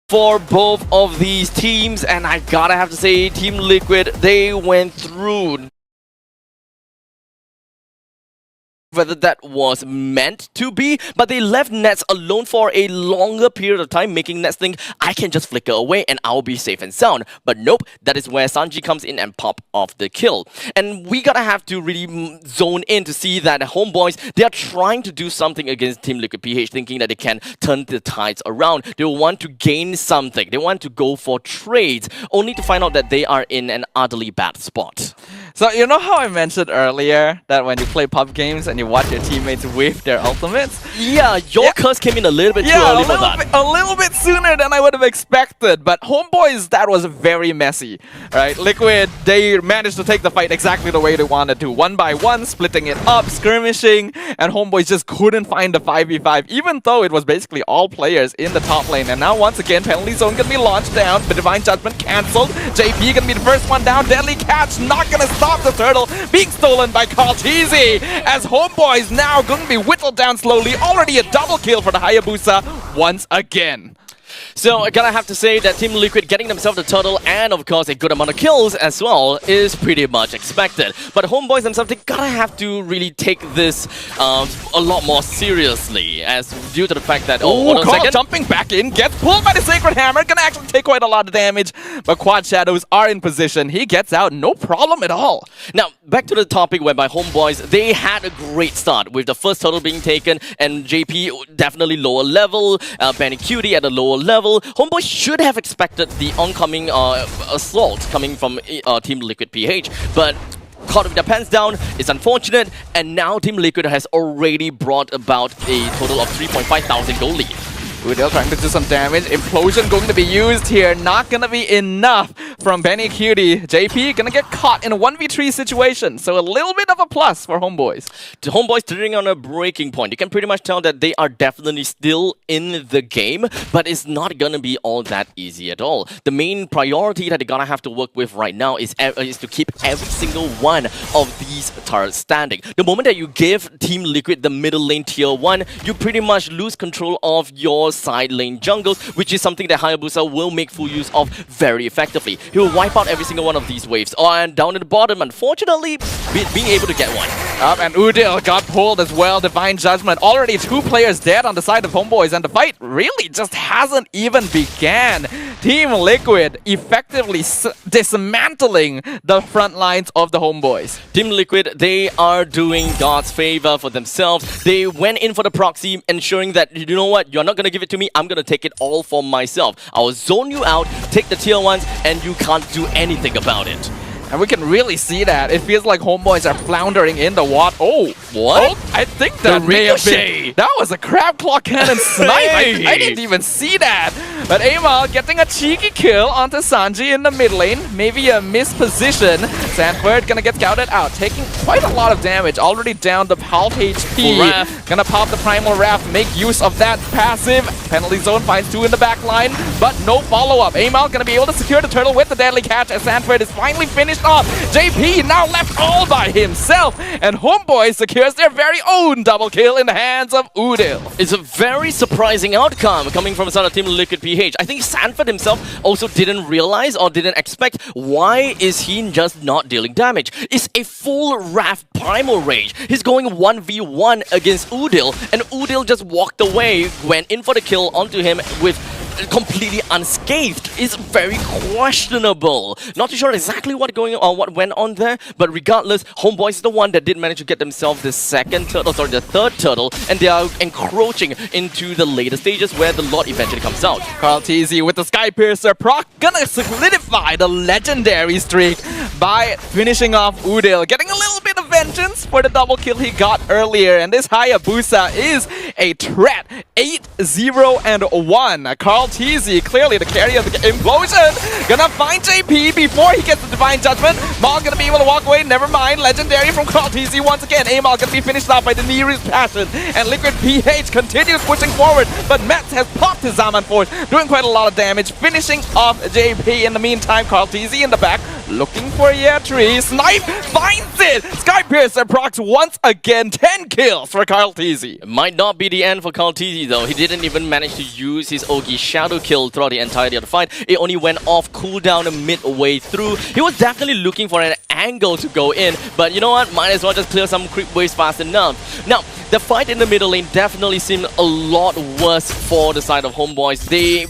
For both of these teams, and I gotta have to say, Team Liquid, they went through. Whether that was meant to be, but they left Nets alone for a longer period of time, making Nets think, I can just flicker away and I'll be safe and sound. But nope, that is where Sanji comes in and pop off the kill. And we gotta have to really zone in to see that Homebois, they are trying to do something against Team Liquid PH, thinking that they can turn the tides around. They want to gain something. They want to go for trades, only to find out that they are in an utterly bad spot. So you know how I mentioned earlier that when you play pub games and you watch your teammates whiff their ultimates? Yeah, your curse came in a little bit too early for that. A little bit sooner than I would have expected, but Homebois, that was very messy, right? Liquid, they managed to take the fight exactly the way they wanted to. One by one, splitting it up, skirmishing, and Homebois just couldn't find the 5v5, even though it was basically all players in the top lane. And now once again, penalty zone gonna be launched down, but Divine Judgment cancelled. JP gonna be the first one down, Deadly Catch not gonna stop the turtle being stolen by Karl'Tezi, as Homebois now going to be whittled down slowly. Already a double kill for the Hayabusa once again. So I gotta have to say that Team Liquid getting themselves the turtle and of course a good amount of kills as well is pretty much expected. But Homebois themselves, they gotta have to really take this a lot more seriously, as due to the fact that jumping back in, gets pulled by the Sacred Hammer, gonna actually take quite a lot of damage, but Quad Shadows are in position. He gets out, no problem at all. Now back to the topic whereby Homebois, they had a great start with the first turtle being taken and JP definitely lower level, Benny Cutie at a lower level. Homebois should have expected the oncoming assault coming from Team Liquid PH, but caught with their pants down is unfortunate, and now Team Liquid has already brought about a total of 3,500 gold lead. Udil trying to do some damage. Implosion going to be used here. Not gonna be enough from Benny Cutie. JP gonna get caught in a 1v3 situation. So a little bit of a plus for Homebois. The Homebois sitting on a breaking point. You can pretty much tell that they are definitely still in the game, but it's not gonna be all that easy at all. The main priority that they're gonna have to work with right now is to keep every single one of these turrets standing. The moment that you give Team Liquid the middle lane tier 1, you pretty much lose control of your side lane jungles, which is something that Hayabusa will make full use of very effectively. He will wipe out every single one of these waves. And down at the bottom, unfortunately, being able to get one. Up, and Udil got pulled as well. Divine Judgment. Already 2 players dead on the side of Homebois, and the fight really just hasn't even began. Team Liquid effectively dismantling the front lines of the Homebois. Team Liquid, they are doing God's favor for themselves. They went in for the proxy, ensuring that, you know what, you're not going to give it to me, I'm going to take it all for myself. I'll zone you out, take the tier 1s, and you can't do anything about it. And we can really see that. It feels like Homebois are floundering in the water. Oh, what? Oh, I think that may have been... That was a crab claw cannon snipe. I didn't even see that. But Amal getting a cheeky kill onto Sanji in the mid lane. Maybe a misposition. Sanford gonna get scouted out, taking quite a lot of damage. Already down to half HP. Gonna pop the Primal Wrath, make use of that passive. Penalty zone finds 2 in the back line, but no follow-up. Amal gonna be able to secure the turtle with the Deadly Catch as Sanford is finally finished off. JP now left all by himself, and Homebois secures their very own double kill in the hands of Udil. It's a very surprising outcome coming from side of Team Liquid PH. I think Sanford himself also didn't realize or didn't expect, why is he just not dealing damage? It's a full Wrath Primal Rage. He's going 1v1 against Udil, and Udil just walked away, went in for the kill onto him with completely unscathed. Is very questionable. Not too sure exactly what went on there, but regardless, Homebois is the one that did manage to get themselves the the third turtle, and they are encroaching into the later stages where the Lord eventually comes out. Karl'Tezi with the Sky Piercer proc gonna solidify the legendary streak by finishing off Udil, getting a little bit of vengeance for the double kill he got earlier, and this Hayabusa is a threat. 8-0-1. Karl'Tezi, clearly the carry of the implosion, gonna find JP before he gets the Divine Judgment. Maul gonna be able to walk away, never mind. Legendary from Karl'Tezi once again. Amal gonna be finished off by the nearest passion, and Liquid PH continues pushing forward, but Metz has popped his Zaman Force, doing quite a lot of damage, finishing off JP. In the meantime, Karl'Tezi in the back, looking for Yetri. Snipe finds it! Sky Piercer procs once again, 10 kills for Karl'Tezi. It might not be the end for Kaltizi though. He didn't even manage to use his Ogi Shadow Kill throughout the entirety of the fight. It only went off cooldown midway through. He was definitely looking for an angle to go in, but you know what? Might as well just clear some creep waves fast enough. Now, the fight in the middle lane definitely seemed a lot worse for the side of Homebois. They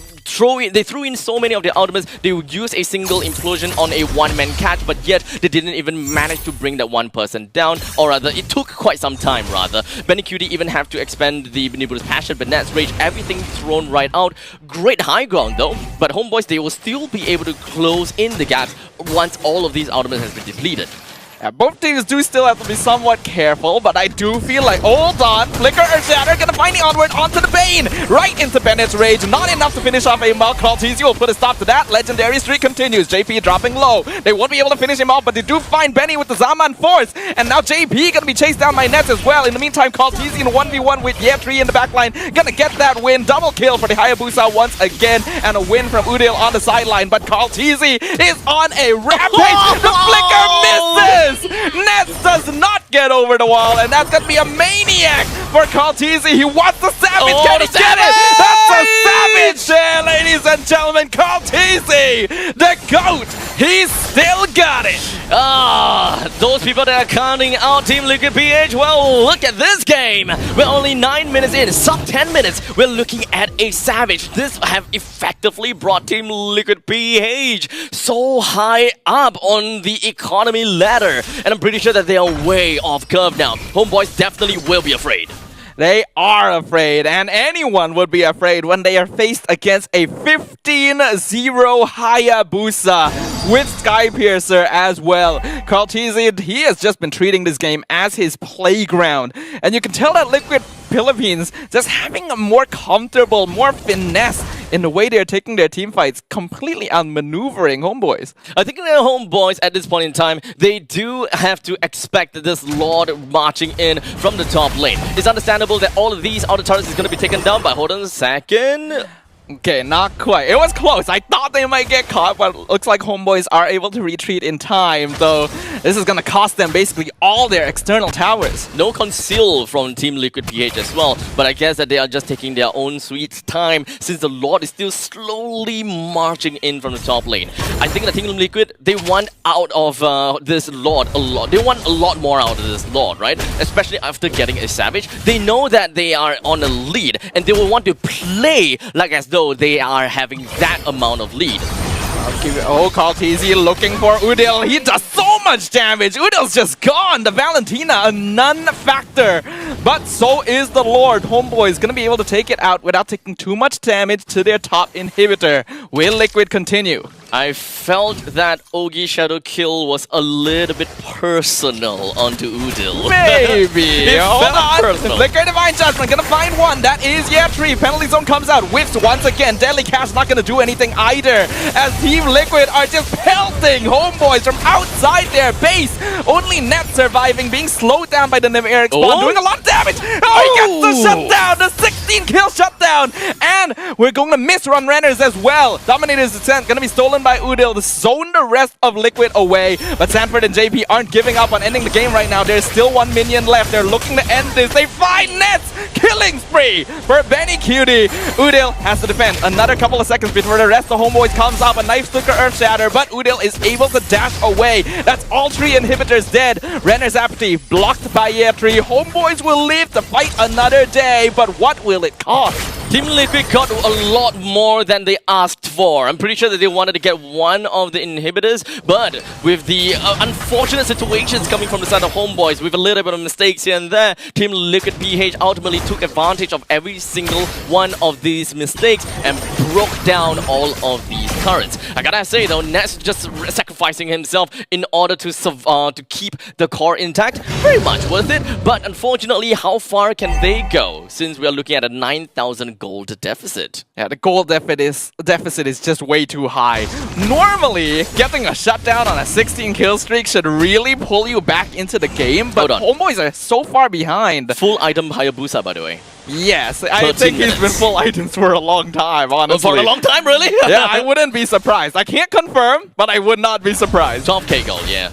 threw in so many of their ultimates. They would use a single implosion on a one-man catch, but yet they didn't even manage to bring that one person down, or rather, it took quite some time rather. Benny Cutie even have to expend the Nibiru's Passion, but Nat's Rage, everything thrown right out. Great high ground though, but Homebois, they will still be able to close in the gaps once all of these ultimates has been depleted. Yeah, both teams do still have to be somewhat careful, but I do feel like, hold on, Flicker or Shatter gonna find the onward onto the Bane, right into Bennett's Rage, not enough to finish off a Mal. Kaltizi will put a stop to that. Legendary streak continues. JP dropping low. They won't be able to finish him off, but they do find Benny with the Zaman Force, and now JP gonna be chased down by Nets as well. In the meantime, Kaltizi in 1v1 with Yetri in the backline, gonna get that win. Double kill for the Hayabusa once again, and a win from Udil on the sideline, but Kaltizi is on a rampage. The Flicker misses! Nets does not get over the wall, and that's gonna be a maniac for Kaltizi. He wants the savage. Can he get it? That's a savage there, ladies and gentlemen. Kaltizi, the GOAT, he's still got it. Those people that are counting out Team Liquid PH, well, look at this game. We're only 9 minutes in, sub 10 minutes. We're looking at a savage. This have effectively brought Team Liquid PH so high up on the economy ladder. And I'm pretty sure that they are way off curve now. Homebois definitely will be afraid. They are afraid, and anyone would be afraid when they are faced against a 15-0 Hayabusa with Skypiercer as well. Kaltizi, he has just been treating this game as his playground, and you can tell that Liquid Philippines just having a more comfortable, more finesse in the way they're taking their team fights, completely outmaneuvering Homebois. I think their Homebois at this point in time, they do have to expect this Lord marching in from the top lane. It's understandable that all of these outer turrets is going to be taken down by, hold on a second. Okay, not quite. It was close. I thought they might get caught, but it looks like Homebois are able to retreat in time, though this is going to cost them basically all their external towers. No conceal from Team Liquid PH as well, but I guess that they are just taking their own sweet time since the Lord is still slowly marching in from the top lane. I think that Team Liquid, they want out of this Lord a lot. They want a lot more out of this Lord, right? Especially after getting a Savage. They know that they are on a lead, and they will want to play like as though they are having that amount of lead. Oh, Kaltizi looking for Udil. He does so much damage. Udil's just gone. The Valentina, a non-factor. But so is the Lord. Homeboy is going to be able to take it out without taking too much damage to their top inhibitor. Will Liquid continue? I felt that Ogi Shadow Kill was a little bit personal onto Udil. Maybe. Hold on. Flicker Divine Judgment gonna find one. That is Yetri. Penalty Zone comes out. Whiffs once again. Deadly Cash not gonna do anything either, as Team Liquid are just pelting Homebois from outside their base. Only Net surviving, being slowed down by the Nemeric spawn, doing a lot of damage. Oh, he gets the shutdown. The 16-kill shutdown. And we're going to miss run runners as well. Dominator's Descent gonna be stolen by Udil to zone the rest of Liquid away, but Sanford and JP aren't giving up on ending the game right now. There's still one minion left. They're looking to end this. They find Nets! Killing spree for Benny Cutie. Udil has to defend another couple of seconds before the rest of Homebois comes up. A Knife Sticker Earth Shatter, but Udil is able to dash away. That's all three inhibitors dead. Renner's Apathy blocked by Yetri. Homebois will live to fight another day, but what will it cost? Team Liquid got a lot more than they asked for. I'm pretty sure that they wanted to get one of the inhibitors, but with the unfortunate situations coming from the side of Homebois, with a little bit of mistakes here and there, Team Liquid PH ultimately took advantage of every single one of these mistakes and broke down all of these turrets. I gotta say though, Ness just sacrificing himself in order to keep the core intact. Very much worth it, but unfortunately, how far can they go since we are looking at a 9,000 gold deficit? Yeah, the gold deficit is just way too high. Normally, getting a shutdown on a 16-kill streak should really pull you back into the game, but Homebois are so far behind. Full item Hayabusa, by the way. Yes, I think he's been full items for a long time, honestly. For a long time, really? Yeah, I wouldn't be surprised. I can't confirm, but I would not be surprised. 12k gold, yeah.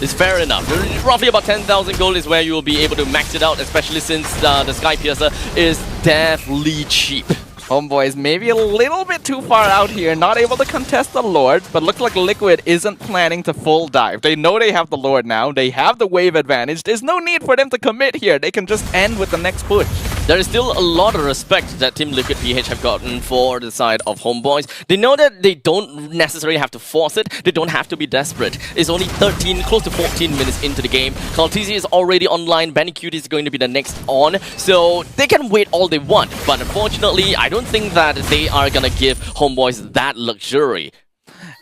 It's fair enough. Roughly about 10,000 gold is where you will be able to max it out, especially since the Sky Piercer is deathly cheap. Homeboys maybe a little bit too far out here, not able to contest the Lord, but looks like Liquid isn't planning to full dive. They know they have the Lord now, they have the wave advantage, there's no need for them to commit here, they can just end with the next push. There is still a lot of respect that Team Liquid PH have gotten for the side of Homeboys. They know that they don't necessarily have to force it, they don't have to be desperate. It's only 13, close to 14 minutes into the game. Kaltizi is already online, Benny Cutie is going to be the next on, so they can wait all they want. But unfortunately, I don't think that they are gonna give Homeboys that luxury.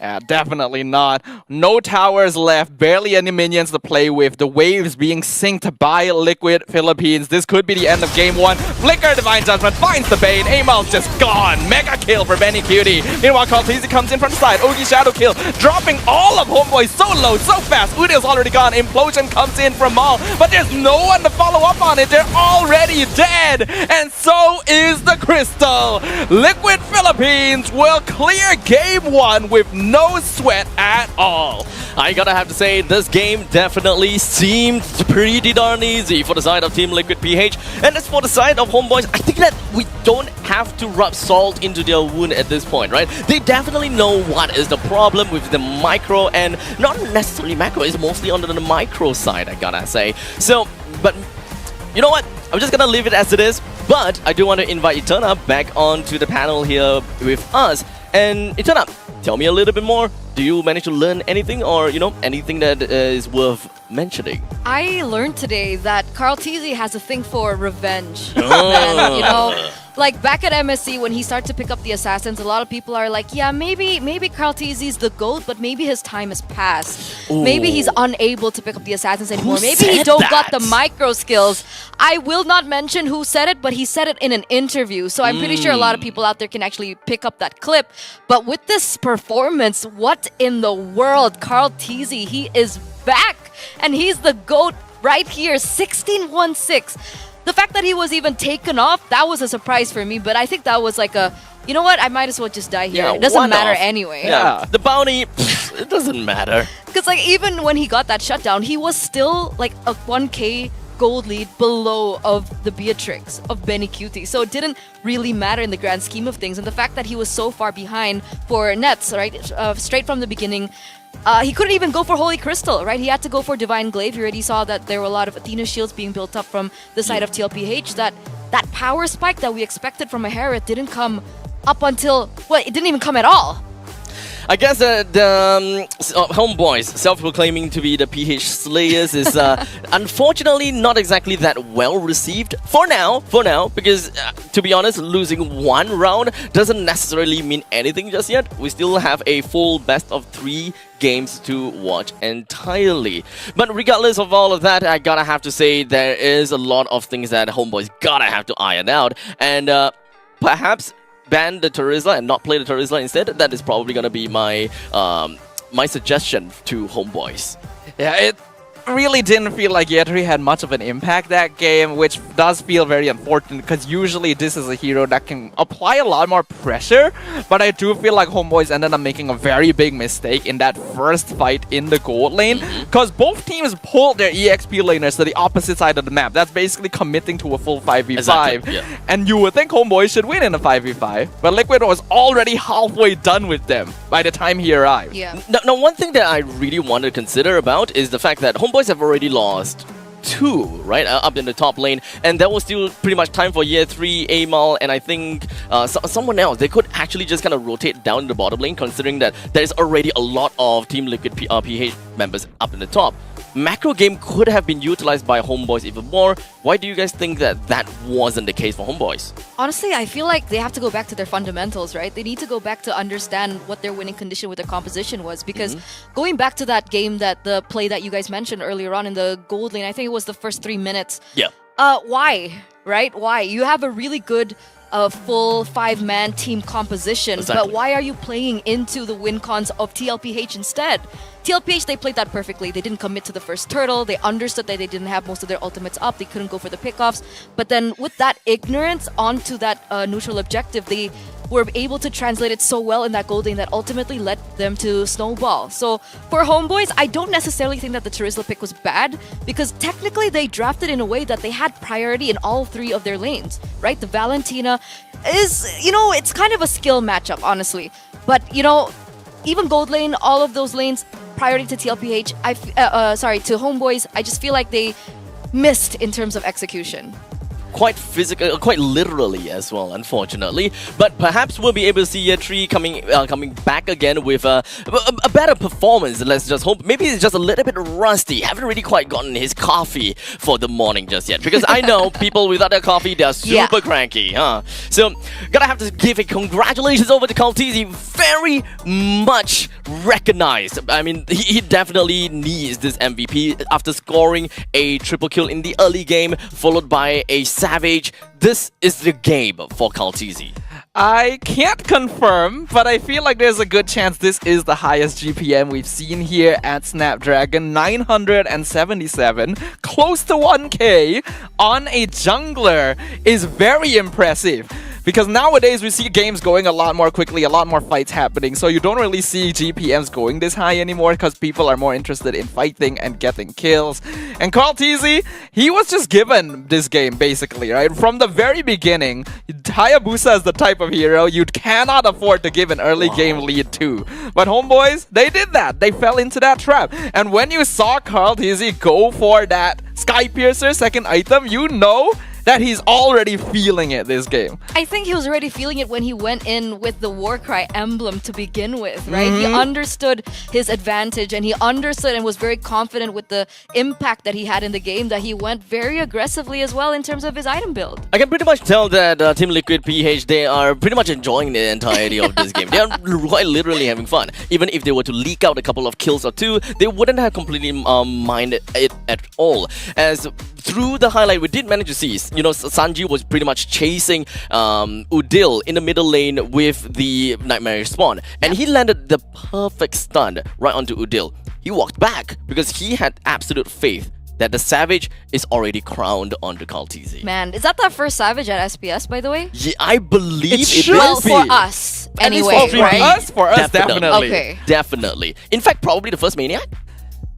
Yeah, definitely not. No towers left, barely any minions to play with. The waves being synced by Liquid Philippines. This could be the end of game 1. Flicker Divine Judgment finds the Bane. Amal's just gone. Mega kill for Benny Cutie. Meanwhile, Kaltizi comes in from the side. Ogi Shadow kill, dropping all of Homeboy so low, so fast. Udil's already gone. Implosion comes in from Maul, but there's no one to follow up on it. They're already dead. And so is the Crystal. Liquid Philippines will clear game 1 with no sweat at all. I gotta have to say, this game definitely seemed pretty darn easy for the side of Team Liquid PH. And as for the side of Homeboys, I think that we don't have to rub salt into their wound at this point, right? They definitely know what is the problem with the micro, and not necessarily macro, it's mostly on the micro side, I gotta say. So, but you know what? I'm just gonna leave it as it is. But I do want to invite Eterna back onto the panel here with us. And Eterna, tell me a little bit more. Do you manage to learn anything, or anything that is worth mentioning? I learned today that Kaltizi has a thing for revenge. And, like back at MSC when he started to pick up the assassins, a lot of people are like, yeah, maybe Kaltizi's the GOAT, but maybe his time has passed. Ooh. Maybe he's unable to pick up the assassins anymore. Who Maybe he said don't that? got the micro skills. I will not mention who said it, but he said it in an interview. So I'm pretty sure a lot of people out there can actually pick up that clip. But with this performance, what in the world? Kaltizi, he is back. And he's the GOAT right here, 16-1-6. The fact that he was even taken off, that was a surprise for me. But I think that was like a, you know what, I might as well just die here. Yeah, it doesn't matter one-off. anyway. Yeah, the bounty, it doesn't matter. Because like even when he got that shutdown, he was still like a 1k gold lead below of the Beatrix of Benny Cutie. So it didn't really matter in the grand scheme of things. And the fact that he was so far behind for nets, right, straight from the beginning, he couldn't even go for Holy Crystal, right? He had to go for Divine Glaive. You already saw that there were a lot of Athena shields being built up from the side of TLPH. That power spike that we expected from a Hera didn't come up until, well, it didn't even come at all. I guess the Homeboys, self-proclaiming to be the PH Slayers, is unfortunately not exactly that well received for now, because to be honest, losing one round doesn't necessarily mean anything just yet. We still have a full best of 3 games to watch entirely. But regardless of all of that, I gotta have to say there is a lot of things that Homeboys gotta have to iron out, and perhaps ban the Terizla and not play the Terizla instead. That is probably gonna be my my suggestion to Homeboys. Yeah, it really didn't feel like Yetri had much of an impact that game, which does feel very unfortunate because usually this is a hero that can apply a lot more pressure, but I do feel like Homeboys ended up making a very big mistake in that first fight in the gold lane because both teams pulled their EXP laners to the opposite side of the map. That's basically committing to a full 5v5. Exactly, yeah. And you would think Homeboys should win in a 5v5, but Liquid was already halfway done with them by the time he arrived. Yeah. Now, one thing that I really want to consider about is the fact that Homeboys have already lost 2, right, up in the top lane, and there was still pretty much time for Year 3, Amal, and I think someone else. They could actually just kind of rotate down the bottom lane, considering that there's already a lot of Team Liquid PH members up in the top. Macro game could have been utilized by Homeboys even more. Why do you guys think that that wasn't the case for Homeboys? Honestly, I feel like they have to go back to their fundamentals, right? They need to go back to understand what their winning condition with their composition was. Because going back to that game, the play that you guys mentioned earlier on in the gold lane, I think it was the first 3 minutes. Yeah. Why? Right? Why? You have a really good full 5-man team composition, Exactly. but why are you playing into the win cons of TLPH instead? TLPH, they played that perfectly. They didn't commit to the first turtle. They understood that they didn't have most of their ultimates up. They couldn't go for the pickoffs. But then with that ignorance onto that neutral objective, they were able to translate it so well in that gold lane that ultimately led them to snowball. So for Homeboys, I don't necessarily think that the Charizla pick was bad because technically they drafted in a way that they had priority in all three of their lanes, right? The Valentina is, it's kind of a skill matchup, honestly. But, even gold lane, all of those lanes, priority to TLPH, to Homeboys, I just feel like they missed in terms of execution. Quite physical, quite literally as well, unfortunately. But perhaps we'll be able to see Year 3 coming back again with a better performance. Let's just hope. Maybe it's just a little bit rusty. Haven't really quite gotten his coffee for the morning just yet. Because I know people without their coffee, they're super cranky. So, gotta have to give a congratulations over to Kaltizi. Very much recognized. I mean, he definitely needs this MVP after scoring a triple kill in the early game, followed by a savage. This is the game for Kaltizi. I can't confirm, but I feel like there's a good chance this is the highest GPM we've seen here at Snapdragon. 977, close to 1K on a jungler is very impressive. Because nowadays we see games going a lot more quickly, a lot more fights happening, so you don't really see GPMs going this high anymore because people are more interested in fighting and getting kills. And Kaltizi, he was just given this game basically, right? From the very beginning, Hayabusa is the type of hero you cannot afford to give an early game lead to. But Homeboys, they did that. They fell into that trap. And when you saw Kaltizi go for that Sky Piercer second item, you know that he's already feeling it this game. I think he was already feeling it when he went in with the Warcry emblem to begin with, right? He understood his advantage and he understood and was very confident with the impact that he had in the game that he went very aggressively as well in terms of his item build. I can pretty much tell that Team Liquid PH, they are pretty much enjoying the entirety of this game. They are quite literally having fun. Even if they were to leak out a couple of kills or two, they wouldn't have completely minded it at all. As through the highlight, we did manage to see, Sanji was pretty much chasing Udil in the middle lane with the Nightmare Spawn. And he landed the perfect stun right onto Udil. He walked back because he had absolute faith that the Savage is already crowned onto Kaltizi. Man, is that the first Savage at SPS, by the way? Yeah, I believe it should Well, be. for us, At least anyway, for right? For us, definitely. Okay. Definitely. In fact, probably the first Maniac?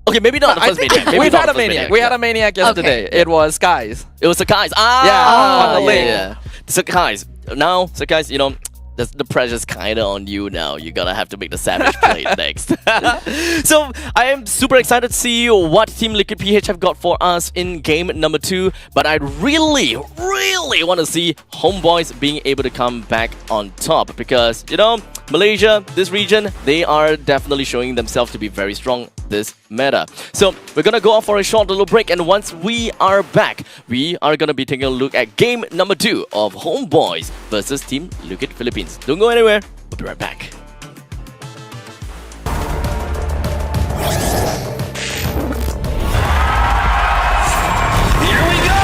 Okay, maybe not the I first think Maniac. Maybe we've not had the a first Maniac. We had a Maniac yesterday. Okay. It was Skies. It was Sakai's. on the lane. Yeah. Sakai's. Now, Sakai's, the pressure's kind of on you now. You're gonna have to make the Savage play next. So, I am super excited to see what Team Liquid PH have got for us in game number 2. But I really want to see Homeboys being able to come back on top. Because, Malaysia, this region, they are definitely showing themselves to be very strong this meta. So, we're gonna go off for a short little break. And once we are back, we are gonna be taking a look at game number 2 of Homeboys versus Team Liquid Philippines. Don't go anywhere. We'll be right back. Here we go!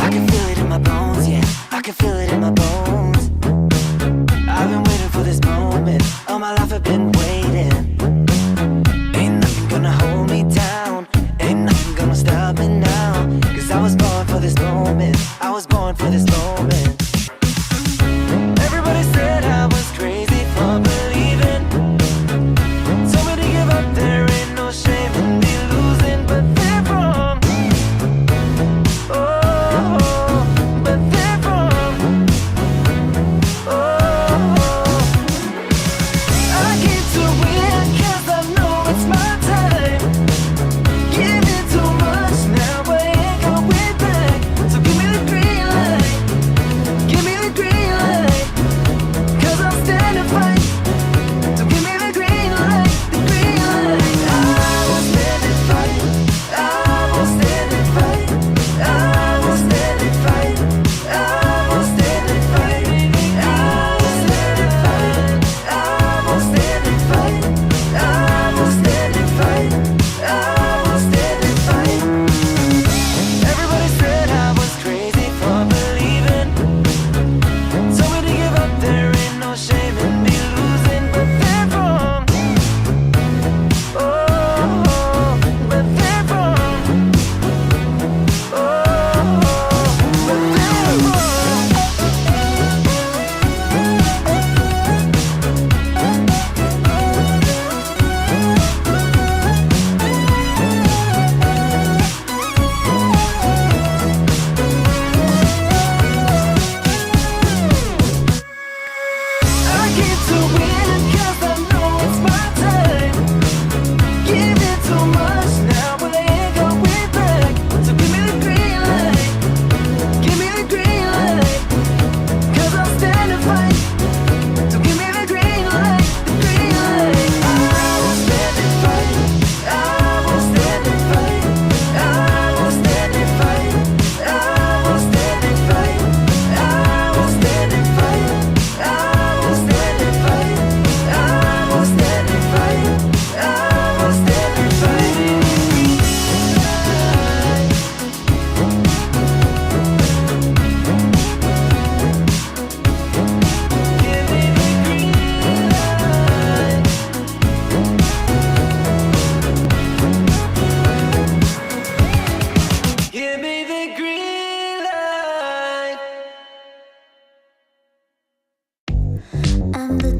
I can feel it in my bones, yeah. I can feel it in my bones. I've been waiting for this moment. All my life I've been waiting.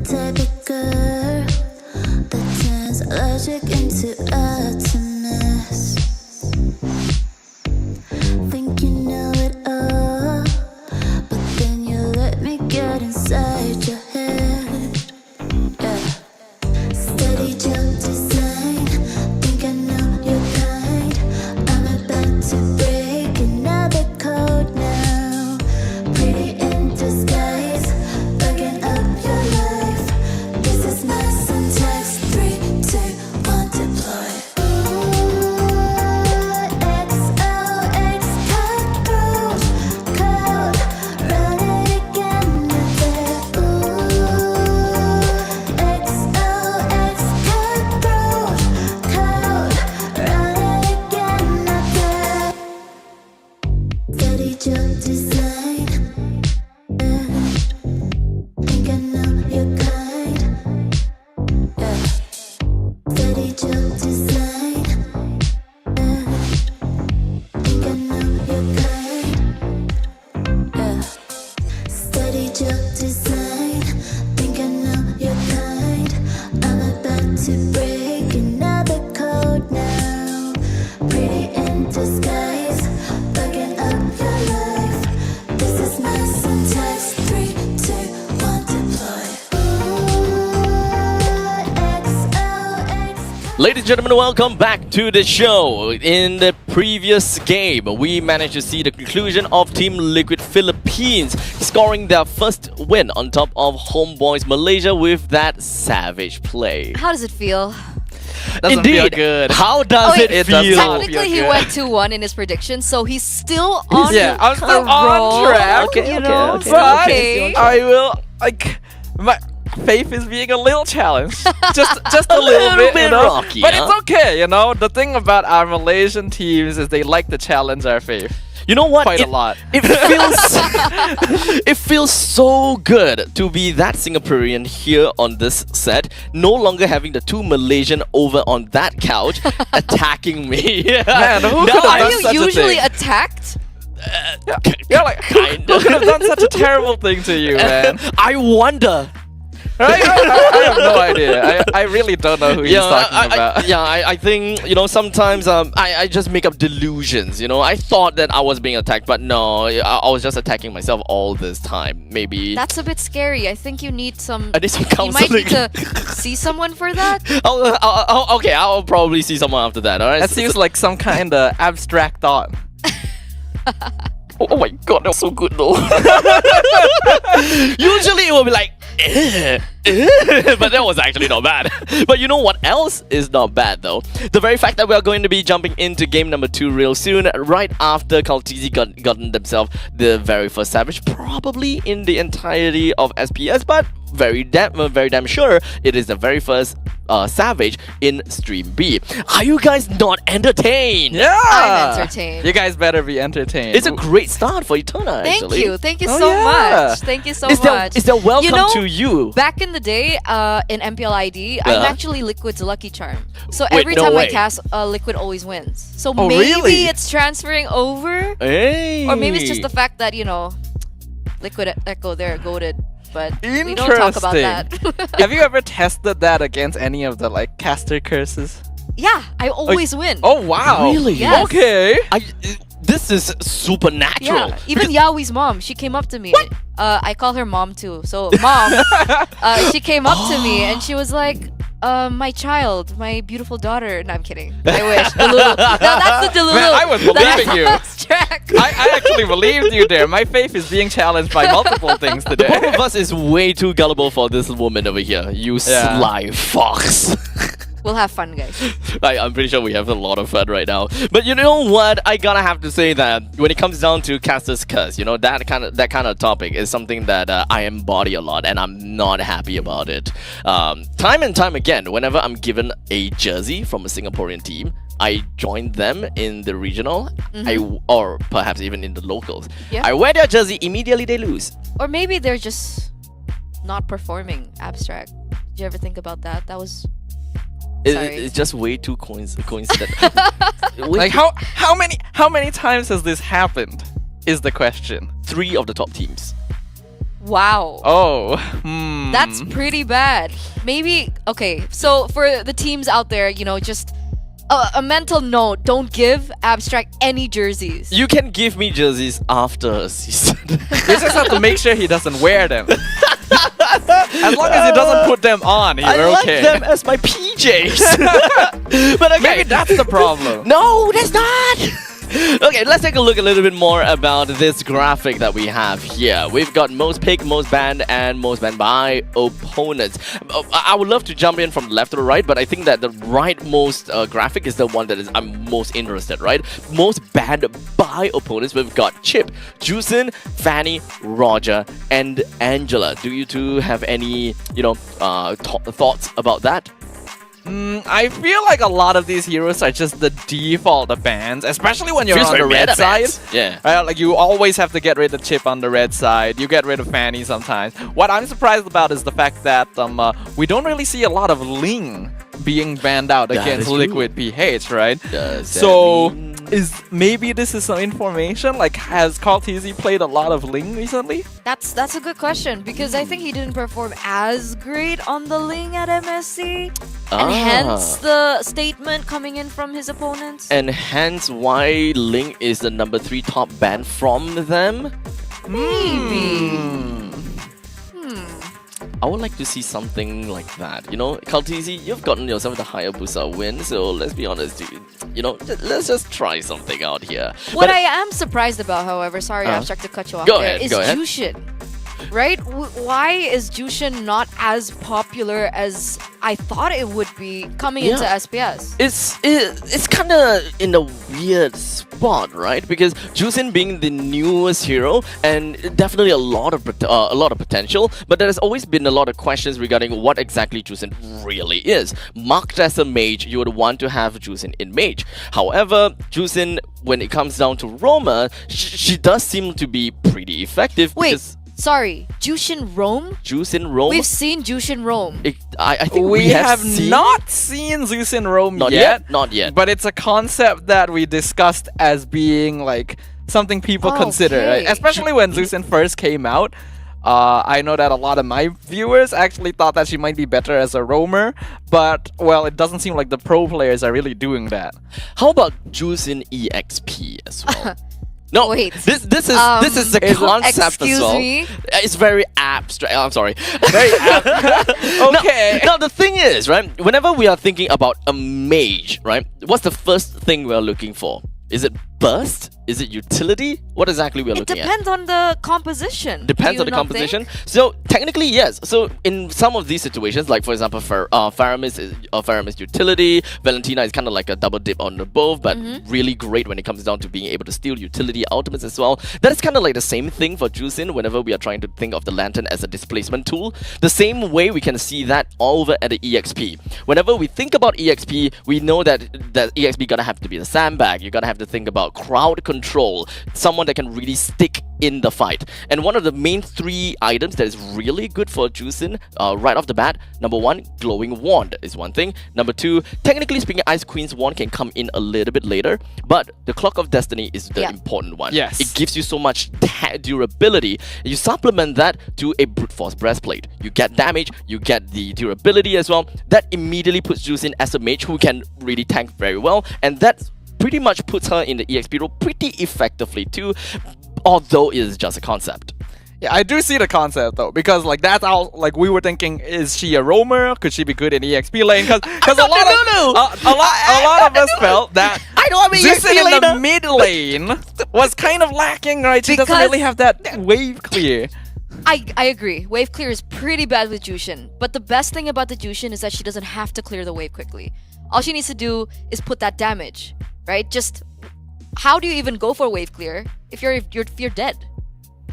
type of girl that turns logic into atoms. Think you know it all, but then you let me get inside your head. Yeah. Steady jump design, think I know your kind. I'm about to break another code now. Pretty in disguise, bugging up your life. This is my syntax. 3, 2, 1, deploy. XOX code, run it again. XOX code, run it again. Steady jump design. Think I know your kind. Yeah. Steady jump design. Think I know your kind. Yeah. Steady jump design. Think I know your kind. I'm about to break another code now. Pretty in disguise, bugging up your life. This is my syntax. 3, 2, 1, deploy. XOX. Ladies and gentlemen, welcome back to the show. In the previous game, we managed to see the conclusion of Team Liquid Philippines scoring their first win on top of Homebois Malaysia with that savage play. How does it feel? Doesn't feel Indeed. good. How does wait, it doesn't feel? feel Technically, he good. went 2-1 in his prediction, so he's still on Yeah, I'm the still on roll, track. Okay, you know? okay, But okay. I will like my faith is being a little challenged, just a little bit, bit you know? rocky, But huh? it's okay, you know. The thing about our Malaysian teams is they like to challenge our faith You know what? quite a lot. It feels it feels so good to be that Singaporean here on this set, no longer having the two Malaysian over on that couch attacking me. Man, who Now could have I- Are done you such a usually thing? attacked? You're like, Kind who of. could have done such a terrible thing to you, man? I wonder. Right? I have no idea. I really don't know who he's talking about. I think, you know, sometimes I just make up delusions, you know. I thought that I was being attacked, but no, I was just attacking myself all this time. Maybe That's a bit scary. I think you need some. I need some You might counseling. need to see someone for that. Okay, I'll probably see someone after that, alright? That seems like some kind of abstract thought. Oh my god, that was so good though. Usually it will be like, but that was actually not bad. But you know what else is not bad though? The very fact that we are going to be jumping into game number 2 real soon, right after Kaltizi gotten themselves the very first savage, probably in the entirety of SPS, but very damn sure it is the very first savage in Stream B. Are you guys not entertained? Yeah, I'm entertained. You guys better be entertained. It's a great start for Etona, Thank actually. you. Thank you Oh, so yeah. much. Thank you so Is much. there welcome You know, to you? Back in the day, in MPLID, I'm Yeah. actually Liquid's lucky charm. So Wait, every no time way. I cast, Liquid always wins. So Oh, maybe really? it's transferring over, Hey. or maybe it's just the fact that, you know, Liquid Echo, they're goated. But we don't talk about that. Have you ever tested that against any of the like caster curses? Yeah, I always win. Oh wow! Really? Yes. Okay. This is supernatural. Yeah, even Yawi's mom, she came up to me. I call her mom too. So mom, she came up to me and she was like, my child, my beautiful daughter. No, I'm kidding. I wish. Delulu. No, that's the Delulu. Man, I was believing you. Track. I actually believed you there. My faith is being challenged by multiple things Both of today. us is way too gullible for this woman over here. You Yeah. sly fox. We'll have fun, guys. I'm pretty sure we have a lot of fun right now. But you know what? I gotta have to say that when it comes down to Caster's Curse, you know, that kind of topic is something that I embody a lot, and I'm not happy about it. Time and time again, whenever I'm given a jersey from a Singaporean team, I join them in the regional, or perhaps even in the locals. Yeah. I wear their jersey, immediately they lose. Or maybe they're just not performing abstract. Did you ever think about that? That was Sorry. It's just way too coincident. Like how many times has this happened? Is the question. 3 of the top teams. Wow. Oh, That's pretty bad. Maybe, okay, so for the teams out there, you know, just a mental note, don't give Abstract any jerseys. You can give me jerseys after a season. You just have to make sure he doesn't wear them. As long as he doesn't put them on, you're I okay. like them as my PJs. But okay. Maybe that's the problem. No, that's not. Okay, let's take a look a little bit more about this graphic that we have here. We've got most picked, most banned, and most banned by opponents. I would love to jump in from left to right, but I think that the rightmost graphic is the one that I'm most interested, right? Most banned by opponents. We've got Chip, Juicin, Fanny, Roger, and Angela. Do you two have any, thoughts about that? I feel like a lot of these heroes are just the default bans, especially when you're Feels on the very red meta side. bans. Yeah. Right? Like you always have to get rid of Chip on the red side. You get rid of Fanny sometimes. What I'm surprised about is the fact that we don't really see a lot of Ling being banned out That against is true. Liquid PH, right? Does that So mean- maybe this is some information? Like, has Cartesi played a lot of Ling recently? That's a good question, because I think he didn't perform as great on the Ling at MSC. And hence the statement coming in from his opponents. And hence why Ling is the number 3 top ban from them? Maybe. I would like to see something like that. You know, Kaltizi, you've gotten yourself the Hayabusa win, so let's be honest, dude. You know, let's just try something out here. What But- I am surprised about, however, sorry, Abstract, to cut you off Go there, ahead, is go ahead. Jushin. Right? Why is Jushin not as popular as I thought it would be coming into Yeah. SPS? It's kind of in a weird spot, right? Because Juicin being the newest hero and definitely a lot of potential, but there has always been a lot of questions regarding what exactly Juicin really is. Marked as a mage, you would want to have Juicin in mage. However, Juicin, when it comes down to Roma, she does seem to be pretty effective. Wait, because sorry, Jushin roam? Juicin Rome. We've seen Jushin roam. I think We have seen- not seen Zeus in Rome Not yet, not yet. But it's a concept that we discussed as being like something people consider, right? Okay. Especially when Zeusyn first came out. I know that a lot of my viewers actually thought that she might be better as a roamer, but well, it doesn't seem like the pro players are really doing that. How about Juicin EXP as well? No, Wait. This is the concept excuse as well. me? It's very abstract. I'm sorry. Very okay. Now the thing is, right? Whenever we are thinking about a mage, right? What's the first thing we are looking for? Is it burst? Is it utility? What exactly we are It looking at? depends on the composition. Depends Do on you the not composition. think? So technically, yes. So in some of these situations, like for example, Faramis utility, Valentina is kind of like a double dip on the both, but really great when it comes down to being able to steal utility ultimates as well. That is kind of like the same thing for Juicin whenever we are trying to think of the Lantern as a displacement tool. The same way we can see that over at the EXP. Whenever we think about EXP, we know that EXP gotta have to be the sandbag. You gotta have to think about crowd control, someone that can really stick in the fight. And one of the main 3 items that is really good for Juicin right off the bat, number 1, Glowing Wand is one thing. Number 2, technically speaking, Ice Queen's Wand can come in a little bit later, but the Clock of Destiny is the important one. Yes. It gives you so much durability. You supplement that to a Brute Force Breastplate. You get damage, you get the durability as well. That immediately puts Juicin as a mage who can really tank very well, and that pretty much puts her in the EXP role pretty effectively too, although it is just a concept. Yeah, I do see the concept though, because like that's how like we were thinking: is she a roamer? Could she be good in EXP lane? Because a lot of us felt that Juicin in the mid lane was kind of lacking, right? She doesn't Because- really have that wave clear. I agree. Wave clear is pretty bad with Jushin. But the best thing about the Jushin is that she doesn't have to clear the wave quickly. All she needs to do is put that damage, right? Just how do you even go for wave clear if you're dead?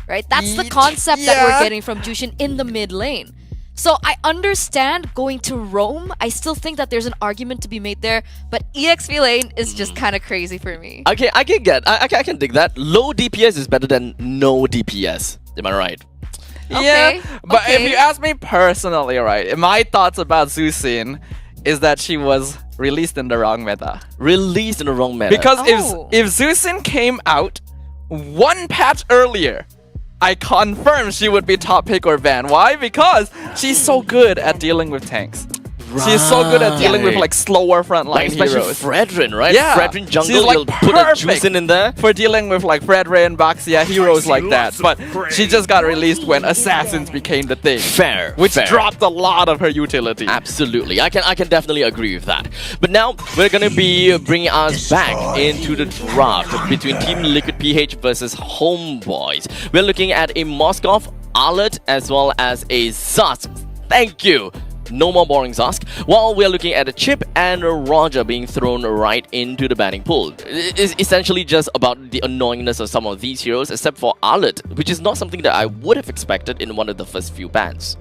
Right? That's the concept that we're getting from Jushin in the mid lane. So I understand going to roam. I still think that there's an argument to be made there, but EXP lane is just kind of crazy for me. I can dig that. Low DPS is better than no DPS. Am I right? Okay, Yeah, but if okay. you ask me personally, right, my thoughts about Juicin is that she was released in the wrong meta. Released in the wrong meta. Because Oh. if Juicin came out one patch earlier, I confirm she would be top pick or ban. Why? Because she's so good at dealing with tanks. She's so good at dealing with like slower frontline Like especially heroes. Fredrin, right? Yeah. Fredrin jungle, She's, like, you'll put a perfect Juicin in there. For dealing with like Fredrin, Baxia, heroes like that. But she just got released when Assassins became the thing. Fair. Which fair. dropped a lot of her utility. Absolutely, I can definitely agree with that. But now we're gonna be bringing us back into the draft between Team Liquid PH versus Homebois. We're looking at a Moskov, Arlet, as well as a Zusk. Thank you. No more boring Zusk. While we're looking at a Chip and a Roger being thrown right into the banning pool. It's essentially just about the annoyingness of some of these heroes, except for Arlet, which is not something that I would have expected in one of the first few bans.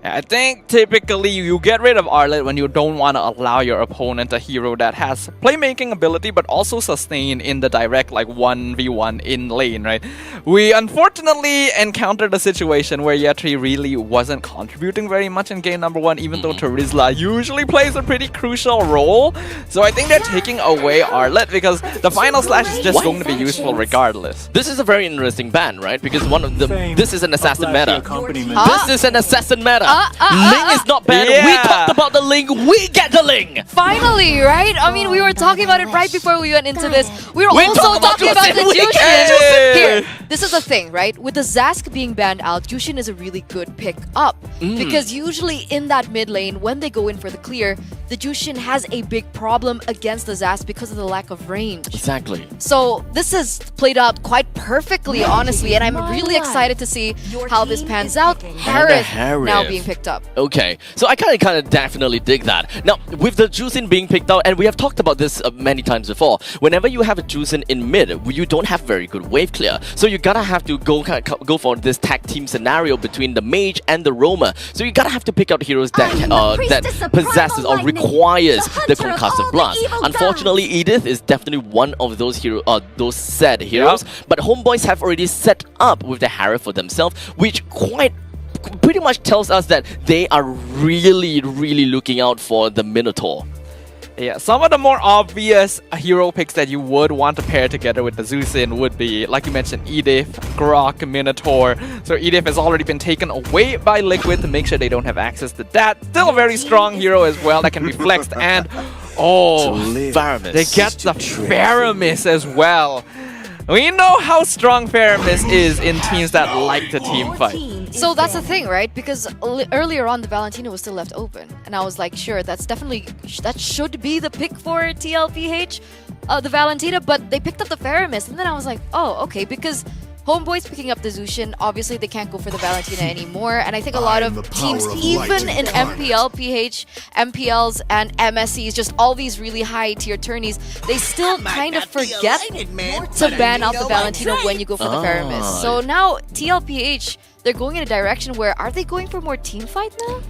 I think typically you get rid of Arlet when you don't want to allow your opponent a hero that has playmaking ability but also sustain in the direct like 1v1 in lane, right? We unfortunately encountered a situation where Yetri really wasn't contributing very much in game number 1, even though Terizla usually plays a pretty crucial role. So I think they're taking away Arlet because the final slash is just going to be useful regardless. This is a very interesting ban, right? Because one of the this is an assassin meta. Huh? This is an assassin meta. Ling is not banned. Yeah. We talked about the Ling. We get the Ling. Finally, right? I mean, we were talking about it right before we went into this. We were We also talked about talking about the Jushin. We Jushin. get Jushin. Here, this is the thing, right? With the Zask being banned out, Jushin is a really good pick up. Because usually in that mid lane, when they go in for the clear, the Jushin has a big problem against the Zask because of the lack of range. Exactly. So this has played out quite perfectly, honestly, and I'm really excited to see how this pans out. Harith now being picked up. Okay, so I kind of definitely dig that. Now, with the Juicin being picked out, and we have talked about this many times before, whenever you have a Juicin in mid, you don't have very good wave clear. So you gotta have to go for this tag team scenario between the mage and the roamer. So you gotta have to pick out heroes that that possesses or requires the concussive blast. Unfortunately, Edith is definitely one of those those said heroes. But Homebois have already set up with the Harith for themselves, which pretty much tells us that they are really looking out for the Minotaur. Yeah, some of the more obvious hero picks that you would want to pair together with the Zeusin would be, like you mentioned, Edith, Grok, Minotaur. So Edith has already been taken away by Liquid to make sure they don't have access to that. Still a very strong hero as well that can be flexed, and Faramis. they get the Faramis as well. We know how strong Faramis is in teams that like to team fight. So that's the thing, right? Because earlier on, the Valentina was still left open. And I was like, sure, that should be the pick for TLPH, the Valentina. But they picked up the Faramis. And then I was like, oh, okay. Because Homebois picking up the Zushin, obviously they can't go for the Valentina anymore. And I think a lot of teams, even in MPL, PH, MPLs, and MSCs, just all these really high tier tourneys, they still kind of forget to ban out the Valentina when you go for the Faramis. So now TLPH, they're going in a direction where, are they going for more team fight now?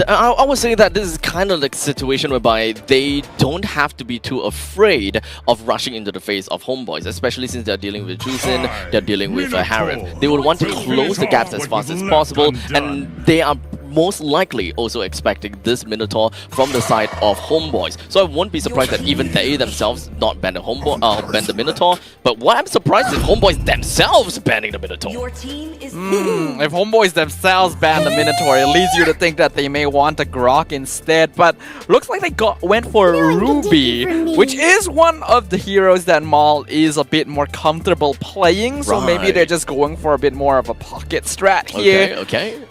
I was saying that this is kind of like a situation whereby they don't have to be too afraid of rushing into the face of Homebois, especially since they're dealing with Juicin, they're dealing with Harith. They would want to close the gaps as fast as possible, and they are most likely also expecting this Minotaur from the side of Homebois. So I won't be surprised that even they themselves not ban the Minotaur. But what I'm surprised is Homebois themselves banning the Minotaur. Your team is If Homebois themselves ban the Minotaur, it leads you to think that they may want a Grok instead. But looks like they went for Ruby, which is one of the heroes that Maul is a bit more comfortable playing. So maybe they're just going for a bit more of a pocket strat here. Okay.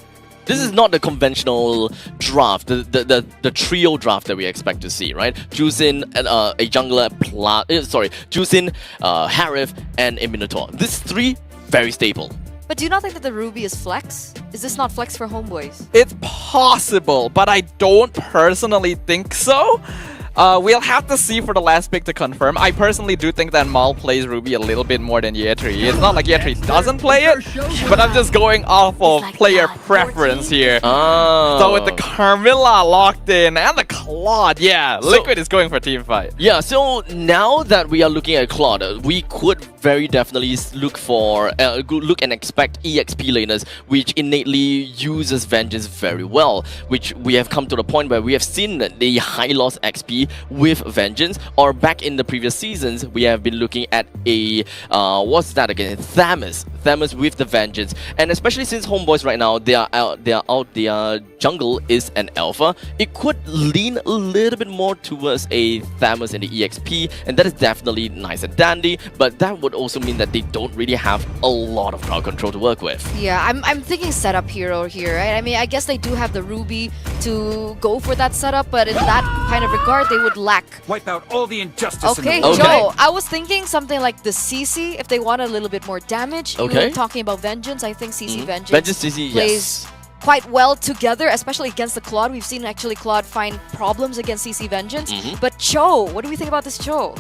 This is not the conventional draft, the trio draft that we expect to see, right? Juicin, a jungler, Juicin, Harith, and a Minotaur. This three, very stable. But do you not think that the Ruby is flex? Is this not flex for Homebois? It's possible, but I don't personally think so. We'll have to see for the last pick to confirm. I personally do think that Maul plays Ruby a little bit more than Yetri. It's not like Yetri doesn't play it, but I'm just going off of player preference here. So with the Carmilla locked in and the Claude, yeah, Liquid is going for team fight. Yeah, so now that we are looking at Claude, we could very definitely look and expect EXP laners, which innately uses Vengeance very well, which we have come to the point where we have seen the high loss XP with Vengeance, or back in the previous seasons, we have been looking at a, what's that again? Thamus with the Vengeance, and especially since Homebois right now, their jungle is an alpha, it could lean a little bit more towards a Thamus in the EXP, and that is definitely nice and dandy, but that would also mean that they don't really have a lot of crowd control to work with. Yeah, I'm thinking setup hero here, right? I mean, I guess they do have the Ruby to go for that setup, but in that kind of regard, they would lack. Wipe out all the injustice Okay, in the world. Joe, I was thinking something like the CC, if they want a little bit more damage. Okay. You were talking about Vengeance, I think CC Vengeance, Vengeance CC, plays yes. quite well together, especially against the Claude. We've seen actually Claude find problems against CC Vengeance. But Cho, what do we think about this Cho?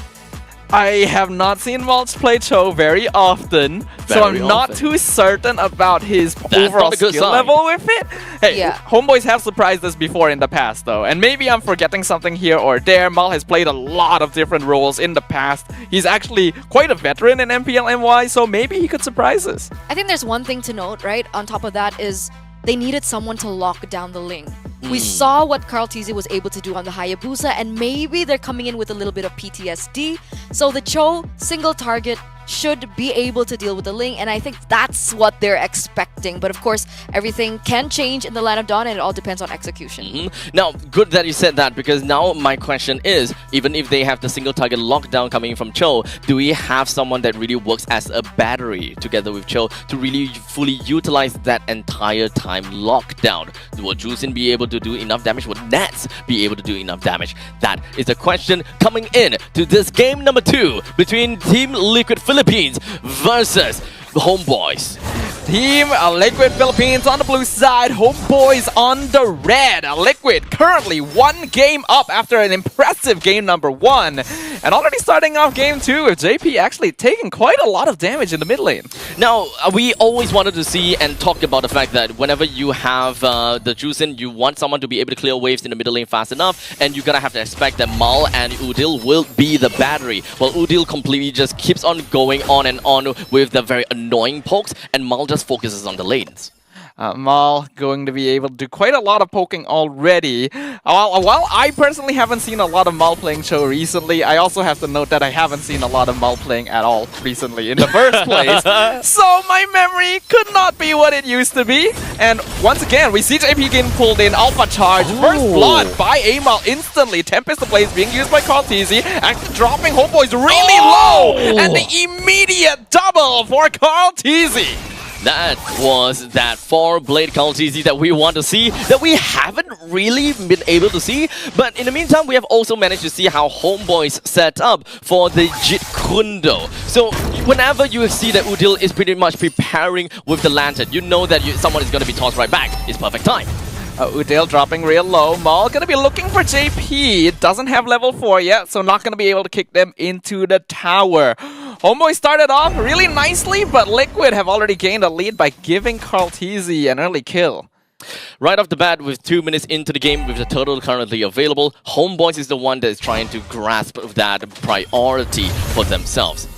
I have not seen Mulch play Cho very often, so I'm not too certain about his overall skill level with it. Hey, Yeah. Homeboys have surprised us before in the past though, and maybe I'm forgetting something here or there. Mal has played a lot of different roles in the past. He's actually quite a veteran in MPL MY, so maybe he could surprise us. I think there's one thing to note, right? On top of that is they needed someone to lock down the lane. We saw what Carl Tizzy was able to do on the Hayabusa, and maybe they're coming in with a little bit of PTSD. So the Cho single target should be able to deal with the Ling, and I think that's what they're expecting. But of course, everything can change in the Land of Dawn, and it all depends on execution. Now, good that you said that, because now my question is, even if they have the single target lockdown coming from Cho, do we have someone that really works as a battery together with Cho to really fully utilize that entire time lockdown? Will Juicin be able to do enough damage? Will Nats be able to do enough damage? That is the question coming in to this game number 2 between Team Liquid Philippines versus the Homebois. Team Liquid Philippines on the blue side, Homebois on the red. Liquid currently 1 game up after an impressive game number 1. And already starting off game 2 with JP actually taking quite a lot of damage in the mid lane. Now, we always wanted to see and talk about the fact that whenever you have the Juicin, you want someone to be able to clear waves in the middle lane fast enough, and you're gonna have to expect that Mal and Udil will be the battery. While Udil completely just keeps on going on and on with the very annoying pokes, and Mal just focuses on the lanes. Mal going to be able to do quite a lot of poking already. While I personally haven't seen a lot of Mal playing Cho recently, I also have to note that I haven't seen a lot of Mal playing at all recently in the first place. So my memory could not be what it used to be. And once again, we see JP getting pulled in. Alpha charge. First blood by Amal instantly. Tempest the Blaze being used by Carl Tizzy. Actually dropping Homebois really low. And the immediate double for Carl Tizzy. That was that 4-blade Carl Tizzy that we want to see, that we haven't really been able to see. But in the meantime, we have also managed to see how Homebois set up for the Jit Kundo. So whenever you see that Udil is pretty much preparing with the lantern, you know that someone is going to be tossed right back. It's perfect time. Udil dropping real low. Mal gonna be looking for JP. Doesn't have level 4 yet, so not gonna be able to kick them into the tower. Homeboy started off really nicely, but Liquid have already gained a lead by giving Carl Tizzy an early kill. Right off the bat, with 2 minutes into the game, with the turtle currently available, Homebois is the one that is trying to grasp that priority for themselves.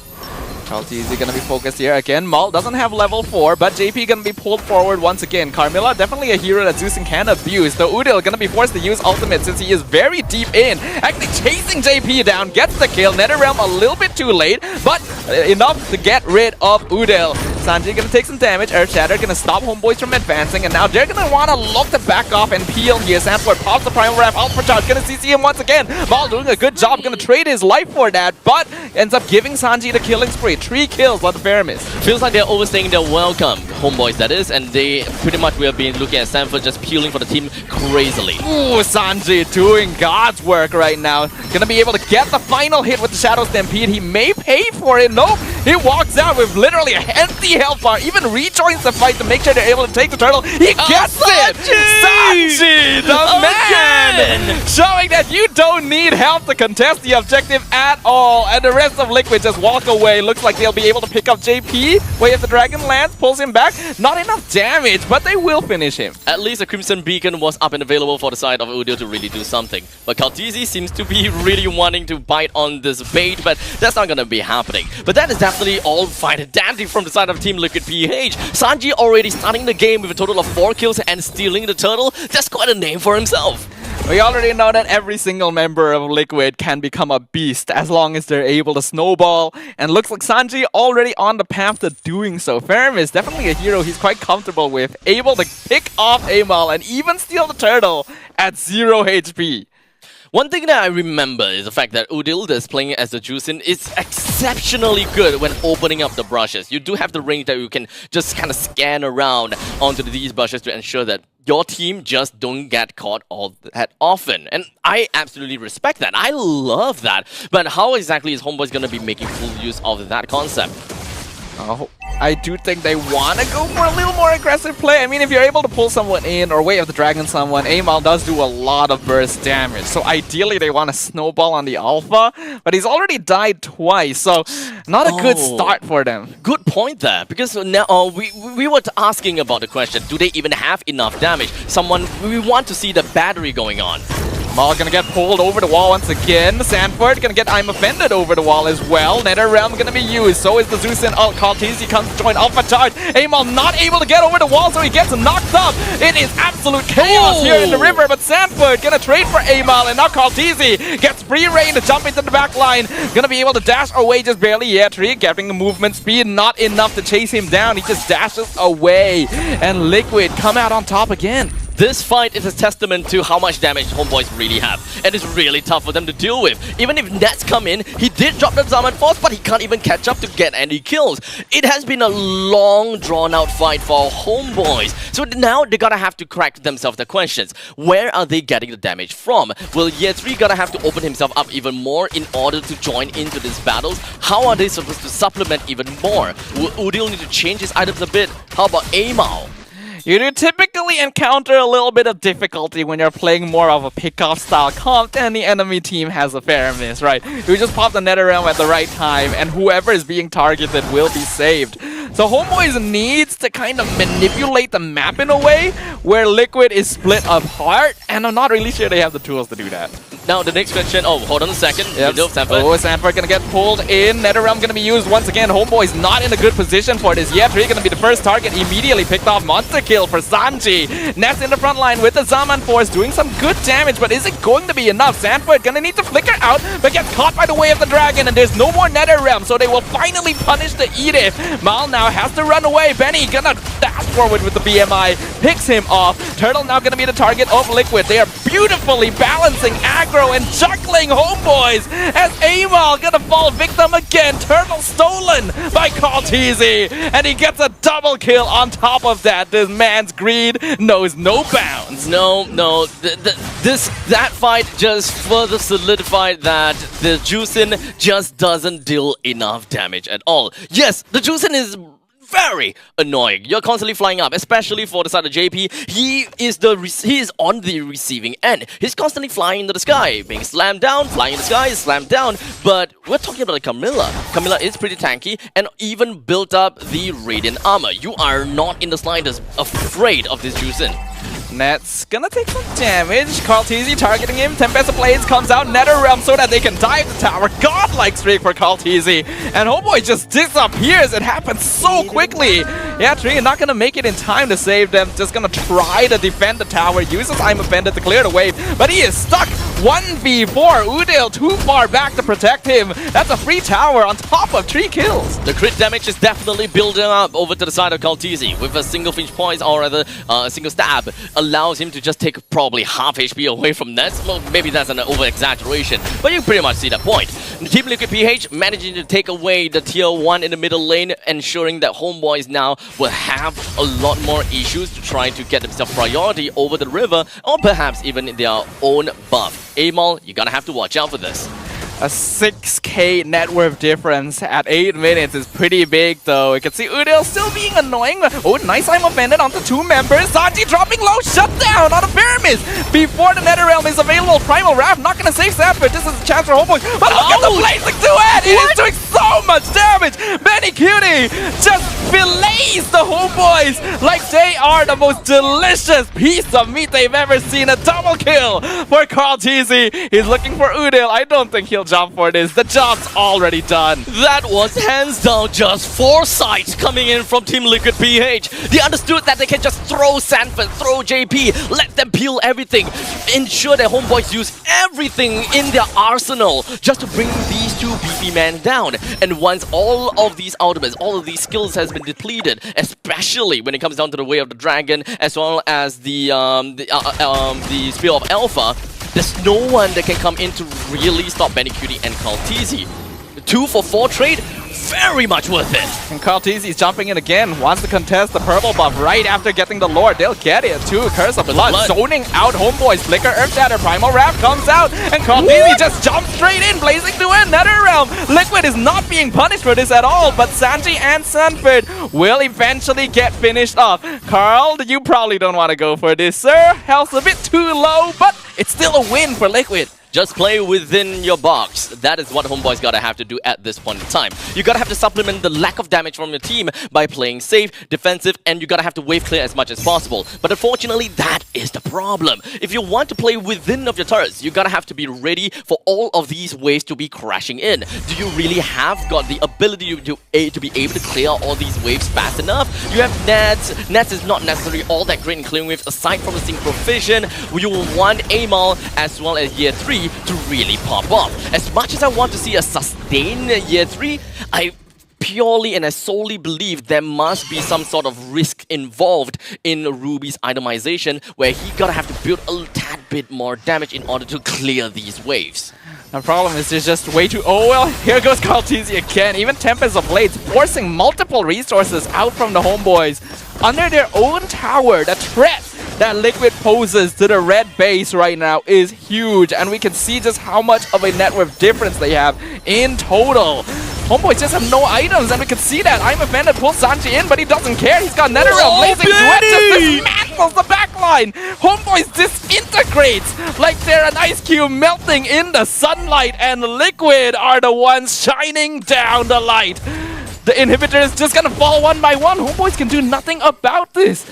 Carl Tizzy gonna be focused here again. Mal doesn't have level 4, but JP gonna be pulled forward once again. Carmilla, definitely a hero that Zeus can abuse. Though Udil gonna be forced to use ultimate since he is very deep in. Actually chasing JP down, gets the kill. NetherRealm a little bit too late, but enough to get rid of Udil. Sanji gonna take some damage. Earth Shatter gonna stop Homebois from advancing, and now they're gonna wanna look to back off and peel here. Sanford pops the Primal Wrap, Alpha Charge, gonna CC him once again. Mal doing a good job, gonna trade his life for that, but ends up giving Sanji the killing spree. 3 kills, let the Paramis. Feels like they're overstaying their welcome, Homebois that is, and they pretty much will be looking at Sanford just peeling for the team crazily. Ooh, Sanji doing God's work right now. Gonna be able to get the final hit with the Shadow Stampede. He may pay for it. Nope, he walks out with literally an empty health bar. Even rejoins the fight to make sure they're able to take the turtle. He gets it! Sanji, the man! showing that you don't need help to contest the objective at all. And the rest of Liquid just walk away. Looks like they'll be able to pick up JP. Way of the Dragon lands, pulls him back. Not enough damage, but they will finish him. At least a Crimson Beacon was up and available for the side of Udil to really do something. But Kaltizi seems to be really wanting to bite on this bait, but that's not gonna be happening. But that is definitely all fine and dandy from the side of Team Liquid PH. Sanji already starting the game with a total of 4 kills and stealing the turtle. That's quite a name for himself. We already know that every single member of Liquid can become a beast as long as they're able to snowball. And looks like Sanji already on the path to doing so. Ferrum is definitely a hero he's quite comfortable with. Able to pick off Amal and even steal the turtle at 0 HP. One thing that I remember is the fact that Udil that's playing as the Juicin is exceptionally good when opening up the brushes. You do have the range that you can just kind of scan around onto these brushes to ensure that your team just don't get caught all that often. And I absolutely respect that. I love that. But how exactly is Homebois going to be making full use of that concept? Oh, I do think they want to go for a little more aggressive play. I mean, if you're able to pull someone in or Way of the Dragon someone, Amal does do a lot of burst damage. So ideally, they want to snowball on the Alpha, but he's already died twice, so not a good start for them. Good point there, because now we were asking about the question, do they even have enough damage? We want to see the battery going on. Maul gonna get pulled over the wall once again. Sanford gonna get I'm Offended over the wall as well. Nether Realm gonna be used. So is the Zeus and Kaltizi comes to join Alpha Charge. Amal not able to get over the wall, so he gets knocked up. It is absolute chaos here in the river, but Sanford gonna trade for Amal, and now Kaltizi gets free reign to jump into the back line. Gonna be able to dash away just barely. Yeah, Tree getting the movement speed, not enough to chase him down. He just dashes away, and Liquid come out on top again. This fight is a testament to how much damage Homebois really have. And it's really tough for them to deal with. Even if Nets come in, he did drop the Zaman Force, but he can't even catch up to get any kills. It has been a long, drawn-out fight for Homebois. So now they gotta have to crack themselves the questions. Where are they getting the damage from? Will Yetri gotta have to open himself up even more in order to join into these battles? How are they supposed to supplement even more? Will Udil need to change his items a bit? How about Amal? You do typically encounter a little bit of difficulty when you're playing more of a pick-off style comp and the enemy team has a fair miss, right? You just pop the Nether Realm at the right time and whoever is being targeted will be saved. So Homebois needs to kind of manipulate the map in a way where Liquid is split apart, and I'm not really sure they have the tools to do that. Now the next question, hold on a second. Yep. Sanford gonna get pulled in. Nether Realm gonna be used once again. Homeboy's not in a good position for this yet. Tree gonna be the first target, immediately picked off. Monster kill for Sanji. Ness in the front line with the Zaman Force doing some good damage, but is it going to be enough? Sanford gonna need to flicker out, but gets caught by the Way of the Dragon, and there's no more Nether Realm, so they will finally punish the Edith. Mal now has to run away. Benny gonna dash forward with the BMI, picks him off. Turtle now gonna be the target of Liquid. They are beautifully balancing aggro and juggling Homebois as Amal gonna fall victim again. Turtle stolen by Kaltizi, and he gets a double kill on top of that. This man's greed knows no bounds. No, that fight just further solidified that the Juicin just doesn't deal enough damage at all. Yes, the Juicin is very annoying. You're constantly flying up, especially for the side of JP. He is on the receiving end. He's constantly flying into the sky, being slammed down, flying in the sky, slammed down. But we're talking about Camilla. Camilla is pretty tanky and even built up the Radiant armor. You are not in the slightest afraid of this Juicin. Net's gonna take some damage. Kaltizi targeting him. Tempest of Blades comes out. Nether Realm so that they can dive the tower. Godlike streak for Kaltizi. And Homeboy just disappears. It happens so quickly. Yeah, Tree not gonna make it in time to save them. Just gonna try to defend the tower. Uses I'm Offended to clear the wave. But he is stuck. 1v4. Udil too far back to protect him. That's a free tower on top of 3 kills. The crit damage is definitely building up over to the side of Kaltizi. With a single finch poise, or rather a single stab, allows him to just take probably half HP away from Nets. Well, maybe that's an over-exaggeration, but you pretty much see that point. Team Liquid PH managing to take away the tier 1 in the middle lane, ensuring that Homebois now will have a lot more issues to try to get themselves priority over the river, or perhaps even their own buff. Amal, you're gonna have to watch out for this. A 6k net worth difference at 8 minutes is pretty big though. You can see Udil still being annoying. Oh, nice time offended onto 2 members. Sanji dropping low, shut down on a pyramid before the Nether Realm is available. Primal Wrath not gonna save Sanford. This is a chance for Homebois. But look at the blazing duet! It is doing so much damage! Benny Cutie just fillets the Homebois like they are the most delicious piece of meat they've ever seen. A double kill for Carl Teasy. He's looking for Udil. I don't think he'll jump for this. The job's already done. That was hands down just foresight coming in from Team Liquid PH. They understood that they can just throw Sanford, throw JP, let them peel everything, ensure that Homebois use everything in their arsenal just to bring these 2 BP men down. And once all of these ultimates, all of these skills has been depleted, especially when it comes down to the Way of the Dragon as well as the Spear of Alpha, there's no one that can come in to really stop Benny Cutie and Kaltizi. 2 for 4 trade, very much worth it. And Carl Teasy is jumping in again, wants to contest the purple buff right after getting the Lord. They'll get it too. Curse of Blood zoning out Homebois. Flicker, Earth Shatter, Primal Wrath comes out, and Carl Teasy just jumps straight in, blazing to a Nether Realm. Liquid is not being punished for this at all, but Sanji and Sanford will eventually get finished off. Carl, you probably don't want to go for this, sir. Health's a bit too low, but it's still a win for Liquid. Just play within your box. That is what Homebois gotta have to do at this point in time. You gotta have to supplement the lack of damage from your team by playing safe, defensive, and you gotta have to wave clear as much as possible. But unfortunately, that is the problem. If you want to play within of your turrets, you gotta have to be ready for all of these waves to be crashing in. Do you really have got the ability to be able to clear all these waves fast enough? You have Nats. Nats is not necessarily all that great in clearing waves aside from the Synchro Vision. You will want Amal as well as Year 3 to really pop off. As much as I want to see a sustained Year 3, I purely and I solely believe there must be some sort of risk involved in Ruby's itemization where he gotta have to build a tad bit more damage in order to clear these waves. The problem is there's just way too... Oh well, here goes Kaltizi again. Even Tempest of Blades forcing multiple resources out from the Homebois under their own tower. The threat that Liquid poses to the red base right now is huge, and we can see just how much of a net worth difference they have in total. Homeboys just have no items, and we can see that. I'm offended, pulls Sanji in, but he doesn't care. He's got NetherRealm, blazing duet, just dismantles the backline. Homeboys disintegrates like they're an ice cube melting in the sunlight, and Liquid are the ones shining down the light. The inhibitor is just gonna fall one by one. Homeboys can do nothing about this.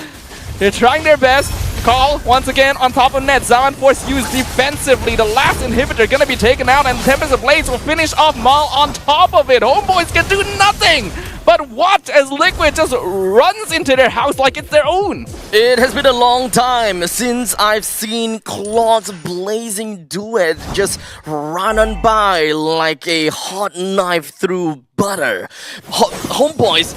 They're trying their best. Call once again on top of net. Zaman Force used defensively. The last inhibitor gonna be taken out, and Tempest of Blades will finish off Maul on top of it. Homeboys can do nothing but watch as Liquid just runs into their house like it's their own. It has been a long time since I've seen Claude's blazing duet just run on by like a hot knife through butter. Homeboys,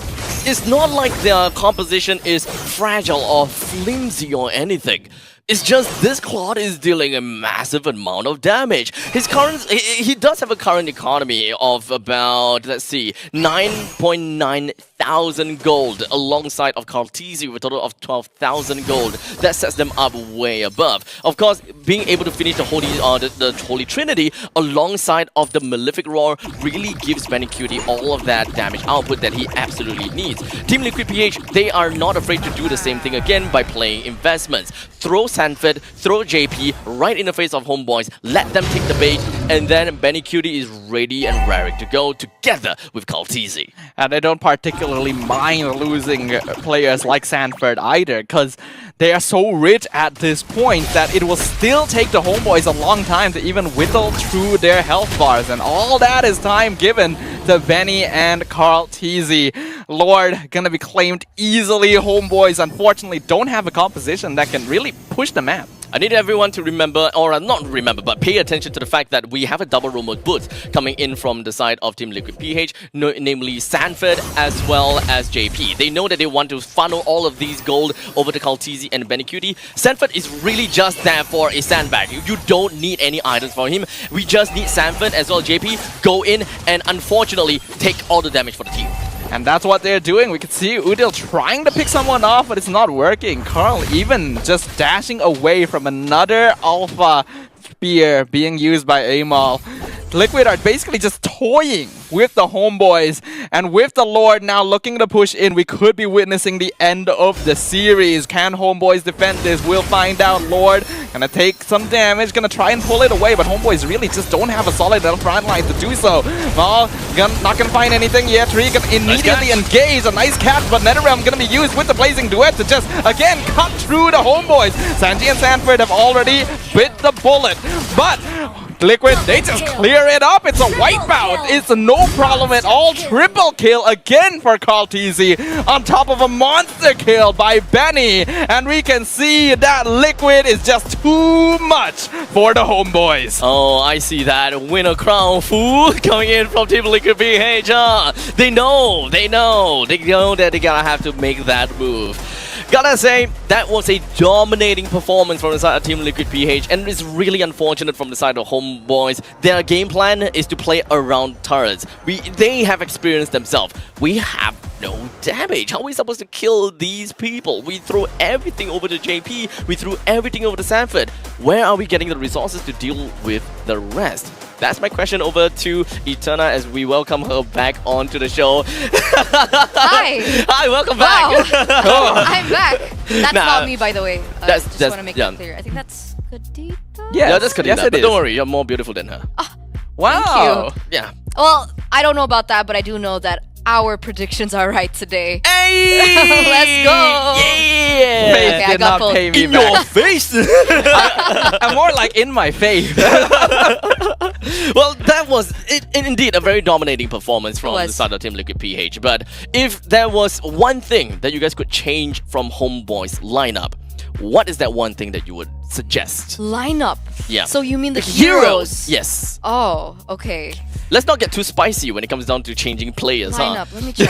it's not like their composition is fragile or flimsy or anything. It's just this Claude is dealing a massive amount of damage. His current, he does have a current economy of about, let's see, 9.9 thousand gold alongside of Kaltizi with a total of 12,000 gold. That sets them up way above. Of course, being able to finish the Holy Trinity alongside of the Malefic Roar really gives Benny Cutie all of that damage output that he absolutely needs. Team Liquid PH, they are not afraid to do the same thing again by playing investments. Throw Sanford, throw JP right in the face of Homeboys, let them take the bait, and then Benny Cutie is ready and raring to go together with Kaltizi. And they don't particularly mind losing players like Sanford either, because they are so rich at this point that it will still take the Homeboys a long time to even whittle through their health bars, and all that is time given to Benny and Carl Teasy. Lord gonna be claimed easily. Homeboys unfortunately don't have a composition that can really push the map. I need everyone to remember, or not remember, but pay attention to the fact that we have a double remote boot coming in from the side of Team Liquid PH, namely Sanford as well as JP. They know that they want to funnel all of these gold over to Kaltizi and Benny Cutie. Sanford is really just there for a sandbag. You don't need any items from him. We just need Sanford as well as JP go in and unfortunately take all the damage for the team. And that's what they're doing. We can see Udil trying to pick someone off, but it's not working. Carl even just dashing away from another Alpha Spear being used by Amal. Liquid are basically just toying with the Homebois, and with the Lord now looking to push in, we could be witnessing the end of the series. Can Homebois defend this? We'll find out. Lord gonna take some damage, gonna try and pull it away, but Homebois really just don't have a solid enough front line to do so. Well, not gonna find anything yet. Tree gonna immediately engage. A nice catch, but NetherRealm gonna be used with the Blazing Duet to just, again, cut through the Homebois. Sanji and Sanford have already bit the bullet, but Liquid, they just clear it up. It's a wipeout. It's no problem at all. Triple kill again for Carl TZ on top of a monster kill by Benny. And we can see that Liquid is just too much for the Homebois. Oh, I see that. Winner crown fool coming in from Team Liquid PH. They know that they gotta have to make that move. Gotta say, that was a dominating performance from the side of Team Liquid PH, and it's really unfortunate from the side of Homebois. Their game plan is to play around turrets. They have experienced themselves. We have no damage. How are we supposed to kill these people? We throw everything over to JP, we threw everything over to Sanford. Where are we getting the resources to deal with the rest? That's my question over to Eterna as we welcome her back onto the show. Hi! Hi, welcome back! Wow. I'm back! That's not me, by the way. Just want to make that clear. I think that's Kadita? Yes, that's Kadita, yes, it but is. don't worry, you're more beautiful than her. Wow. Yeah. Well, I don't know about that, but I do know that our predictions are right today. Hey! Let's go! Yeah! Faith Okay, I did got not pulled. pay me In back. your face! I'm more like in my face. Well, that was indeed a very dominating performance from the was. side of Team Liquid PH. But if there was one thing that you guys could change from Homebois' lineup, what is that one thing that you would suggest? Lineup. Yeah. So you mean the heroes? Yes. Oh, okay. Let's not get too spicy when it comes down to changing players, Lineup. Let me check.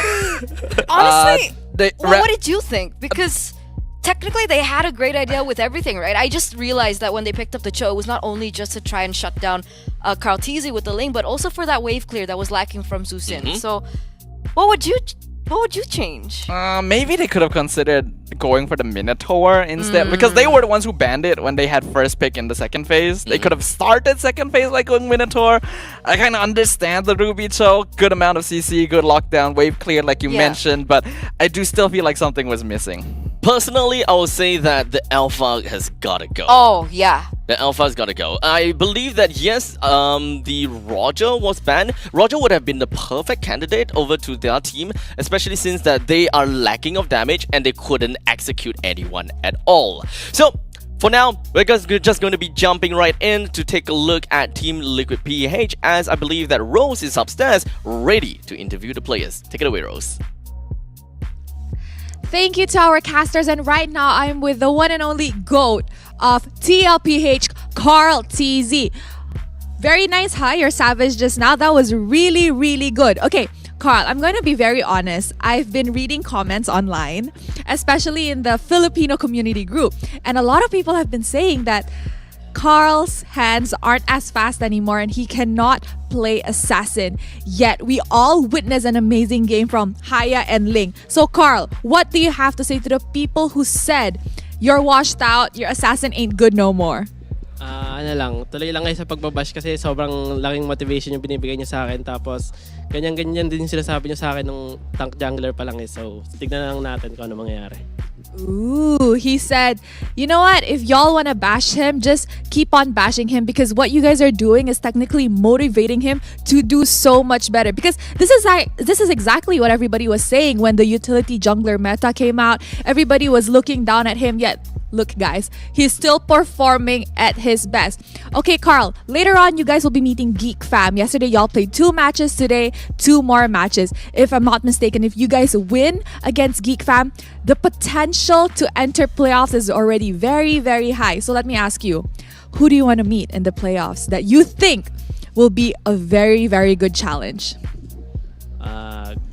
Honestly, what did you think? Because technically they had a great idea with everything, right? I just realized that when they picked up the Cho, it was not only just to try and shut down Carl TZ with the lane, but also for that wave clear that was lacking from Zusin. So, what would you change? Maybe they could have considered going for the Minotaur instead, because they were the ones who banned it when they had first pick in the second phase. They could have started second phase by going Minotaur. I kind of understand the Ruby Cho, good amount of CC, good lockdown, wave clear like you mentioned, but I do still feel like something was missing. Personally, I would say that the Alpha has gotta go. Oh, yeah. The Alpha's gotta go. I believe that yes, the Roger was banned. Roger would have been the perfect candidate over to their team, especially since that they are lacking of damage and they couldn't execute anyone at all. So, for now, we're just going to be jumping right in to take a look at Team Liquid PH, as I believe that Rose is upstairs ready to interview the players. Take it away, Rose. Thank you to our casters, and right now I'm with the one and only GOAT of TLPH, Carl TZ. Very nice hire, Savage, just now. That was really, really good. Okay, Carl, I'm going to be very honest. I've been reading comments online, especially in the Filipino community group, and a lot of people have been saying that Carl's hands aren't as fast anymore and he cannot play assassin. Yet we all witnessed an amazing game from Haya and Ling. So Carl, what do you have to say to the people who said you're washed out, your assassin ain't good no more? Ano lang, tuloy lang kayo sa pagbabash kasi sobrang laking motivation yung binibigay niyo sa akin. Tapos, ganyan-ganyan din sila sabi niyo sa akin nung tank jungler pa lang eh. So, tignan na lang natin kung ano mangyayari. Ooh, he said, you know what? If y'all want to bash him, just keep on bashing him, because what you guys are doing is technically motivating him to do so much better. Because this is exactly what everybody was saying when the utility jungler meta came out. Everybody was looking down at him, yet look guys, he's still performing at his best. Okay, Carl, later on you guys will be meeting Geek Fam. Yesterday y'all played 2 matches, today 2 more matches. If I'm not mistaken, if you guys win against Geek Fam, the potential to enter playoffs is already very, very high. So let me ask you, who do you want to meet in the playoffs that you think will be a very, very good challenge?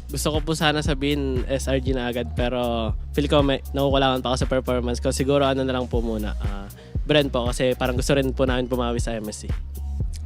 Gusto ko po sana sabihin SRG na agad, pero feel ko may nakukulangan pa ako sa performance ko. Siguro ano na lang po muna, BREN po, kasi parang gusto rin po namin pumawi sa MSC.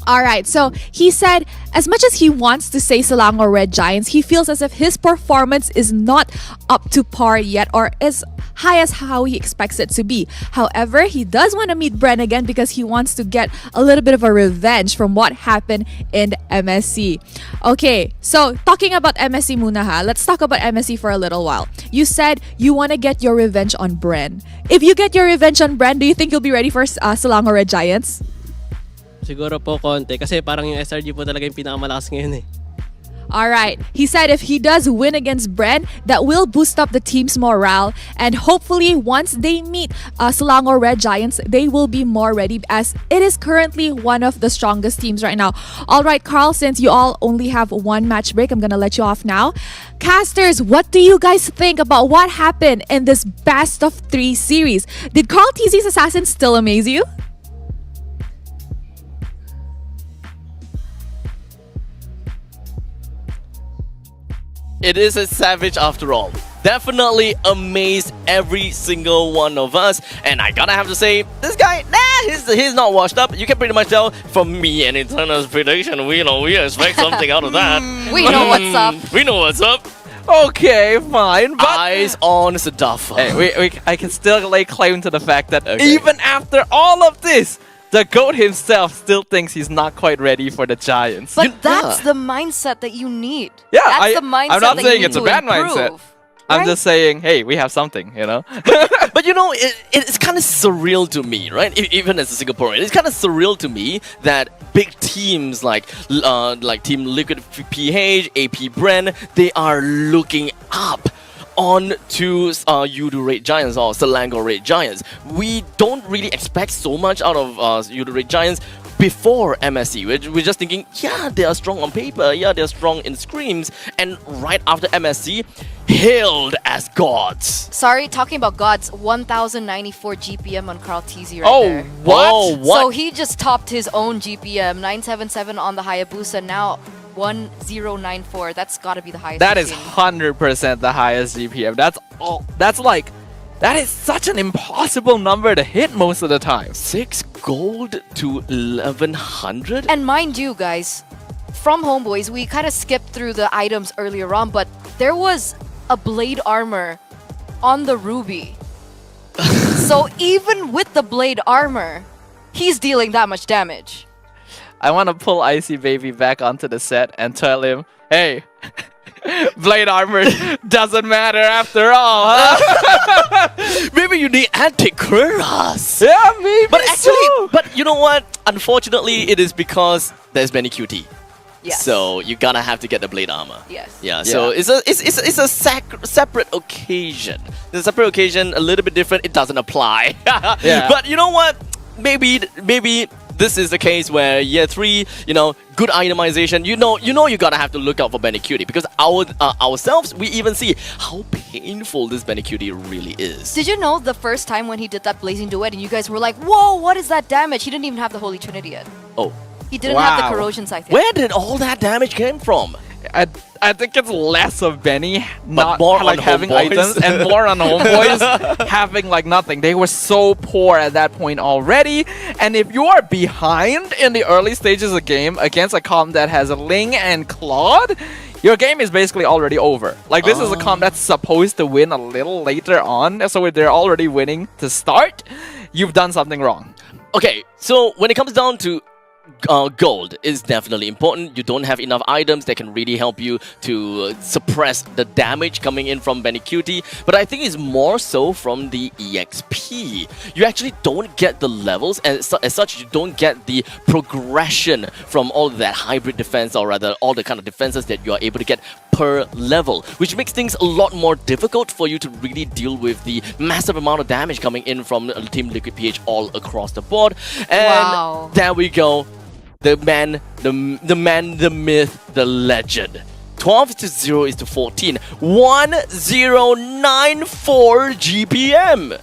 All right, so he said, as much as he wants to say Selangor Red Giants, he feels as if his performance is not up to par yet or as high as how he expects it to be. However, he does want to meet BTR.BETA again because he wants to get a little bit of a revenge from what happened in MSC. Okay, so talking about MSC muna ha, let's talk about MSC for a little while. You said you want to get your revenge on BTR.BEN. If you get your revenge on BTR.BEN, do you think you'll be ready for Selangor Red Giants? Siguro po konti kasi parang yung SRG po talaga yung pinakamalakas ngayon eh. Alright, he said if he does win against BTR.BEN, that will boost up the team's morale, and hopefully once they meet Selangor Red Giants, they will be more ready as it is currently one of the strongest teams right now. Alright, Carl, since you all only have one match break, I'm gonna let you off now. Casters, what do you guys think about what happened in this best of 3 series? Did Carl TZ's Assassin still amaze you? It is a savage after all. Definitely amazed every single one of us. And I gotta have to say, this guy, he's not washed up. You can pretty much tell from me and Eternal's prediction, we expect something out of that. We know what's up. We know what's up. Okay, fine. But Eyes on Sadafa. hey, I can still lay claim to the fact that even after all of this, the GOAT himself still thinks he's not quite ready for the Giants. But that's the mindset that you need. Yeah, that's the mindset I'm not that saying you it's a need bad to improve, mindset. I'm right? just saying, hey, we have something, you know? But you know, it's kind of surreal to me, right? Even as a Singaporean, it's kind of surreal to me that big teams like Team Liquid PH, AP.BREN, they are looking up on to Udu Red Giants or Selangor Red Giants. We don't really expect so much out of Udu Red Giants before MSC. We're just thinking, yeah, they are strong on paper, yeah, they're strong in scrims, and right after MSC, hailed as gods. Sorry, talking about gods, 1094 GPM on Carl TZ right there. What? Oh, what? So he just topped his own GPM, 977 on the Hayabusa, now 1094. That's gotta be the highest. That is GPM. 100% the highest GPM. That is such an impossible number to hit most of the time. 6 gold to 1100? And mind you, guys, from Homeboys, we kind of skipped through the items earlier on, but there was a blade armor on the Ruby. So even with the blade armor, he's dealing that much damage. I want to pull Icy Baby back onto the set and tell him, hey, blade armor doesn't matter after all, huh? Maybe you need anti-cuirass. Yeah, maybe. But actually, so. but you know what? Unfortunately, it is because there's many QT. Yes. So you gotta have to get the blade armor. Yes. Yeah. So it's a separate occasion. It's a separate occasion, a little bit different. It doesn't apply. Yeah. But you know what? Maybe this is the case where year 3, good itemization. You gotta have to look out for Benecutie because ourselves, we even see how painful this Benecutie really is. Did you know the first time when he did that Blazing Duet and you guys were like, whoa, what is that damage? He didn't even have the Holy Trinity yet. Oh, He didn't have the Wow. Corrosion Scythe yet. where did all that damage came from? I think it's less of Benny not more like on having Homeboys. items and more on Homeboys having like nothing. They were so poor at that point already. And if you are behind in the early stages of the game against a comp that has a Ling and Claude, your game is basically already over. Like this is a comp that's supposed to win a little later on. So if they're already winning to start, you've done something wrong. Okay, so when it comes down to gold is definitely important. You don't have enough items that can really help you to suppress the damage coming in from Benecutie, but I think it's more so from the EXP. You actually don't get the levels, and as such, you don't get the progression from all that hybrid defense, or rather all the kind of defenses that you are able to get per level, which makes things a lot more difficult for you to really deal with the massive amount of damage coming in from Team Liquid PH all across the board. And Wow. there we go. The man, the myth, the legend. 12 to 0 is to 14. 1094 GPM.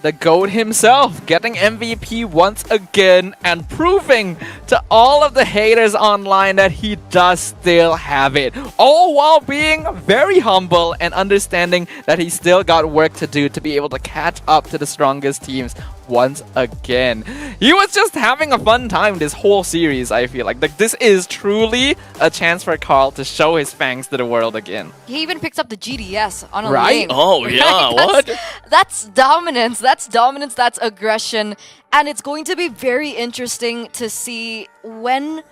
The GOAT himself getting MVP once again and proving to all of the haters online that he does still have it. All while being very humble and understanding that he still got work to do to be able to catch up to the strongest teams once again. he was just having a fun time this whole series, I feel like. This is truly a chance for Carl to show his fangs to the world again. He even picked up the GDS on a Right? lane. Oh, yeah, what? That's dominance. That's dominance. That's aggression. And it's going to be very interesting to see when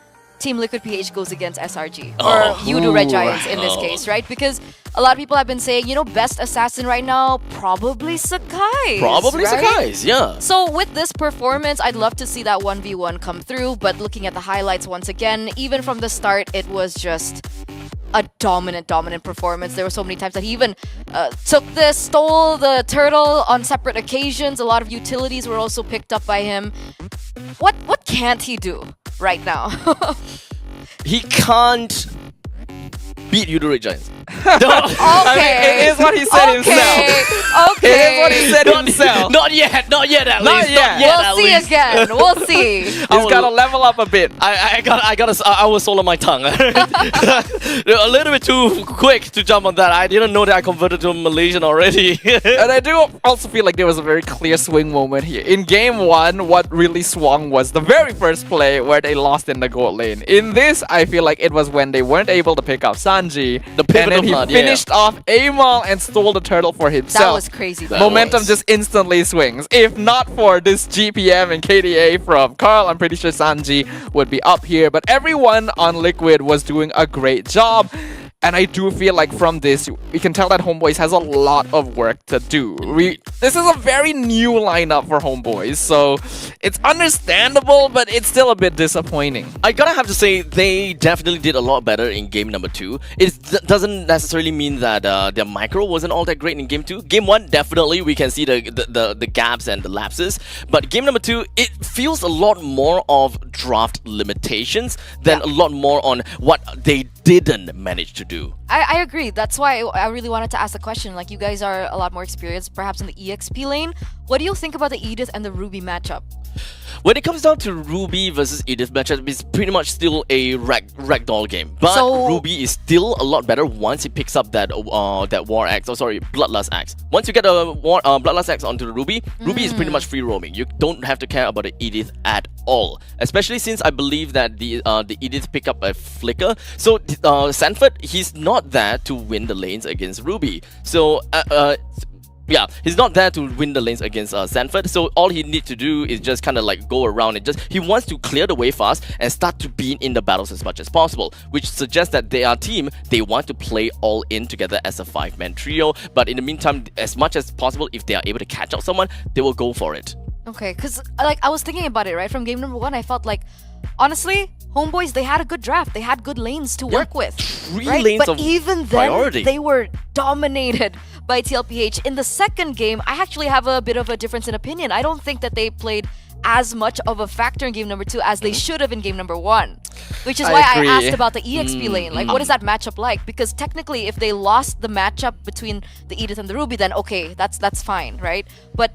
Team Liquid PH goes against SRG. Or Yudu Red Giants in this case, right? Because a lot of people have been saying, you know, best assassin right now, probably Sakai. Probably right? Sakai's, yeah. So with this performance, I'd love to see that 1v1 come through. But looking at the highlights once again, even from the start, it was just a dominant performance. There were so many times that he even stole the turtle on separate occasions. A lot of utilities were also picked up by him. What can't he do right now? He can't beat Yudu Red Giants. I mean, it is what he said himself. Okay. It is what he said himself. Not yet at Not least. yet. Not yet We'll at see least. again. We'll see. He's got to level up a bit. I was swallow my tongue. A little bit too quick to jump on that. I didn't know that I converted to Malaysian already. And I do also feel like there was a very clear swing moment here. In game 1, what really swung was the very first play where they lost in the gold lane. In this, I feel like it was when they weren't able to pick up Sanji. The and pivotal then he part, finished off Amal and stole the turtle for himself. That was crazy. That Momentum was. just instantly swings. If not for this GPM and KDA from Carl, I'm pretty sure Sanji would be up here. But everyone on Liquid was doing a great job. And I do feel like from this, we can tell that Homebois has a lot of work to do. This is a very new lineup for Homebois, so it's understandable, but it's still a bit disappointing. I gotta have to say, they definitely did a lot better in game number 2. It doesn't necessarily mean that their micro wasn't all that great in game 2. Game 1, definitely, we can see the gaps and the lapses. But game number 2, it feels a lot more of draft limitations than a lot more on what they didn't manage to do. I agree. That's why I really wanted to ask the question. Like, you guys are a lot more experienced, perhaps in the EXP lane. What do you think about the Edith and the Ruby matchup? When it comes down to Ruby versus Edith matchup, it's pretty much still a ragdoll game. But So- Ruby is still a lot better once he picks up that War Axe, Bloodlust Axe. Once you get a Bloodlust Axe onto the Ruby, Ruby is pretty much free roaming. You don't have to care about the Edith at all. Especially since I believe that the Edith pick up a flicker. So Sanford, he's not there to win the lanes against Ruby. So yeah, he's not there to win the lanes against Sanford, so all he needs to do is just kind of like go around and he wants to clear the way fast and start to be in the battles as much as possible, which suggests that they are a team, they want to play all in together as a 5-man trio, but in the meantime, as much as possible, if they are able to catch out someone, they will go for it. Okay, because like I was thinking about it, right? From game number 1, I felt like, honestly, Homebois, they had a good draft. They had good lanes to work with. 3 right? lanes But of even then, priority. they were dominated by TLPH. In the second game, I actually have a bit of a difference in opinion. I don't think that they played as much of a factor in game number 2 as they should have in game number 1. Which is why I agree. asked about the EXP lane. Like, what is that matchup like? Because technically, if they lost the matchup between the Edith and the Ruby, then okay, that's fine, right? But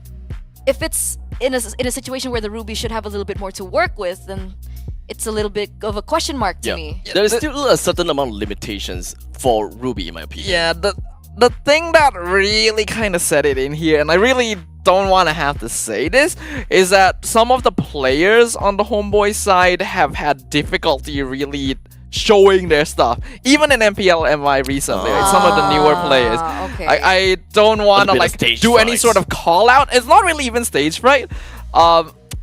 if it's in a situation where the Ruby should have a little bit more to work with, then it's a little bit of a question mark to me. There is still a certain amount of limitations for Ruby, in my opinion. Yeah, the thing that really kind of set it in here, and I really don't want to have to say this, is that some of the players on the Homeboy side have had difficulty really showing their stuff. Even in MPL MI recently, like some of the newer players. Okay. I don't want to bit of like stage do any fright. sort of call out. It's not really even stage fright.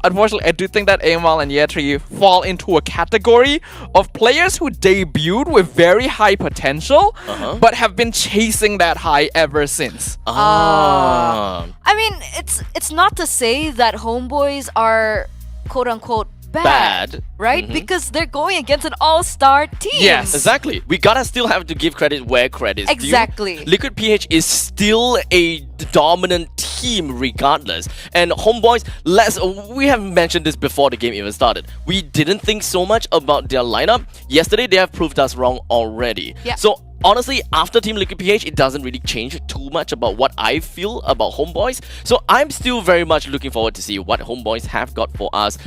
Unfortunately, I do think that Amal and Yetri fall into a category of players who debuted with very high potential, but have been chasing that high ever since. Ah. I mean, it's not to say that Homeboys are quote unquote bad, right? Because they're going against an all-star team. Yes. Exactly. We gotta still have to give credit where credit is due. Exactly. Liquid PH is still a dominant team regardless. And Homeboys, we have mentioned this before the game even started. We didn't think so much about their lineup. Yesterday, they have proved us wrong already. Yeah. So honestly, after Team Liquid PH, it doesn't really change too much about what I feel about Homebois. So I'm still very much looking forward to see what Homebois have got for us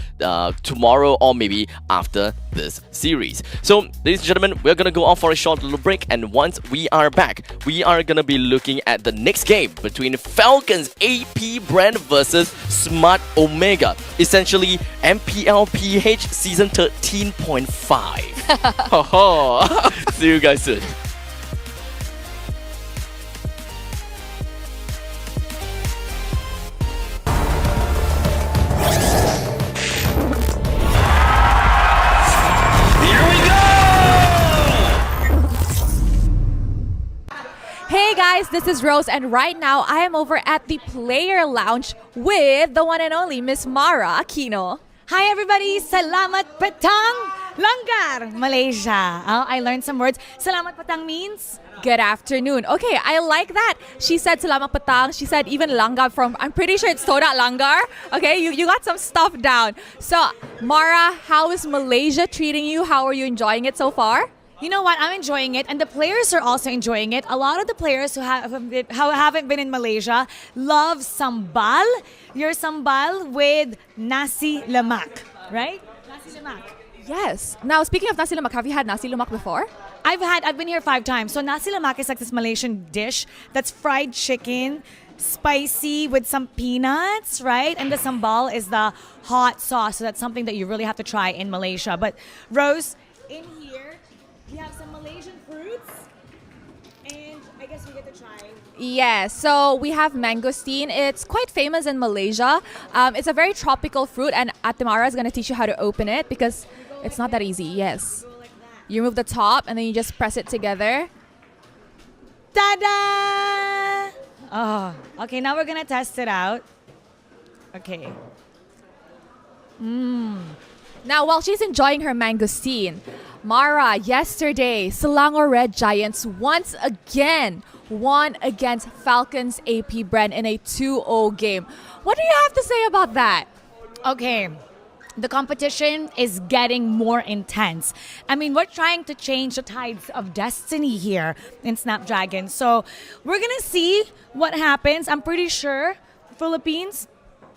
tomorrow or maybe after this series. So, ladies and gentlemen, we're gonna go off for a short little break, and once we are back, we are gonna be looking at the next game between Falcons AP.BREN versus Smart Omega. Essentially, MPLPH Season 13.5. See you guys soon. Hey guys, this is Rose, and right now I am over at the player lounge with the one and only Miss Mara Aquino. Hi everybody! Salamat Patang Langgar, Malaysia. Oh, I learned some words. Salamat Patang means? Good afternoon. Okay, I like that. She said Salamat Patang. She said even Langgar from, I'm pretty sure it's Soda Langgar. Okay, you got some stuff down. So, Mara, how is Malaysia treating you? How are you enjoying it so far? You know what? I'm enjoying it, and the players are also enjoying it. A lot of the players who haven't been in Malaysia love sambal. Your sambal with nasi lemak, right? Nasi lemak. Yes. Now, speaking of nasi lemak, have you had nasi lemak before? I've been here 5 times. So nasi lemak is like this Malaysian dish that's fried chicken, spicy with some peanuts, right? And the sambal is the hot sauce. So that's something that you really have to try in Malaysia. But Rose, in here, we have some Malaysian fruits, and I guess we get to try. Yes, so we have mangosteen. It's quite famous in Malaysia. It's a very tropical fruit, and Atimara is going to teach you how to open it because it's not that easy. Yes. You remove the top, and then you just press it together. Ta-da! Oh, okay, now we're going to test it out. Okay. Now, while she's enjoying her mangosteen, Mara, yesterday, Selangor Red Giants once again won against Falcons AP.BREN in a 2-0 game. What do you have to say about that? Okay. The competition is getting more intense. I mean, we're trying to change the tides of destiny here in Snapdragon. So we're going to see what happens. I'm pretty sure Philippines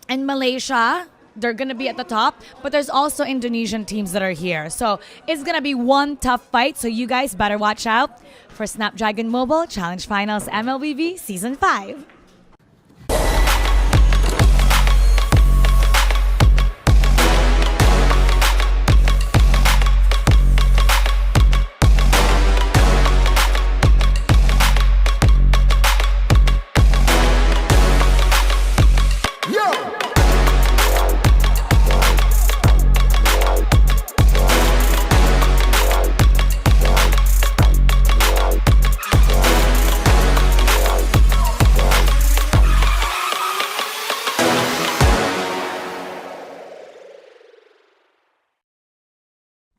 and Malaysia, they're going to be at the top, but there's also Indonesian teams that are here. So it's going to be one tough fight, so you guys better watch out for Snapdragon Mobile Challenge Finals MLBB Season 5.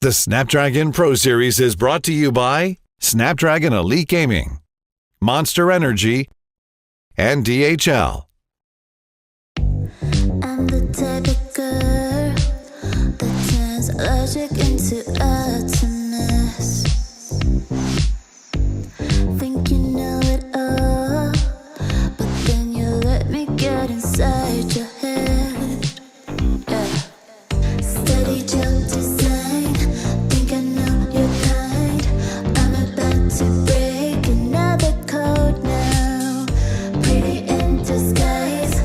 The Snapdragon Pro Series is brought to you by Snapdragon Elite Gaming, Monster Energy, and DHL. I'm the type of girl that turns logic into awesomeness. Think you know it all, but then you let me get inside your head. Yeah. Steady jump design, think I know your kind. I'm about to break another code now. Pretty in disguise,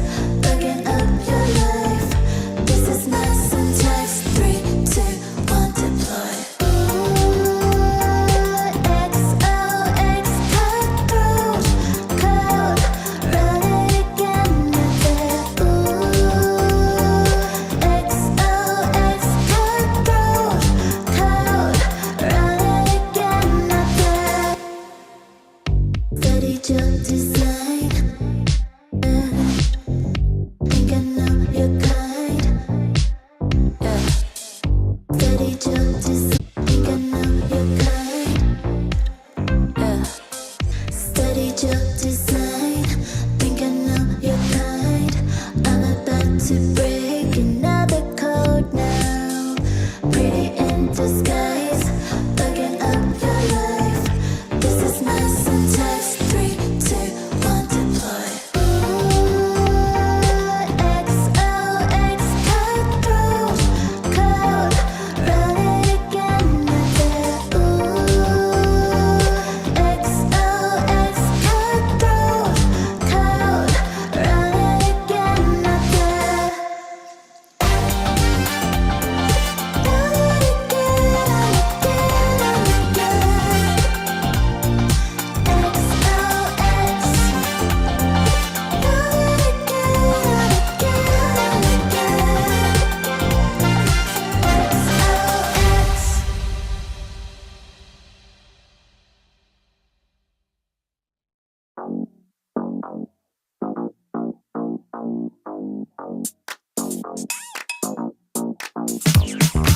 bugging up your life. This is nice and text 3, 2, 1, deploy.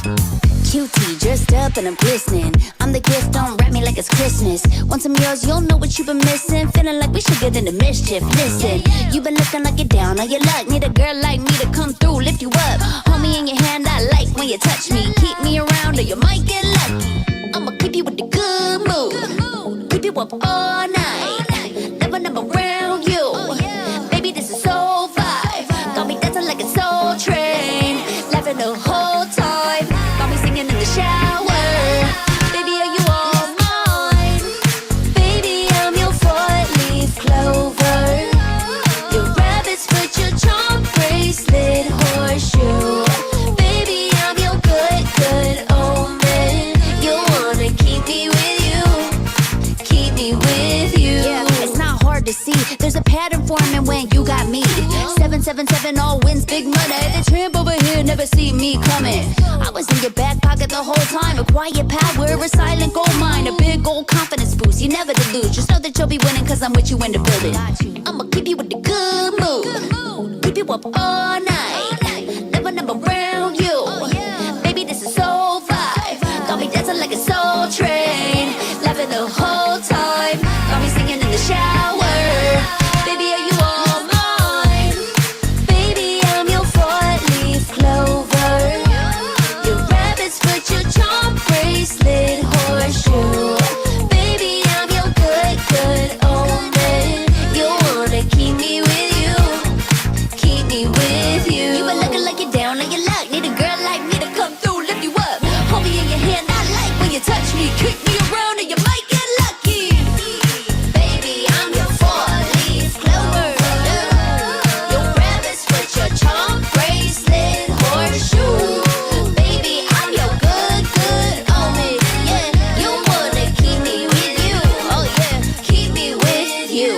Cutie, dressed up and I'm glistening. I'm the gift, don't wrap me like it's Christmas. Want some yours, you'll know what you've been missing. Feeling like we should get into mischief. Listen, you've been looking like you're down on your luck. Need a girl like me to come through, lift you up. Hold me in your hand, I like when you touch me. Keep me around or you might get lucky. I'ma keep you with the good mood. Keep you up all night. Never, never around you. Baby, this is so vibe. Got me dancing like a soul train. Laughing the whole time. Got me singing in the shower. Baby, are you all mine? Baby, I'm your four-leaf clover. Your rabbit's foot, your charm bracelet, horseshoe. Baby, I'm your good, good omen. You wanna keep me with you. Keep me with you. Yeah, it's not hard to see. There's a pattern forming when you got me. 777 all wins, big money. The tramp over here never see me coming. I was in your back pocket the whole time. A quiet power, a silent gold mine, a big old confidence boost. You never delude. Just know that you'll be winning cause I'm with you in the building. I'ma keep you with the good mood. Keep you up all night. Never, never around you. Baby, this is so vibe. Got me dancing like a soul train. Laughing the whole time. Got me singing in the shower. Baby, are you all mine? Baby, I'm your four-leaf clover. Your rabbit's foot, your charm bracelet, horseshoe. Baby, I'm your good, good omen. You wanna keep me with you. Keep me with you. You been looking like you're down on your luck. Need a girl like me to come through, lift you up. Hold me in your hand, I like when you touch me. Kick me around and you might get lucky. Baby, I'm your four-leaf clover. Your rabbit's foot, your charm bracelet, horseshoe. Baby, I'm your good, good omen. Yeah, you wanna keep me with you. Oh yeah, keep me with you.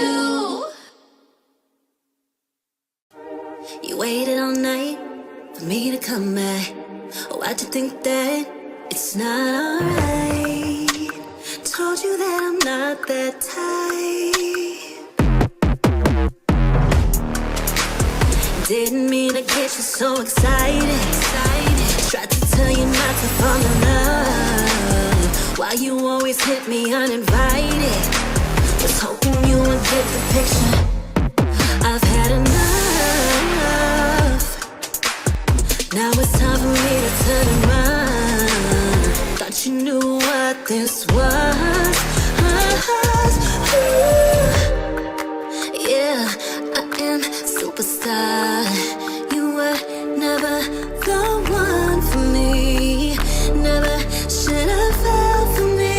You waited all night for me to come back. Why'd you think that it's not alright? Told you that I'm not that type. Didn't mean to get you so excited. Tried to tell you not to fall in love. Why you always hit me uninvited? Was hoping you would get the picture. I've had enough. Now it's time for me to turn around. Thought you knew what this was. Yeah, I am superstar. You were never the one for me. Never should have fell for me.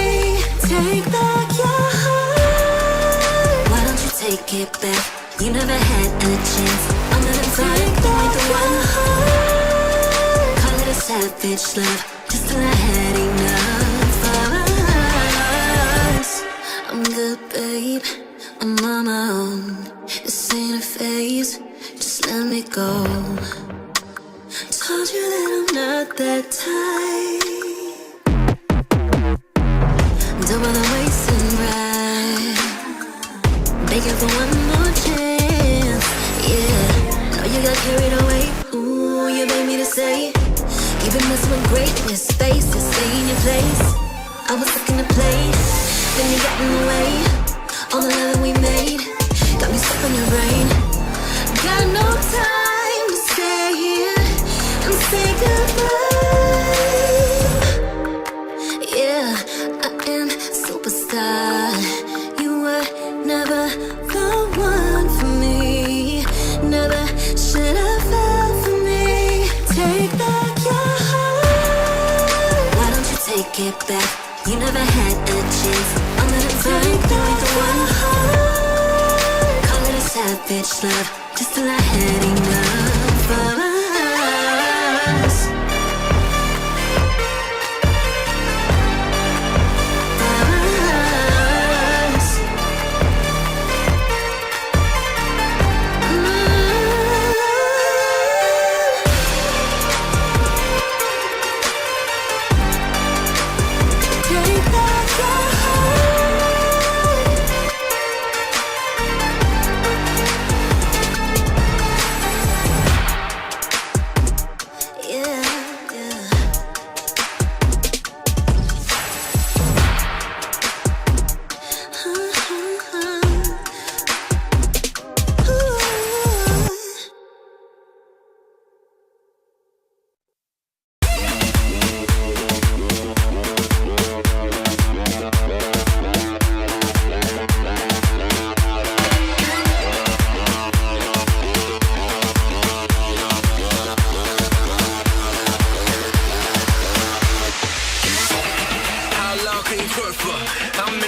Take back your heart. Why don't you take it back? You never had a chance. I'm gonna take back the one heart. Call it a savage love, just till I had enough of us. I'm good, babe. I'm on my own. This ain't a phase. Just let me go. Told you that I'm not that type. Don't bother wasting breath. Begging for one more chance. Yeah, know you got carried away. Ooh, you made me to say. You've been messing with greatness, faces, stay in your place. I was looking to play, then you got in the way. All the love that we made got me stuck on your brain. Got no time to stay here and say goodbye. Yeah, I am superstar. You were never the one for me. Never should have fell for me. Take back your heart. Why don't you take it back? You never had a chance. I'm gonna take back the one heart. Call it a savage love, just till I had enough of us. Take back your heart.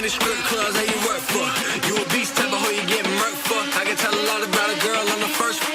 many strip clubs that you work for? You a beast type of hoe you get murked for. I can tell a lot about a girl on the first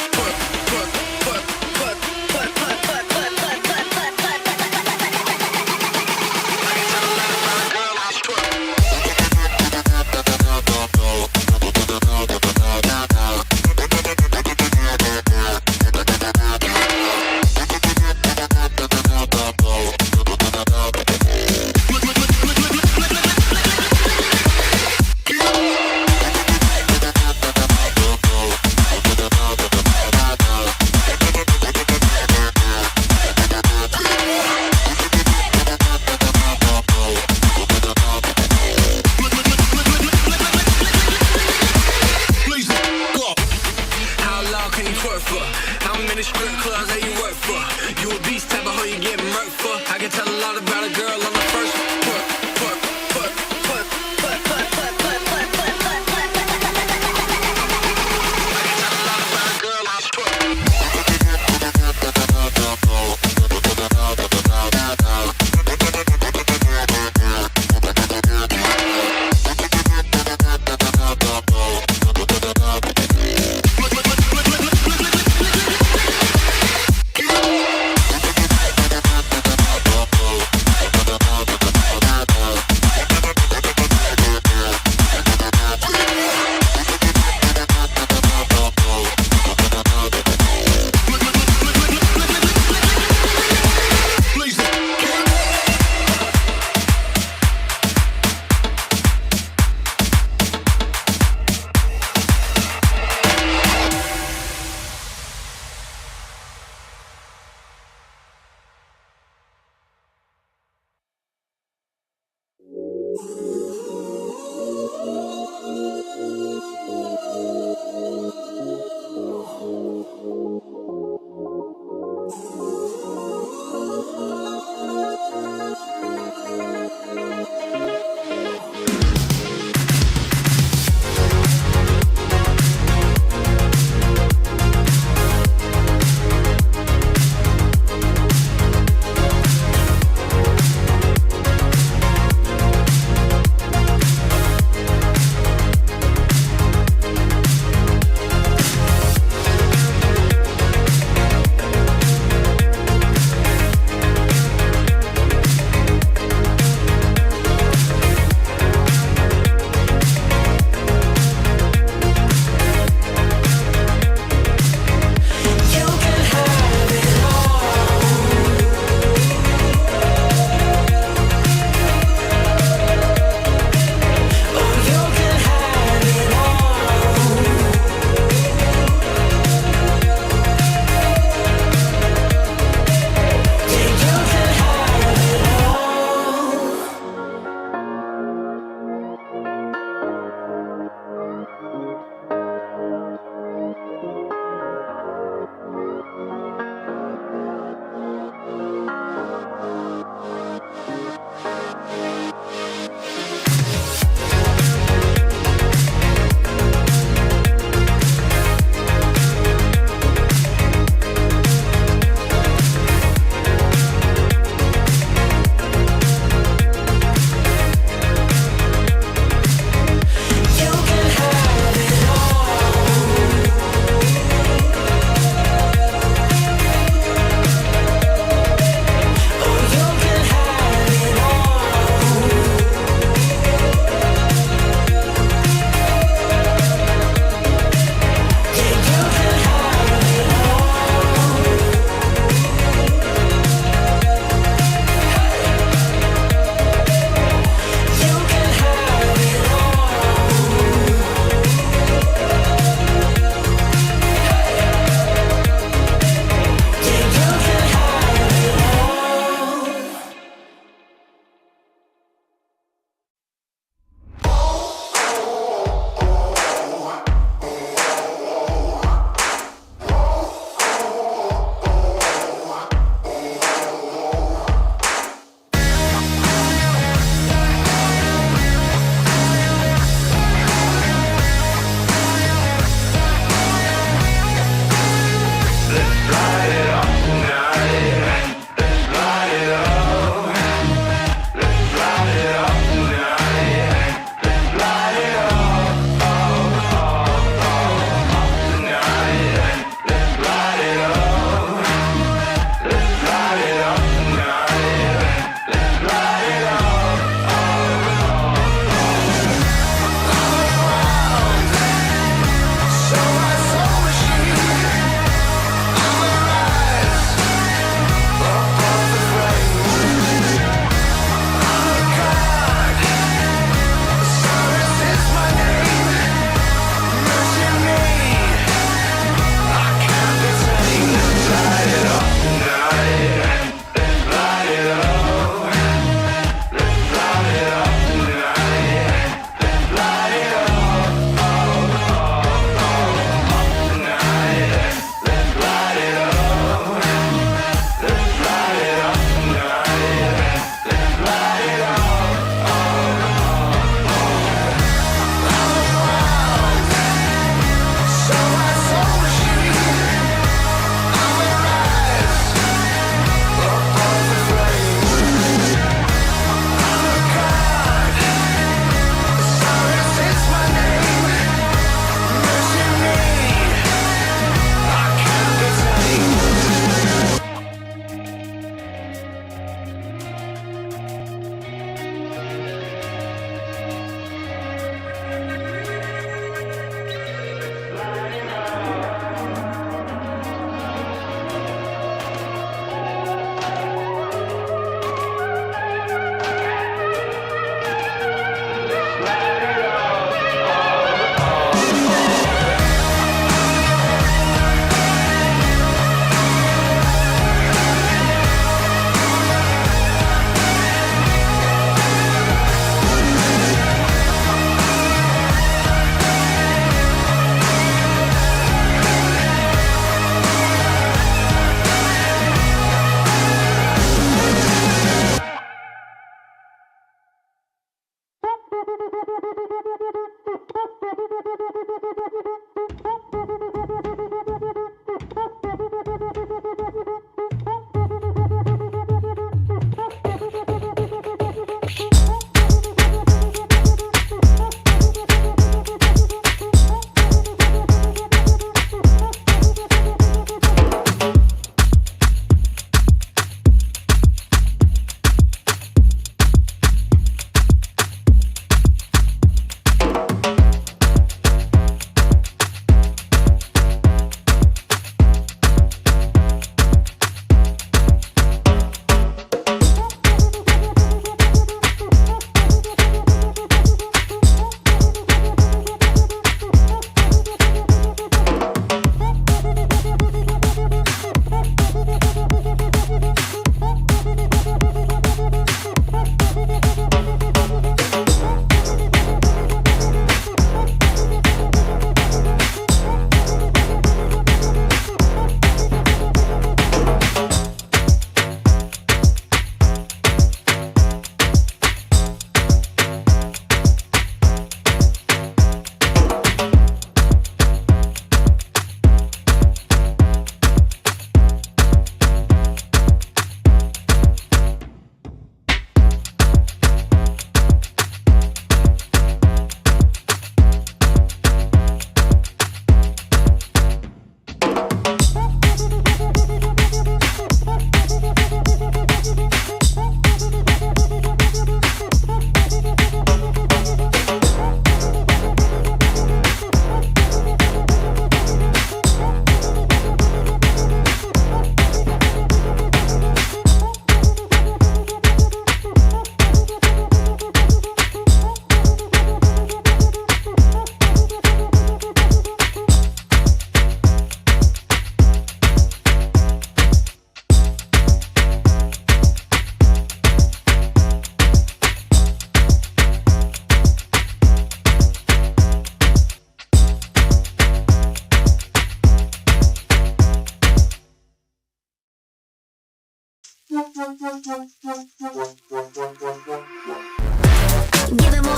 Give it more,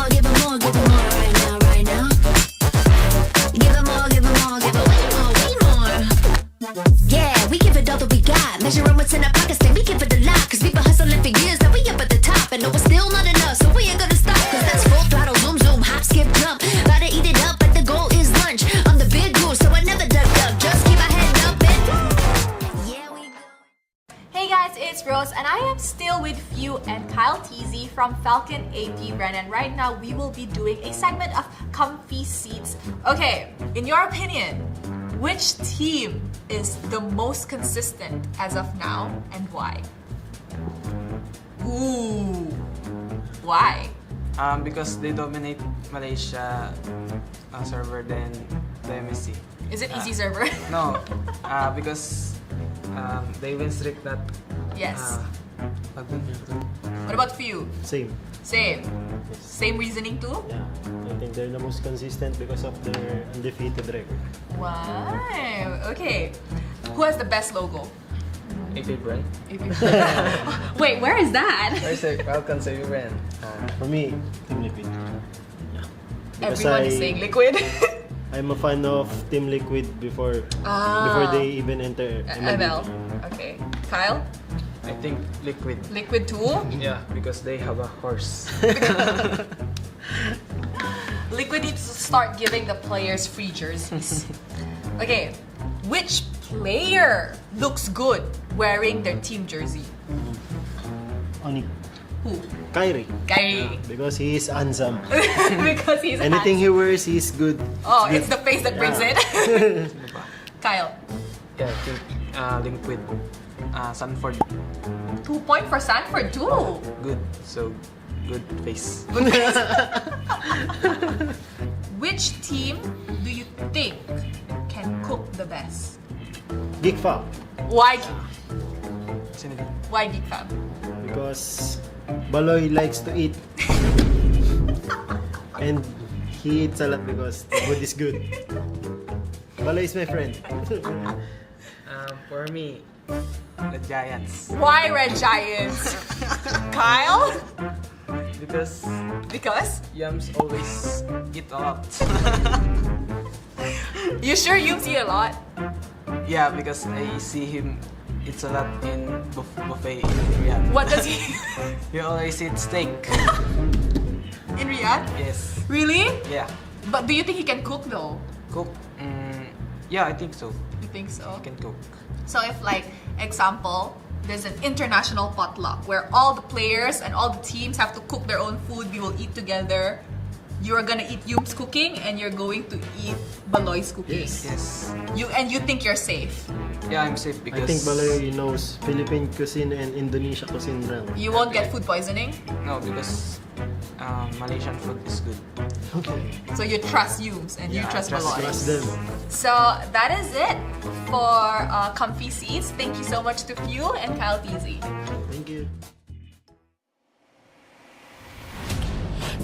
give it more, give it more right now, right now. Give it more, give it more, give it way more, way more. Yeah, we give it all that we got. Measuring what's in our pockets, then we give it a lot. Cause we've been hustling for years, now we up at the top. And no, it's still not enough, so we ain't gonna stop. Cause that's full throttle, zoom, zoom, hop, skip, jump. Gotta eat it up, but the goal is lunch. I'm the big goose, so I never duck, duck. Just keep my head up and yeah, we go. Hey guys, it's Rose and I am still with Few and Kyle TZ from Falcon AP.BREN, and right now we will be doing a segment of comfy seats. Okay, in your opinion, which team is the most consistent as of now and why? Ooh, why? Because they dominate Malaysia server than the MSC. Is it easy server? No, because they win streak that. Yes. What about Few? Same. Same. Same reasoning too? Yeah, I think they're the most consistent because of their undefeated record. Wow. Okay. Who has the best logo? AP.BREN. Wait, where is that? Where's the Falcon AP.BREN? For me, Team Liquid. Yeah. Because Everyone is saying Liquid. I'm a fan of Team Liquid before they even enter ML. Okay. Kyle? I think Liquid. Liquid too? Yeah, because they have a horse. Liquid needs to start giving the players free jerseys. Okay, which player looks good wearing their team jersey? ONIC. Who? Kyrie. Kyrie. Because he is handsome. Because he's Anything he wears, he's good. Oh, it's the face that brings it. Kyle. Yeah, I think Liquid. Sanford. 2 point for Sanford too. Good. So, good face. Good face. Which team do you think can cook the best? Geek Fab. Why? Why Geek Fab? Because Baloy likes to eat. And he eats a lot because the food is good. Baloy is my friend. For me, the Giants. Why Red Giants? Kyle? Because Yums always eat a lot. You sure Yums eat a lot? Yeah, because I see him eats a lot in buffet in Riyadh. What does he? He always eats steak. In Riyadh? Yes. Really? Yeah. But do you think he can cook though? Cook? Yeah, I think so. You think so? He can cook. So if like, example, there's an international potluck where all the players and all the teams have to cook their own food, we will eat together. You're gonna eat Yum's cooking and you're going to eat Baloy's cooking. Yes. You think you're safe? Yeah, I'm safe because I think Baloy knows Philippine cuisine and Indonesia cuisine well. You won't get food poisoning? No, because Malaysian food is good. Okay. So you trust Yums and you trust Baloy. Trust them. So that is it for Comfy Seats. Thank you so much to Few and Kyle TZ. Thank you.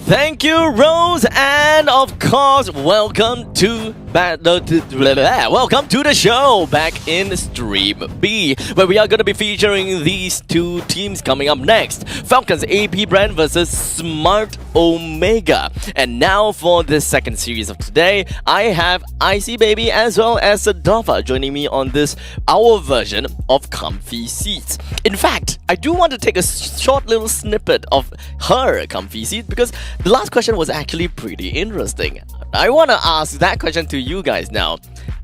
Thank you, Rose, and of course, welcome to the show back in Stream B, where we are going to be featuring these two teams coming up next: Falcons AP.BREN versus Smart Omega. And now for this second series of today, I have Icy Baby as well as Sadova joining me on this our version of Comfy Seats. In fact, I do want to take a short little snippet of her Comfy Seat because the last question was actually pretty interesting. I want to ask that question to you guys now.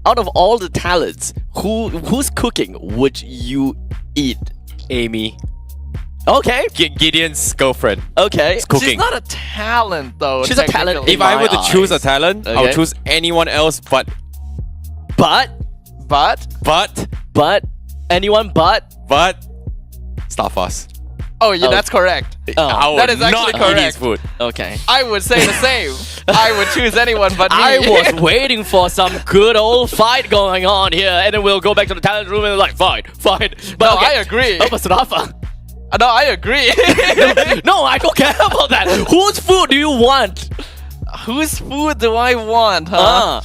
Out of all the talents, whose cooking would you eat? Amy. Okay. Gideon's girlfriend. Okay. It's cooking. She's not a talent though. She's a talent. If I were to choose a talent, I would Okay. choose anyone else but anyone but Starfast. Oh, yeah, that's correct. I would That is actually not eat correct. his food. Okay. I would say the same. I would choose anyone but me. I was waiting for some good old fight going on here, and then we'll go back to the talent room and like fight. But No, okay. I agree. Oh, but Sadafa. No, I agree. No, I don't care about that. Whose food do you want? Whose food do I want, huh?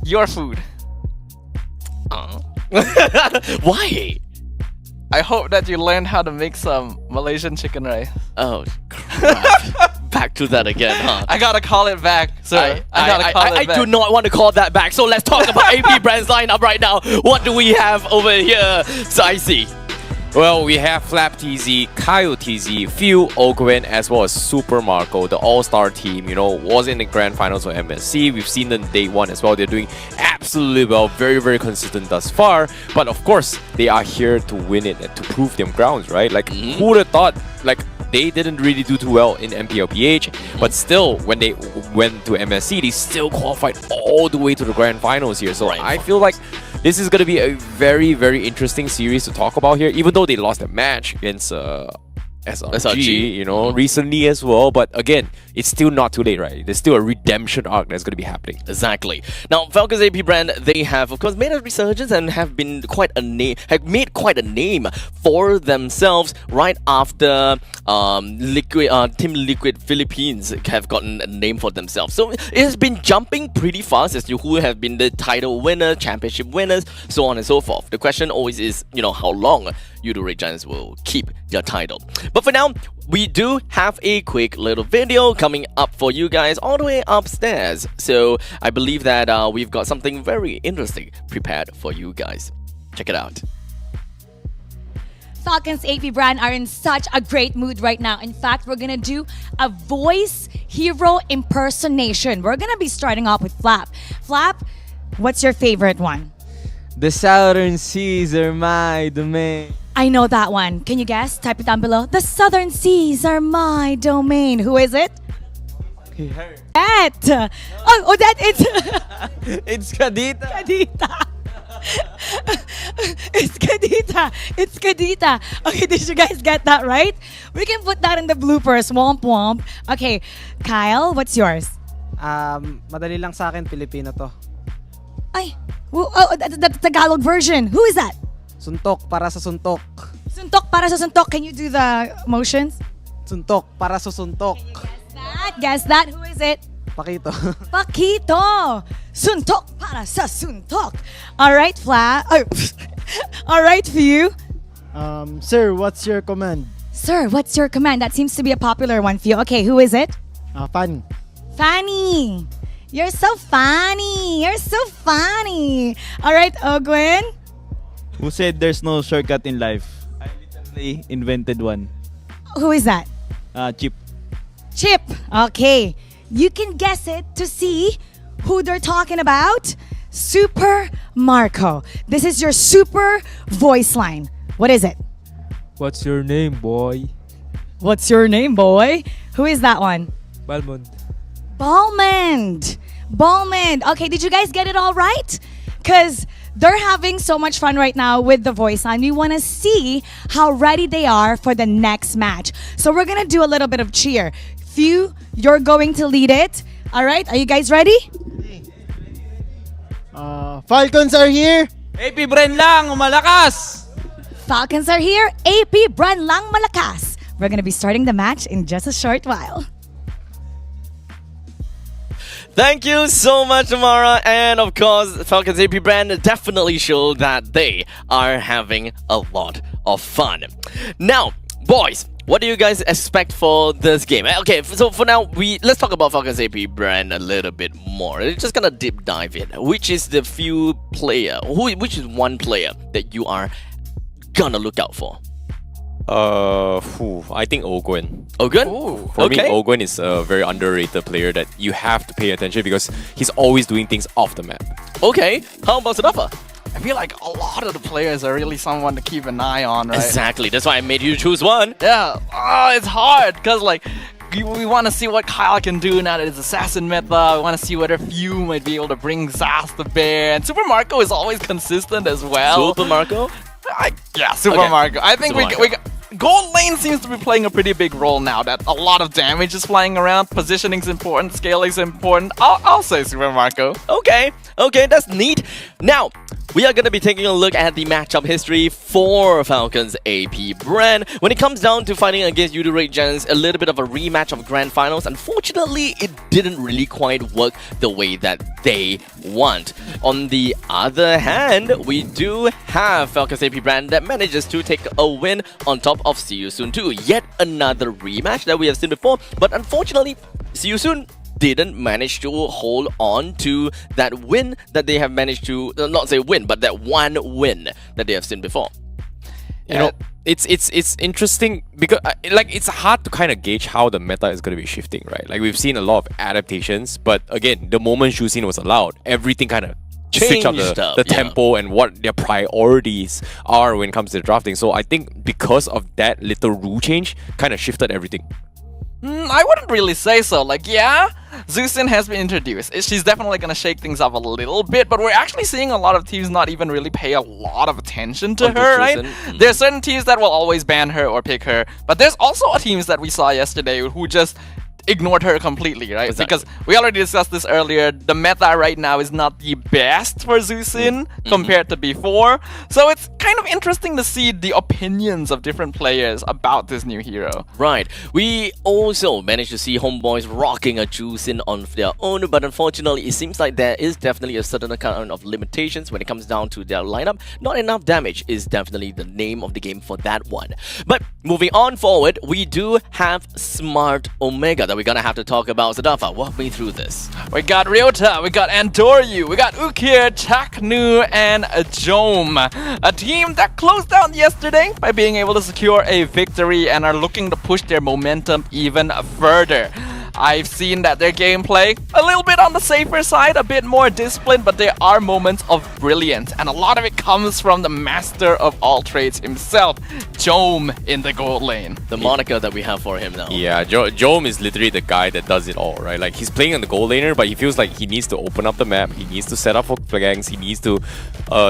Your food. Why? I hope that you learned how to make some Malaysian chicken rice. Oh, crap. Back to that again, huh? I gotta call it back, sir. I do not want to call that back. So let's talk about AP.BREN's lineup right now. What do we have over here? So I see. Well, we have Flap TZ, Kyle TZ, Phil, Ogwen, as well as Super Marco, the all-star team, you know, was in the grand finals of MSC. We've seen them day one as well. They're doing absolutely well, very, very consistent thus far. But of course, they are here to win it and to prove them grounds, right? Like, who would have thought, like, they didn't really do too well in MPLPH, but still, when they went to MSC, they still qualified all the way to the grand finals here. So I feel like this is going to be a very, very interesting series to talk about here, even though they lost a match against SRG, you know, recently as well. But again, it's still not too late, right? There's still a redemption arc that's going to be happening. Exactly. Now, Falcons AP.BREN, they have, of course, made a resurgence and have been quite a name, have made quite a name for themselves right after Team Liquid Philippines have gotten a name for themselves. So it has been jumping pretty fast as to who have been the title winners, championship winners, so on and so forth. The question always is, you know, how long Eudora Giants will keep their title. But for now, we do have a quick little video coming up for you guys all the way upstairs. So I believe that we've got something very interesting prepared for you guys. Check it out. Falcons AP.BREN are in such a great mood right now. In fact, we're gonna do a voice hero impersonation. We're gonna be starting off with Flap. Flap, what's your favorite one? The southern seas are my domain. I know that one. Can you guess? Type it down below. The southern seas are my domain. Who is it? Her. That. Oh, that it's It's Kadita. Kadita. It's Kadita. It's Kadita. Okay, did you guys get that right? We can put that in the bloopers. Womp womp. Okay, Kyle, what's yours? Madali lang sa akin, Filipino to. Ay, that's the Tagalog version. Who is that? Suntok para sa suntok. Suntok para sa suntok. Can you do the motions? Suntok para sa suntok. Guess that. Who is it? Pakito. Pakito. Suntok para sa suntok. All right, Fla. All right, for you. Sir, what's your command? Sir, what's your command? That seems to be a popular one for you. Okay, who is it? Fanny. Fanny. You're so funny. You're so funny. All right, Ogwen. Who said there's no shortcut in life? I literally invented one. Who is that? Chip. Chip. Okay. You can guess it to see who they're talking about. Super Marco. This is your super voice line. What is it? What's your name, boy? What's your name, boy? Who is that one? Balmond. Balmond. Balmond. Okay, did you guys get it all right? Because they're having so much fun right now with the voice line. We want to see how ready they are for the next match. So we're going to do a little bit of cheer. Few, you're going to lead it. All right, are you guys ready? Falcons are here. AP.BREN lang, umalakas! Falcons are here. AP.BREN lang malakas. We're going to be starting the match in just a short while. Thank you so much, Amara. And of course, Falcons AP.BREN definitely show that they are having a lot of fun. Now, boys, what do you guys expect for this game? Okay, so for now, let's talk about Falcons AP.BREN a little bit more. We're just gonna deep dive in. Which is the few player, which is one player that you are gonna look out for? I think Ogwen. Ogwen? For me, Ogwen is a very underrated player that you have to pay attention because he's always doing things off the map. Okay, how about Sadafa? I feel like a lot of the players are really someone to keep an eye on, right? Exactly, that's why I made you choose one. Yeah, it's hard because like we want to see what Kyle can do now that it's assassin meta. We want to see whether Few might be able to bring Zaz to bear, and Super Marco is always consistent as well. Super Marco? Yeah, Super Marco. I think Gold lane seems to be playing a pretty big role now that a lot of damage is flying around. Positioning's important, scaling's important. I'll say Super Marco. Okay, that's neat. Now, we are going to be taking a look at the matchup history for Falcons AP.BREN. When it comes down to fighting against Udurate Gens, a little bit of a rematch of Grand Finals. Unfortunately, it didn't really quite work the way that they want. On the other hand, we do have Falcons AP.BREN that manages to take a win on top of See You Soon 2. Yet another rematch that we have seen before, but unfortunately, See You Soon didn't manage to hold on to that win that they have managed to, not say win, but that one win that they have seen before. You know, it's interesting because like it's hard to kind of gauge how the meta is going to be shifting, right? Like we've seen a lot of adaptations, but again, the moment Shusin was allowed, everything kind of switch up the tempo and what their priorities are when it comes to drafting. So I think because of that little rule change, kind of shifted everything. I wouldn't really say so. Like, yeah, Zusin has been introduced. She's definitely going to shake things up a little bit, but we're actually seeing a lot of teams not even really pay a lot of attention to her, right? There are certain teams that will always ban her or pick her, but there's also teams that we saw yesterday who just ignored her completely, right? Exactly. Because we already discussed this earlier, the meta right now is not the best for Zusin compared to before. So it's kind of interesting to see the opinions of different players about this new hero. Right. We also managed to see Homebois rocking a Juicin on their own, but unfortunately, it seems like there is definitely a certain kind of limitations when it comes down to their lineup. Not enough damage is definitely the name of the game for that one. But moving on forward, we do have Smart Omega that we're gonna have to talk about. Sadafa, walk me through this. We got Ryota, we got Andoryu, we got Ukir, Chaknu, and Jome. A team that closed down yesterday by being able to secure a victory and are looking to push their momentum even further. I've seen that their gameplay, a little bit on the safer side, a bit more disciplined, but there are moments of brilliance, and a lot of it comes from the master of all trades himself, Jome in the gold lane. The moniker that we have for him now. Yeah, Jome is literally the guy that does it all, right? Like he's playing on the gold laner, but he feels like he needs to open up the map, he needs to set up for ganks, he needs to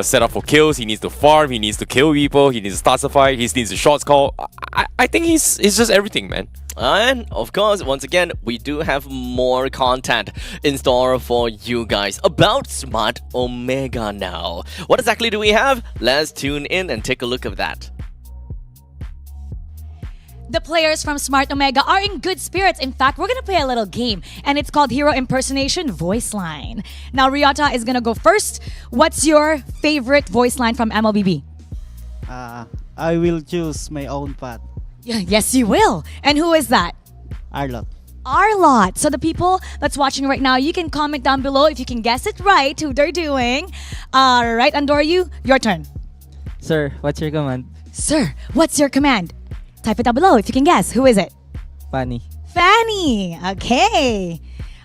set up for kills, he needs to farm, he needs to kill people, he needs to start a fight, he needs to shots call. I think he's just everything, man. And of course, once again, we do have more content in store for you guys about Smart Omega now. What exactly do we have? Let's tune in and take a look at that. The players from Smart Omega are in good spirits. In fact, we're gonna play a little game, and it's called Hero Impersonation Voice Line. Now, Ryota is gonna go first. What's your favorite voice line from MLBB? I will choose my own path. Yes, you will. And who is that? Arlot. Arlot. So the people that's watching right now, you can comment down below if you can guess it right, who they're doing. Right, Andoryu, your turn. Sir, what's your command? Sir, what's your command? Type it down below if you can guess. Who is it? Fanny. Fanny. Okay.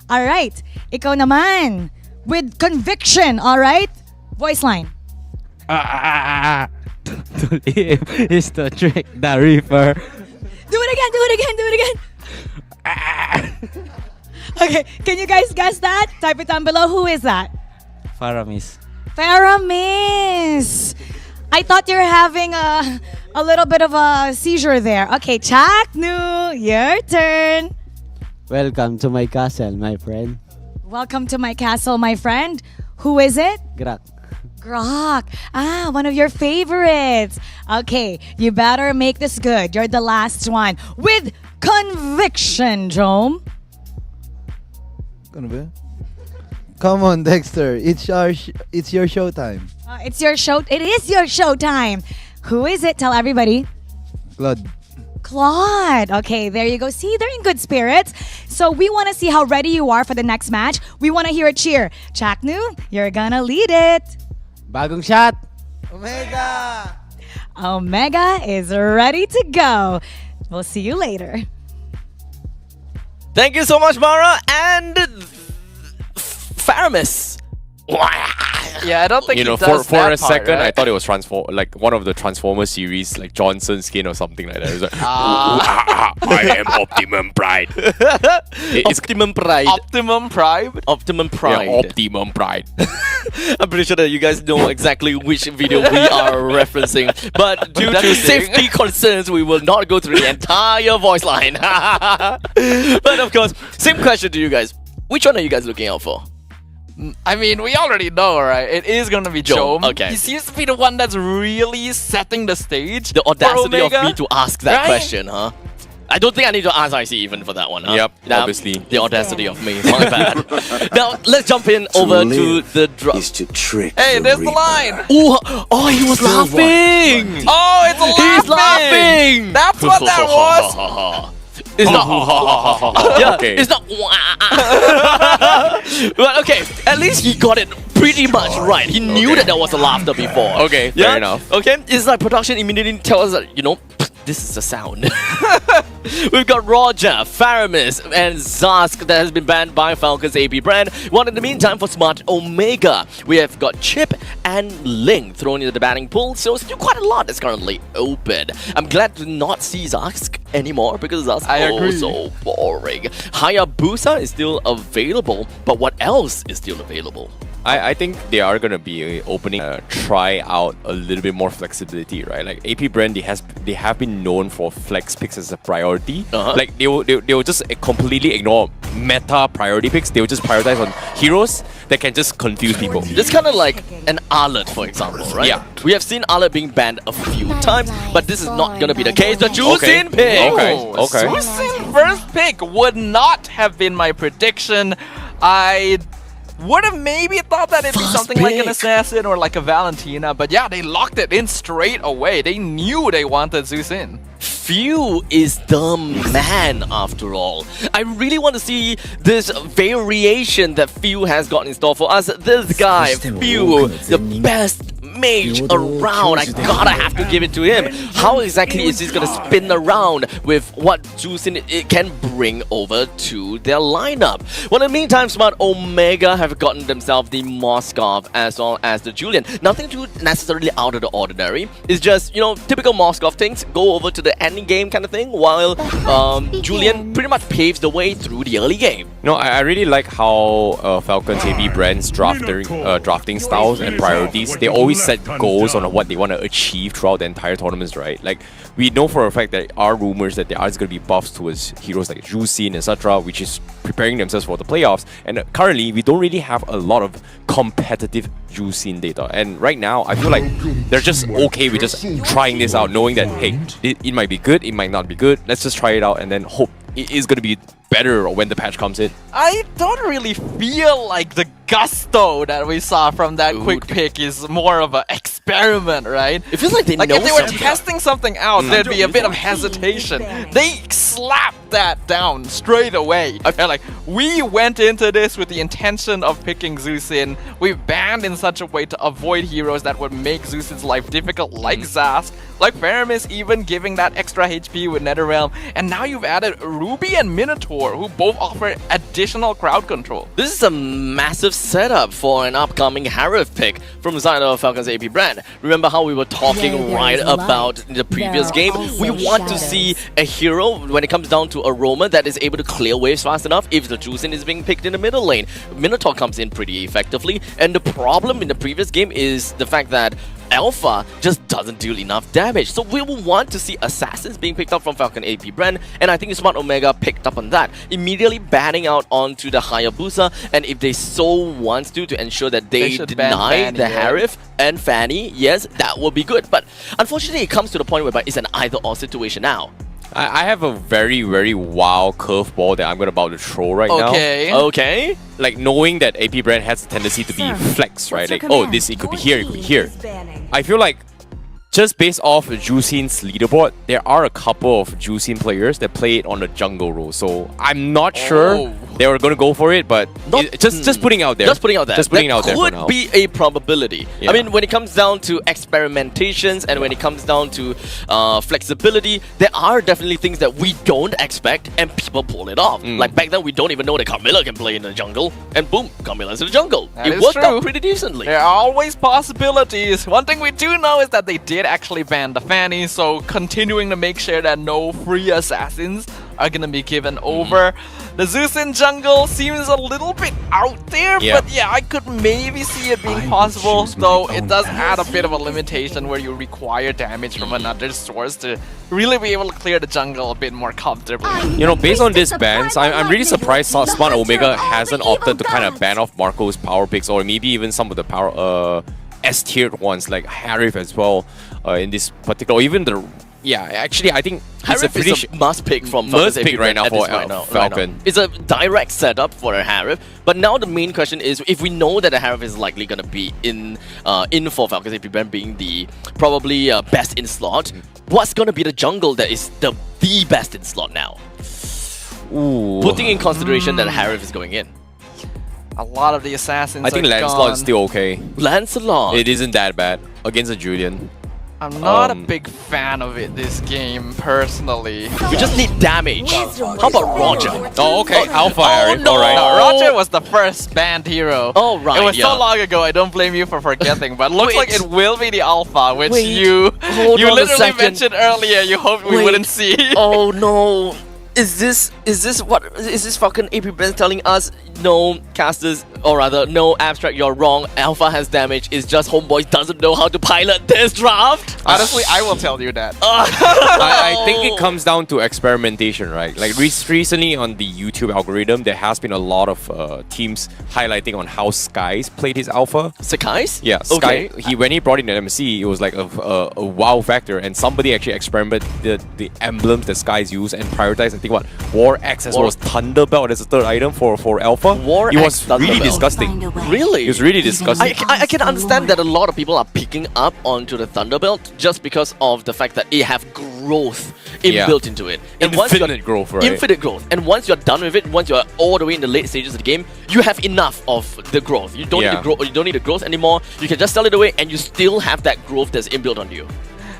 All right. Ikaw naman. With conviction, all right? Voice line. To live is to trick the reaper. Do it again, do it again, do it again. Okay, can you guys guess that? Type it down below. Who is that? Faramis. Faramis. I thought you were having a little bit of a seizure there. Okay, Chaknu, your turn. Welcome to my castle, my friend. Welcome to my castle, my friend. Who is it? Grak. Grok. One of your favorites. Okay, you better make this good. You're the last one. With conviction, Jome. Come on, Dexter. It's your showtime. It's your show. It is your showtime. Who is it? Tell everybody. Claude. Claude. Okay, there you go. See, they're in good spirits. So we want to see how ready you are for the next match. We want to hear a cheer. Chaknu, you're gonna lead it. Bagong shot. Omega. Omega is ready to go. We'll see you later. Thank you so much, Mara and Faramis. Yeah, I don't think for a second, I thought it was like one of the Transformers series, like Johnson skin or something like that. It was like, I am Optimum Pride. Optimum Pride. Optimum Pride. Optimum Pride. Yeah, Optimum Pride. I'm pretty sure that you guys know exactly which video we are referencing, but due to safety concerns, we will not go through the entire voice line. But of course, same question to you guys. Which one are you guys looking out for? I mean, we already know, right? It is gonna be Jom, Jom. okay. He seems to be the one that's really setting the stage. The audacity for of Omega, me to ask that right? question, huh? I don't think I need to ask IC even for that one, huh? Yep, Now, obviously. The audacity of me, my bad. Now, let's jump in over to the drop. Is to trick Hey, there's the line. Ooh, oh, he was laughing! Oh, it's laughing. He's laughing! That's what that was. It's not. Yeah, Okay. it's not. But okay, at least he got it pretty much right. He knew that there was a laughter before. Okay, fair enough. Okay, it's like production immediately tells us that, you know, this is the sound. We've got Roger, Faramis, and Zask that has been banned by Falcon's AP.BREN. While in the meantime, for Smart Omega, we have got Chip and Ling thrown into the batting pool, so still quite a lot that's currently open. I'm glad to not see Zask anymore because Zask is so boring. Hayabusa is still available, but what else is still available? I think they are gonna be opening try out a little bit more flexibility, right? Like AP.BREN, they have been known for flex picks as a priority. Like they will just completely ignore meta priority picks. They will just prioritize on heroes that can just confuse people. It's kind of like an Alert, for example, right? Yeah. We have seen Alert being banned a few times, but this is not gonna be the case. The Jusin pick. Okay. Jusin first pick would not have been my prediction. I would have maybe thought that it'd be something like an Assassin or like a Valentina, but yeah, they locked it in straight away. They knew they wanted Zeus in. Few is the man after all. I really want to see this variation that Few has got in store for us. This guy, Few, the best mage around. I gotta have to give it to him. How exactly is this gonna spin around with what Jusin it can bring over to their lineup? Well, in the meantime, Smart Omega have gotten themselves the Moskov as well as the Julian. Nothing too necessarily out of the ordinary. It's just, you know, typical Moskov things. Go over to the ending game kind of thing, while Julian pretty much paves the way through the early game. No, I really like how Falcon's AP.BREN's drafting styles and priorities, they always set goals on what they want to achieve throughout the entire tournaments, right? Like, we know for a fact that there are rumors that there are going to be buffs towards heroes like Jusin, etc., which is preparing themselves for the playoffs. And currently, we don't really have a lot of competitive Jusin data. And right now, I feel like they're just okay with just trying this out, knowing that, hey, it might be good, it might not be good. Let's just try it out and then hope it is going to be better when the patch comes in. I don't really feel like the gusto that we saw from that quick pick is more of an experiment, right? It feels like they know if they were something. testing something out, there'd be a bit of hesitation. They slapped that down straight away. I felt like we went into this with the intention of picking Zusin. We banned in such a way to avoid heroes that would make Zusin's life difficult, like Zask, like Faramis, even giving that extra HP with NetherRealm. And now you've added Ruby and Minotaur, who both offer additional crowd control. This is a massive setup for an upcoming Harith pick from the side of Falcon's AP.BREN. Remember how we were talking right about in the previous game? We want to see a hero when it comes down to Aroma that is able to clear waves fast enough if the Jusin is being picked in the middle lane. Minotaur comes in pretty effectively, and the problem in the previous game is the fact that Alpha just doesn't deal enough damage. So we will want to see Assassins being picked up from Falcon AP.BREN, and I think Smart Omega picked up on that, immediately banning out onto the Hayabusa, and if they so wants to ensure that they deny Fanny, the Harith and Fanny, yes, that will be good. But unfortunately, it comes to the point whereby it's an either-or situation now. I have a very, very wild curveball that I'm about to throw right now. Okay. Like, knowing that AP.BREN has a tendency to be flex, right? Like, oh, it could be here, it could be here. I feel like, just based off Jusin's leaderboard, there are a couple of Jusin players that play it on the jungle role. So I'm not sure they were going to go for it, but just putting out there. Just putting out there. Just putting out there for could now. be a probability. Yeah. I mean, when it comes down to experimentations and when it comes down to flexibility, there are definitely things that we don't expect and people pull it off. Like back then, we don't even know that Carmilla can play in the jungle, and boom, Carmilla's in the jungle. It worked out pretty decently. There are always possibilities. One thing we do know is that they did actually ban the Fanny, so continuing to make sure that no free assassins are gonna be given over. The Zeus in jungle seems a little bit out there, Yeah. but yeah, I could maybe see it being possible, though it does add a bit of a limitation where you require damage from another source to really be able to clear the jungle a bit more comfortably. You know, based on this bans, I'm really surprised Smart Omega hasn't opted to kind of ban off Marco's power picks, or maybe even some of the power S-tiered ones like Harif as well in this particular, or even the... Yeah, actually, I think it's a Harif pretty is a must pick from Falcon's pick AP right now at for this right now. Falcon. It's a direct setup for a Harif, but now the main question is, if we know that a Harif is likely going to be in for Falcon's AP.BREN being the probably best in slot, what's going to be the jungle that is the best in slot now? Ooh. Putting in consideration that Harif is going in. A lot of the assassins I think are Lancelot gone. is still okay. Lancelot? It isn't that bad against a Julian. I'm not a big fan of it this game, personally. We just need damage. How about Roger? Oh, okay. Alpha Harif. no. Alright. No, Roger was the first banned hero. Oh, right. It was yeah. so long ago, I don't blame you for forgetting, but looks like Wait. it will be the Alpha, which Wait. you Hold on a literally second. mentioned earlier you hoped we Wait. wouldn't see. Oh no. Is this Falcon AP.BREN telling us no casters, or rather no abstract, you're wrong, Alpha has damage, it's just Homebois doesn't know how to pilot this draft? Honestly, I will tell you that. I think it comes down to experimentation, right? Like recently on the YouTube algorithm, there has been a lot of teams highlighting on how Skies played his alpha. Skies? Yeah, Okay. Sky. When he brought in an MC, it was like a wow factor, and somebody actually experimented the emblems that Skies use and prioritized. I think what War X as well as Thunderbelt as a third item for Alpha. War it X was really Thunderbelt. disgusting. Really? It was really disgusting. I can understand that a lot of people are picking up onto the Thunderbelt just because of the fact that it have growth inbuilt into it. Once you're- Infinite growth, right? Infinite growth. And once you're done with it, once you're all the way in the late stages of the game, you have enough of the growth. You don't need the growth. You don't need the growth anymore. You can just sell it away, and you still have that growth that's inbuilt on you.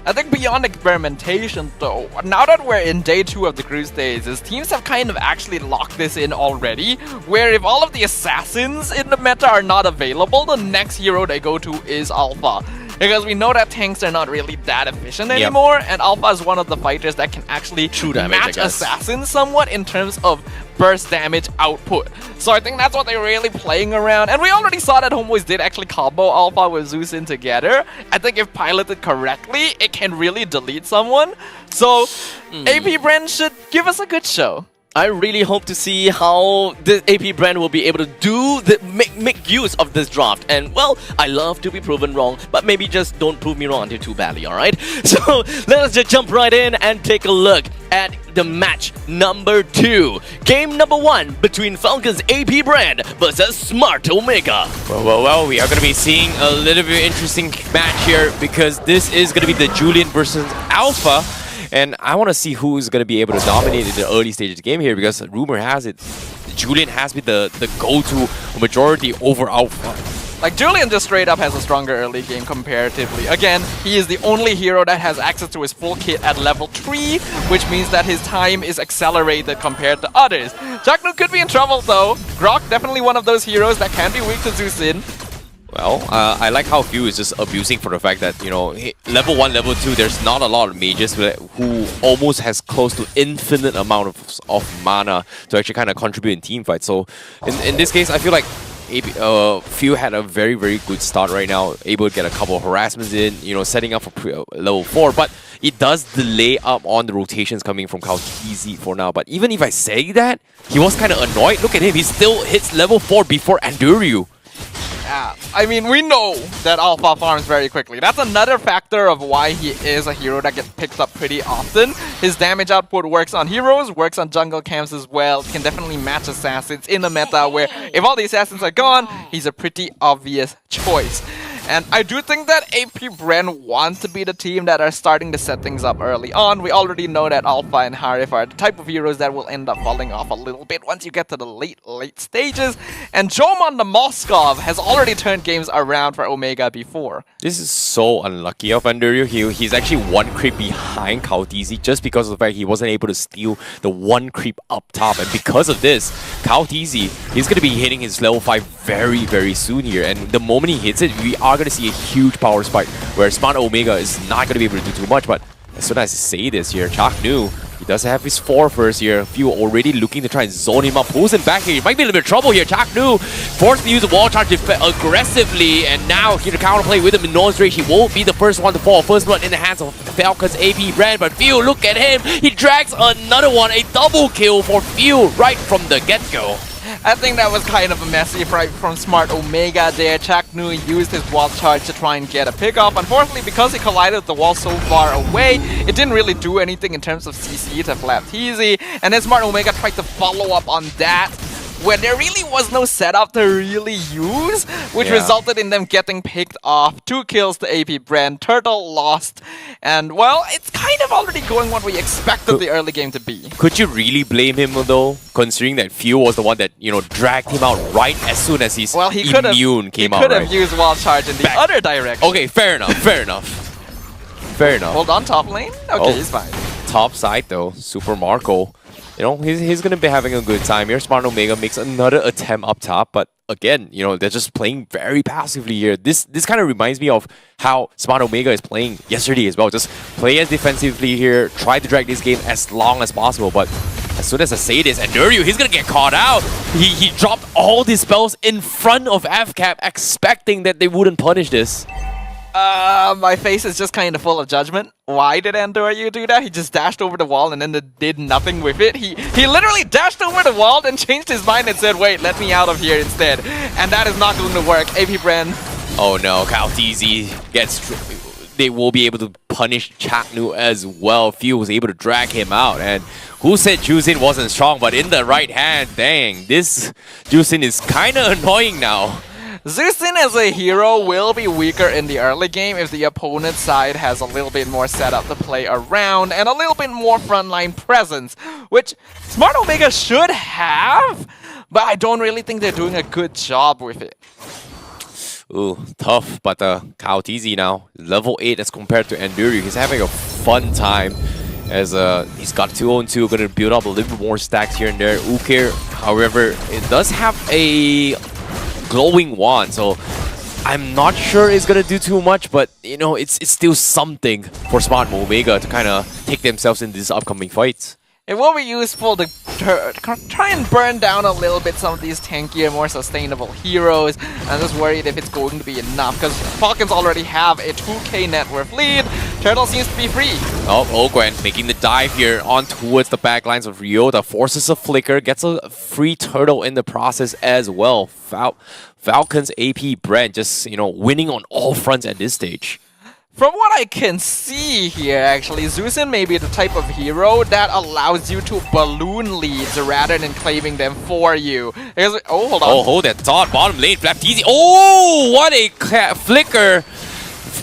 I think beyond experimentation though, now that we're in day 2 of the group stages, teams have kind of actually locked this in already, where if all of the assassins in the meta are not available, the next hero they go to is Alpha. Because we know that tanks are not really that efficient anymore, and Alpha is one of the fighters that can actually damage, I match guess. assassins somewhat in terms of burst damage output. So I think that's what they're really playing around, and we already saw that Homebois did actually combo Alpha with Zeus in together. I think if piloted correctly, it can really delete someone. So AP.BREN should give us a good show. I really hope to see how the AP.BREN will be able to do make use of this draft. And well, I love to be proven wrong, but maybe just don't prove me wrong until too badly, alright? So let us just jump right in and take a look at the match number 2. Game number 1 between Falcon's AP.BREN versus Smart Omega. Well, we are going to be seeing a little bit interesting match here because this is going to be the Julian versus Alpha. And I want to see who is going to be able to dominate in the early stage of the game here, because rumor has it Julian has been the go-to majority over Alpha. Like, Julian just straight up has a stronger early game comparatively. Again, he is the only hero that has access to his full kit at level 3, which means that his time is accelerated compared to others. Jaknu could be in trouble though. Grok, definitely one of those heroes that can be weak to Zeus in. Well, I like how Few is just abusing for the fact that, you know, level 1, level 2, there's not a lot of mages who almost has close to infinite amount of mana to actually kind of contribute in team fights. So in this case, I feel like Few had a very, very good start right now, able to get a couple of harassments in, you know, setting up for level 4, but it does delay up on the rotations coming from Kautizi for now. But even if I say that, he was kind of annoyed. Look at him, he still hits level 4 before Anduryu. Yeah, I mean, we know that Alpha farms very quickly. That's another factor of why he is a hero that gets picked up pretty often. His damage output works on heroes, works on jungle camps as well. Can definitely match assassins in the meta where if all the assassins are gone, he's a pretty obvious choice. And I do think that AP.BREN want to be the team that are starting to set things up early on. We already know that Alpha and Harif are the type of heroes that will end up falling off a little bit once you get to the late stages. And Jomon the Moskov has already turned games around for Omega before. This is so unlucky of Anduryu. He's actually 1 creep behind Kautizi just because of the fact he wasn't able to steal the 1 creep up top. And because of this, Kautizi is going to be hitting his level 5 very, very soon here. And the moment he hits it, we are going to see a huge power spike where Smart Omega is not going to be able to do too much. But as soon as I say this here, Chaknu He does have his 4 first here. Few already looking to try and zone him up. Pulls him back here. He might be a little bit of trouble here. Chaknu forced to use the wall charge aggressively. And now here to counterplay with him in nose rage. He won't be the first one to fall. First blood in the hands of Falcon's AP.BREN. But Few, look at him. He drags another one. A double kill for Few right from the get-go. I think that was kind of a messy fright from Smart Omega there. Chaknu used his wall charge to try and get a pickoff. Unfortunately, because he collided with the wall so far away, it didn't really do anything in terms of CC to FNATIC. And then Smart Omega tried to follow up on that, where there really was no setup to really use, which resulted in them getting picked off. 2 kills to AP.BREN, Turtle lost, and well, it's kind of already going what we expected the early game to be. Could you really blame him though, considering that Few was the one that, you know, dragged him out right as soon as his immune came out, He could have used wall charge in the other direction. Okay, fair enough, fair enough. Fair enough. Hold on, top lane? Okay, he's fine. Top side though, Super Marco. You know, he's gonna be having a good time here. Smart Omega makes another attempt up top, but again, you know, they're just playing very passively here. This kind of reminds me of how Smart Omega is playing yesterday as well. Just play as defensively here, try to drag this game as long as possible, but as soon as I say this, and Nuryu, he's gonna get caught out. He dropped all these spells in front of FCAP, expecting that they wouldn't punish this. My face is just kind of full of judgment. Why did Nuryu do that? He just dashed over the wall and then did nothing with it. He literally dashed over the wall and changed his mind and said, wait, let me out of here instead. And that is not going to work. AP.BREN. Oh no, KaoTZ gets... They will be able to punish Chaknu as well. Few was able to drag him out. And who said Jusin wasn't strong? But in the right hand, dang, this Jusin is kind of annoying now. Zusin as a hero will be weaker in the early game if the opponent's side has a little bit more setup to play around and a little bit more frontline presence, which Smart Omega should have, but I don't really think they're doing a good job with it. Ooh, tough, but KaoTZ now, level 8 as compared to Enduryu. He's having a fun time as he's got 2-on-2, gonna build up a little bit more stacks here and there. Ukir, however, it does have a glowing wand, so I'm not sure it's gonna do too much, but you know, it's still something for Smart Omega to kind of take themselves in these upcoming fights. It will be useful to try and burn down a little bit some of these tankier, more sustainable heroes. I'm just worried if it's going to be enough, because Falcons already have a 2k net worth lead. Turtle seems to be free. Oh, Ogwen making the dive here on towards the backlines of Ryota. Forces a flicker, gets a free turtle in the process as well. Falcon's AP.BREN just, you know, winning on all fronts at this stage. From what I can see here, actually, Zusin may be the type of hero that allows you to balloon leads rather than claiming them for you. Because, oh, hold on. Oh, hold that thought. Bottom lane, FNATIC. Oh, what a flicker.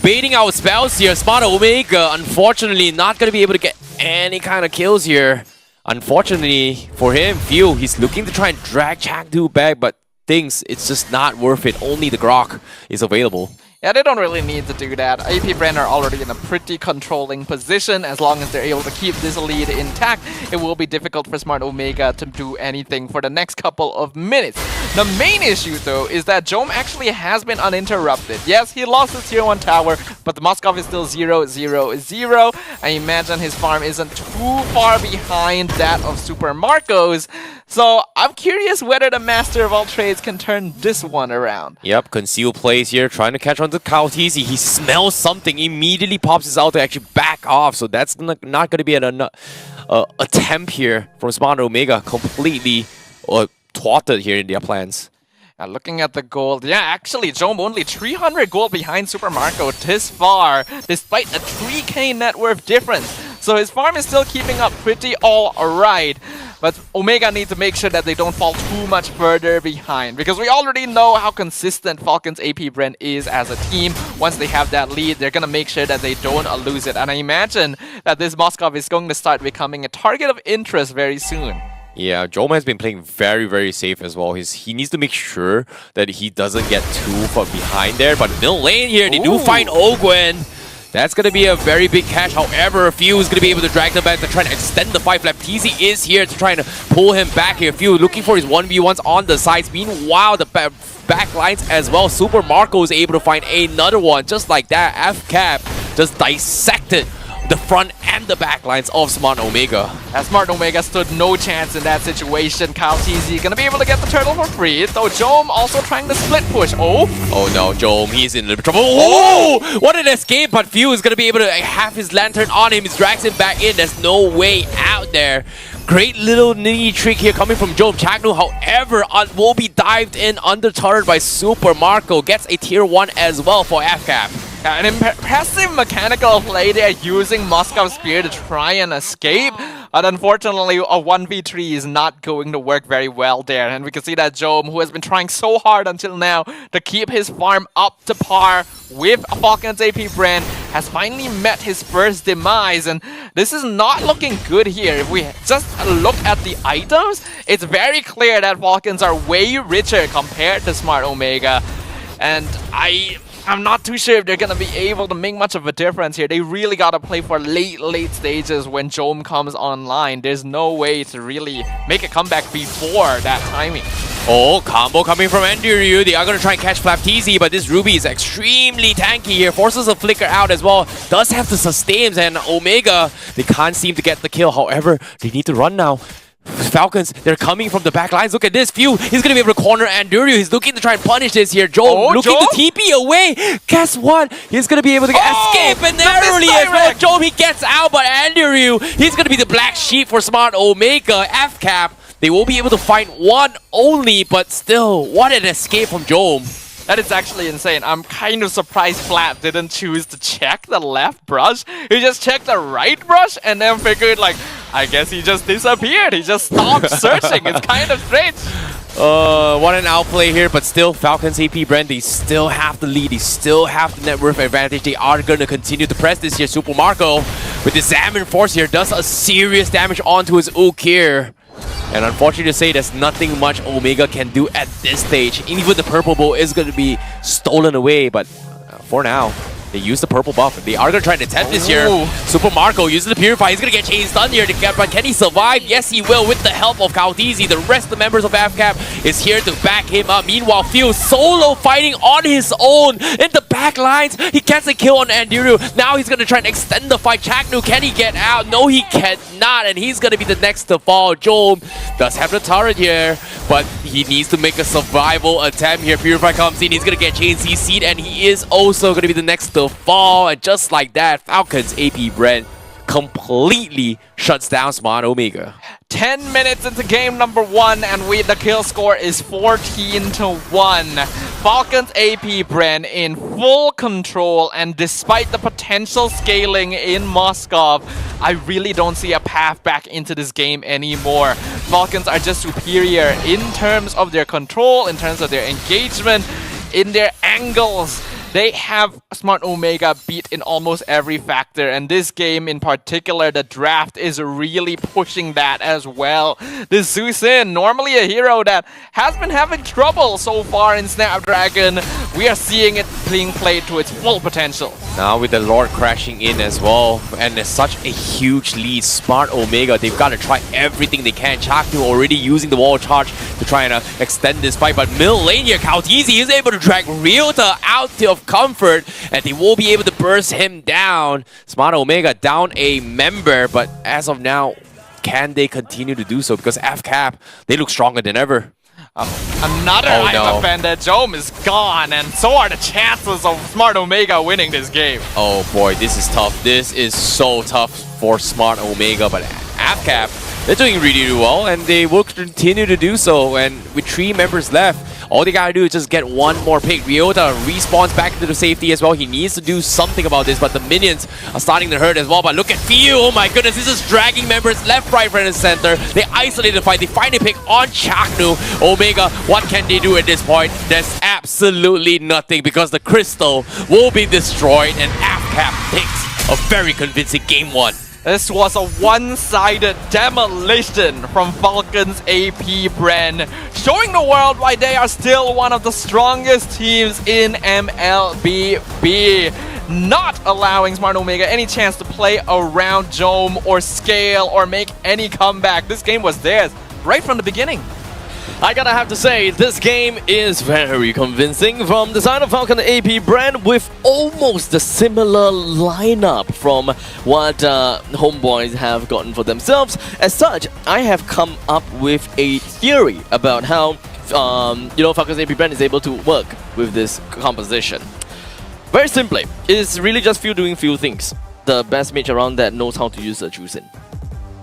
Baiting out spells here. Smart Omega, unfortunately, not going to be able to get any kind of kills here. Unfortunately for him, Few, he's looking to try and drag Chaknu back, but thinks it's just not worth it. Only the Grok is available. Yeah, they don't really need to do that. AP.BREN are already in a pretty controlling position. As long as they're able to keep this lead intact, it will be difficult for Smart Omega to do anything for the next couple of minutes. The main issue, though, is that Jome actually has been uninterrupted. Yes, he lost his tier 1 tower, but the Moskov is still 0-0-0. I imagine his farm isn't too far behind that of Super Marco's. So I'm curious whether the Master of all trades can turn this one around. Yep, conceal plays here, trying to catch on to KaoTZ. He smells something, immediately pops his out to actually back off. So that's not going to be an attempt here from Smart Omega. Completely thwarted here in their plans. Looking at the gold, yeah, actually, Jome only 300 gold behind Super Marco this far, despite a 3k net worth difference. So his farm is still keeping up pretty alright. But Omega need to make sure that they don't fall too much further behind, because we already know how consistent Falcon's AP.BREN is as a team. Once they have that lead, they're going to make sure that they don't lose it. And I imagine that this Moskov is going to start becoming a target of interest very soon. Yeah, Jome has been playing very, very safe as well. He needs to make sure that he doesn't get too far behind there. But middle lane here, they do find Ogwen. That's going to be a very big catch. However, Few is going to be able to drag them back to try and extend the fight. FNATIC is here to try and pull him back here. Few looking for his 1v1s on the sides. Meanwhile, the back lines as well. Super Marco is able to find another one. Just like that, FCAP just dissected the front and the back lines of Smart Omega. As Smart Omega stood no chance in that situation. Kyle TZ gonna be able to get the turtle for free, though Jome also trying to split push. Oh no, Jome, he's in a little bit trouble. Oh, what an escape, but Few is gonna be able to have his lantern on him. He drags him back in. There's no way out there. Great little ninja trick here coming from Jome. Chagnu, however, will be dived in under turret by Super Marco. Gets a tier 1 as well for FCAP. Yeah, an impressive mechanical play there using Moscow Spear to try and escape. But unfortunately, a 1v3 is not going to work very well there. And we can see that Jome, who has been trying so hard until now to keep his farm up to par with Falcon's AP.BREN, has finally met his first demise. And this is not looking good here. If we just look at the items, it's very clear that Falcons are way richer compared to Smart Omega. And I'm not too sure if they're gonna be able to make much of a difference here. They really gotta play for late stages when Jome comes online. There's no way to really make a comeback before that timing. Oh, combo coming from Endiryu. They are going to try and catch Flap TZ, but this Ruby is extremely tanky here. Forces a flicker out as well. Does have to sustain, and Omega, they can't seem to get the kill. However, they need to run now. Falcons, they're coming from the back lines. Look at this. Few, he's going to be able to corner Endiryu. He's looking to try and punish this here. Jome looking to TP away. Guess what? He's going to be able to escape and narrowly as well. Jome, he gets out, but Endiryu, he's going to be the black sheep for Smart Omega. FCAP, they will be able to find one only, but still, what an escape from Jome. That is actually insane. I'm kind of surprised Flap didn't choose to check the left brush. He just checked the right brush and then figured, like, I guess he just disappeared. He just stopped searching. It's kind of strange. What an outplay here, but still, Falcons AP.BREN, they still have the lead. They still have the net worth advantage. They are going to continue to press this here. Super Marco, with the Salmon Force here, does a serious damage onto his Ook here. And unfortunately to say, there's nothing much Omega can do at this stage. Even the purple bow is going to be stolen away, but for now, they use the purple buff. They are going to try and attempt this here. Super Marco uses the Purify. He's going to get chain stunned here. But can he survive? Yes, he will with the help of Kaudizi. The rest of the members of FCAP is here to back him up. Meanwhile, Phil solo fighting on his own in the back lines. He gets a kill on Endiryu. Now he's going to try and extend the fight. Chagnu, can he get out? No, he cannot. And he's going to be the next to fall. Jome does have the turret here, but he needs to make a survival attempt here. Purify comes in. He's going to get chain CC'd, and he is also going to be the next to fall. And just like that, Falcons AP.BREN completely shuts down Smart Omega. 10 minutes into game number 1, and the kill score is 14-1. Falcons AP.BREN in full control, and despite the potential scaling in Moscow, I really don't see a path back into this game anymore. Falcons are just superior in terms of their control, in terms of their engagement, in their angles. They have Smart Omega beat in almost every factor, and this game in particular, the draft is really pushing that as well. This Zusin, normally a hero that has been having trouble so far in Snapdragon, we are seeing it being played to its full potential. Now with the Lord crashing in as well, and there's such a huge lead. Smart Omega, they've got to try everything they can. Chagnu already using the wall charge to try and extend this fight, but middle lane here, Kaudizi is able to drag Ryota out of comfort, and they will be able to burst him down. Smart Omega down a member, but as of now, can they continue to do so? Because FCAP, they look stronger than ever. Another item offended. Jome is gone, and so are the chances of Smart Omega winning this game. Oh boy, this is tough. This is so tough for Smart Omega, but FCAP, they're doing really well, and they will continue to do so. And with 3 members left, all they gotta do is just get one more pick. Ryota respawns back into the safety as well. He needs to do something about this, but the minions are starting to hurt as well. But look at Fio. Oh my goodness, this is dragging members left, right, front, and center. They isolate the fight. They find a pick on Chagnu. Omega, what can they do at this point? There's absolutely nothing, because the crystal will be destroyed, and FCAP takes a very convincing game 1. This was a one-sided demolition from Falcons AP.BREN, showing the world why they are still one of the strongest teams in MLBB. Not allowing Smart Omega any chance to play around Jome or scale or make any comeback. This game was theirs right from the beginning. I gotta have to say, this game is very convincing from the side of Falcon AP.BREN with almost a similar lineup from what Homebois have gotten for themselves. As such, I have come up with a theory about how Falcon's AP.BREN is able to work with this composition. Very simply, it's really just Few doing few things. The best mage around that knows how to use a Juicin.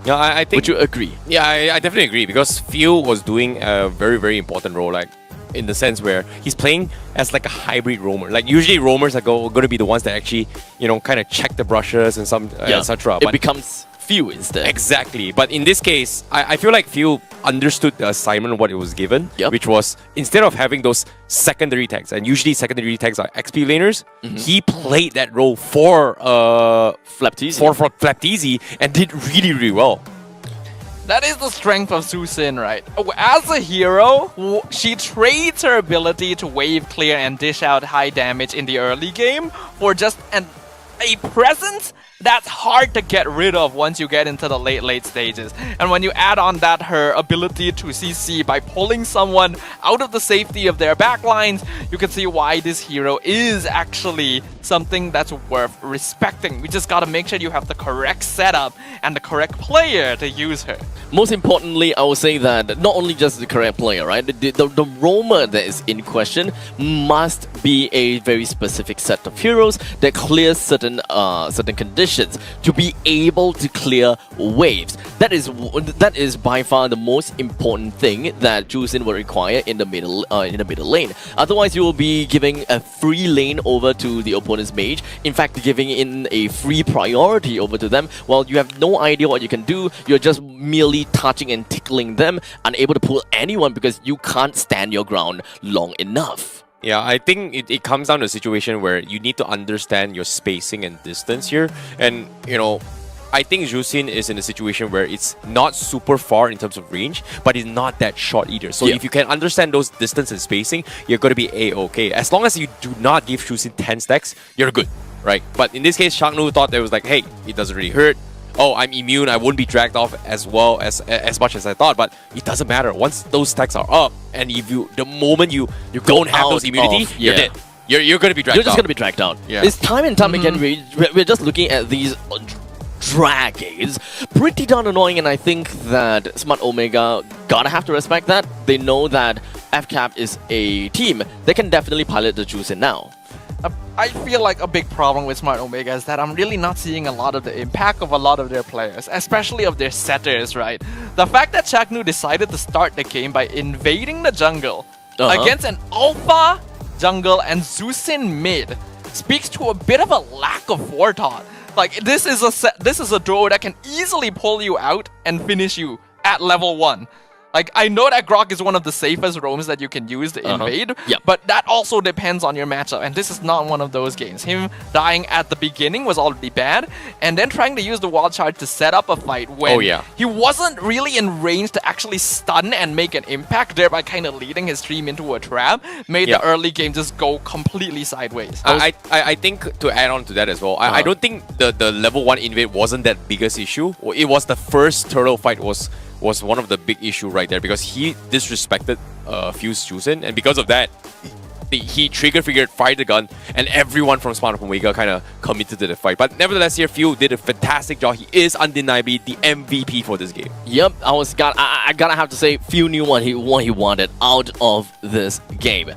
Yeah, I think. Would you agree? Yeah, I definitely agree because Phil was doing a very, very important role, like in the sense where he's playing as like a hybrid roamer. Like usually roamers are going to be the ones that actually, kind of check the brushes and some etc. It becomes Few instead. Exactly. But in this case, I feel like Phil understood the assignment what it was given, which was instead of having those secondary tags, and usually secondary tags are XP laners, he played that role for FLAPTZ. For FLAPTZ and did really, really well. That is the strength of Susin, right? As a hero, she trades her ability to wave clear and dish out high damage in the early game for just a presence that's hard to get rid of once you get into the late stages. And when you add on that her ability to CC by pulling someone out of the safety of their backlines, you can see why this hero is actually something that's worth respecting. We just gotta make sure you have the correct setup and the correct player to use her. Most importantly, I would say that not only just the correct player, right? The roamer that is in question must be a very specific set of heroes that clears certain conditions to be able to clear waves. That is by far the most important thing that Juicin will require in the middle lane. Otherwise, you will be giving a free lane over to the opponent's mage. In fact, giving in a free priority over to them. While you have no idea what you can do, you're just merely touching and tickling them, unable to pull anyone because you can't stand your ground long enough. Yeah, I think it comes down to a situation where you need to understand your spacing and distance here. And, I think Juicin is in a situation where it's not super far in terms of range, but it's not that short either. So if you can understand those distance and spacing, you're going to be A-okay. As long as you do not give Juicin 10 stacks, you're good, right? But in this case, Shangnu thought it was like, hey, it doesn't really hurt. Oh, I'm immune, I won't be dragged off as much as I thought, but it doesn't matter. Once those stacks are up, and the moment you don't have those immunity, you're dead. You're going to be dragged out. You're just going to be dragged out. Yeah. It's time and time again, we're just looking at these dragons. Pretty darn annoying, and I think that Smart Omega gotta have to respect that. They know that FCAP is a team that can definitely pilot the Juicin now. I feel like a big problem with Smart Omega is that I'm really not seeing a lot of the impact of a lot of their players, especially of their setters, right? The fact that Chaknu decided to start the game by invading the jungle against an alpha jungle and Juicin mid speaks to a bit of a lack of forethought. Like, this is a duo that can easily pull you out and finish you at level 1. Like, I know that Grok is one of the safest roams that you can use to invade, but that also depends on your matchup, and this is not one of those games. Him dying at the beginning was already bad, and then trying to use the wild charge to set up a fight when he wasn't really in range to actually stun and make an impact, thereby kind of leading his team into a trap, made the early game just go completely sideways. I think to add on to that as well, I don't think the level 1 invade wasn't that biggest issue. It was the first turtle fight was one of the big issue right there because he disrespected Fuse Juicin, and because of that, he trigger-figured, fired the gun, and everyone from Smart Omega kind of committed to the fight. But nevertheless, here, Few did a fantastic job. He is undeniably the MVP for this game. Yep, I gotta have to say, Few knew what he wanted out of this game.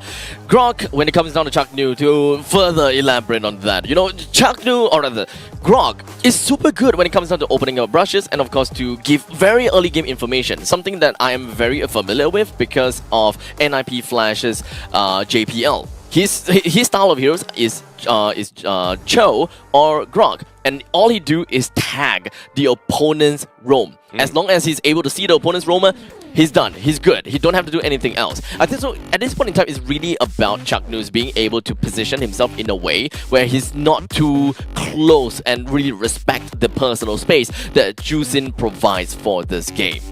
Grok, when it comes down to Chaknu, to further elaborate on that, Chaknu, or rather, Grok is super good when it comes down to opening up brushes and of course to give very early game information, something that I am very familiar with because of NIP Flash's JPL. His style of heroes is Cho or Grok, and all he do is tag the opponent's roam. As long as he's able to see the opponent's roamer, he's done. He's good. He don't have to do anything else. I think so. At this point in time, it's really about Chaknu's being able to position himself in a way where he's not too close and really respect the personal space that Juicin provides for this game.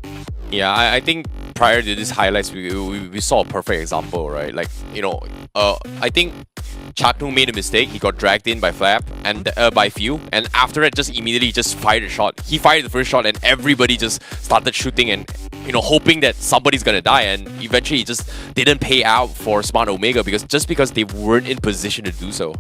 Yeah, I think prior to these highlights, we saw a perfect example, right? Like, I think Chaknu made a mistake. He got dragged in by Flap and by Few, and after that, just immediately just fired a shot. He fired the first shot, and everybody just started shooting and hoping that somebody's gonna die. And eventually, it just didn't pay out for Smart Omega because they weren't in position to do so.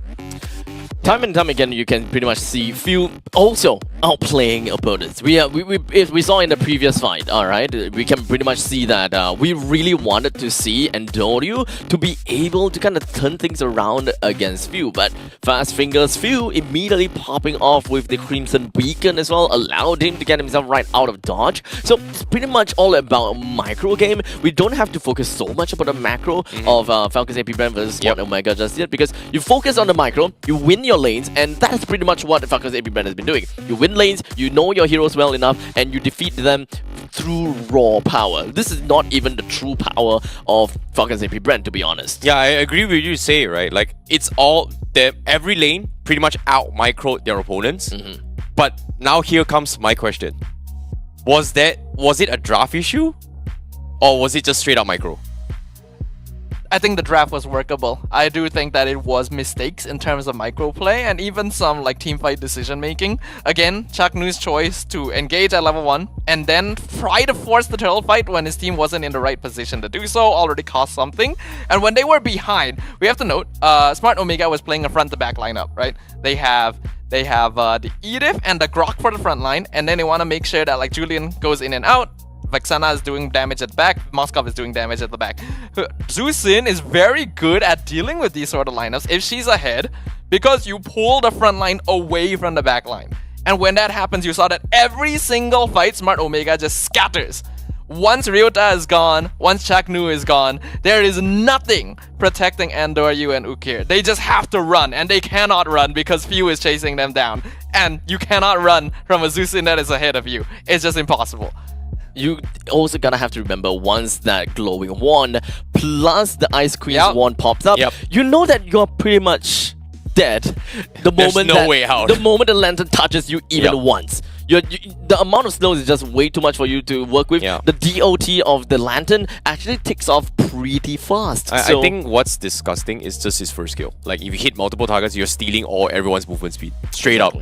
Time and time again, you can pretty much see Few also outplaying opponents. We saw in the previous fight, alright, we can pretty much see that we really wanted to see Endoryu to be able to kind of turn things around against Few, but Fast Fingers Few immediately popping off with the Crimson Beacon as well, allowed him to get himself right out of dodge. So it's pretty much all about micro game. We don't have to focus so much about the macro of Falcons AP.BREN versus Smart Omega just yet, because you focus on the micro, you win your lanes, and that's pretty much what Falcons AP.BREN has been doing. You win lanes, you know your heroes well enough, and you defeat them through raw power. This is not even the true power of Falcons AP.BREN, to be honest. Yeah, I agree with you say, right? Like, it's all every lane pretty much out microed their opponents. But now here comes my question. Was it a draft issue? Or was it just straight up micro? I think the draft was workable. I do think that it was mistakes in terms of microplay and even some like teamfight decision making. Again, Chaknu's choice to engage at level 1 and then try to force the turtle fight when his team wasn't in the right position to do so already cost something. And when they were behind, we have to note, Smart Omega was playing a front to back lineup, right? They have the Edith and the Grok for the front line, and then they want to make sure that like Julian goes in and out. Vexana is doing damage at the back, Moskov is doing damage at the back. Zusin is very good at dealing with these sort of lineups if she's ahead, because you pull the front line away from the back line. And when that happens, you saw that every single fight, Smart Omega just scatters. Once Ryota is gone, once Chaknu is gone, there is nothing protecting Endoryu and Ukir. They just have to run, and they cannot run because Few is chasing them down. And you cannot run from a Zusin that is ahead of you. It's just impossible. You also gonna have to remember, once that glowing wand plus the Ice Queen's wand pops up, you know that you're pretty much dead the moment no way out. The moment the lantern touches you even once. The amount of slows is just way too much for you to work with. The DOT of the lantern actually ticks off pretty fast. I think what's disgusting is just his first kill. Like, if you hit multiple targets, you're stealing everyone's movement speed. Straight up.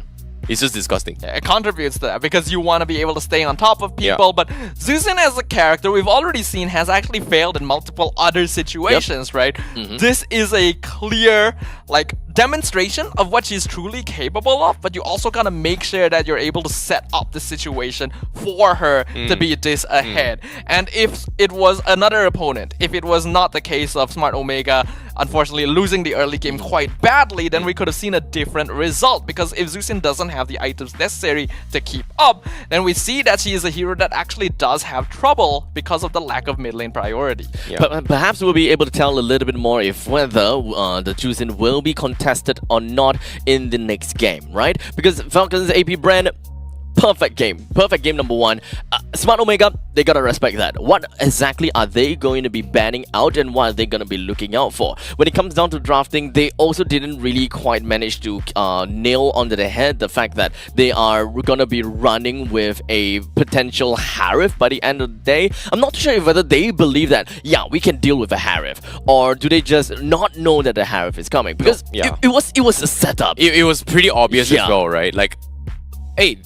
It's just disgusting. Yeah, it contributes to that because you want to be able to stay on top of people. But Zusin as a character, we've already seen, has actually failed in multiple other situations, right? This is a clear demonstration of what she's truly capable of, but you also gotta make sure that you're able to set up the situation for her to be this ahead. And if it was another opponent, if it was not the case of Smart Omega unfortunately losing the early game quite badly, then we could have seen a different result, because if Zusin doesn't have the items necessary to keep up, then we see that she is a hero that actually does have trouble because of the lack of mid lane priority. But perhaps we'll be able to tell a little bit more if whether the Juicin will be contested or not in the next game, right? Because Falcons AP.BREN, perfect game number 1. Smart Omega, they gotta respect that. What exactly are they going to be banning out, and what are they gonna be looking out for? When it comes down to drafting, they also didn't really quite manage to nail onto the head the fact that they are gonna be running with a potential Harif by the end of the day. I'm not sure whether they believe that, we can deal with a Harif, or do they just not know that the Harif is coming? Because it was a setup. It was pretty obvious as well, right? Like, hey,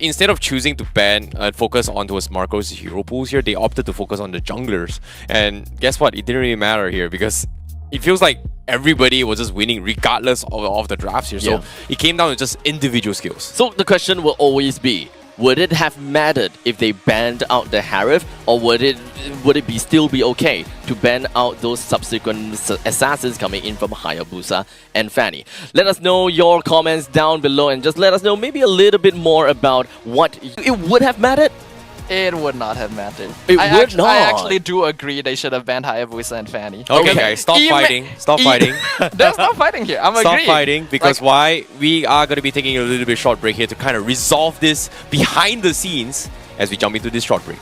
instead of choosing to ban and focus on towards Marco's hero pools here, they opted to focus on the junglers. And guess what? It didn't really matter here, because it feels like everybody was just winning regardless of the drafts here. So it came down to just individual skills. So the question will always be, would it have mattered if they banned out the Harif, or would it still be okay to ban out those subsequent assassins coming in from Hayabusa and Fanny? Let us know your comments down below, and just let us know maybe a little bit more about what it would have mattered. It would not have mattered. I actually do agree they should have banned Hayabusa and Fanny. Okay, guys, stop fighting. Stop fighting. There's no fighting here. I'm Stop agreeing. fighting, because why? We are going to be taking a little bit short break here to kind of resolve this behind the scenes as we jump into this short break.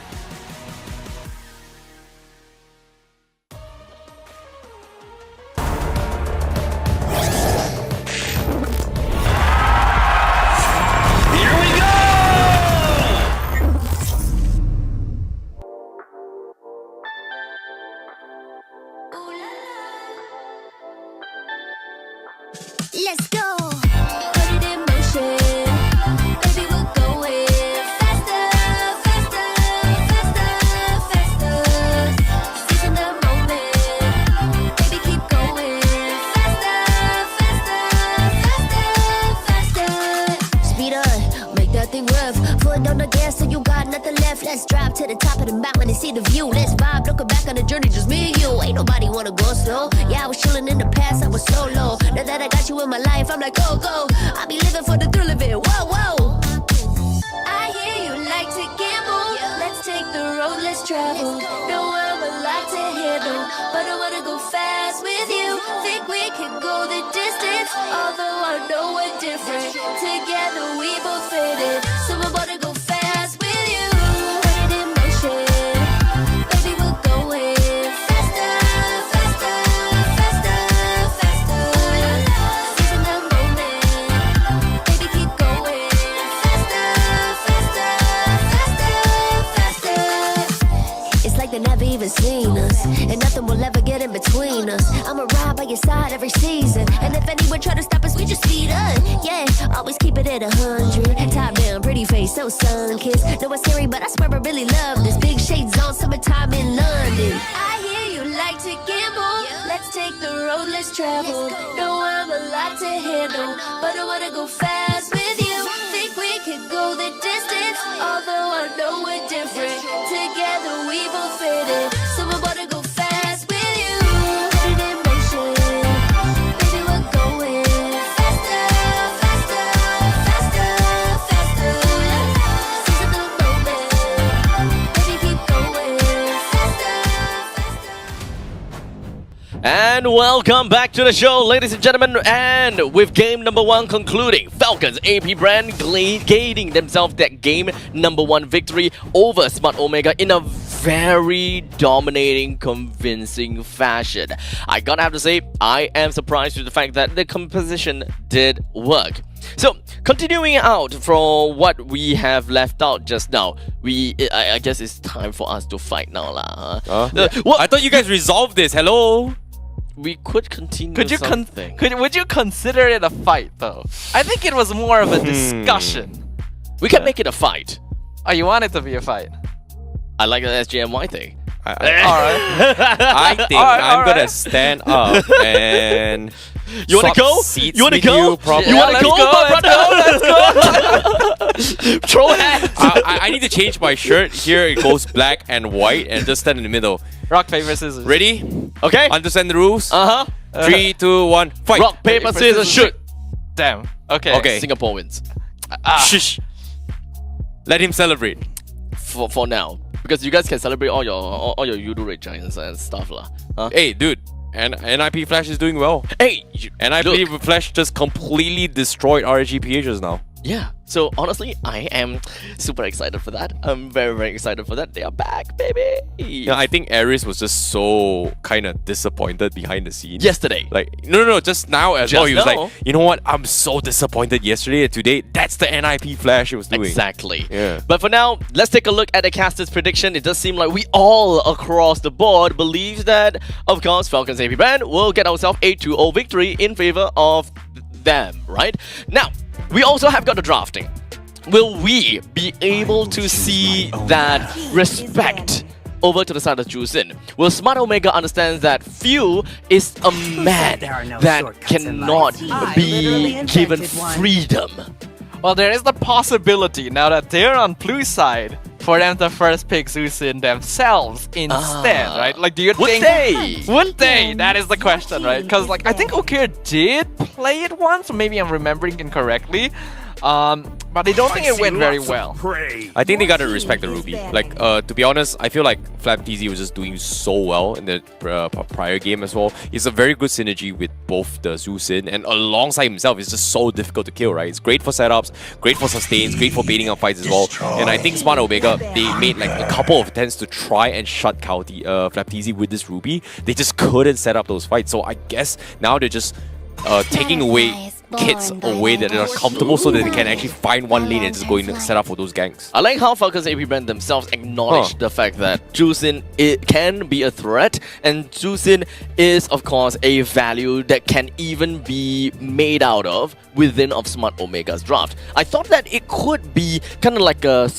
roof. Let's drive to the top of the mountain and see the view. Let's vibe, looking back on the journey, just me and you. Ain't nobody wanna go slow. Yeah, I was chilling in the past, I was solo. Now that I got you in my life, I'm like, go, go. I be living for the thrill of it, whoa, whoa. I hear you like to gamble. Let's take the road, let's travel. No, I'm a lot to handle, but I wanna go fast with you. Think we could go the distance, although I know we're different. Together we both fit in, so I wanna go fast with you. Put it in motion, baby, we're going faster, faster, faster, faster. Seizing the moment, baby, keep going faster, faster, faster, faster. It's like they never even seen us, and nothing will ever get in between us. I'ma ride by your side every season, and if anyone try to stop us, we just speed up. Yeah, always keep it at 100. Top down, pretty face, so sun-kissed. Know it's scary, but I swear I really love this. Big shades on, summertime in London. I hear you like to gamble. Let's take the road, let's travel. No, I'm a lot to handle, but I wanna go fast with you. Think we could go the distance, although I know we're different. Together we both fit in, so I wanna go fast with you. Put it in motion, baby, we're going faster, faster, faster, faster. Seizing the moment, baby, keep going faster. And welcome back to the show, ladies and gentlemen. And with game number 1 concluding, Falcons AP.BREN gaining themselves that game number 1 victory over Smart Omega in a very dominating, convincing fashion. I gotta have to say, I am surprised with the fact that the composition did work. So, continuing out from what we have left out just now, I guess it's time for us to fight now lah. I thought you guys resolved this. Hello? We could continue Would you consider it a fight though? I think it was more of a discussion. We can make it a fight. Oh, you want it to be a fight? I like the SJMY thing. Alright. I think I'm gonna stand up and you wanna swap go? seats You wanna with go? You, probably. You wanna go, my brother? Throw hands. I need to change my shirt. Here it goes black and white and just stand in the middle. Rock, paper, scissors. Ready? Okay. Understand the rules? 3, 2, 1, fight. Rock, paper, scissors, shoot. Damn. Okay. Okay. Singapore wins. Shush. Let him celebrate. For now. Because you guys can celebrate all your Yudu Red Giants and stuff lah. Hey, dude. And NIP Flash is doing well. Hey, NIP Flash just completely destroyed RGPH just now. Yeah. So honestly, I am super excited for that. I'm very, very excited for that. They are back, baby. Yeah, I think Aries was just so kind of disappointed behind the scenes. Yesterday. Like, no, just now as well. He was now. like, you know what? I'm so disappointed yesterday and today. That's the NIP Flash he was doing. Exactly. Yeah. But for now, let's take a look at the caster's prediction. It does seem like we all across the board believe that, of course, Falcons AP.BREN will get ourselves a 2-0 victory in favor of them, right? Now, we also have got the drafting. Will we be able to see that respect over to the side of Jusin? Will Smart Omega understand that Few is a man that cannot be given freedom? Well, there is the possibility, now that they're on blue side, for them to first pick Zusin themselves instead, right? Like, do you think... Would they? That is the question, right? Because, like, I think Okir did play it once, or maybe I'm remembering incorrectly. But I don't think it went very well. I think they gotta respect the Ruby. Like, to be honest, I feel like Flap TZ was just doing so well in the prior game as well. It's a very good synergy with both the Zusin, and alongside himself, it's just so difficult to kill, right? It's great for setups, great for sustains, great for baiting on fights as well. And I think Smart Omega, they made like a couple of attempts to try and shut Flap TZ with this Ruby. They just couldn't set up those fights. So I guess now they're just taking away kits away that are comfortable so that they can actually find one lane and just go in and set up for those ganks. I like how Falcons AP.BREN themselves acknowledge the fact that Jusin can be a threat, and Jusin is of course a value that can even be made out of within of Smart Omega's draft. I thought that it could be kind of like a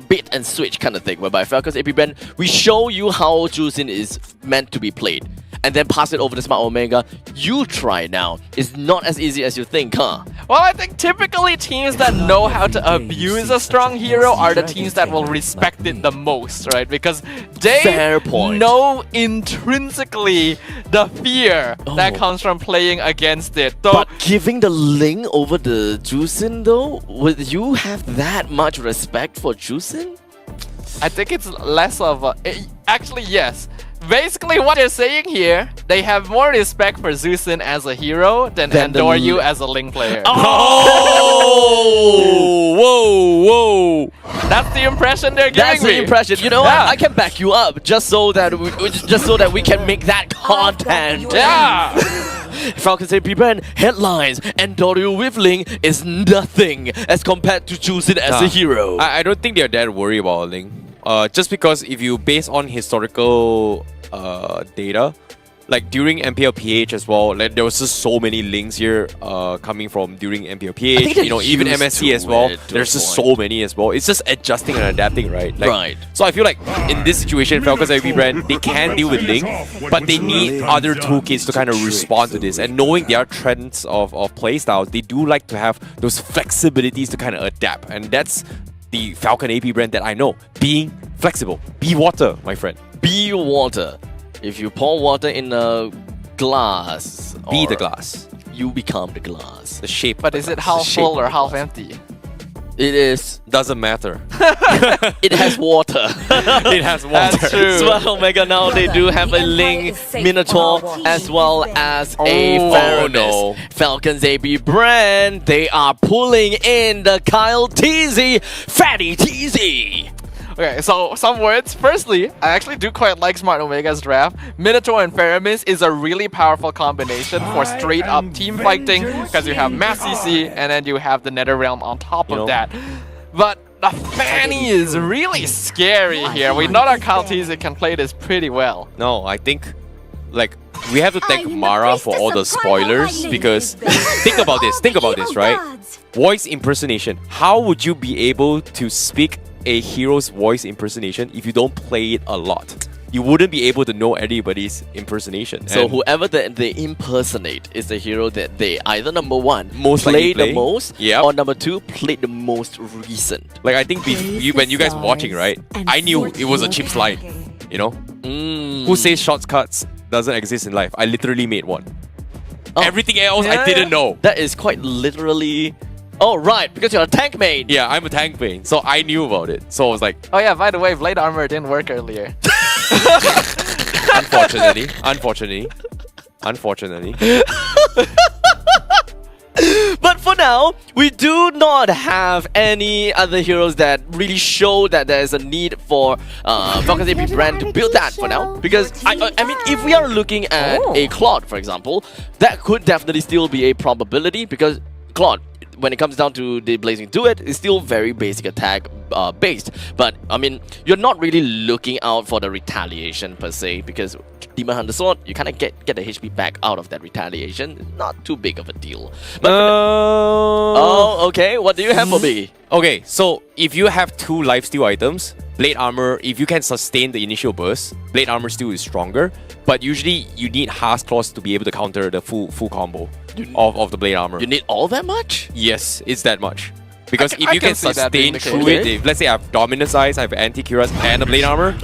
bait and switch kind of thing, whereby Falcons AP.BREN, we show you how Jusin is meant to be played. and then pass it over to Smart Omega. You try now. It's not as easy as you think, huh? Well, I think typically teams that know how to abuse a strong hero are the teams that will respect it the most, right? Because they Fair point. know intrinsically the fear that comes from playing against it. Though, But giving the Ling over the Jusin though, would you have that much respect for Jusin? I think it's less of a... Actually, yes. Basically, what you're saying here, they have more respect for Zusin as a hero than Andoryu as a Ling player. Oh! Whoa, whoa! That's the impression they're giving That's me. the impression. You know what? I can back you up just so that we can make that content. Yeah. Falcons AP.BREN headlines, and Doryu with Ling is nothing as compared to Jusin as a hero. I don't think they're that worried about Ling. Just because if you base on historical data, like during MPLPH as well, like there was just so many links here coming from during MPLPH, you know, even MSC as well. There's just so many as well. It's just adjusting and adapting, right? Like, Right. So I feel like in this situation, Falcons AP.BREN, they can deal with Link, but they need other toolkits to kind of respond to this. And knowing their trends of playstyles, they do like to have those flexibilities to kind of adapt. And that's the Falcon AP.BREN that I know. Being flexible. Be water, my friend. Be water. If you pour water in a glass, Be the or glass. you become the glass. The shape. But is it half full or half empty? It is. Doesn't matter. It has water. It has water. That's true. Smart Omega now they do have a Ling Minotaur as well as a Oh, Faramis. no. Falcons AP.BREN, they are pulling in the Kyle TZ, Fatty TZ. Okay, so some words. Firstly, I actually do quite like Smart Omega's draft. Minotaur and Faramis is a really powerful combination for straight up team fighting because you have Mass CC and then you have the Netherrealm on top of that. But the Fanny is really scary here. We know that Kyle TZ can play this pretty well. No, I think like we have to thank Mara for all the spoilers because think about this, right? Voice impersonation. How would you be able to speak a hero's voice impersonation if you don't play it a lot? You wouldn't be able to know everybody's impersonation. So And whoever that they impersonate is the hero that they either number one Most likely played the play. most, Yep. or number two played the most recent. like I think when you guys were watching, right? I knew it was a cheap slide. You know? Who says shortcuts doesn't exist in life? I literally made one. Everything else I didn't know. That is quite literally. Oh right, because you're a tank main. Yeah, I'm a tank main, so I knew about it. So I was like, Oh yeah, by the way, Blade Armor didn't work earlier. unfortunately. But for now, we do not have any other heroes that really show that there is a need for Falcons AP.BREN to build that for now. Because, I mean, if we are looking at a Claude, for example, that could definitely still be a probability because Claude, when it comes down to the Blazing Duet, it's still very basic attack based. But, I mean, you're not really looking out for the retaliation per se because Demon Hunter Sword, you kind of get the HP back out of that retaliation. It's not too big of a deal. But oh, okay. What do you have for me? Okay, so if you have 2 lifesteal items, Blade Armor, if you can sustain the initial burst, Blade Armor still is stronger. But usually you need Hearth Claws to be able to counter the full combo of the Blade Armor. You need all that much? Yes, it's that much. Because I if you can can see that being sustain the through case. it, if, let's say I have Dominus Eyes, I have Anti-Cuirass and a Blade Armor,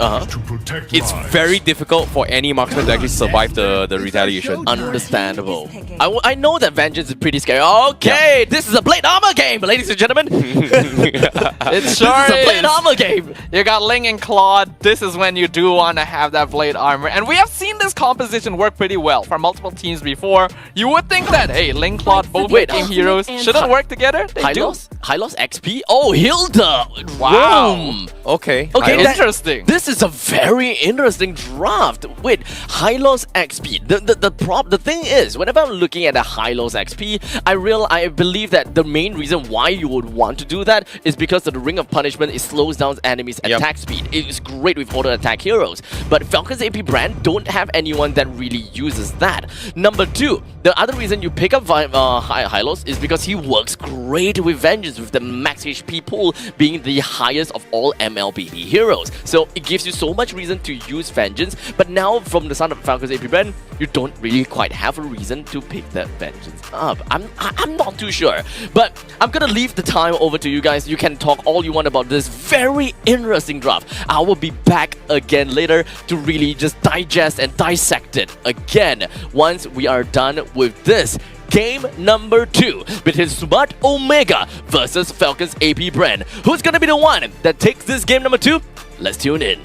it's very difficult for any marksman to actually survive the retaliation. Understandable. I know that Vengeance is pretty scary. Okay, this is a Blade Armor game, ladies and gentlemen. It This sure is a Blade is. Armor game. You got Ling and Claude. This is when you do want to have that Blade Armor. And we have seen this composition work pretty well for multiple teams before. You would think that, hey, Ling, Claude, both game heroes shouldn't work together. They do. Hylos XP? Oh, Hilda! Wow. Boom. Okay. Okay, Interesting. This is a very interesting draft. Wait, Hylos XP. The thing is, whenever I'm looking at the Hylos XP, I believe that the main reason why you would want to do that is because the Ring of Punishment, it slows down enemies' attack speed. It is great with auto attack heroes, but Falcons AP.BREN don't have anyone that really uses that. Number 2, the other reason you pick up Hylos is because he works great with Vengeance. with the max HP pool being the highest of all MLBB heroes. So it gives you so much reason to use Vengeance, but now from the sound of Falcon's AP.BREN, you don't really quite have a reason to pick that Vengeance up. I'm not too sure, but I'm gonna leave the time over to you guys. You can talk all you want about this very interesting draft. I will be back again later to really just digest and dissect it again once we are done with this. Game number 2 between Smart Omega versus Falcon's AP.BREN. Who's gonna be the one that takes this game number 2? Let's tune in.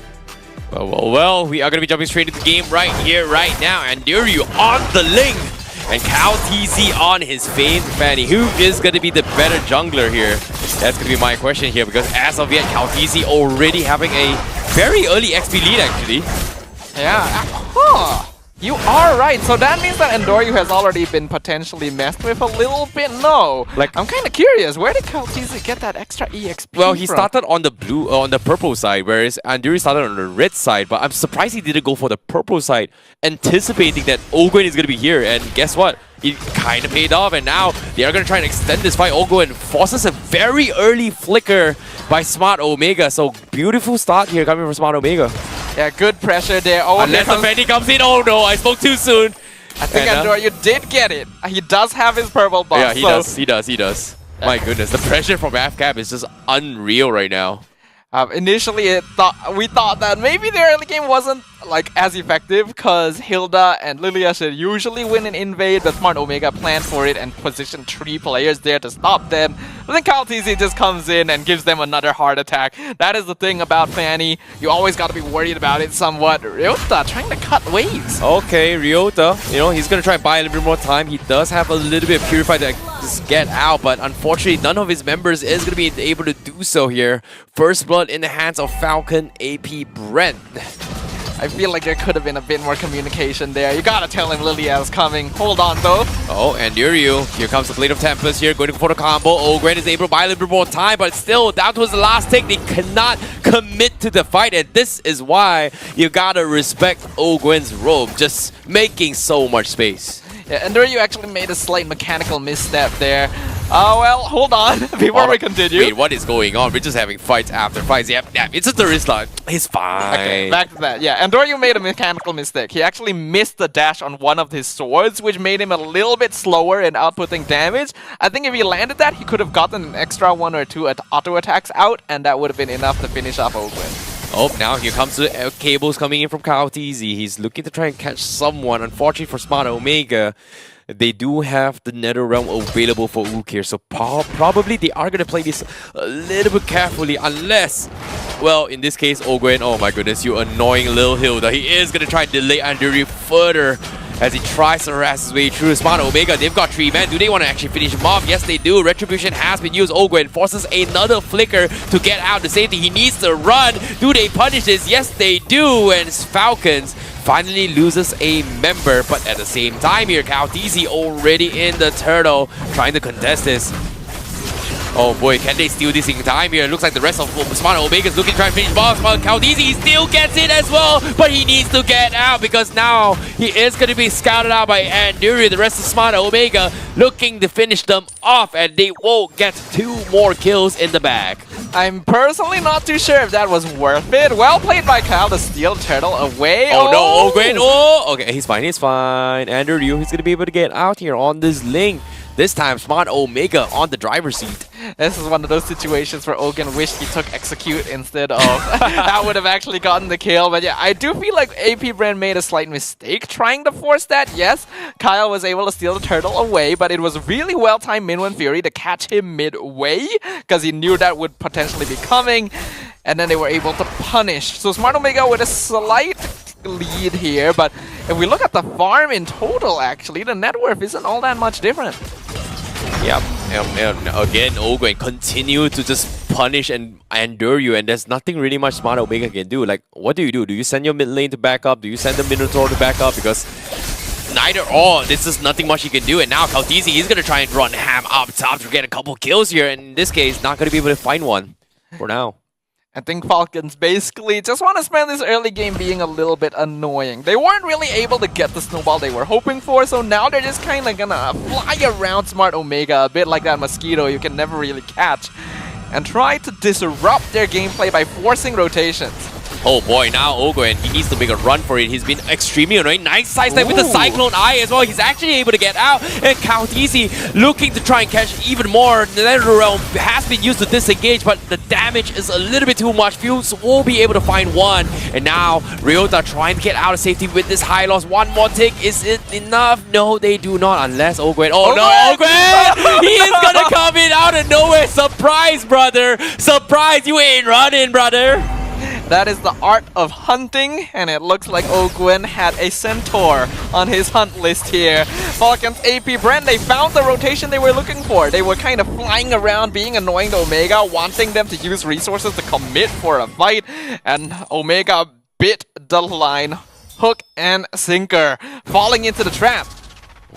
Well, we are going to be jumping straight into the game right here, right now. And Nuryu on the link. And Cal TZ on his fame Fanny. Who is going to be the better jungler here? That's going to be my question here, because as of yet, Cal TZ already having a very early XP lead, actually. Yeah. You are right. So that means that Endoryu has already been potentially messed with a little bit. No. Like, I'm kind of curious. Where did Kaltizi get that extra EXP Well, he from? started on the purple side, whereas Anduri started on the red side. But I'm surprised he didn't go for the purple side, anticipating that Ogwen is going to be here. And guess what? It kind of paid off, and now they are going to try and extend this fight. Ogwen forces a very early flicker by Smart Omega. So beautiful start here coming from Smart Omega. Yeah, good pressure there. Oh, unless the Fanny comes in. Oh no, I spoke too soon. I think Endoryu did get it. He does have his purple buff. Yeah, he does. My goodness, the pressure from AFCAP is just unreal right now. Initially, we thought that maybe the early game wasn't like as effective because Hilda and Lilia should usually win an invade, but Smart Omega planned for it and positioned 3 players there to stop them. But then Kyle TZ just comes in and gives them another heart attack. That is the thing about Fanny. You always got to be worried about it somewhat. Ryota trying to cut waves. Okay, Ryota, he's going to try and buy a little bit more time. He does have a little bit of Purify to just get out, but unfortunately, none of his members is going to be able to do so here. First blood in the hands of Falcon AP.BREN. I feel like there could have been a bit more communication there. You gotta tell him Lilia's coming. Hold on though. Oh, and Nuryu. Here comes the Blade of Tempest here, going for the combo. Ogwen is able to buy a little bit more time, but still, that was the last take. They cannot commit to the fight, and this is why you gotta respect Ogwen's robe, just making so much space. Yeah, and Nuryu actually made a slight mechanical misstep there. Oh, well, hold on before we continue. Wait, what is going on? We're just having fights after fights. Yep, it's just the wrist line. He's fine. Okay, back to that. Yeah, Endoryu made a mechanical mistake. He actually missed the dash on one of his swords, which made him a little bit slower in outputting damage. I think if he landed that, he could have gotten an extra 1 or 2 auto attacks out, and that would have been enough to finish off Ogwen. Oh, now here comes the cables coming in from Kyle TZ. He's looking to try and catch someone. Unfortunately for Smart Omega, they do have the Nether Realm available for Ook here, so probably they are going to play this a little bit carefully, unless, well, in this case, Ogwen, oh my goodness, you annoying little Hilda. He is going to try and delay Anduri further as he tries to harass his way through. Smart Omega, they've got 3 men. Do they want to actually finish him off? Yes, they do. Retribution has been used. Ogwen forces another flicker to get out to safety. He needs to run. Do they punish this? Yes, they do. And Falcons finally loses a member, but at the same time here, Cal TZ already in the turtle, trying to contest this. Oh boy, can they steal this in time here? It looks like the rest of Smart Omega is looking to try and finish boss, but Cal TZ still gets it as well, but he needs to get out because now he is going to be scouted out by Anduri. The rest of Smart Omega looking to finish them off, and they will get 2 more kills in the bag. I'm personally not too sure if that was worth it. Well played by Kyle to steal Turtle away. Oh no, Ogwen, oh! Okay, he's fine. Andrew, he's going to be able to get out here on this link. This time, Smart Omega on the driver's seat. This is one of those situations where Ogun wished he took Execute instead of that would have actually gotten the kill. But yeah, I do feel like AP.BREN made a slight mistake trying to force that. Yes, Kyle was able to steal the turtle away, but it was really well-timed Minwen Fury to catch him midway because he knew that would potentially be coming. And then they were able to punish. So Smart Omega with a slight lead here, but if we look at the farm in total, actually, the net worth isn't all that much different. Yep, and again, Ogwen continue to just punish and endure you, and there's nothing really much Smart Omega can do. Like, what do? Do you send your mid lane to back up? Do you send the Minotaur to back up? Because neither or, this is nothing much you can do. And now Kaltizi, he's going to try and run ham up top to get a couple kills here, and in this case, not going to be able to find one for now. I think Falcons basically just want to spend this early game being a little bit annoying. They weren't really able to get the snowball they were hoping for, so now they're just kind of gonna fly around Smart Omega a bit like that mosquito you can never really catch and try to disrupt their gameplay by forcing rotations. Oh boy, now Ogwen, he needs to make a run for it. He's been extremely annoying. Nice sidestep with the Cyclone Eye as well. He's actually able to get out. And Kautisi looking to try and catch even more. The Nether Realm has been used to disengage, but the damage is a little bit too much. Fuse will be able to find one. And now Ryota trying to get out of safety with this high loss. One more tick. Is it enough? No, they do not. Unless Ogwen. Oh no, Ogwen! He is gonna come in out of nowhere. Surprise, brother. Surprise, you ain't running, brother. That is the art of hunting, and it looks like Ogwen had a centaur on his hunt list here. Falcons AP.BREN, they found the rotation they were looking for. They were kind of flying around, being annoying to Omega, wanting them to use resources to commit for a fight, and Omega bit the line, hook and sinker, falling into the trap.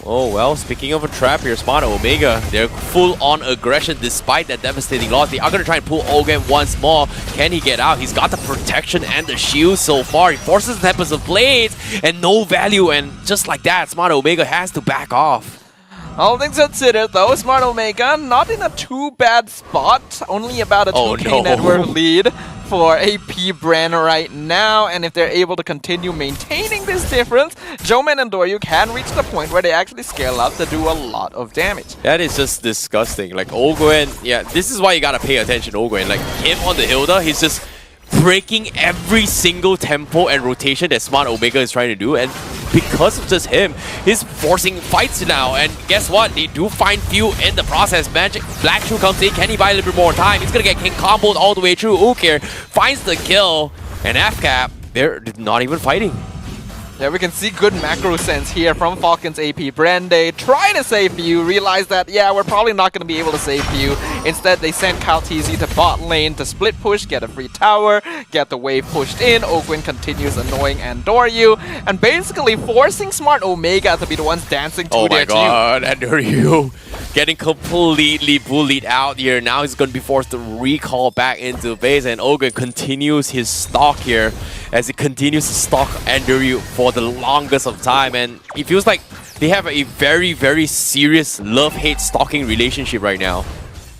Oh well, speaking of a trap here, Smart Omega, they're full-on aggression despite that devastating loss. They are going to try and pull Ogwen once more. Can he get out? He's got the protection and the shield so far. He forces the Tempest of Blades and no value, and just like that, Smart Omega has to back off. All things considered though, Smart Omega not in a too bad spot. Only about a 2K net worth lead for AP.BREN right now, and if they're able to continue maintaining this difference, Joman and Doryu can reach the point where they actually scale up to do a lot of damage. That is just disgusting. Like Ogwen, yeah, this is why you gotta pay attention to Ogwen. Like him on the Hilda, he's just breaking every single tempo and rotation that Smart Omega is trying to do, and because of just him, he's forcing fights now. And guess what? They do find few in the process. Magic Black Shoe comes in. Can he buy a little bit more time? He's gonna get King comboed all the way through. Ukir finds the kill, and FCAP, they're not even fighting. Yeah, we can see good macro sense here from Falcons AP.BREN. They try to save Few, realize that, yeah, we're probably not going to be able to save Few. Instead, they send Kautisi to bot lane to split push, get a free tower, get the wave pushed in. Ogwen continues annoying Andoryu, and basically forcing Smart Omega to be the ones dancing to their team. Oh my god, Andoryu getting completely bullied out here. Now he's going to be forced to recall back into base, and Ogwen continues his stalk here as he continues to stalk Andoryu for the longest of time, and it feels like they have a very, very serious love-hate stalking relationship right now.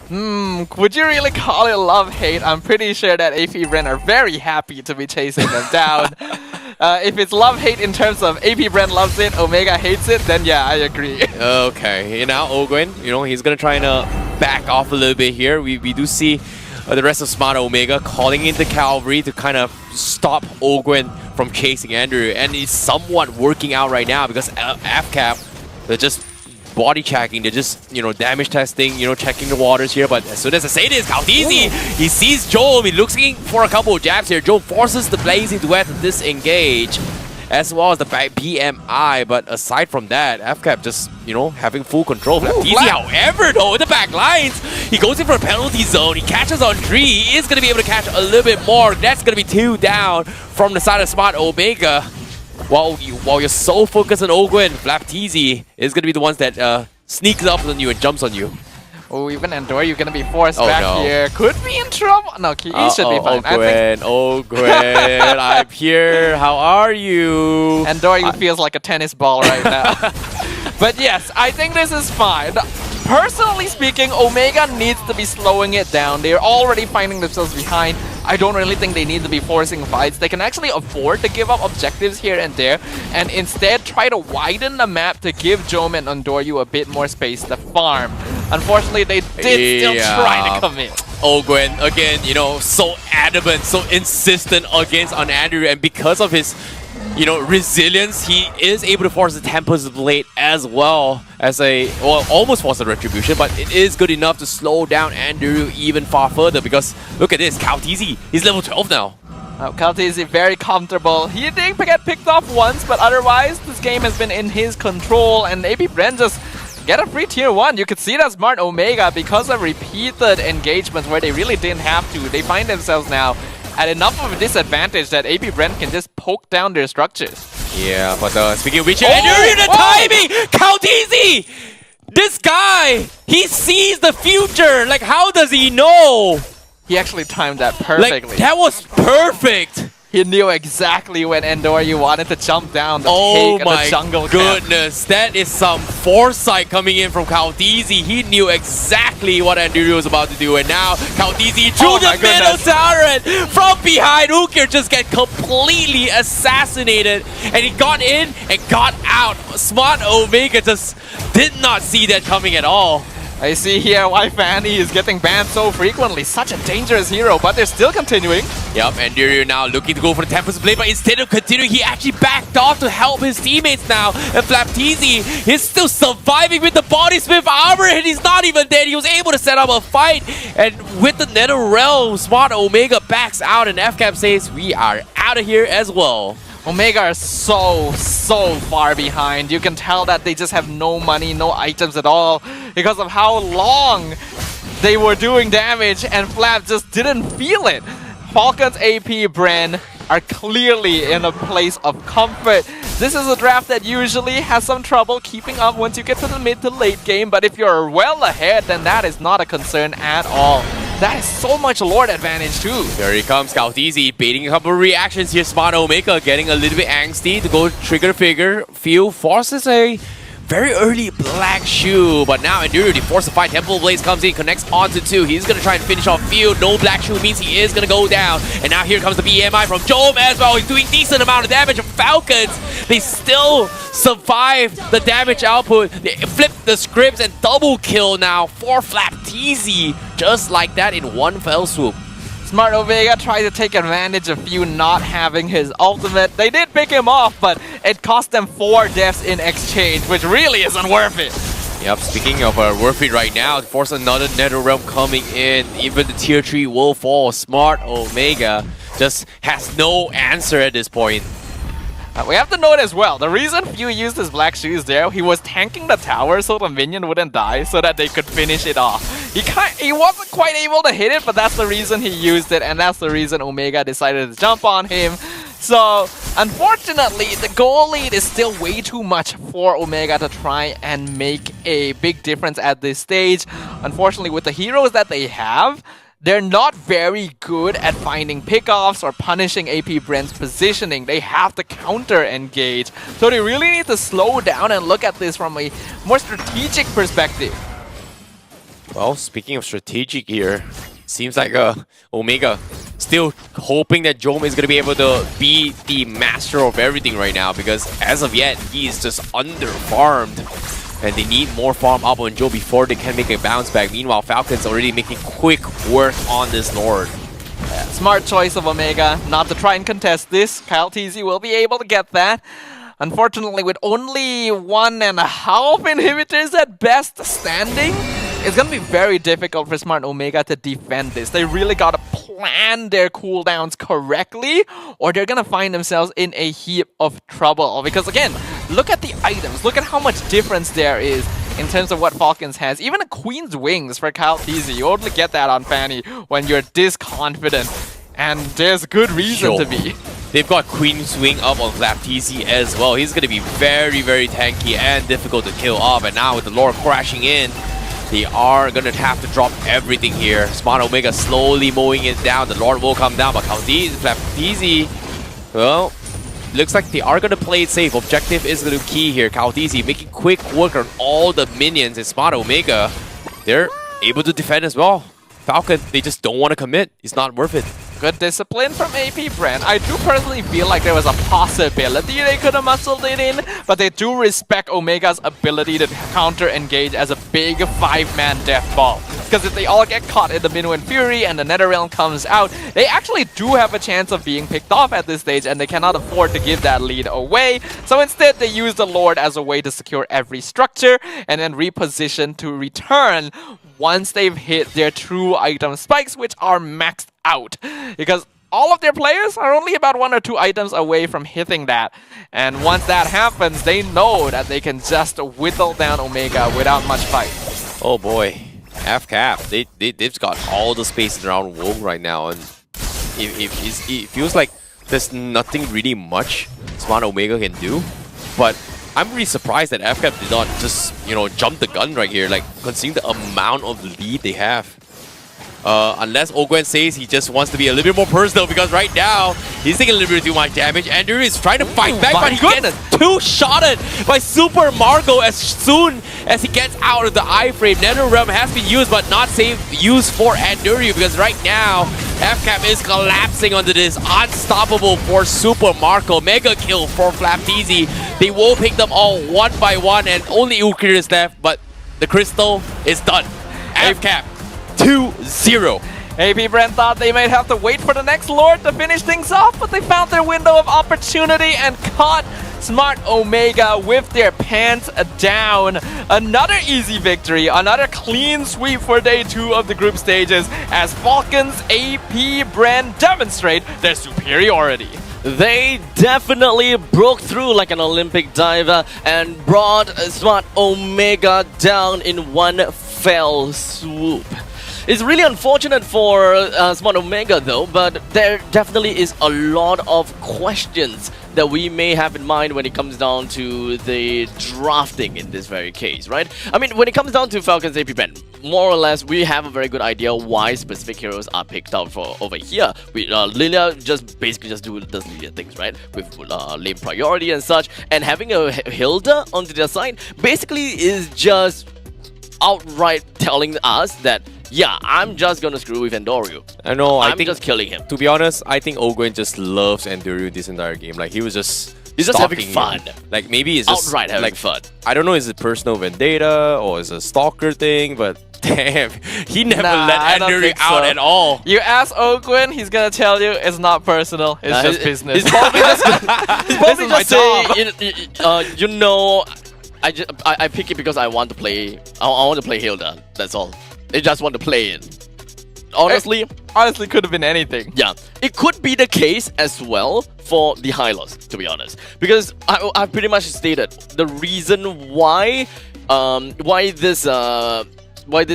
Would you really call it love-hate? I'm pretty sure that AP.BREN are very happy to be chasing them down. If it's love-hate in terms of AP.BREN loves it, Omega hates it, then yeah, I agree. Okay, now Ogwen, he's gonna try and back off a little bit here. We do see the rest of Smart Omega calling in the cavalry to kind of stop Ogwen from chasing Andrew, and it's somewhat working out right now because FCAP, they're just body checking, they're just, damage testing, checking the waters here. But as soon as I say this, Kautisi, he sees Joel, he's looking for a couple of jabs here. Joel forces the Blazing Duet to disengage, as well as the BMI, but aside from that, FCAP just, having full control. FNATIC, however, though, in the back lines, he goes in for a penalty zone, he catches on 3, he is going to be able to catch a little bit more. That's going to be 2 down from the side of Smart Omega. While you're so focused on Ogwen, FNATIC is going to be the ones that sneaks up on you and jumps on you. Oh, even Andoryu going to be forced back here. Could be in trouble. No, he should be fine. Ogwen, I'm here. How are you? Andoryu feels like a tennis ball right now. But yes, I think this is fine. Personally speaking, Omega needs to be slowing it down. They're already finding themselves behind. I don't really think they need to be forcing fights. They can actually afford to give up objectives here and there, and instead try to widen the map to give Jome and Andoryu a bit more space to farm. Unfortunately, they did still try to commit. Ogwen, again, so adamant, so insistent against on Andrew, and because of his resilience, he is able to force the Tempest Blade as well as almost force a Retribution, but it is good enough to slow down Andrew even far further because look at this, Kautisi, he's level 12 now. Kautisi very comfortable. He did get picked off once, but otherwise this game has been in his control, and AP.BREN just get a free tier 1. You could see that Smart Omega, because of repeated engagements where they really didn't have to, they find themselves now at enough of a disadvantage that AP.BREN can just poke down their structures. Yeah, but speaking of which, the timing! Kautisi! This guy, he sees the future! Like, how does he know? He actually timed that perfectly. Like, that was perfect! He knew exactly when Endor wanted to jump down to take the jungle camp. Goodness, that is some foresight coming in from Kautizi. He knew exactly what Enduro was about to do, and now Kautizi drew the middle tower, and from behind, Ukir just get completely assassinated, and he got in and got out. Smart Omega just did not see that coming at all. I see here why Fanny is getting banned so frequently. Such a dangerous hero, but they're still continuing. Yep, and Diryu now looking to go for the Tempest Blade, but instead of continuing, he actually backed off to help his teammates now. And Flaptizi is still surviving with the Body Smith armor, and he's not even dead. He was able to set up a fight, and with the Nether Realm, Smart Omega backs out, and FCAP says, we are out of here as well. Omega are so far behind. You can tell that they just have no money, no items at all because of how long they were doing damage, and Flap just didn't feel it. Falcon's AP.BREN are clearly in a place of comfort. This is a draft that usually has some trouble keeping up once you get to the mid to late game, but if you're well ahead, then that is not a concern at all. That is so much Lord advantage too. Here he comes, Kautizi baiting a couple of reactions here. Smart Omega getting a little bit angsty to go trigger figure. Feel forces a very early black shoe, but now Enduro, the force to fight. Temple Blaze comes in, connects onto 2. He's gonna try and finish off Field. No black shoe means he is gonna go down. And now here comes the BMI from Jome as well. He's doing decent amount of damage. Falcons, they still survive the damage output. They flip the scripts and double kill now for Flaptizi, just like that in one fell swoop. Smart Omega tried to take advantage of Few not having his ultimate. They did pick him off, but it cost them 4 deaths in exchange, which really isn't worth it. Yep, speaking of worth it right now, to force another Nether Realm coming in, even the tier 3 will fall. Smart Omega just has no answer at this point. We have to note as well, the reason Few used his black shoes there, he was tanking the tower so the minion wouldn't die, so that they could finish it off. He wasn't quite able to hit it, but that's the reason he used it, and that's the reason Omega decided to jump on him. So, unfortunately, the goal lead is still way too much for Omega to try and make a big difference at this stage. Unfortunately, with the heroes that they have, they're not very good at finding pickoffs or punishing AP.BREN's positioning. They have to counter-engage. So they really need to slow down and look at this from a more strategic perspective. Well, speaking of strategic here, seems like Omega still hoping that Jome is going to be able to be the master of everything right now, because as of yet, he is just under-farmed. And they need more farm up on Joe before they can make a bounce back. Meanwhile, Falcon's already making quick work on this Lord. Yeah, smart choice of Omega not to try and contest this. Kyle TZ will be able to get that. Unfortunately, with only 1.5 inhibitors at best standing, it's going to be very difficult for Smart Omega to defend this. They really got to plan their cooldowns correctly, or they're going to find themselves in a heap of trouble. Because again, look at the items. Look at how much difference there is in terms of what Falcons has. Even a Queen's Wings for Kyle TZ. You only get that on Fanny when you're this confident. And there's good reason to be. They've got Queen's Swing up on Flaptizi as well. He's going to be very, very tanky and difficult to kill off. And now with the Lord crashing in, they are going to have to drop everything here. Smart Omega slowly mowing it down. The Lord will come down, but Flaptizi, well, looks like they are going to play it safe. Objective is going to be key here. Kautizi making quick work on all the minions. And Smart Omega, they're able to defend as well. Falcon, they just don't want to commit. It's not worth it. Good discipline from AP.BREN. I do personally feel like there was a possibility they could have muscled it in, but they do respect Omega's ability to counter-engage as a big 5-man death ball. Because if they all get caught in the Minuan Fury and the Netherrealm comes out, they actually do have a chance of being picked off at this stage, and they cannot afford to give that lead away. So instead, they use the Lord as a way to secure every structure and then reposition to return once they've hit their true item spikes, which are maxed out. Because all of their players are only about 1 or 2 items away from hitting that. And once that happens, they know that they can just whittle down Omega without much fight. Oh boy. FCAP, they've got all the space around Wogue right now. And it feels like there's nothing really much Smart Omega can do. But I'm really surprised that FCAP did not just, jump the gun right here, like, considering the amount of lead they have. Unless Ogwen says he just wants to be a little bit more personal, because right now he's taking a little bit too much damage. Andrew is trying to fight back, but he gets two-shotted by Super Marco as soon as he gets out of the iframe. NetherRealm has been used, but not used for Andrew, because right now FCAP is collapsing onto this. Unstoppable for Super Marco. Mega kill for FNATIC. They will pick them all one by one, and only Ukir is left, but the crystal is done. FCAP 2-0. AP.BREN thought they might have to wait for the next Lord to finish things off, but they found their window of opportunity and caught Smart Omega with their pants down. Another easy victory, another clean sweep for day 2 of the group stages as Falcons AP.BREN demonstrate their superiority. They definitely broke through like an Olympic diver and brought Smart Omega down in one fell swoop. It's really unfortunate for Smart Omega though, but there definitely is a lot of questions that we may have in mind when it comes down to the drafting in this very case, right? I mean, when it comes down to Falcons AP.BREN, more or less, we have a very good idea why specific heroes are picked out for over here. Lilia just basically does Lilia things, right? With lane priority and such, and having a Hilda onto their side basically is just outright telling us that, yeah, I'm just gonna screw with Endorio. I know, I'm just killing him. To be honest, I think Ogwen just loves Endorio this entire game. Like, he's just having fun. Like, maybe it's just outright having like fun. I don't know, is it personal vendetta or is it a stalker thing, but damn, he never let Endorio out at all. You ask Ogwen, he's gonna tell you it's not personal, it's just business. He's probably just saying, you know, I pick it because I want to play. I want to play Hilda. That's all. They just want to play it. Honestly, could have been anything. Yeah, it could be the case as well for the Hylos, to be honest, because I've pretty much stated the reason why this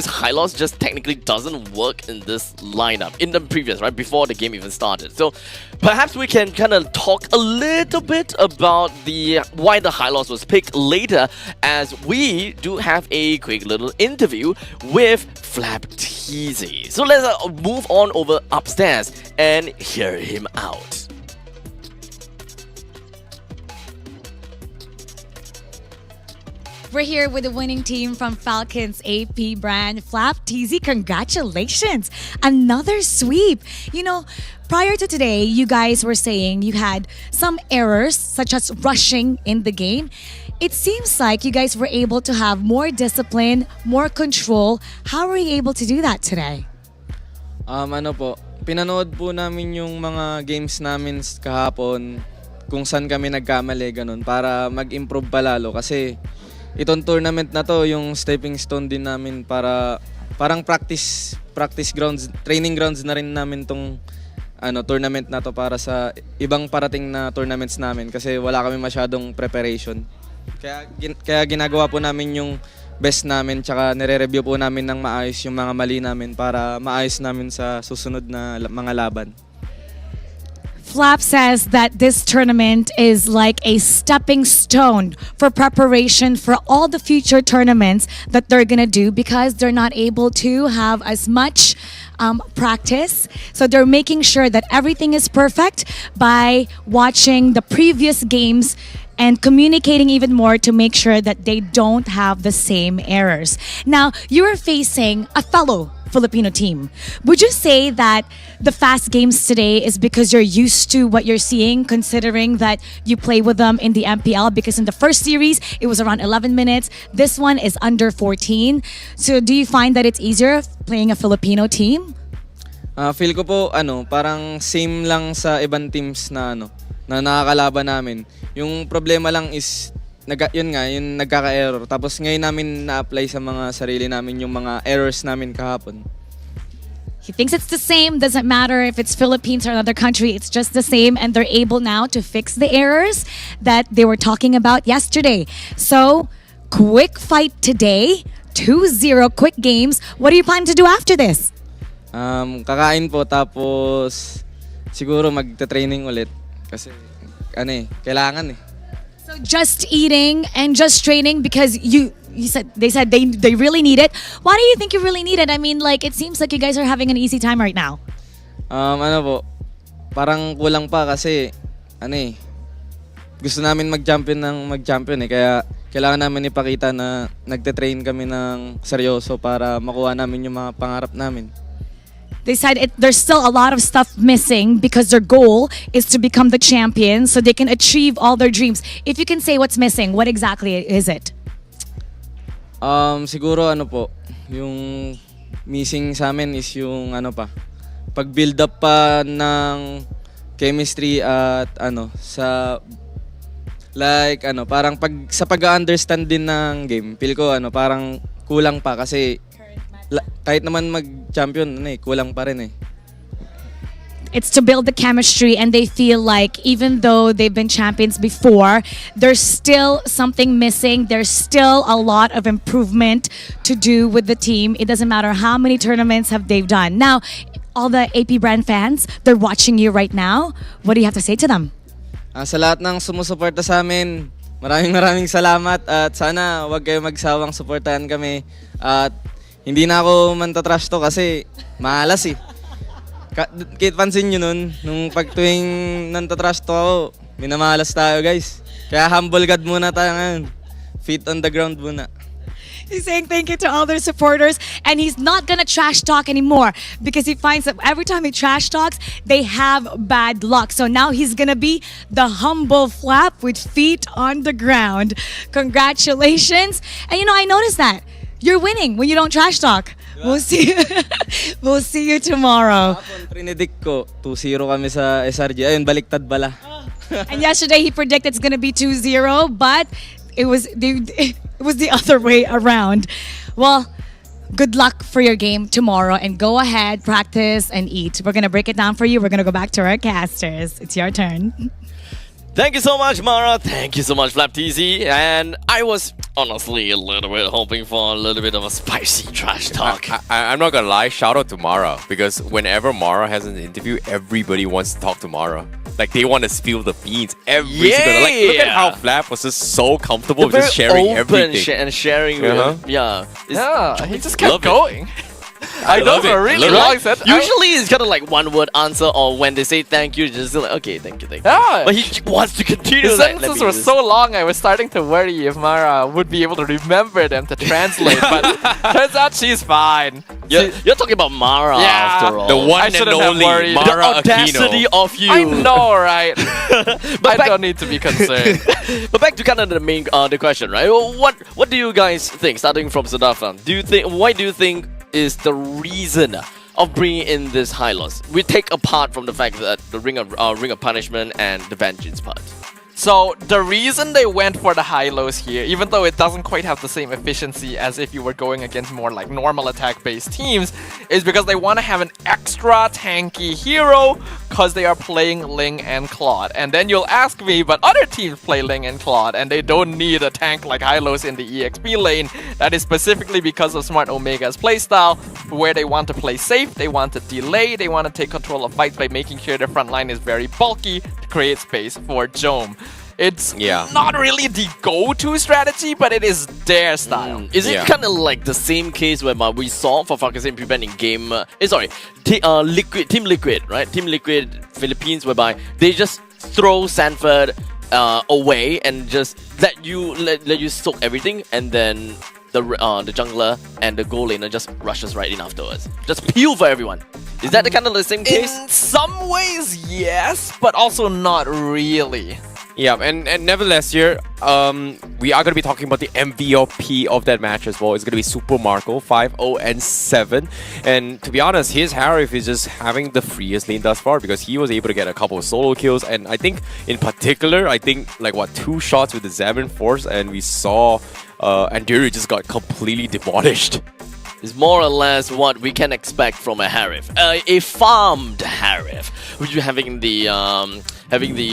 Hylos just technically doesn't work in this lineup in the previous, right, before the game even started. So perhaps we can kind of talk a little bit about why the Hylos was picked later, as we do have a quick little interview with FNATIC. So let's move on over upstairs and hear him out. We're here with the winning team from Falcons AP.BREN. FNATIC, congratulations! Another sweep! You know, prior to today, you guys were saying you had some errors, such as rushing in the game. It seems like you guys were able to have more discipline, more control. How were you able to do that today? Ano po, pinanood po namin yung mga games namin kahapon, kung saan kami nagkamali, ganun, para mag-improve palalo kasi itong tournament na to, yung stepping stone din namin para parang practice grounds, training grounds na rin namin tong tournament na to para sa ibang parating na tournaments namin kasi wala kami masyadong preparation. Kaya ginagawa po namin yung best namin, tsaka nire-review po namin ng maayos yung mga mali namin para maayos namin sa susunod na mga laban. Flap says that this tournament is like a stepping stone for preparation for all the future tournaments that they're gonna do because they're not able to have as much practice. So they're making sure that everything is perfect by watching the previous games and communicating even more to make sure that they don't have the same errors. Now, you are facing a fellow Filipino team. Would you say that the fast games today is because you're used to what you're seeing, considering that you play with them in the MPL? Because in the first series, it was around 11 minutes. This one is under 14. So do you find that it's easier playing a Filipino team? Feel ko po, parang same lang sa ibang teams na nakakalaban namin. Yung problema lang is yung nagkaka-error. Tapos ngayon namin na-apply sa mga sarili namin yung mga errors namin kahapon. He thinks it's the same. Doesn't matter if it's Philippines or another country. It's just the same. And they're able now to fix the errors that they were talking about yesterday. So, quick fight today. 2-0 quick games. What do you plan to do after this? Kakain po, tapos siguro magta-training ulit. Kasi, kailangan eh. So So just eating and just training because they said they really need it. Why do you think you really need it? I mean, like, it seems like you guys are having an easy time right now. Ano po, parang kulang pa kasi gusto namin mag-champion eh, kaya kailangan namin ipakita na nagte-train kami ng seryoso para makuha namin yung mga pangarap namin. They said there's still a lot of stuff missing because their goal is to become the champion so they can achieve all their dreams. If you can say what's missing, what exactly is it? Siguro yung missing sa amin is yung pag-build up pa ng chemistry at parang sa pag-understand din ng game. Feel ko parang kulang pa kasi kahit naman mag-champion kulang pa rin eh. It's to build the chemistry, and they feel like even though they've been champions before, there's still something missing. There's still a lot of improvement to do with the team. It doesn't matter how many tournaments have they've done. Now, all the AP.BREN fans, they're watching you right now. What do you have to say to them? Sa lahat ng sumusuporta sa amin, maraming salamat at sana wag kayo magsawang suportahan kami. At hindi na ako mantatrash to kasi malas eh. Kahit pansin nyo nung pagtuwing nantatrash to ako, minamalas tayo guys. Kaya humble God muna tayo ngayon. Feet on the ground muna. He's saying thank you to all their supporters, and he's not gonna trash talk anymore because he finds that every time he trash talks, they have bad luck. So now he's gonna be the humble flap with feet on the ground. Congratulations. And I noticed that you're winning when you don't trash talk. We'll see. We'll see you tomorrow. Predict ko 2-0 kami sa SRG. Ayun, baliktad bala. And yesterday he predicted it's gonna be 2-0, but it was the other way around. Well, good luck for your game tomorrow, and go ahead, practice and eat. We're gonna break it down for you. We're gonna go back to our casters. It's your turn. Thank you so much, Mara. Thank you so much, FlapTZ. And I was honestly a little bit hoping for a little bit of a spicy trash talk. I'm not gonna lie, shout out to Mara, because whenever Mara has an interview, everybody wants to talk to Mara. Like, they want to spill the beans every single. Like, look at how Flap was just so comfortable with just sharing everything. And sharing. He just kept going. I love it. Really long set. Usually it's kind of like one word answer, or when they say thank you, just like, okay, thank you. Yeah. But he wants to continue. The sentences were so long, I was starting to worry if Mara would be able to remember them to translate. But turns out she's fine. You're talking about Mara after all. The one and only Mara The audacity Aquino. of you. I know, right? I don't need to be concerned. But back to kind of the main the question, right? What do you guys think? Starting from Sadafan, why do you think is the reason of bringing in this high loss? We take apart from the fact that the ring of punishment and the vengeance part. So the reason they went for the high-lows here, even though it doesn't quite have the same efficiency as if you were going against more like normal attack-based teams, is because they want to have an extra tanky hero because they are playing Ling and Claude. And then you'll ask me, but other teams play Ling and Claude and they don't need a tank like high-lows in the EXP lane. That is specifically because of Smart Omega's playstyle, where they want to play safe, they want to delay, they want to take control of fights by making sure their front line is very bulky to create space for Jome. It's not really the go-to strategy, but it is their style. Is it kind of like the same case where we saw for Falcons and P.BREN in game? Team Liquid, right? Team Liquid Philippines, whereby they just throw Sanford away and just let you soak everything, and then the jungler and the goal laner just rushes right in afterwards. Just peel for everyone. Is that the kind of the same case? In some ways, yes, but also not really. Yeah, and nevertheless here, we are going to be talking about the MVP of that match as well. It's going to be Super Marco, 5-0-7. And to be honest, his Harif is just having the freest lane thus far because he was able to get a couple of solo kills. And I think in particular, like 2 shots with the Xamarin Force, and we saw Andiri just got completely demolished. Is more or less what we can expect from a Harif. A farmed Harif, which is having the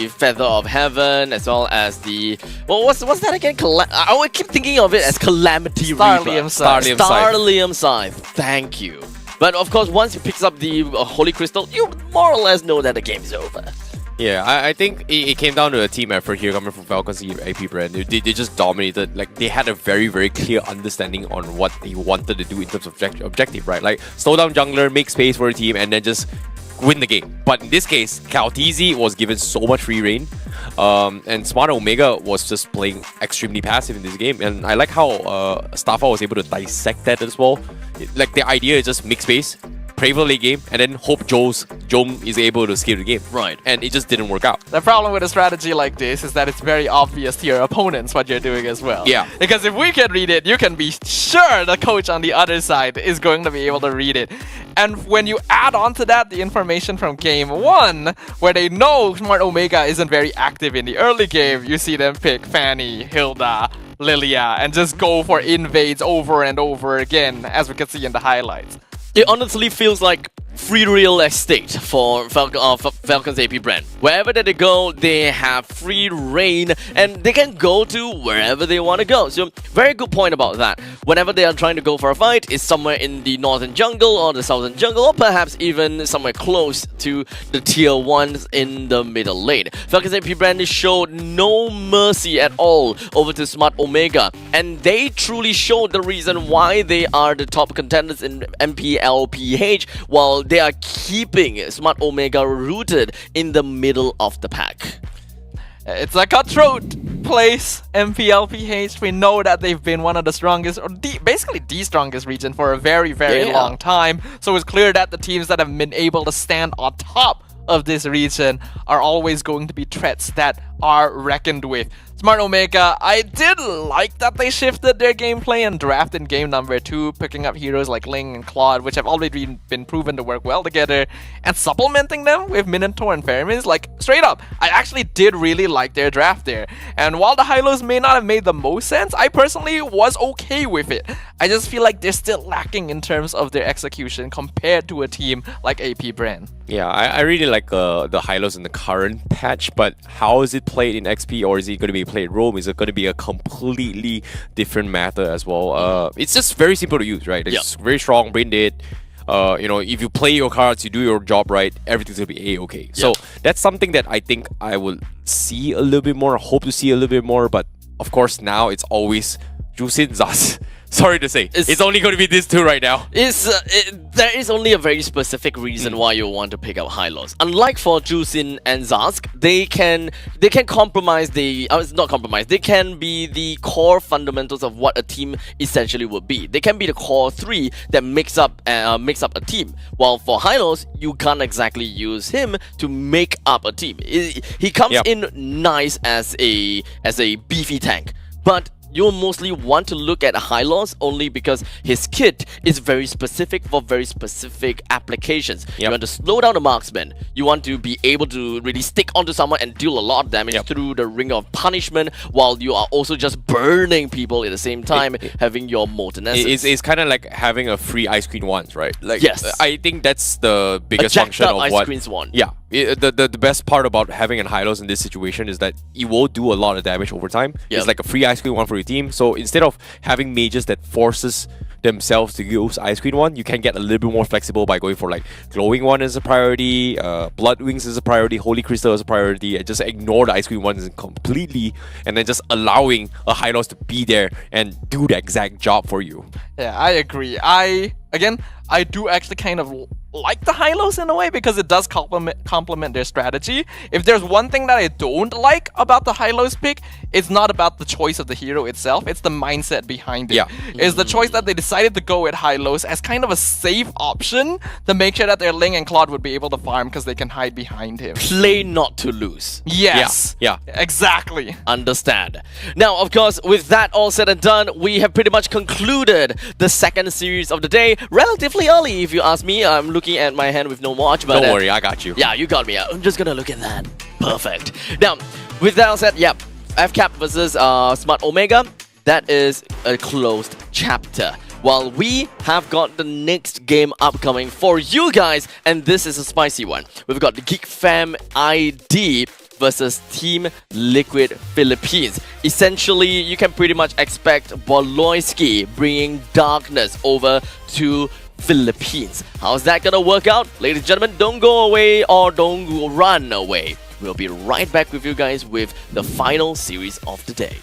Feather of Heaven, as well as the... what's that again? I would keep thinking of it as Calamity Reaper. Starlium Scythe. Thank you. But of course, once he picks up the Holy Crystal, you more or less know that the game is over. Yeah, I think it came down to a team effort here coming from Falcons AP.BREN. They just dominated. Like, they had a very, very clear understanding on what they wanted to do in terms of objective, right? Like, slow down jungler, make space for a team, and then just win the game. But in this case, KaoTZ was given so much free reign. And Smart Omega was just playing extremely passive in this game. And I like how Staffa was able to dissect that as well. Like, the idea is just mix space, pray for the late game, and then hope Jom is able to scale the game. Right. And it just didn't work out. The problem with a strategy like this is that it's very obvious to your opponents what you're doing as well. Yeah. Because if we can read it, you can be sure the coach on the other side is going to be able to read it. And when you add on to that the information from game 1, where they know Smart Omega isn't very active in the early game, you see them pick Fanny, Hilda, Lilia, and just go for invades over and over again, as we can see in the highlights. It honestly feels like free real estate for Falcons AP.BREN. Wherever that they go, they have free reign and they can go to wherever they want to go. So, very good point about that. Whenever they are trying to go for a fight, it's somewhere in the northern jungle or the southern jungle, or perhaps even somewhere close to the tier 1s in the middle lane. Falcons AP.BREN showed no mercy at all over to Smart Omega, and they truly showed the reason why they are the top contenders in MLBB, while they are keeping Smart Omega rooted in the middle of the pack. It's a cutthroat place, MLBB. We know that they've been one of the strongest, or basically the strongest region for a very, very long time. So it's clear that the teams that have been able to stand on top of this region are always going to be threats that are reckoned with. Smart Omega, I did like that they shifted their gameplay and drafted game number 2, picking up heroes like Ling and Claude, which have already been proven to work well together, and supplementing them with Minotaur and Pheromones. Like, straight up, I actually did really like their draft there. And while the Hylos may not have made the most sense, I personally was okay with it. I just feel like they're still lacking in terms of their execution compared to a team like AP.BREN. Yeah, I really like the Hylos in the current patch, but how is it played in XP, or is it going to be played Rome? Is it going to be a completely different matter as well? It's just very simple to use, right? It's very strong, brain dead. You know, if you play your cards, you do your job right, everything's going to be A-okay. So that's something that I think I will see a little bit more, hope to see a little bit more, but of course now it's always Jusin, Zas. Sorry to say, it's only going to be these two right now. There is only a very specific reason why you want to pick up Hylos. Unlike for Jusin and Zask, they can compromise not compromise. They can be the core fundamentals of what a team essentially would be. They can be the core 3 that makes up a team. While for Hylos, you can't exactly use him to make up a team. He comes in nice as a beefy tank, but you'll mostly want to look at Hylos only because his kit is very specific for very specific applications. You want to slow down the marksman. You want to be able to really stick onto someone and deal a lot of damage through the ring of punishment, while you are also just burning people at the same time, having your molten essence. It's kind of like having a free ice cream once, right? Like, yes. I think that's the biggest function of ice what... creams one. Yeah. The best part about having an Hylos in this situation is that it will do a lot of damage over time. It's like a free ice cream one for your team. So instead of having mages that forces themselves to use ice cream one, you can get a little bit more flexible by going for like glowing one as a priority, blood wings is a priority, holy crystal is a priority, and just ignore the ice cream ones completely, and then just allowing a Hylos to be there and do the exact job for you. Yeah, I agree. I do actually kind of like the Hylos in a way because it does complement their strategy. If there's one thing that I don't like about the Hylos pick, it's not about the choice of the hero itself, it's the mindset behind it. It's the choice that they decided to go with Hylos as kind of a safe option to make sure that their Ling and Claude would be able to farm because they can hide behind him. Play not to lose. Yes. Yeah. Exactly. Understand. Now, of course, with that all said and done, we have pretty much concluded the second series of the day relatively early, if you ask me. I'm looking at my hand with no watch, but don't worry, I got you. Yeah, you got me. I'm just gonna look at that. Perfect. Now, with that all said, FCAP versus Smart Omega, that is a closed chapter. While we have got the next game upcoming for you guys, and this is a spicy one. We've got the Geek Fam ID versus Team Liquid Philippines. Essentially, you can pretty much expect Boloyski bringing darkness over to Philippines. How's that gonna work out? Ladies and gentlemen, don't go away or don't run away. We'll be right back with you guys with the final series of the day.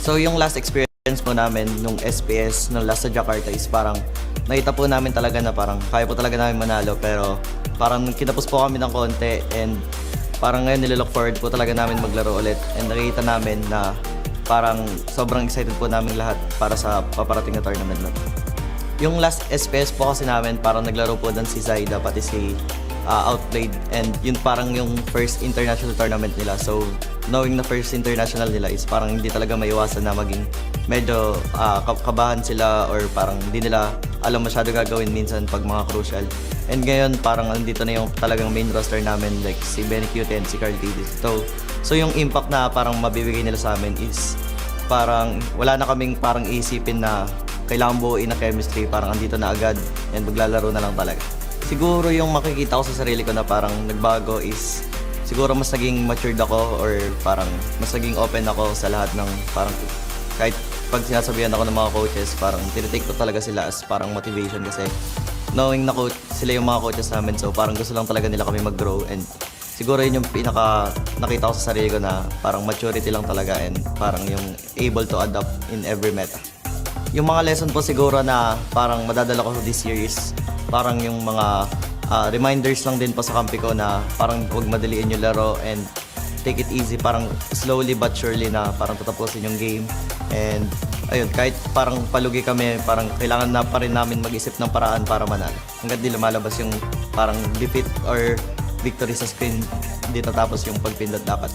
So yung last experience po namin nung SPS, nung last sa Jakarta is parang nakita po namin talaga na parang kaya po talaga namin manalo, pero parang kinapos po kami ng konti, and parang ngayon nililook forward po talaga namin maglaro ulit, and nakita namin na parang sobrang excited po namin lahat para sa paparating na tournament na. Yung last SPS po kasi namin parang naglaro po doon si Zaida pati si Outplayed, and yun parang yung first international tournament nila. So knowing na first international nila is parang hindi talaga maiwasan na maging medyo kabahan sila, or parang hindi nila alam masyado gagawin minsan pag mga crucial. And ngayon parang andito na yung talagang main roster namin, like si Benny Cutie and si Carl Tidis. So yung impact na parang mabibigay nila sa amin is parang wala na kaming parang isipin na kailangan buuin na chemistry, parang andito na agad and maglalaro na lang talaga. Siguro yung makikita ko sa sarili ko na parang nagbago is siguro mas naging matured ako, or parang mas naging open ako sa lahat ng parang kahit pag sinasabihan ako ng mga coaches, parang tinitake ko talaga sila as parang motivation, kasi knowing na coach, sila yung mga coaches namin, so parang gusto lang talaga nila kami mag-grow, and siguro yun yung pinaka nakita ko sa sarili ko na parang maturity lang talaga, and parang yung able to adapt in every meta. Yung mga lesson po siguro na parang madadala ko this year is parang yung mga reminders lang din po sa kampi ko na parang huwag madaliin yung laro and take it easy, parang slowly but surely na parang tatapusin yung game. And ayun, kahit parang palugi kami, parang kailangan na pa rin namin mag-isip ng paraan para manalo. Hanggat di lumalabas yung parang defeat or victory sa screen, di tatapos yung pagpindot dapat.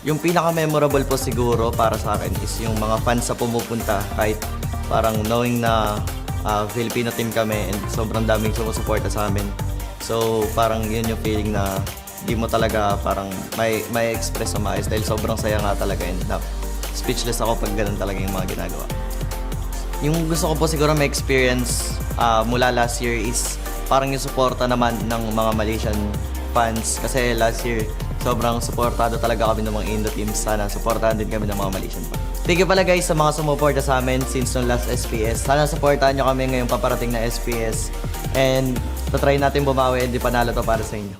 Yung pinaka-memorable po siguro para sa akin is yung mga fans sa pumupunta, kahit parang knowing na Filipino team kami and sobrang daming sumusuporta sa amin. So parang yun yung feeling na di mo talaga parang may express na maayos, dahil sobrang saya nga talaga, and speechless ako pag ganun talaga yung mga ginagawa. Yung gusto ko po siguro may experience mula last year is parang yung suporta naman ng mga Malaysian fans, kasi last year sobrang suportado talaga kami ng mga Indo teams. Sana suportahan din kami ng mga Malaysian fans. Thank you pala guys sa mga sumuporta sa amin since nung last SPS. Sana supportahan nyo kami ngayong paparating na SPS, and tatry natin bumawi and di panalo to para sa inyo.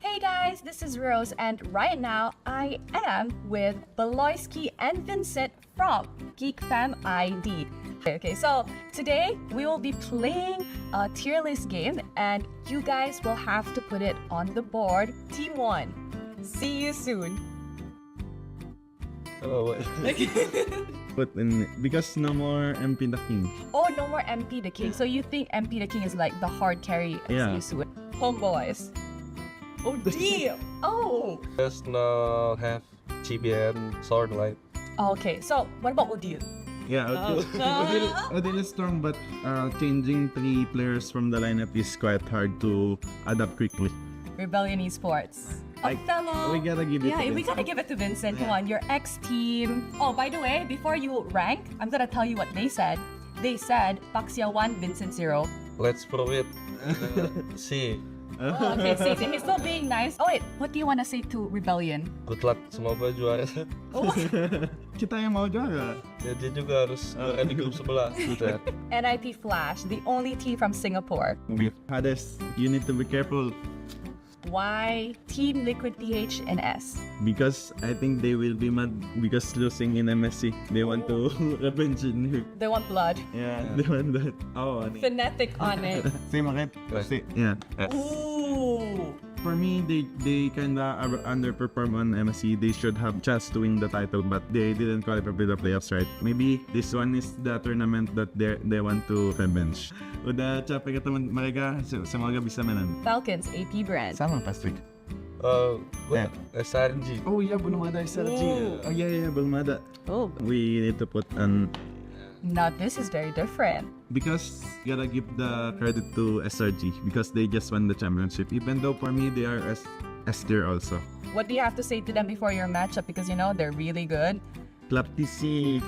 Hey guys, this is Rose, and right now I am with Beloyski and Vincent from Geek Fam ID. Okay, so today we will be playing a tier list game, and you guys will have to put it on the board. Team 1, see you soon. Oh, but because no more MP the King. Oh, no more MP the King. So you think MP the King is like the hard carry? Yeah. Homebois. Oh, deal. Oh. Just now have GBN Sword Light. Okay, so what about Odile? Yeah, Odile is strong, but changing 3 players from the lineup is quite hard to adapt quickly. Rebellion Esports. Othello. We gotta give it to we gotta give it to Vincent. Come on, your ex-team. Oh, by the way, before you rank, I'm gonna tell you what they said. They said Paxia 1, Vincent 0. Let's prove it. See. Oh, okay, see, he's still being nice. Oh wait, what do you want to say to Rebellion? Good luck, semoga juara. Oh. Kita yang mau juara. Ya, dia juga harus di grup sebelah. NIP Flash, the only team from Singapore. Hades, you need to be careful. Why Team Liquid PH and S? Because I think they will be mad because losing in MSC. They want to revenge in here. They want blood. Yeah, they want that. Oh, Fnatic on it. Same market. Yeah. Ooh. For me, they kinda underperform on MSC. They should have chance to win the title, but they didn't qualify for the playoffs, right? Maybe this one is the tournament that they want to revenge. Udah capek ketemu mereka, semoga bisa menang. Falcons, AP.BREN. Sama pasti. SRG. Oh iya, belum ada SRG. Oh iya, belum ada. Oh. We need to put an... Now this is very different. Because you gotta give the credit to SRG because they just won the championship. Even though for me they are S tier also. What do you have to say to them before your matchup? Because you know they're really good. Club TC.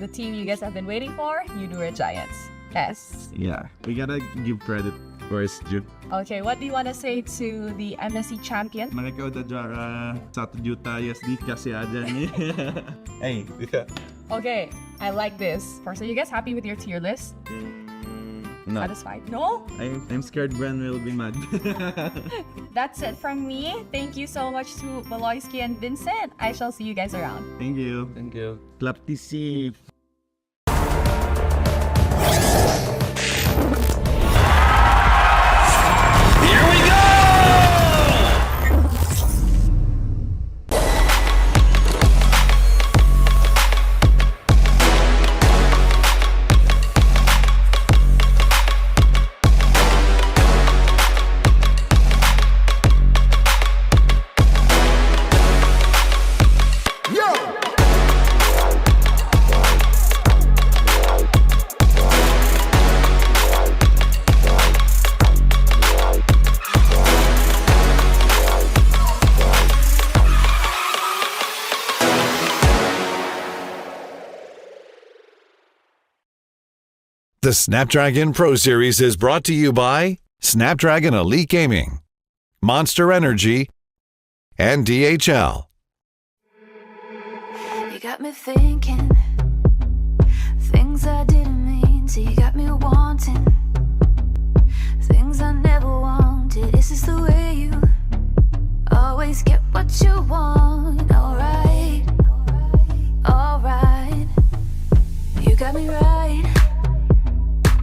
The team you guys have been waiting for, Udura Giants. Yes. Yeah, we gotta give credit for SG. Okay, what do you want to say to the MSC champion? Mereka udah juara 1 juta USD kasih aja nih. Hey. Okay, I like this. So you guys happy with your tier list? No. Satisfied? No? I'm scared Bren will be mad. That's it from me. Thank you so much to Beloyski and Vincent. I shall see you guys around. Thank you. Thank you. Clap TC. Here we go! The Snapdragon Pro Series is brought to you by Snapdragon Elite Gaming, Monster Energy, and DHL. You got me thinking things I didn't mean to. You got me wanting things I never wanted. Is this the way you always get what you want? Alright, alright. You got me right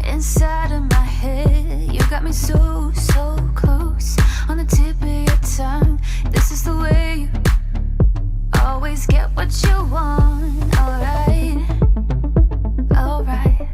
inside of my head. You got me so, so close on the tip of your tongue. This is the way you always get what you want. Alright, alright.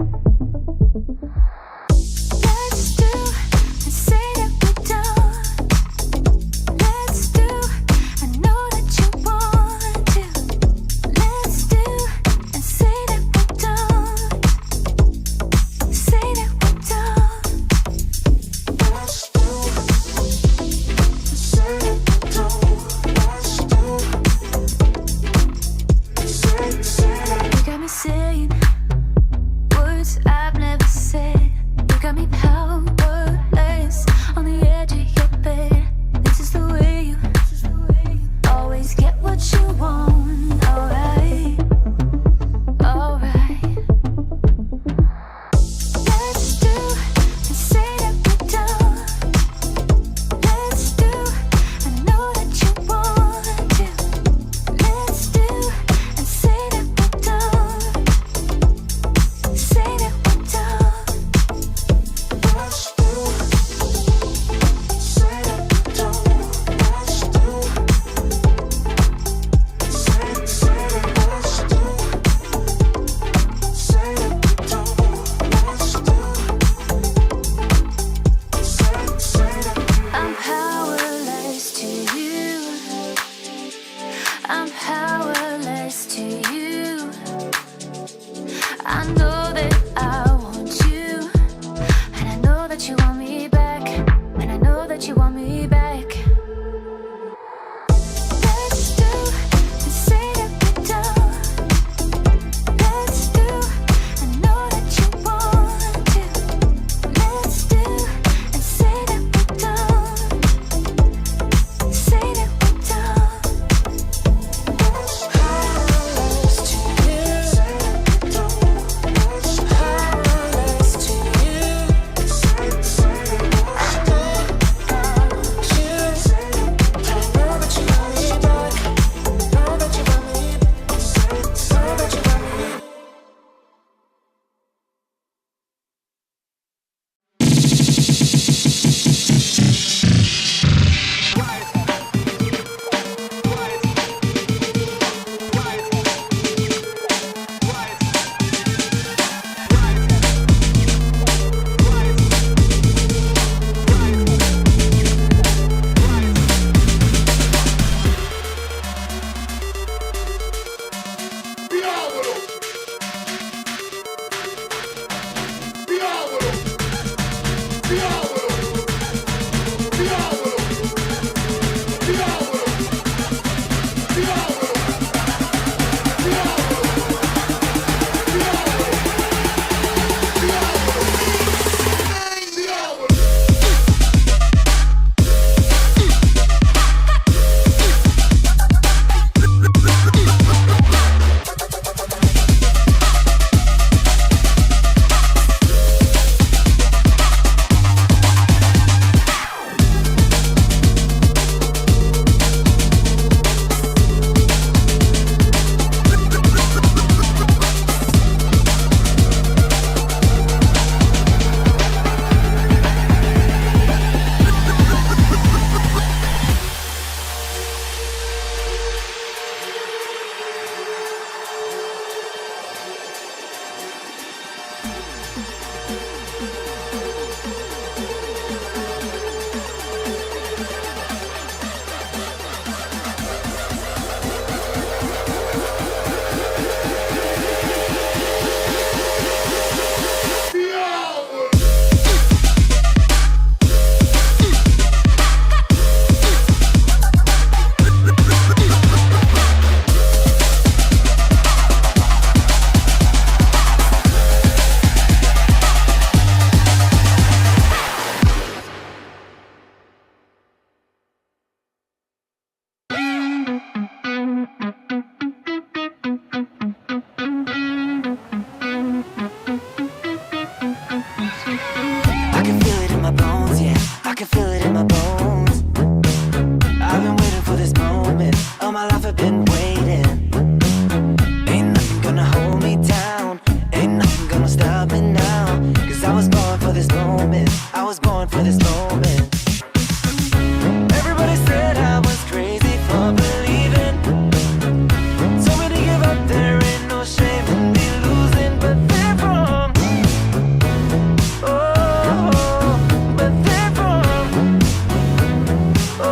can feel it in my bones. I've been waiting for this moment. All my life I've been waiting. Ain't nothing gonna hold me down. Ain't nothing gonna stop me now. Cause I was born for this moment. I was born for this moment. Everybody said I was crazy for believing. Told me to give up, there ain't no shame in me losing. But they're wrong. Oh, but they're wrong. Oh,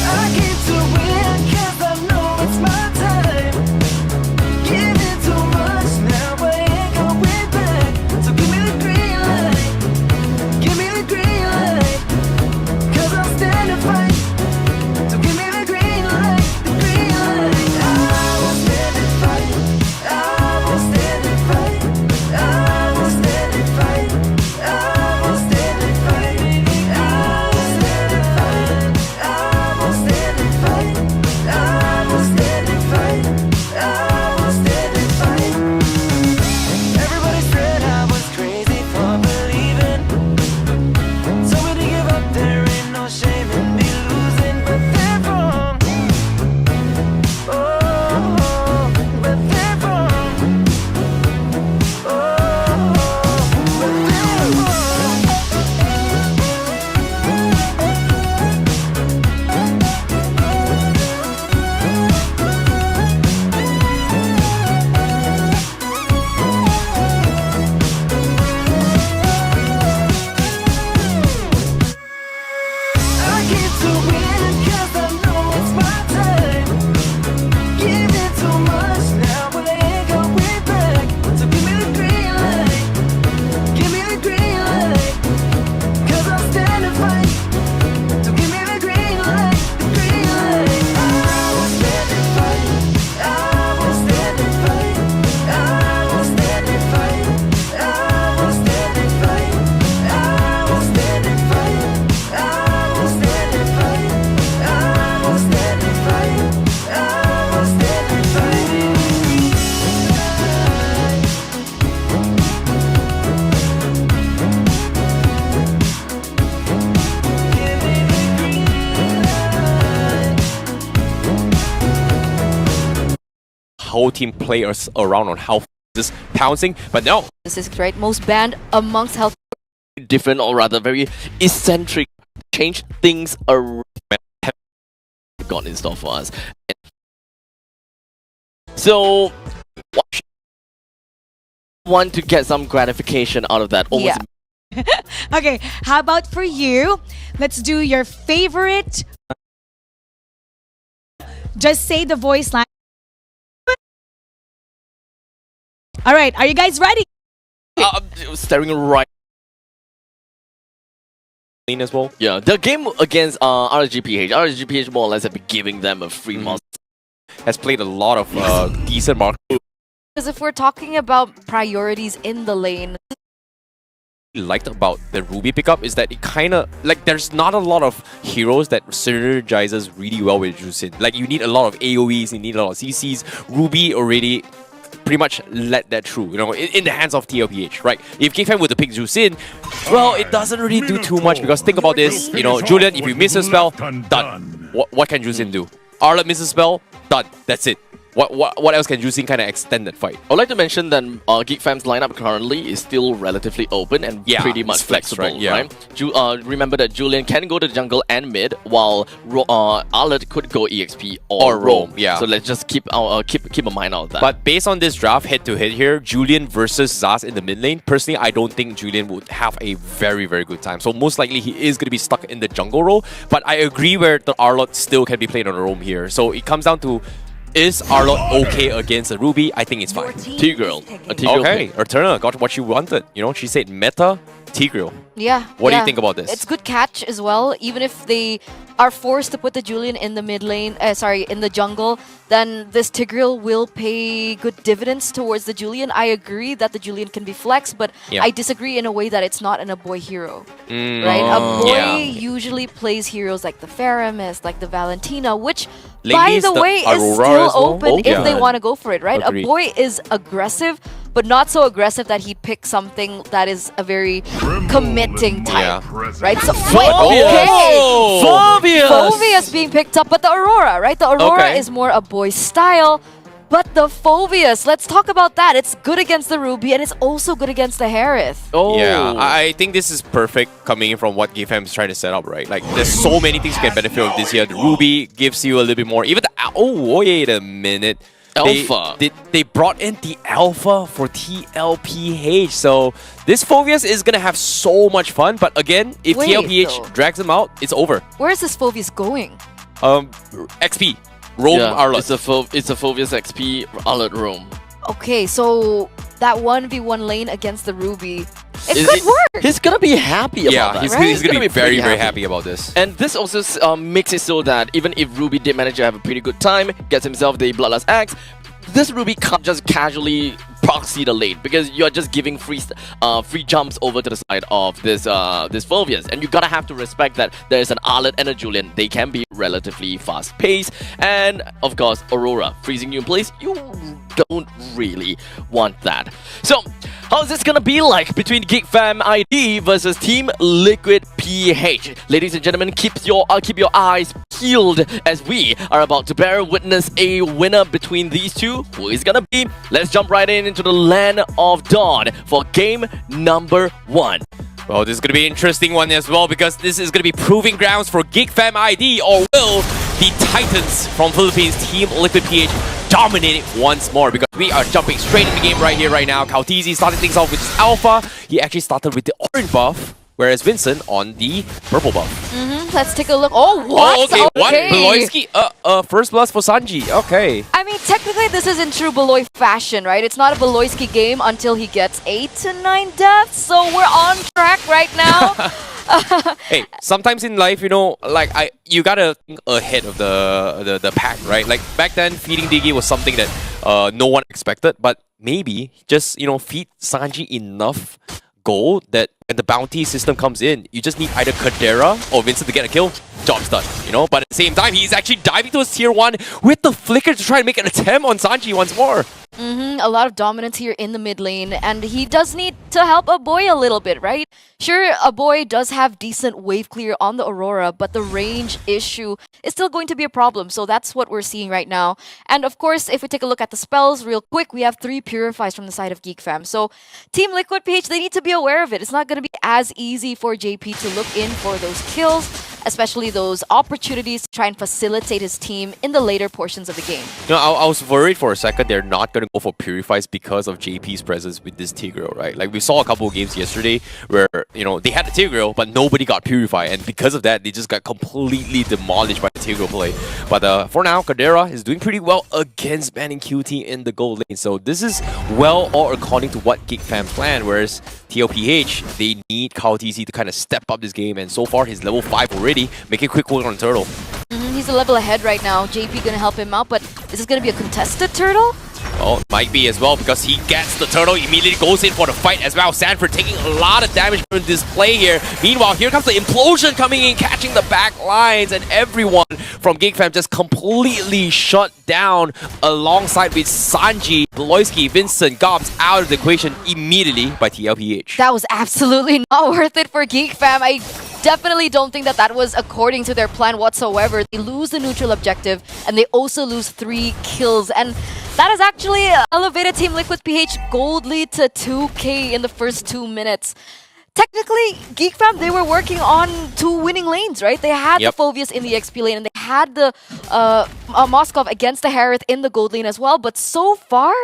I keep to win cause I know it's my time. Giving too much, now I ain't going back. So give me the green light. Give me the green light. Cause I'll stand and fight. So give me the green light. The green light. I will stand and fight. I will stand and fight. I will stand and fight. I will stand and fight. I will stand and fight. I will stand and fight. I will stand and fight. I will stand and fight. Everybody said I was crazy for believing. Told me to give up, there ain't no shame in me losing. But they're wrong. Oh, but they're wrong. Oh, but they're wrong. I keep to win cause I know it's my time. Giving too much, now I ain't going back. So give me the green light. Give me the green light. Cause I'll stand and fight. So give me the green light. The green light. I will stand and fight. I will stand and fight. I will stand and fight. I will stand and fight. I will stand and fight. I will stand and fight. I will stand and fight. I will stand and fight. Whole team play us around on how this pouncing, but no, This is right. Most banned amongst health. different or rather very eccentric, change things around. Got in store for us. So, want to get some gratification out of that. Almost Okay, how about for you? Let's do your favorite. Just say the voice line. All right, are you guys ready? staring right as well. Yeah, the game against RSGPH more or less have been giving them a free monster. Has played a lot of decent mark. Because if we're talking about priorities in the lane, Liked about the Ruby pickup is that it kind of like there's not a lot of heroes that synergizes really well with Jusin. Like you need a lot of AoEs, you need a lot of CCs. Ruby already pretty much let that through, you know, in the hands of TLPH, right? If K-Fan were to pick Jusin, well, it doesn't really do too much because think about this, you know, Julian, if you miss a spell, done. What can Jusin do? Arlott misses a spell, done. That's it. What else can Jusin kind of extend that fight? I'd like to mention that Geek Fam's lineup currently is still relatively open and pretty much flexible, right? Yeah. Remember that Julian can go to jungle and mid, while Arlott could go EXP or roam. Yeah. So let's just keep a mind out of that. But based on this draft head-to-head here, Julian versus Zaz in the mid lane, personally, I don't think Julian would have a very, very good time. So most likely he is going to be stuck in the jungle role. But I agree where the Arlott still can be played on a roam here. So it comes down to, is Arlott okay against a Ruby? I think it's fine. T-Girl. Okay, Eterna got what she wanted. You know, she said meta T-Girl. yeah. What do you yeah. think about this? It's good catch as well. Even if they are forced to put the Julian in the mid lane, in the jungle, then this Tigreal will pay good dividends towards the Julian. I agree that the Julian can be flexed, but Yeah. I disagree in a way that it's not an boy hero. Mm, Right? A boy yeah. usually plays heroes like the Faramis, like the Valentina, which, Lately by it's the the way, is Aurora still as well. open if they Yeah. want to go for it, right? Agreed. A boy is aggressive, but not so aggressive that he picks something that is a very committing type, right? So Phobius being picked up, but the Aurora, right? The Aurora is more a boy style. But the Phobius, let's talk about that. It's good against the Ruby and it's also good against the Harith. Yeah, I think this is perfect coming in from what GameFam is trying to set up, right? Like, there's so many things you can benefit from this year. The Ruby gives you a little bit more. Even the... Oh, wait a minute. Alpha. They brought in the Alpha for TLPH. So this Phobius is going to have so much fun. But again, if TLPH drags them out, it's over. Where is this Phobius going? XP. Roam Arlet. It's a Phobius XP Arlet roam. Okay, so that 1v1 lane against the Ruby, it could work. He's gonna be happy about that. He's gonna be very, very happy about this. And this also makes it so that even if Ruby did manage to have a pretty good time, gets himself the Bloodlust Axe, this Ruby can't just casually proxy the lane because you're just giving free jumps over to the side of this Phobius, and you gotta have to respect that there's an Arlet and a Julian. They can be relatively fast paced, and of course Aurora freezing you in place. You don't really want that. So how's this gonna be like between GeekFam ID versus Team Liquid PH? Ladies and gentlemen, keep your eyes peeled as we are about to bear witness a winner between these two. Who is gonna be? Let's jump right into the land of Dawn for game number 1. Well, this is going to be an interesting one as well because this is going to be proving grounds for GeekFam ID, or will the Titans from Philippines Team Liquid PH dominate it once more? Because we are jumping straight in the game right here, right now. Kautizi started things off with his Alpha. He actually started with the orange buff, whereas Vincent on the purple buff. Let's take a look. Oh, what? Oh, okay. What? Beloyski? First blast for Sanji. Okay. I mean, technically, this is in true Beloy fashion, right? It's not a Beloyski game until he gets 8 to 9 deaths, so we're on track right now. Hey, sometimes in life, you know, like you gotta think ahead of the pack, right? Like back then, feeding Diggy was something that no one expected, but maybe just, you know, feed Sanji enough gold that when the bounty system comes in, you just need either Kadera or Vincent to get a kill. Job's done, you know? But at the same time, he's actually diving towards tier 1 with the flicker to try and make an attempt on Sanji once more. A lot of dominance here in the mid lane, and he does need to help Aboy a little bit, right? Sure, Aboy does have decent wave clear on the Aurora, but the range issue is still going to be a problem, so that's what we're seeing right now. And of course, if we take a look at the spells real quick, we have 3 Purifies from the side of GeekFam. So Team Liquid PH, they need to be aware of it. It's not going to be as easy for JP to look in for those kills, especially those opportunities to try and facilitate his team in the later portions of the game. You know, I was worried for a second they're not going to go for Purifies because of JP's presence with this Tigreal, right? Like, we saw a couple of games yesterday where, you know, they had the Tigreal, but nobody got Purify, and because of that, they just got completely demolished by the Tigreal play. But for now, Kadera is doing pretty well against banning QT in the gold lane, so this is well all according to what GeekFam planned, whereas TLPH, they need Kautizi to kind of step up this game, and so far he's level 5 already, making quick work on Turtle. He's a level ahead right now. JP gonna help him out, but is this gonna be a contested Turtle? Well, might be as well because he gets the Turtle, immediately goes in for the fight as well. Sanford taking a lot of damage from this play here. Meanwhile, here comes the implosion coming in, catching the back lines, and everyone from GeekFam just completely shut down alongside with Sanji, Beloyski, Vincent, Gobs out of the equation immediately by TLPH. That was absolutely not worth it for GeekFam. I definitely don't think that was according to their plan whatsoever. They lose the neutral objective, and they also lose 3 kills, and that has actually elevated Team Liquid PH gold lead to 2k in the first 2 minutes. Technically, GeekFam, they were working on 2 winning lanes, right? They had the Phobius in the XP lane, and they had the Moskov against the Harith in the gold lane as well. But so far,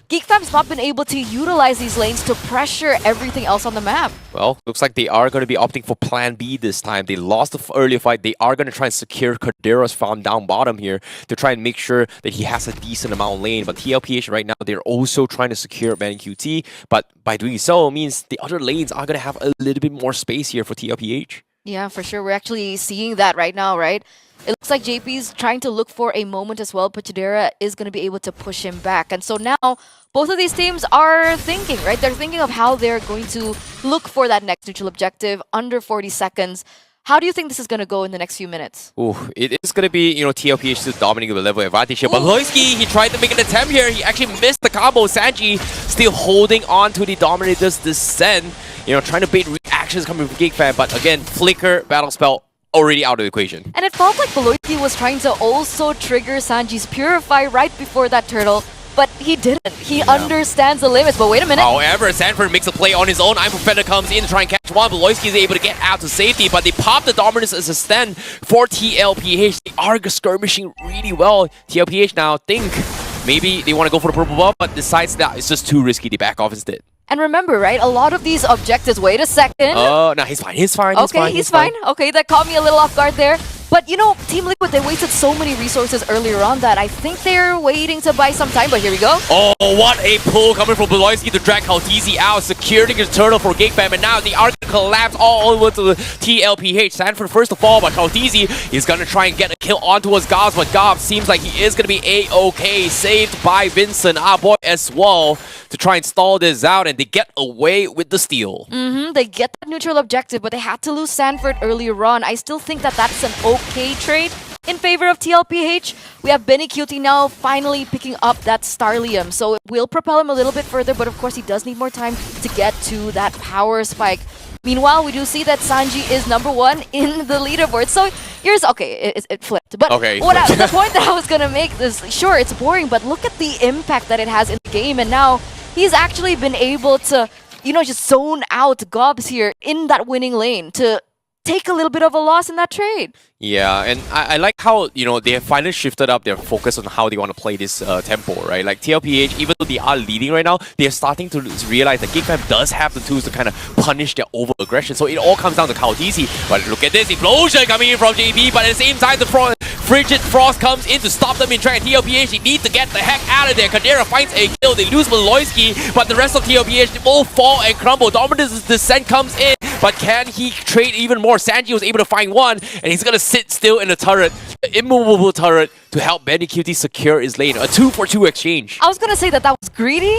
GeekFam's not been able to utilize these lanes to pressure everything else on the map. Well, looks like they are going to be opting for plan B this time. They lost the earlier fight. They are going to try and secure Kadera's farm down bottom here to try and make sure that he has a decent amount of lane. But TLPH right now, they're also trying to secure banning QT. But by doing so, it means the other lanes are going to have a little bit more space here for TLPH. Yeah, for sure. We're actually seeing that right now, right? It looks like JP's trying to look for a moment as well, but Chidera is going to be able to push him back. And so now, both of these teams are thinking, right? They're thinking of how they're going to look for that next neutral objective under 40 seconds. How do you think this is going to go in the next few minutes? Ooh, it is gonna be, you know, TLPH still dominating the level advantage here. But Loisky, he tried to make an attempt here. He actually missed the combo. Sanji still holding on to the Dominator's Descent. You know, trying to bait reactions coming from GigFam. But again, Flicker, Battle Spell, already out of the equation. And it felt like Beloiki was trying to also trigger Sanji's Purify right before that turtle. But he didn't. He understands the limits. But wait a minute. However, Sanford makes a play on his own. I'm Professor comes in to try and catch one. But Loisky is able to get out to safety. But they pop the Dominance as a stand for TLPH. They are skirmishing really well. TLPH now think maybe they want to go for the purple buff, but decides that it's just too risky. They back off instead. And remember, right? A lot of these objectives. Wait a second. Oh, no, he's fine. He's fine. Okay, he's fine. Okay, that caught me a little off guard there. But you know, Team Liquid, they wasted so many resources earlier on that I think they're waiting to buy some time, but here we go. Oh, what a pull coming from Beloisky to drag Kaltizi out, securing his turtle for GigFam, and now the arc collapse all over to the TLPH. Sanford first of all, but Kaltizi is gonna try and get a kill onto his Gobs, but Gobs seems like he is gonna be A-OK, saved by Vincent, our boy as well, to try and stall this out, and they get away with the steal. They get that neutral objective, but they had to lose Sanford earlier on. I still think that that's an okay trade in favor of TLPH. We have Benny Cutie now finally picking up that Starlium, so it will propel him a little bit further, but of course he does need more time to get to that power spike. Meanwhile, we do see that Sanji is #1 in the leaderboard. So here's, okay, it flipped. But okay, the point that I was going to make is, sure, it's boring, but look at the impact that it has in the game. And now he's actually been able to, you know, just zone out Gobs here in that winning lane to take a little bit of a loss in that trade. Yeah, and I like how, you know, they have finally shifted up their focus on how they want to play this tempo, right? Like TLPH, even though they are leading right now, they are starting to realize that GigFam does have the tools to kind of punish their over-aggression. So it all comes down to Kaltizi. But look at this, explosion coming in from JP, but at the same time, the Frigid Frost comes in to stop them in track. TLPH, they need to get the heck out of there. Kadira finds a kill, they lose Beloisky, but the rest of TLPH, they both fall and crumble. Dominant's Descent comes in, but can he trade even more? Sanji was able to find one, and he's gonna sit still in the turret, immovable turret, to help Benny Cutie secure his lane. A 2-for-2 exchange. I was gonna say that was greedy,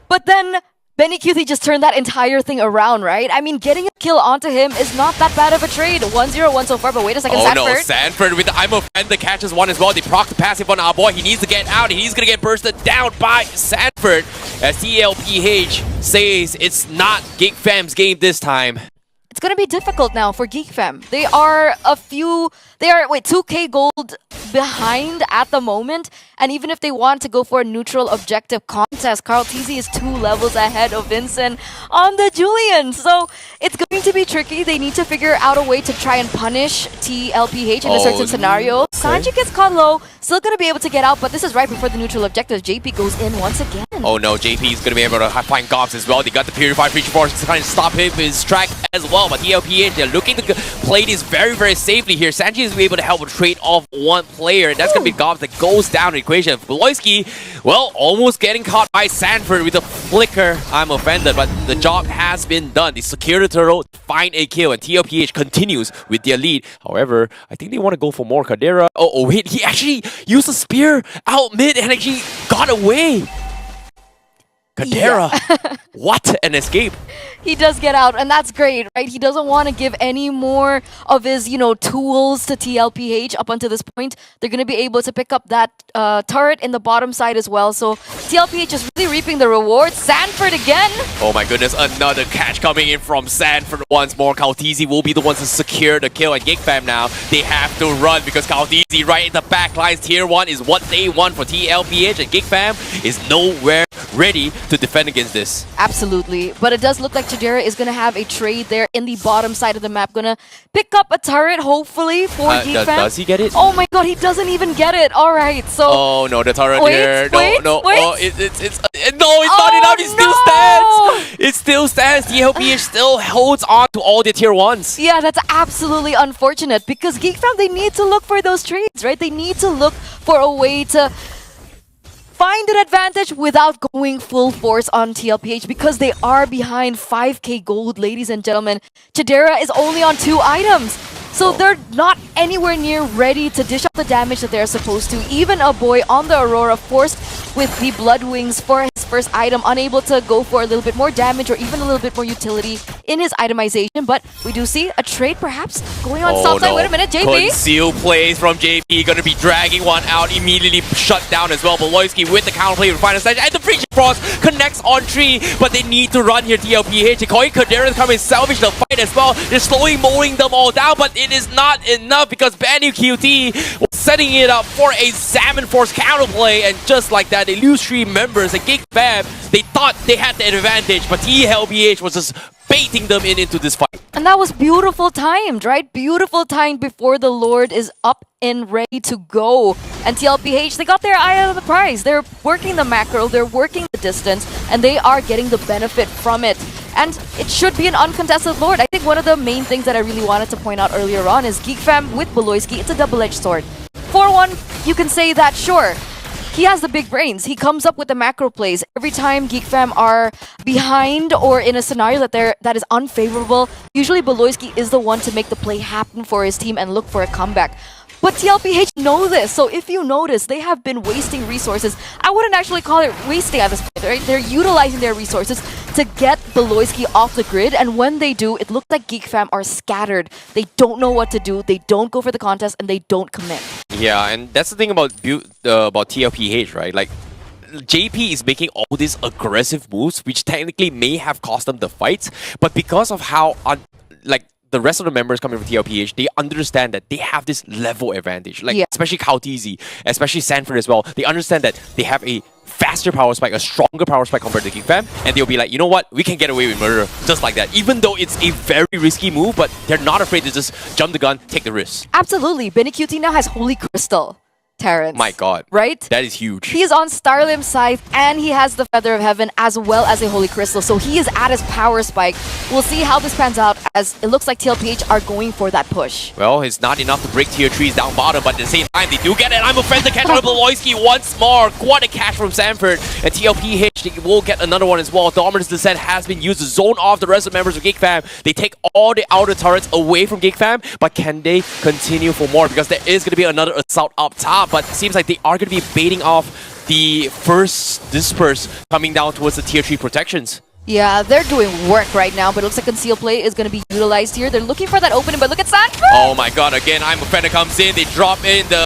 but then Benny Cutie just turned that entire thing around, right? I mean, getting a kill onto him is not that bad of a trade. 1-0-1 so far, but wait a second, Sanford. No, Sanford with the I'm a Friend that catches one as well. They proc the passive on our boy. He needs to get out, and he's gonna get bursted down by Sanford as TLPH says it's not GigFam's game this time. It's going to be difficult now for GeekFam. They are 2k gold behind at the moment. And even if they want to go for a neutral objective contest, Carl TZ is 2 levels ahead of Vincent on the Julian. So it's going to be tricky. They need to figure out a way to try and punish TLPH in a certain scenario. Sanji gets caught low, still going to be able to get out, but this is right before the neutral objective. JP goes in once again. Oh no, JP is going to be able to find Gobs as well. They got the Purified Feature Force to try and stop him in his track as well. But TLPH, they're looking to play this very, very safely here. Sanji is able to help trade off one player, and that's going to be Gobs that goes down the equation. Beloisky, well, almost getting caught by Sanford with a flicker. I'm offended, but the job has been done. They secure the turtle, find a kill, and TLPH continues with their lead. However, I think they want to go for more. Kadira. Oh wait, he actually used a spear out mid and actually got away. Kadira, yeah. What an escape. He does get out, and that's great, right? He doesn't want to give any more of his, tools to TLPH up until this point. They're going to be able to pick up that turret in the bottom side as well. So TLPH is really reaping the rewards. Sanford again. Oh my goodness, another catch coming in from Sanford once more. Kaltizi will be the ones to secure the kill, and GigFam now, they have to run because Kaltizi right in the back lines. Tier 1 is what they want for TLPH, and GigFam is nowhere ready to defend against this. Absolutely, but it does look like Chidera is going to have a trade there in the bottom side of the map. Going to pick up a turret, hopefully, for GeekFam. Does he get it? Oh my god, he doesn't even get it. All right, so... Oh no, the turret here. No. Wait. Oh, it's not enough. It still stands. It still stands. TLPH still holds on to all their tier 1s. Yeah, that's absolutely unfortunate because GeekFam, they need to look for those trades, right? They need to look for a way to find an advantage without going full force on TLPH because they are behind 5k gold, ladies and gentlemen. Chidera is only on 2 items. So they're not anywhere near ready to dish out the damage that they're supposed to. Even a boy on the Aurora forced with the Blood Wings for his first item, unable to go for a little bit more damage or even a little bit more utility in his itemization. But we do see a trade perhaps going on south side. Wait a minute, JP. Conceal plays from JP, gonna be dragging one out, immediately shut down as well. Beloyski with the counterplay with final stage, and the Freaky Frost connects on tree, but they need to run here. TLPH, Koi Kadera coming salvage the fight as well. They're slowly mowing them all down, but it is not enough because Banu QT was setting it up for a Salmon Force counterplay, and just like that, they lose 3 members. And Geek Fam, they thought they had the advantage, but TLPH was just baiting them into this fight. And that was beautiful timed, right? Beautiful timed before the Lord is up and ready to go. And TLPH, they got their eye on the prize. They're working the macro, they're working the distance, and they are getting the benefit from it. And it should be an uncontested Lord. I think one of the main things that I really wanted to point out earlier on is Geek Fam with Beloyski. It's a double-edged sword. 4-1, you can say that, sure. He has the big brains. He comes up with the macro plays. Every time Geek Fam are behind or in a scenario that is unfavorable, usually Beloyski is the one to make the play happen for his team and look for a comeback. But TLPH know this, so if you notice, they have been wasting resources. I wouldn't actually call it wasting at this point, right? They're utilizing their resources to get Beloyski off the grid, and when they do, it looks like Geek Fam are scattered. They don't know what to do, they don't go for the contest, and they don't commit. Yeah, and that's the thing about TLPH, right? Like, JP is making all these aggressive moves, which technically may have cost them the fights, but because of how the rest of the members coming from TLPH, they understand that they have this level advantage. Like, especially Kautizi, especially Sanford as well. They understand that they have a faster power spike, a stronger power spike compared to Geek Fam, and they'll be like, you know what, we can get away with murder just like that. Even though it's a very risky move, but they're not afraid to just jump the gun, take the risk. Absolutely. Benny QT now has Holy Crystal. Terrence. My god. Right? That is huge. He is on Starlim Scythe and he has the Feather of Heaven as well as a Holy Crystal. So he is at his power spike. We'll see how this pans out as it looks like TLPH are going for that push. Well, it's not enough to break tier 3s down bottom, but at the same time, they do get it. I'm a friend to catch up Beloyski once more. Quite a catch from Sanford. And TLPH, they will get another one as well. Dominance Descent has been used to zone off the rest of the members of Geek Fam. They take all the outer turrets away from Geek Fam, but can they continue for more? Because there is going to be another assault up top, but it seems like they are going to be baiting off the first disperse coming down towards the tier 3 protections. Yeah, they're doing work right now, but it looks like conceal play is going to be utilized here. They're looking for that opening, but look at Sanford! Oh my god, again, I'm a friend that comes in. They drop in the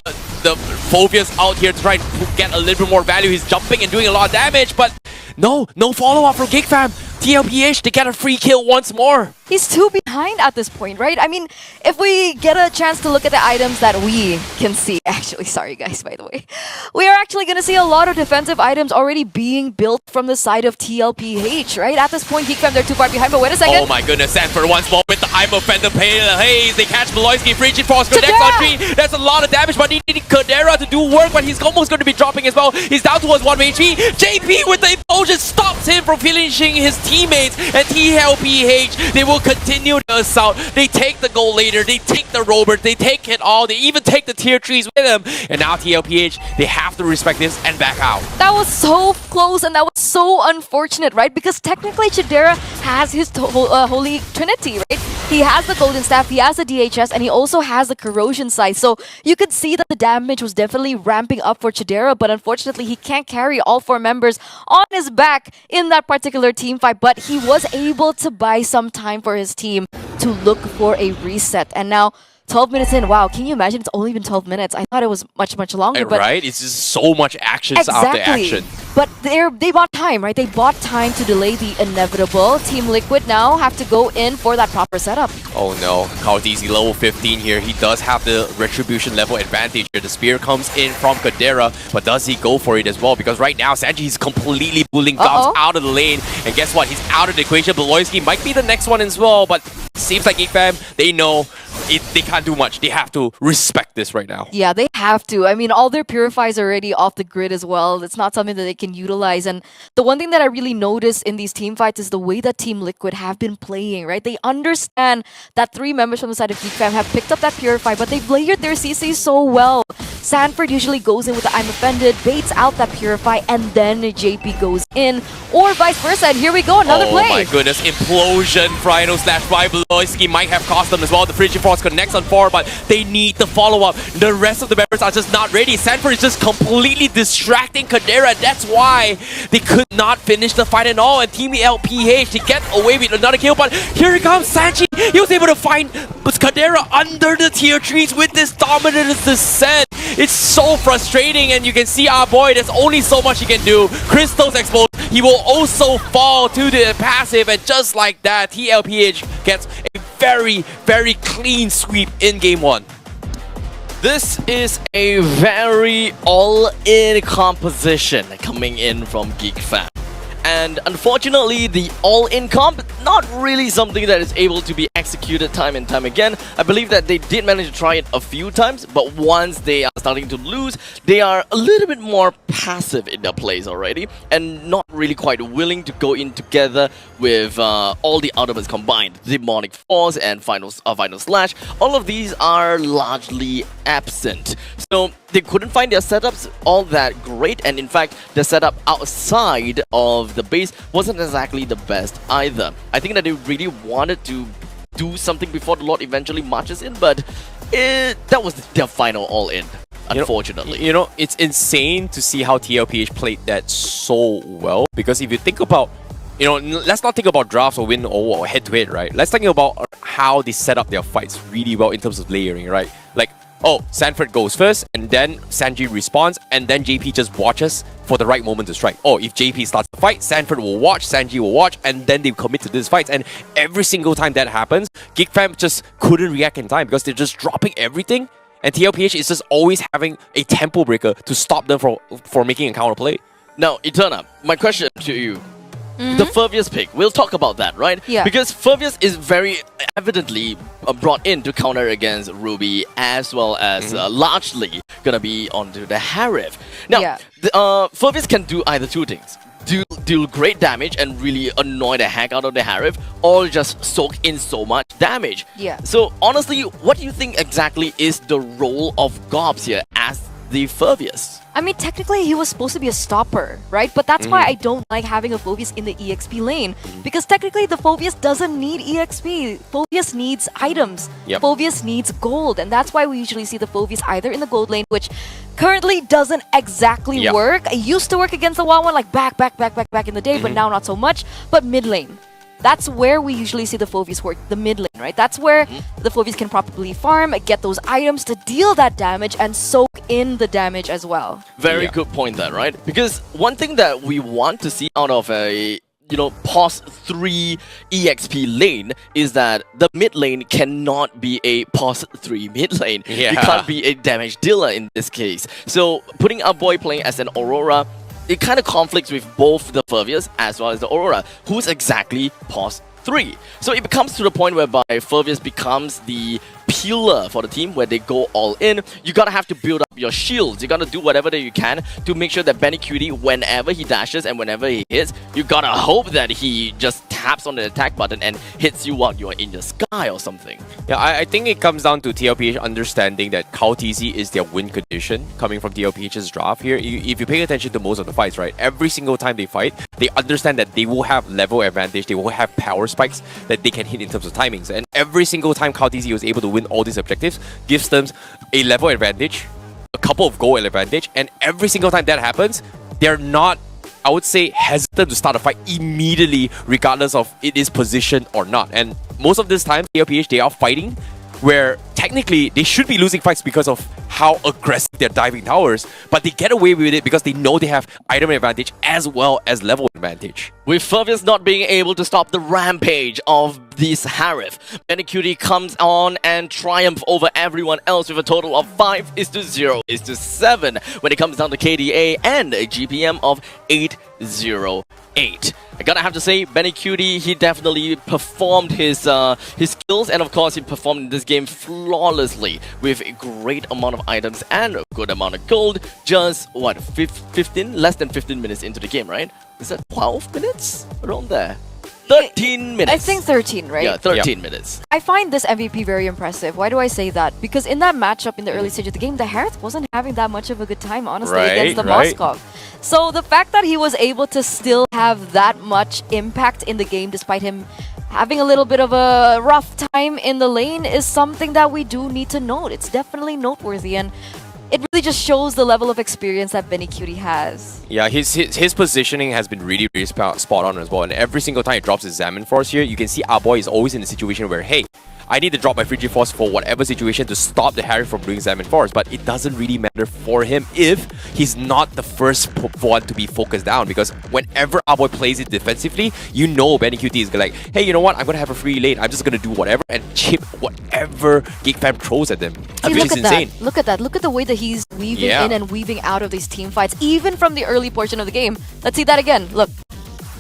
Phobias out here to try to get a little bit more value. He's jumping and doing a lot of damage, but no follow-up from Geek Fam. TLPH, they get a free kill once more. He's 2 behind at this point, right? I mean, if we get a chance to look at the items that we can see, actually, sorry guys, by the way, we are actually going to see a lot of defensive items already being built from the side of TLPH, right? At this point, Geek Fam, they're too far behind, but wait a second. Oh my goodness, Sanford once more with the I'm a Phantom Pale Haze. They catch Beloyski, Frigid Force connects on 3. That's a lot of damage, but he needed Kadera to do work, but he's almost going to be dropping as well. He's down towards 1 HP. JP with the implosion stops him from finishing his teammates, and TLPH, they will continue the assault. They take the gold later, they take the Robert, they take it all, they even take the tier 3s with them. And now TLPH, they have to respect this and back out. That was so close and that was so unfortunate, right? Because technically Chidera has his Holy Trinity, right? He has the Golden Staff, he has the DHS, and he also has the Corrosion Scythe. So you could see that the damage was definitely ramping up for Chidera, but unfortunately he can't carry all 4 members on his back in that particular team fight. But he was able to buy some time for his team to look for a reset. And now 12 minutes in, wow, can you imagine it's only been 12 minutes? I thought it was much longer. But right? It's just so much actions after action. But they bought time, right? They bought time to delay the inevitable. Team Liquid now have to go in for that proper setup. Oh no, Kautizi level 15 here. He does have the Retribution level advantage here. The spear comes in from Kadera, but does he go for it as well? Because right now, Sanji is completely pulling Gobs out of the lane. And guess what? He's out of the equation. Beloyski might be the next one as well, but seems like Geek Fam, they know they can't do much. They have to respect this right now. Yeah, they have to. I mean, all their purifies are already off the grid as well. It's not something that they can utilize. And the one thing that I really noticed in these team fights is the way that Team Liquid have been playing, right? They understand that 3 members from the side of Geek Fam have picked up that purify, but they've layered their CC so well Sanford usually goes in with the I'm offended, baits out that purify, and then JP goes in, or vice versa. And here we go, another play. Oh my goodness, implosion, Frino slash by Beloyski might have cost them as well. The Frigid Frost connects on 4, but they need the follow-up. The rest of the members are just not ready. Sanford is just completely distracting Kadera. That's why they could not finish the fight at all. And Team LPH, they get away with another kill, but here comes Sanji. He was able to find Kadera under the tier 3s with this dominant descent. It's so frustrating, and you can see our boy, there's only so much he can do. Crystal's exposed. He will also fall to the passive, and just like that, TLPH gets a very, very clean sweep in game 1. This is a very all-in composition coming in from GeekFam. And unfortunately, the all-in comp, not really something that is able to be executed time and time again. I believe that they did manage to try it a few times, but once they are starting to lose, they are a little bit more passive in their plays already, and not really quite willing to go in together with all the ultimates combined. Demonic Force and Final Slash, all of these are largely absent. So they couldn't find their setups all that great, and in fact, the setup outside of the base wasn't exactly the best either. I think that they really wanted to do something before the Lord eventually marches in, but that was their final all-in, unfortunately. You know, it's insane to see how TLPH played that so well, because if you think about, you know, let's not think about drafts or win or head-to-head, right? Let's think about how they set up their fights really well in terms of layering, right? Like, oh, Sanford goes first, and then Sanji responds, and then JP just watches for the right moment to strike. Oh, if JP starts the fight, Sanford will watch, Sanji will watch, and then they commit to this fight. And every single time that happens, GeekFam just couldn't react in time because they're just dropping everything, and TLPH is just always having a tempo breaker to stop them for making a counter play. Now, Eterna, my question to you. The Furvius pick, we'll talk about that, right? Yeah. Because Furvius is very evidently brought in to counter against Ruby, as well as largely gonna be onto the Harif. Now, Furvius can do either two things. Deal great damage and really annoy the heck out of the Harif, or just soak in so much damage. Yeah. So honestly, what do you think exactly is the role of Gobs here as the Furvius? I mean, technically, he was supposed to be a stopper, right? But that's why I don't like having a Phobius in the EXP lane. Because technically, the Phobius doesn't need EXP. Phobius needs items. Phobius needs gold. And that's why we usually see the Phobius either in the gold lane, which currently doesn't exactly work. It used to work against the wild one, like back in the day, but now not so much. But mid lane. That's where we usually see the Phobius work, the mid lane, right? That's where the Phobius can properly farm, get those items to deal that damage and soak in the damage as well. Very good point there, right? Because one thing that we want to see out of a POS 3 EXP lane is that the mid lane cannot be a POS 3 mid lane. It can't be a damage dealer in this case. So putting our boy playing as an Aurora, it kind of conflicts with both the Furvius as well as the Aurora, who's exactly POS 3. So it becomes to the point whereby Furvius becomes the pillar for the team where they go all in. You gotta have to build up your shields. You gotta do whatever that you can to make sure that Benny Cutie, whenever he dashes and whenever he hits, you gotta hope that he just taps on the attack button and hits you while you're in the sky or something. Yeah, I think it comes down to TLPH understanding that Cow TZ is their win condition coming from TLPH's draft here. If you pay attention to most of the fights, right, every single time they fight, they understand that they will have level advantage, they will have power spikes that they can hit in terms of timings. And every single time Cow TZ was able to win all these objectives, gives them a level advantage, a couple of goal advantage, and every single time that happens, they're not, I would say, hesitant to start a fight immediately, regardless of it is positioned or not. And most of this time, TLPH, they are fighting where technically they should be losing fights because of how aggressive they're diving towers, but they get away with it because they know they have item advantage as well as level advantage. With Furvius not being able to stop the rampage of this Harif, Benny Cutie comes on and triumph over everyone else with a total of 5:0:7 when it comes down to KDA and a GPM of 808. I gotta have to say, Benny Cutie, he definitely performed his skills, and of course he performed in this game flawlessly with a great amount of items and a good amount of gold. Just what, 15? Less than 15 minutes into the game, right? Is that 12 minutes? Around there. 13 minutes. I think 13, right? Yeah, 13 minutes. I find this MVP very impressive. Why do I say that? Because in that matchup in the early stage of the game, the Harith wasn't having that much of a good time, honestly, against the Moskov. So the fact that he was able to still have that much impact in the game despite him having a little bit of a rough time in the lane is something that we do need to note. It's definitely noteworthy, and it really just shows the level of experience that Benny Cutie has. Yeah, his positioning has been really, really spot on as well. And every single time he drops his Examine Force here, you can see our boy is always in a situation where, hey, I need to drop my Frigiforce for whatever situation to stop the Harry from doing Examine Force. But it doesn't really matter for him if he's not the first one to be focused down. Because whenever our boy plays it defensively, you know Benny QT is like, hey, you know what? I'm going to have a free lane. I'm just going to do whatever and chip whatever GigFam throws at them. See, which is insane. Look at that. Look at the way that he's weaving in and weaving out of these team fights, even from the early portion of the game. Let's see that again. Look.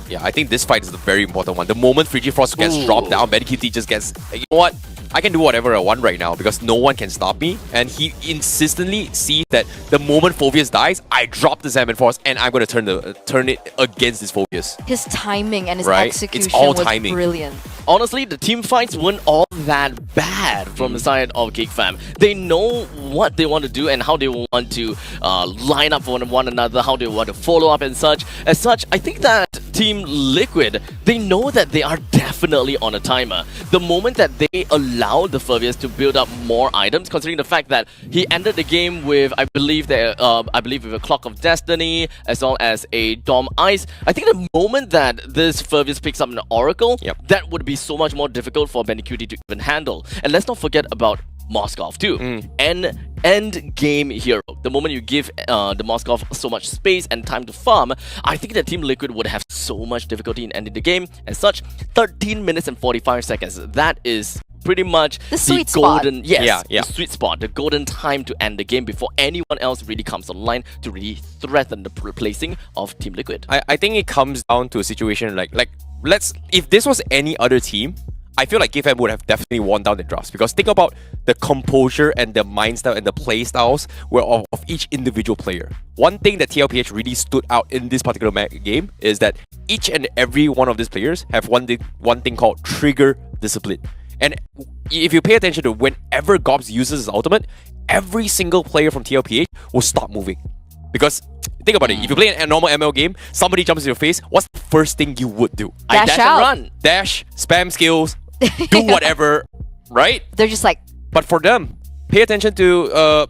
Yeah, I think this fight is the very important one. The moment Frigiforce gets dropped down, Benny QT just gets, you know what? I can do whatever I want right now because no one can stop me. And he insistently sees that the moment Phoveus dies, I drop the Examine Force and I'm going to turn it against this Phoveus. His timing and his execution it's all was timing. brilliant. Honestly, the team fights weren't all that bad from the side of GigFam. They know what they want to do and how they want to line up for one another, how they want to follow up and such. As such, I think that Team Liquid, they know that they are definitely on a timer. The moment that they allow the Phoveus to build up more items, considering the fact that he ended the game with, I believe with a Clock of Destiny, as well as a Dom Ice. I think the moment that this Phoveus picks up an Oracle, that would be so much more difficult for Benny Cutie to even handle. And let's not forget about Moskov too. End game hero. The moment you give the Moskov so much space and time to farm, I think that Team Liquid would have so much difficulty in ending the game. As such, 13 minutes and 45 seconds. That is pretty much the sweet golden, spot. The sweet spot, the golden time to end the game before anyone else really comes online to really threaten the placing of Team Liquid. I think it comes down to a situation like if this was any other team, I feel like GigFam would have definitely won down the drafts because think about the composure and the mind style and the play styles of each individual player. One thing that TLPH really stood out in this particular game is that each and every one of these players have one thing called trigger discipline. And if you pay attention to whenever Gobs uses his ultimate, every single player from TLPH will stop moving. Because think about it, if you play a normal ML game, somebody jumps in your face, what's the first thing you would do? Dash out. And run. Dash, spam skills, do whatever, right? They're just like... But for them, pay attention to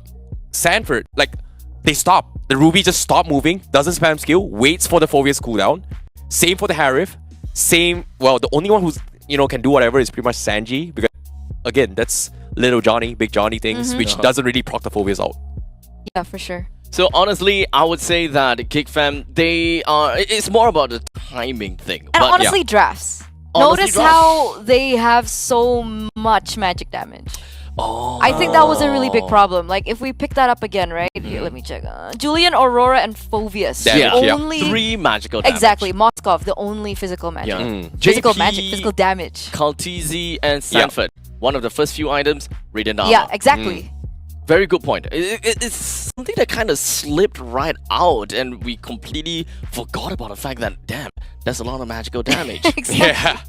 Sanford. Like, they stop. The Ruby just stop moving, doesn't spam skill, waits for the Phoveus cooldown. Same for the Harith. Same, well, the only one who's, can do whatever is pretty much Sanji. Because, again, that's little Johnny, big Johnny things, which doesn't really proc the Phoveus out. Yeah, for sure. So honestly, I would say that GigFam, it's more about the timing thing. And honestly, drafts. Notice how they have so much magic damage. I think that was a really big problem. Like, if we pick that up again, right? Here, let me check. Julian, Aurora, and Phoveus. Only 3 magical damage. Exactly. Moskov, the only physical magic. Physical magic, physical damage. Kaltizi, and Sanford. One of the first few items, Radiant Armor. Yeah, exactly. Very good point. It's something that kind of slipped right out and we completely forgot about the fact that, damn, that's a lot of magical damage. Exactly. Yeah.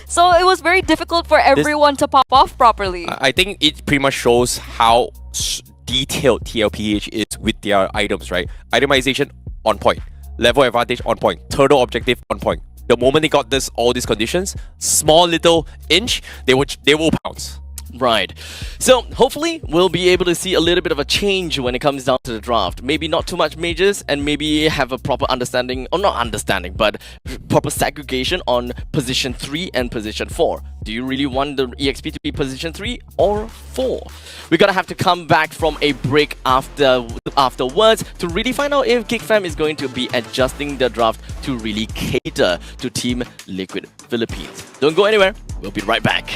So it was very difficult for everyone to pop off properly. I think it pretty much shows how detailed TLPH is with their items, right? Itemization on point. Level advantage on point. Turtle objective on point. The moment they got all these conditions, small little inch, they will pounce. Right. So hopefully we'll be able to see a little bit of a change when it comes down to the draft. Maybe not too much majors and maybe have a proper understanding, or not understanding, but proper segregation on position 3 and position 4. Do you really want the EXP to be position 3 or 4? We're gonna have to come back from a break afterwards to really find out if GigFam is going to be adjusting the draft to really cater to Team Liquid Philippines. Don't go anywhere. We'll be right back.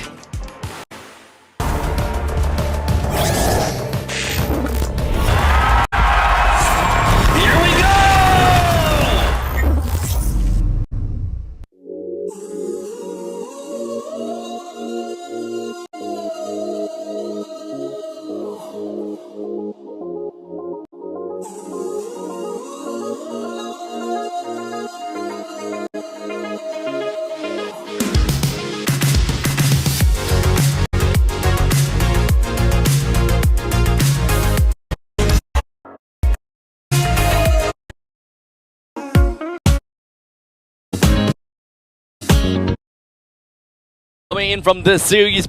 away in from this series.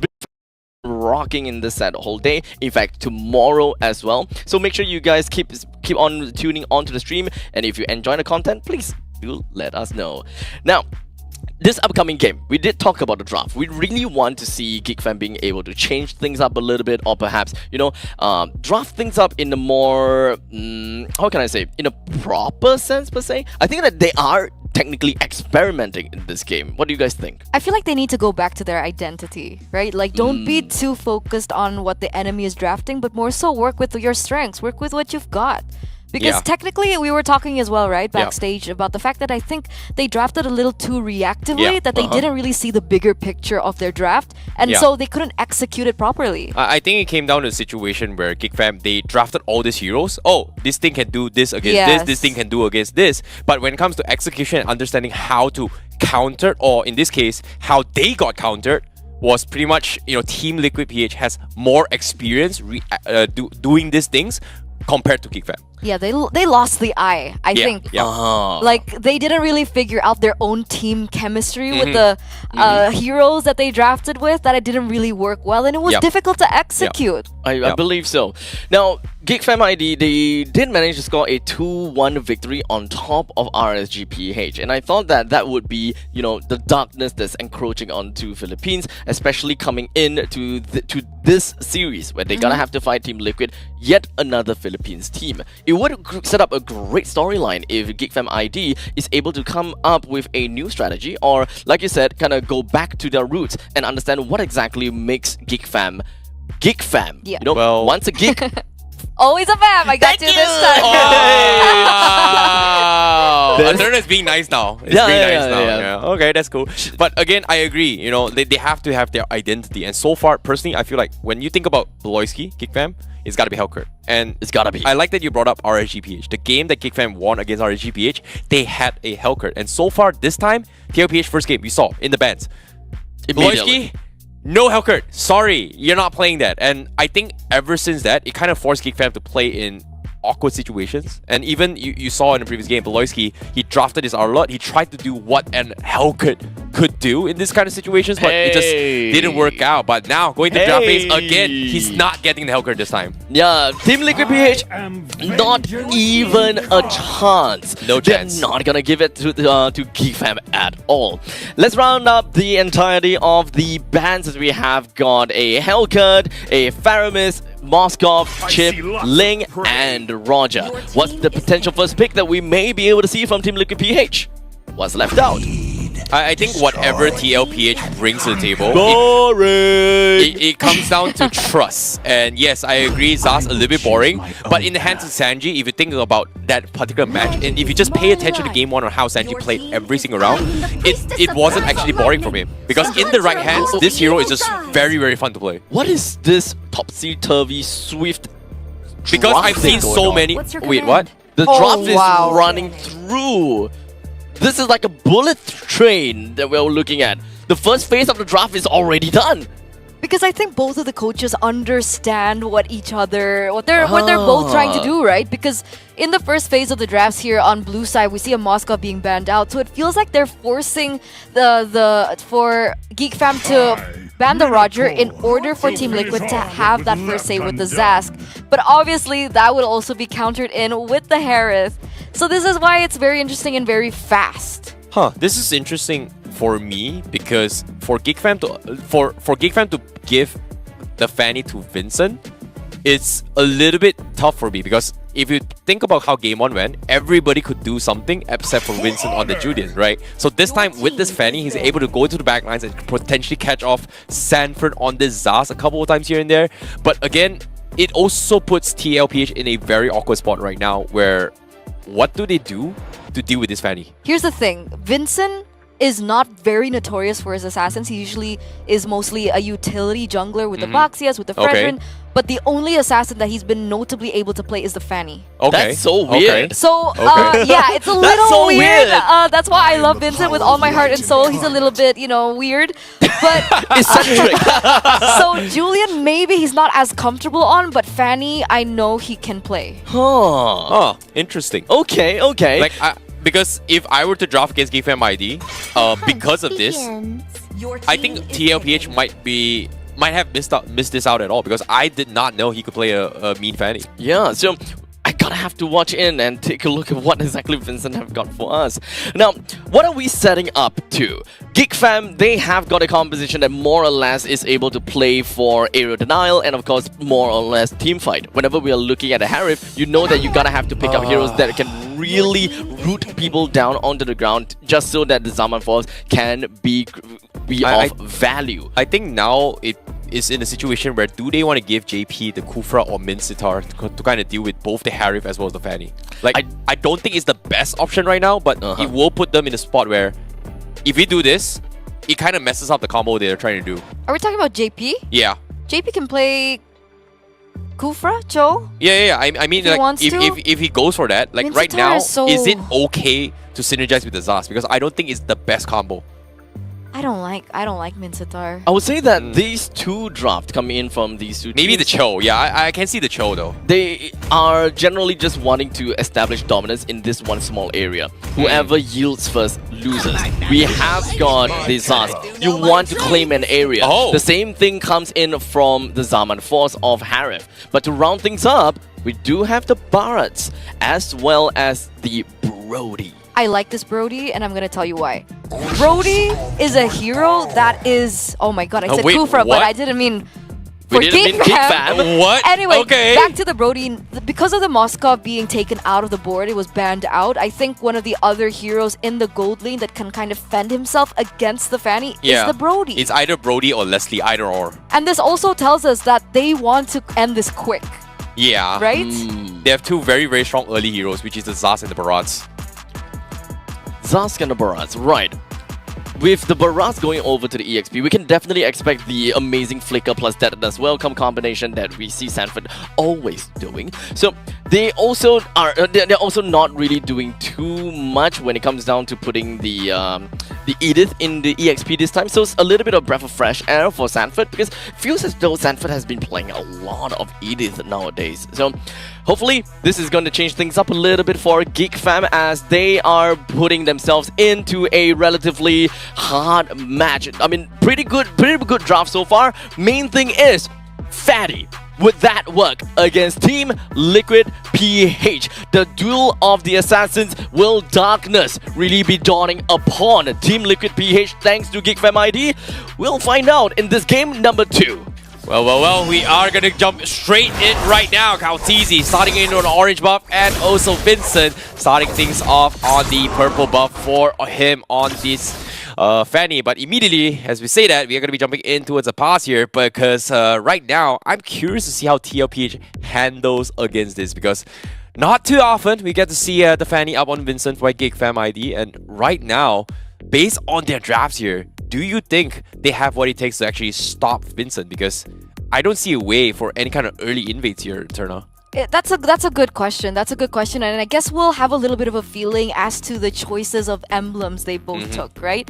Rocking in this set whole day, in fact tomorrow as well, so make sure you guys keep on tuning onto the stream, and if you enjoy the content, please do let us know. Now, this upcoming game, we did talk about the draft. We really want to see GeekFam being able to change things up a little bit, or perhaps, draft things up in a more, how can I say, in a proper sense per se. I think that they are technically experimenting in this game. What do you guys think? I feel like they need to go back to their identity, right? Like, don't be too focused on what the enemy is drafting, but more so work with your strengths, work with what you've got. Because technically, we were talking as well, right, backstage, about the fact that I think they drafted a little too reactively, that they didn't really see the bigger picture of their draft, and so they couldn't execute it properly. I think it came down to a situation where GeekFam, they drafted all these heroes. Oh, this thing can do this against this thing can do against this. But when it comes to execution and understanding how to counter, or in this case, how they got countered, was pretty much, Team Liquid PH has more experience doing these things compared to GeekFam. Yeah, they lost the eye, I think. Like, they didn't really figure out their own team chemistry with the heroes that they drafted with, that it didn't really work well, and it was difficult to execute. I believe so. Now, GeekFam ID, they did manage to score a 2-1 victory on top of RSGPH, and I thought that would be, the darkness that's encroaching onto Philippines, especially coming in to this series where they're gonna have to fight Team Liquid, yet another Philippines team. It would set up a great storyline if GeekFam ID is able to come up with a new strategy, or, like you said, kind of go back to their roots and understand what exactly makes GeekFam GeekFam. Yeah. Once a geek, always a fam. I got you this time. Oh, Atherna is being nice now. It's being nice now. Okay, that's cool. But again, I agree. They have to have their identity. And so far, personally, I feel like when you think about Beloyski, GeekFam, it's got to be Hellcurt. And it's got to be. I like that you brought up RSGPH. The game that GeekFam won against RSGPH, they had a Hellcurt. And so far, this time, TLPH first game, we saw in the bans. Beloyski, no Hellcurt. Sorry, you're not playing that. And I think ever since that, it kind of forced GeekFam to play in awkward situations. And even you saw in the previous game, Beloyski, he drafted his Arlot. He tried to do what an Hellcurt could do in this kind of situations, but it just didn't work out. But now, going to draft phase again, he's not getting the Hellcurt this time. Yeah, Team Liquid PH, not even a chance. No chance. They're not gonna give it to GeekFam at all. Let's round up the entirety of the bans as we have got a Hellcurt, a Faramis, Moskov, Chip, Ling, and Roger. What's the potential first pick that we may be able to see from Team Liquid PH? What's left out? I think whatever TLPH brings to the table, it comes down to trust. And yes, I agree, Zaz a little bit boring, but in the hands of Sanji, if you think about that particular match, and if you just pay attention to game one on how Sanji played every single round, it wasn't actually boring for him. Because in the right hands, this hero is just very, very fun to play. What is this topsy-turvy swift? Because I've seen so many. Wait, what? The draft is running through. This is like a bullet train that we're looking at. The first phase of the draft is already done. Because I think both of the coaches understand what they're both trying to do, right? Because in the first phase of the drafts here on blue side, we see a Moskov being banned out, so it feels like they're forcing for GeekFam to ban the Roger in order for Team Liquid to have that first say with the Zask. But obviously, that would also be countered in with the Harith. So this is why it's very interesting and very fast. This is interesting for me because for GeekFam to give the Fanny to Vincent, it's a little bit tough for me because if you think about how game one went, everybody could do something except for Vincent on the Julian, right? So this time with this Fanny, he's able to go into the backlines and potentially catch off Sanford on this Zaz a couple of times here and there. But again, it also puts TLPH in a very awkward spot right now where what do they do to deal with this Fanny? Here's the thing. Vincent is not very notorious for his assassins. He usually is mostly a utility jungler with the Boxias, with the Fredrin. But the only assassin that he's been notably able to play is the Fanny. That's so weird. So, yeah, it's a little weird. That's why I love Vincent with all my heart and soul. He's a little bit, weird. But eccentric. So Julian, maybe he's not as comfortable on, but Fanny, I know he can play. Interesting. Okay. Like, because if I were to draft against GeekFam ID, because of this, I think TLPH might have missed this out at all because I did not know he could play a mean Fanny. Yeah, so I gotta have to watch in and take a look at what exactly Vincent have got for us. Now, what are we setting up to? Geek Fam, they have got a composition that more or less is able to play for aerial denial and of course more or less team fight. Whenever we are looking at a Harif, you know that you gotta have to pick up heroes that can really root people down onto the ground just so that the Zaman Force can be of value. I think now it is in a situation where do they want to give JP the Kufra or Min Sitar to kind of deal with both the Harif as well as the Fanny? Like, I don't think it's the best option right now, but it will put them in a spot where if we do this, it kind of messes up the combo they're trying to do. Are we talking about JP? Yeah. JP can play Kufra, Cho? Yeah. I mean, If he wants if he goes for that, like Min right Sitar now, is is it okay to synergize with the Zas? Because I don't think it's the best combo. I don't like Min Sitar. I would say that these two drafts coming in from these two Maybe the teams, Cho. Yeah, I can see the Cho though. they are generally just wanting to establish dominance in this one small area. Whoever yields first loses. We have got the Zas. You want to claim an area. The same thing comes in from the Zaman Force of Harif. But to round things up, we do have the Barats as well as the Brody. I like this Brody, and I'm gonna tell you why. Brody is a hero that is... Oh my god, I said wait, Kufra, but what? I didn't mean... We For didn't Geek mean Geek Fam. Fam. What? Anyway, Okay. back to the Brody. Because of the Moskov being taken out of the board, it was banned out. I think one of the other heroes in the gold lane that can kind of fend himself against the Fanny is the Brody. It's either Brody or Leslie, either or. And this also tells us that they want to end this quick. Yeah. Right? They have two very, very strong early heroes, which is the Zas and the Barats. Zask and the Barats, right. With the Barats going over to the EXP, we can definitely expect the amazing Flicker plus Detonus Welcome combination that we see Sanford always doing. So they also are they're also not really doing too much when it comes down to putting the Edith in the EXP this time. So it's a little bit of breath of fresh air for Sanford because it feels as though Sanford has been playing a lot of Edith nowadays. So hopefully this is going to change things up a little bit for Geek Fam as they are putting themselves into a relatively hard match. I mean, pretty good draft so far. Main thing is Fatty. Would that work against Team Liquid PH? The duel of the assassins. Will darkness really be dawning upon Team Liquid PH thanks to Geek Fam ID? We'll find out in this game number 2. Well, we are going to jump straight in right now. Kautizi starting in on the orange buff and also Vincent starting things off on the purple buff for him on this Fanny. But immediately, as we say that, we are going to be jumping in towards a pass here because right now, I'm curious to see how TLPH handles against this because not too often we get to see the Fanny up on Vincent by Geek Fam ID. And right now, based on their drafts here, do you think they have what it takes to actually stop Vincent? Because I don't see a way for any kind of early invades here, Turner. That's a good question. That's a good question, and I guess we'll have a little bit of a feeling as to the choices of emblems they both took, right?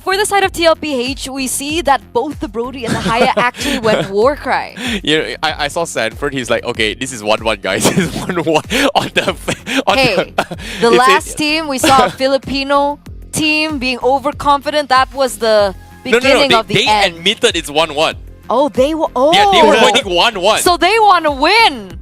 For the side of TLPH, we see that both the Brody and the Haya actually went Warcry. Yeah, I saw Sanford. He's like, okay, this is 1-1, guys. This is 1-1 on the last team we saw a Filipino team being overconfident. That was the beginning of the end. They admitted it's 1-1. Oh, they were. Oh, yeah, they were pointing 1-1. So they want to win.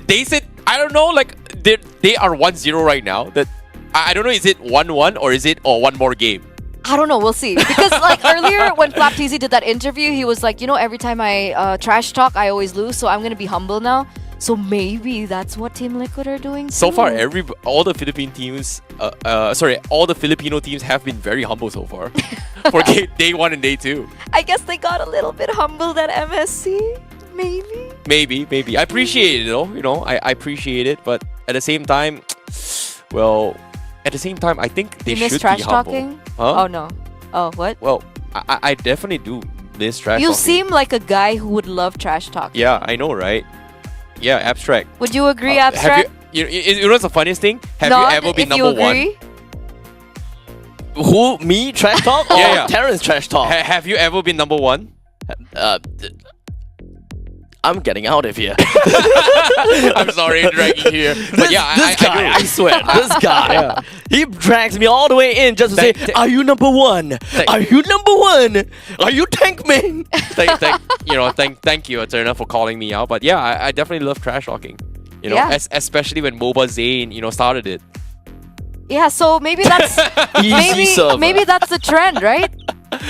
They said, I don't know, like they are 1-0 right now. That I don't know, is it 1-1 or is it one more game? I don't know, we'll see. Because like earlier when FlapTZ did that interview, he was like, you know, every time I trash talk, I always lose, so I'm gonna be humble now. So maybe that's what Team Liquid are doing too. So far, all the Philippine teams, all the Filipino teams have been very humble so far for day 1 and day 2. I guess they got a little bit humbled at MSC, maybe. Maybe. I appreciate it, though. You know, I appreciate it, but at the same time, well, I think they should be humble. Trash talking? Huh? Oh no. Oh, what? Well, I definitely do miss trash You talking. seem like a guy who would love trash talking. Yeah, I know, right? Yeah, Abstract. Would you agree, Abstract? You know what's the funniest thing? Have you ever been number 1? Who? Me? Trash talk? Or Yeah. Terrence trash talk? Have you ever been number 1? I'm getting out of here. I'm sorry to drag you here. But yeah, This guy, I swear, this guy, Yeah. he drags me all the way in just to say, "Are you number one? Are you number one? Are you tank main?" Thank you, Eterna, for calling me out. But yeah, I definitely love trash talking. You know, Yeah. especially when MOBA Zane, started it. Yeah, so maybe that's maybe that's the trend, right?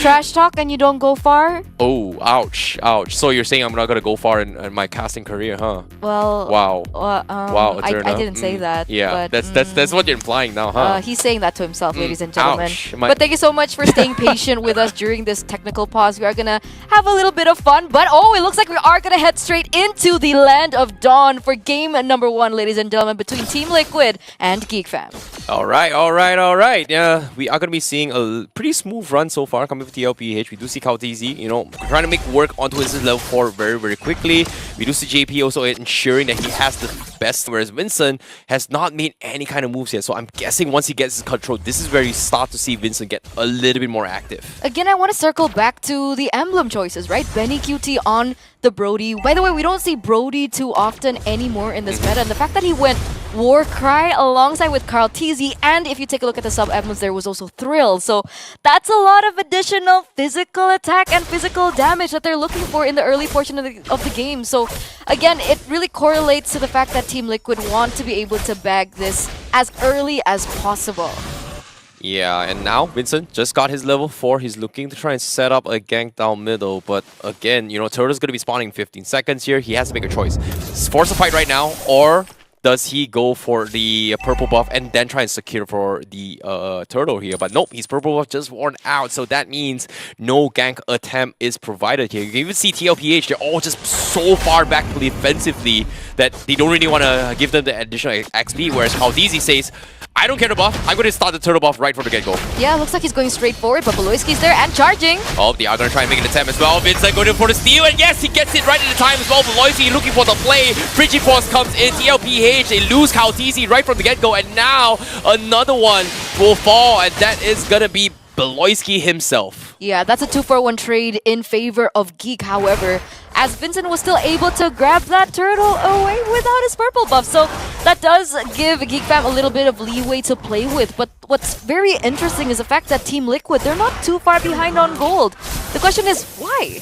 Trash talk and you don't go far. Oh, ouch. So you're saying I'm not gonna go far in my casting career, huh? Well, Wow. wow. I Eterna. didn't say that. Yeah, but, that's what you're implying now, huh? he's saying that to himself, ladies and gentlemen. Ouch. But thank you so much for staying patient with us during this technical pause. We are gonna have a little bit of fun, but it looks like we are gonna head straight into the land of dawn for game number 1, ladies and gentlemen, between Team Liquid and Geek Fam. All right. Yeah, we are going to be seeing a pretty smooth run so far coming with TLPH. We do see Kautizi, trying to make work onto his level 4 very, very quickly. We do see JP also ensuring that he has the best, whereas Vincent has not made any kind of moves yet. So I'm guessing once he gets his control, this is where you start to see Vincent get a little bit more active. Again, I want to circle back to the emblem choices, right? Benny QT on the Brody. By the way, we don't see Brody too often anymore in this meta, and the fact that he went Warcry alongside with Carl TZ, and if you take a look at the sub-emblems, there was also Thrill. So that's a lot of additional physical attack and physical damage that they're looking for in the early portion of the game. So again, it really correlates to the fact that Team Liquid want to be able to bag this as early as possible. Yeah, and now Vincent just got his level 4. He's looking to try and set up a gank down middle. But again, Turtle's going to be spawning in 15 seconds here. He has to make a choice. Force a fight right now, or does he go for the purple buff and then try and secure for the Turtle here? But nope, his purple buff just worn out. So that means no gank attempt is provided here. You can even see TLPH, they're all just so far back defensively that they don't really want to give them the additional XP. Whereas Haldizi says, I don't care the buff. I'm going to start the turtle buff right from the get-go. Yeah, looks like he's going straight forward, but Beloyski's there and charging. Oh, they are going to try and make an attempt as well. Vincent going in for the steal, and yes, he gets it right at the time as well. Beloyski looking for the play. Frigiforce comes in. TLPH, they lose Kautizi right from the get-go, and now another one will fall, and that is going to be Beloyski himself. Yeah, that's a 2-for-1 trade in favor of Geek, however, as Vincent was still able to grab that turtle away without his purple buff. So that does give Geek Fam a little bit of leeway to play with. But what's very interesting is the fact that Team Liquid, they're not too far behind on gold. The question is, why?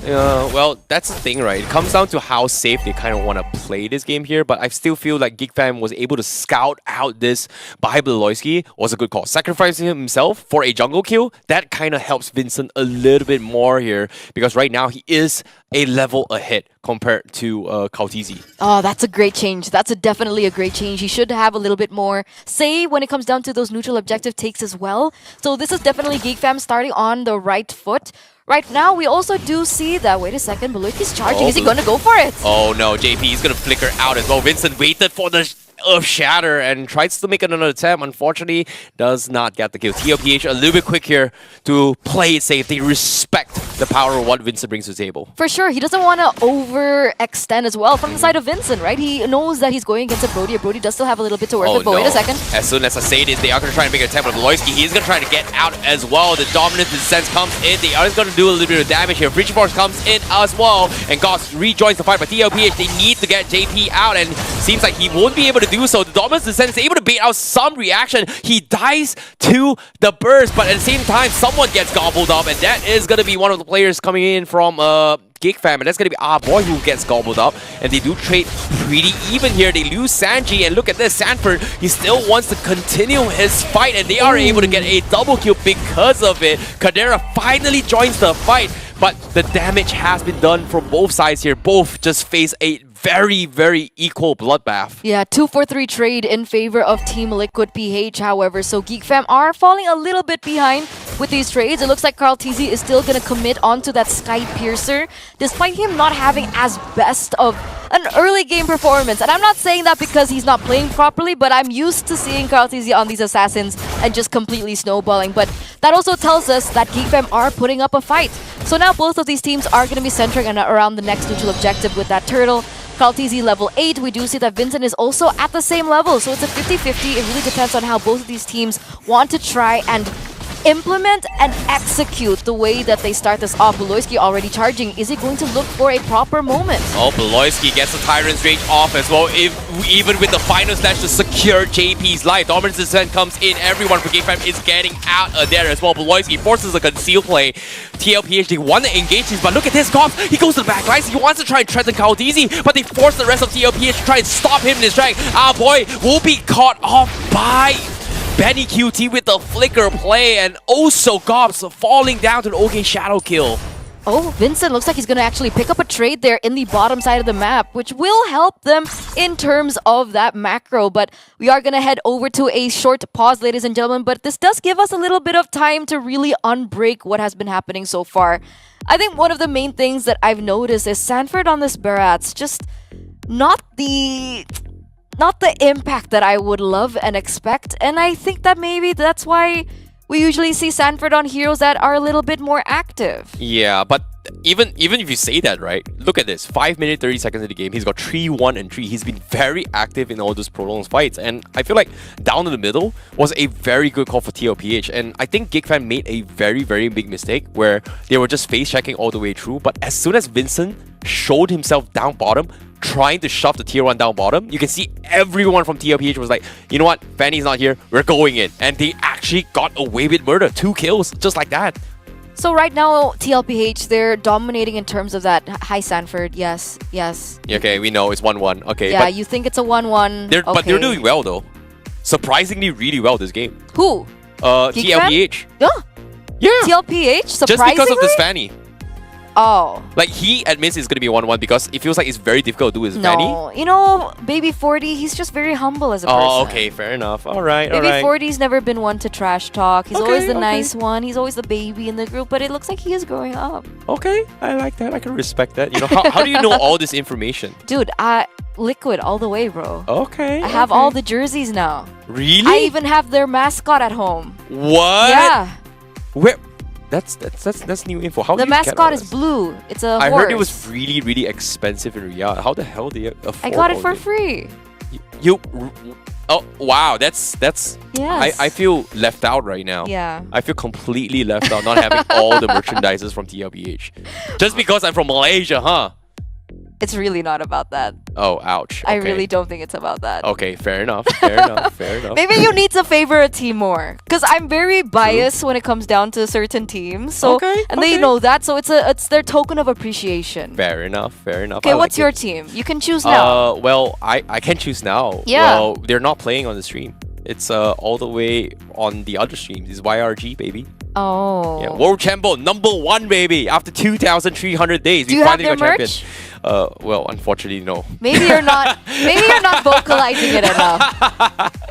Well, that's the thing, right? It comes down to how safe they kind of want to play this game here, but I still feel like Geek Fam was able to scout out this by Beloyski was a good call. Sacrificing himself for a jungle kill, that kind of helps Vincent a little bit more here, because right now he is a level ahead compared to Kautizi. Oh, that's a great change. That's definitely a great change. He should have a little bit more say when it comes down to those neutral objective takes as well. So this is definitely Geek Fam starting on the right foot. Right now, we also do see that, wait a second, Beloyski's charging. Is he going to go for it? Oh no, JP is going to flicker out as well. Vincent waited for the Earth Shatter and tries to make another attempt. Unfortunately, does not get the kill. TLPH a little bit quick here to play it safe. They respect the power of what Vincent brings to the table. For sure, he doesn't want to overextend as well from the side of Vincent, right? He knows that he's going against a Brody. A Brody does still have a little bit to work with, but wait a second. As soon as I say this, they are going to try and make an attempt with Beloyski. He's going to try to get out as well. The dominant sense comes in. They are going to do a little bit of damage here. Frigiforce comes in as well, and Goss rejoins the fight. But TLPH, they need to get JP out, and seems like he won't be able to do so. The dominant descent is able to bait out some reaction. He dies to the burst, but at the same time, someone gets gobbled up, and that is going to be one of the players coming in from Geek Fam, and that's going to be our boy who gets gobbled up. And they do trade pretty even here. They lose Sanji, and look at this, Sanford, he still wants to continue his fight, and they are able to get a double kill because of it. Kadera finally joins the fight, but the damage has been done from both sides here. Both just face a very, very equal bloodbath. Yeah, 2-for-3 trade in favor of Team Liquid PH, however. So Geek Fam are falling a little bit behind with these trades. It looks like Carl TZ is still going to commit onto that Sky Piercer, despite him not having as best of an early game performance. And I'm not saying that because he's not playing properly, but I'm used to seeing Carl TZ on these assassins and just completely snowballing. But that also tells us that Geek Fam are putting up a fight. So now both of these teams are going to be centering around the next neutral objective with that turtle. Kaltizi level 8, we do see that Vincent is also at the same level, so it's a 50-50. It really depends on how both of these teams want to try and implement and execute the way that they start this off? Beloyski already charging. Is he going to look for a proper moment? Oh, Beloyski gets the Tyrant's Rage off as well, even with the final slash to secure JP's life. Dominance Descent comes in, everyone for GameFam is getting out of there as well. Beloyski forces a conceal play. TLPH, they want to engage these, but look at this, Goff. He goes to the back lines, he wants to try and threaten Kaudizi, but they force the rest of TLPH to try and stop him in his track. Ah boy, will be caught off by Benny QT with the flicker play, and also Gobbs falling down to the OK Shadow kill. Oh, Vincent looks like he's going to actually pick up a trade there in the bottom side of the map, which will help them in terms of that macro. But we are going to head over to a short pause, ladies and gentlemen. But this does give us a little bit of time to really unbreak what has been happening so far. I think one of the main things that I've noticed is Sanford on this Barats, just not the impact that I would love and expect. And I think that maybe that's why we usually see Sanford on heroes that are a little bit more active. Yeah, but even if you say that, right? Look at this. 5 minutes, 30 seconds in the game. He's got 3, 1, and 3. He's been very active in all those prolonged fights. And I feel like down in the middle was a very good call for TLPH. And I think GigFan made a very, very big mistake where they were just face checking all the way through. But as soon as Vincent showed himself down bottom, trying to shove the tier 1 down bottom, you can see everyone from TLPH was like, you know what, Fanny's not here, we're going in. And they actually got away with murder. 2 kills, just like that. So right now, TLPH, they're dominating in terms of that. Hi, Sanford. Yes, yes. Okay, we know it's 1-1. Okay, yeah, but you think it's a 1-1. okay. But they're doing well, though. Surprisingly, really well this game. Who? TLPH. Yeah. Yeah. TLPH, surprisingly? Just because of this Fanny. Oh. Like, he admits it's going to be 1-1 because it feels like it's very difficult to do with Fanny. No, you know, Baby 40, he's just very humble as a person. Oh, okay, fair enough. All right, Baby all right. 40's never been one to trash talk. He's Okay, always the okay. nice one. He's always the baby in the group, but it looks like he is growing up. Okay, I like that. I can respect that. You know, how do you know all this information? Dude, Liquid all the way, bro. Okay. I have all the jerseys now. Really? I even have their mascot at home. What? Yeah. Where? That's new info. How The do you get all mascot is this? blue. It's a I horse. heard it was really, really expensive in Riyadh. How the hell do you afford I got it all for this? free. You oh wow, that's Yes. I feel left out right now. Yeah. I feel completely left out not having all the merchandises from TLPH. Just because I'm from Malaysia, huh? It's really not about that. Oh, ouch. I Okay. really don't think it's about that. Okay, fair enough. Fair enough. Fair enough. Maybe you need to favor a team more, because I'm very biased when it comes down to certain teams. So and they know that, so it's their token of appreciation. Fair enough. Fair enough. Okay, I what's like your it. team? You can choose now. Well, I can choose now. Yeah. Well, they're not playing on the stream. It's all the way on the other streams. It's YRG, baby. Oh. Yeah, World Champion #1, baby. After 2,300 days, Do we you have finally their got merch? champion. Well, unfortunately, no. Maybe you're not. Maybe you're not vocalizing it enough.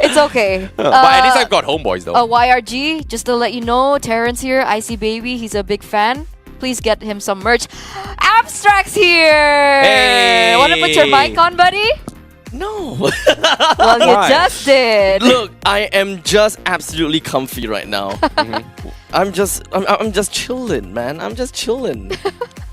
It's okay. But at least I've got Homeboys though. YRG, just to let you know, Terrence here, Icy Baby, he's a big fan. Please get him some merch. Abstract's here! Hey! Wanna put your mic on, buddy? No. Well, you just did. Look, I am just absolutely comfy right now. I'm just chilling, man. I'm just chilling.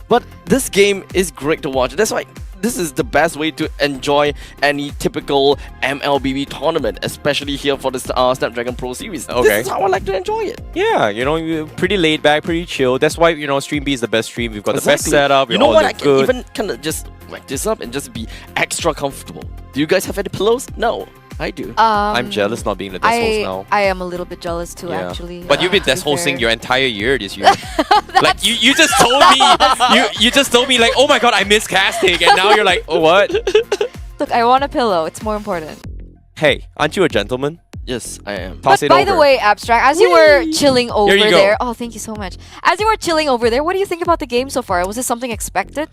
But this game is great to watch. That's why this is the best way to enjoy any typical MLBB tournament, especially here for the Snapdragon Pro Series. Okay. This is how I like to enjoy it. Yeah, you know, you're pretty laid back, pretty chill. That's why, you know, Stream B is the best stream. We've got the best Exactly. setup. We You know all what? look I can good. even kind of just whack this up and just be extra comfortable. Do you guys have any pillows? No, I do. I'm jealous not being the desk host now. I am a little bit jealous too, Yeah. actually. But you've been to be desk hosting fair. your entire year this year. Like you just told me you just told me like, oh my god, I miss casting, and now you're like, oh what? Look, I want a pillow. It's more important. Hey, aren't you a gentleman? Yes, I am. Toss But it by over. the way, Abstract, as you were chilling over you go. there, oh, thank you so much. As you were chilling over there, what do you think about the game so far? Was this something expected?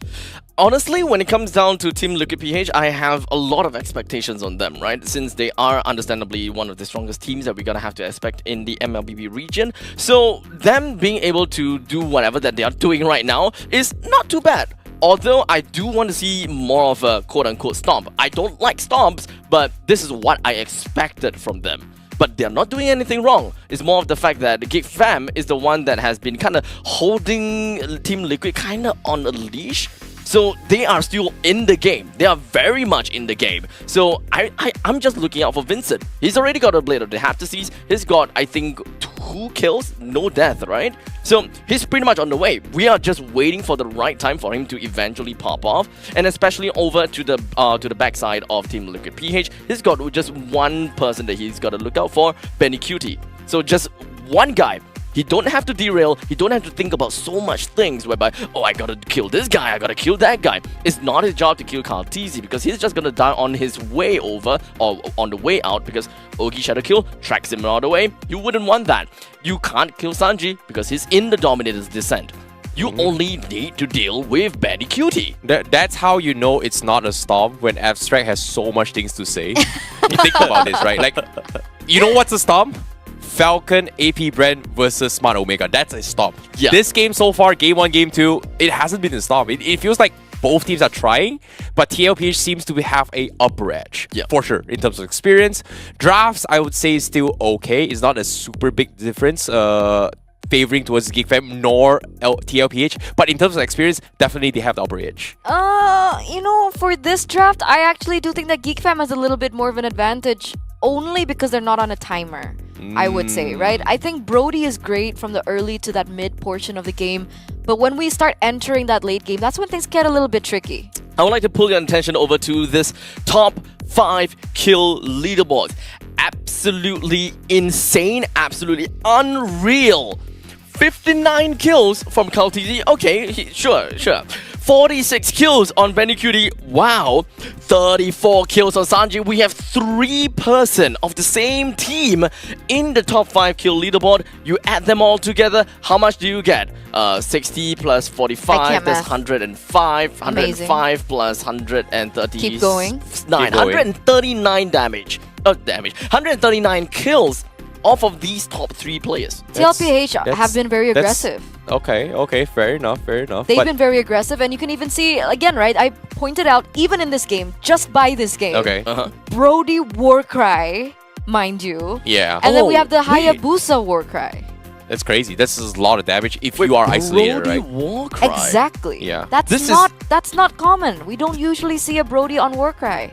Honestly, when it comes down to Team Liquid PH, I have a lot of expectations on them, right? Since they are understandably one of the strongest teams that we're gonna have to expect in the MLBB region. So them being able to do whatever that they are doing right now is not too bad. Although I do want to see more of a quote-unquote stomp. I don't like stomps, but this is what I expected from them. But they're not doing anything wrong. It's more of the fact that the Geek Fam is the one that has been kind of holding Team Liquid kind of on a leash So they are still in the game. They are very much in the game. So I'm just looking out for Vincent. He's already got a Blade of the Haptices. He's got, I think, 2 kills, no death, right? So he's pretty much on the way. We are just waiting for the right time for him to eventually pop off. And especially over to the backside of Team Liquid PH, he's got just one person that he's got to look out for, Benny Cutie. So just one guy. He don't have to derail, he don't have to think about so much things whereby, oh, I gotta kill this guy, I gotta kill that guy. It's not his job to kill Karl'Tezi because he's just gonna die on his way over or on the way out because Ogi Shadow Kill tracks him all the way. You wouldn't want that. You can't kill Sanji because he's in the Dominator's descent. You only need to deal with Betty Cutie. That's how you know it's not a storm when Abstract has so much things to say. You think about this, right? Like, you know what's a storm? Falcon, AP.BREN versus Smart Omega. That's a storm. Yeah. This game so far, game 1, game 2, it hasn't been a storm. It feels like both teams are trying, but TLPH seems to have a upper edge. Yeah. For sure, in terms of experience. Drafts, I would say, is still okay. It's not a super big difference. Favoring towards GeekFam nor TLPH, but in terms of experience, definitely they have the upper edge. You know, for this draft, I actually do think that GeekFam has a little bit more of an advantage only because they're not on a timer, I would say, right? I think Brody is great from the early to that mid portion of the game, but when we start entering that late game, that's when things get a little bit tricky. I would like to pull your attention over to this top 5 kill leaderboard. Absolutely insane, absolutely unreal. 59 kills from Karl'Tezi. Okay, sure. 46 kills on Benny Cutie. Wow. 34 kills on Sanji. We have 3 person of the same team in the top 5 kill leaderboard. You add them all together, how much do you get? 60 plus 45, that's 105. 105 plus 130. Keep going. 139 damage. 139 kills off of these top 3 players. TLPH have been very aggressive. Okay, fair enough. They've been very aggressive, and you can even see, again, right, I pointed out, even in this game, just by this game, Brody Warcry, mind you. Yeah. And then we have the Hayabusa Warcry. That's crazy. This is a lot of damage if you are isolated, Brody right? Warcry. Exactly. Yeah. That's not common. We don't usually see a Brody on Warcry.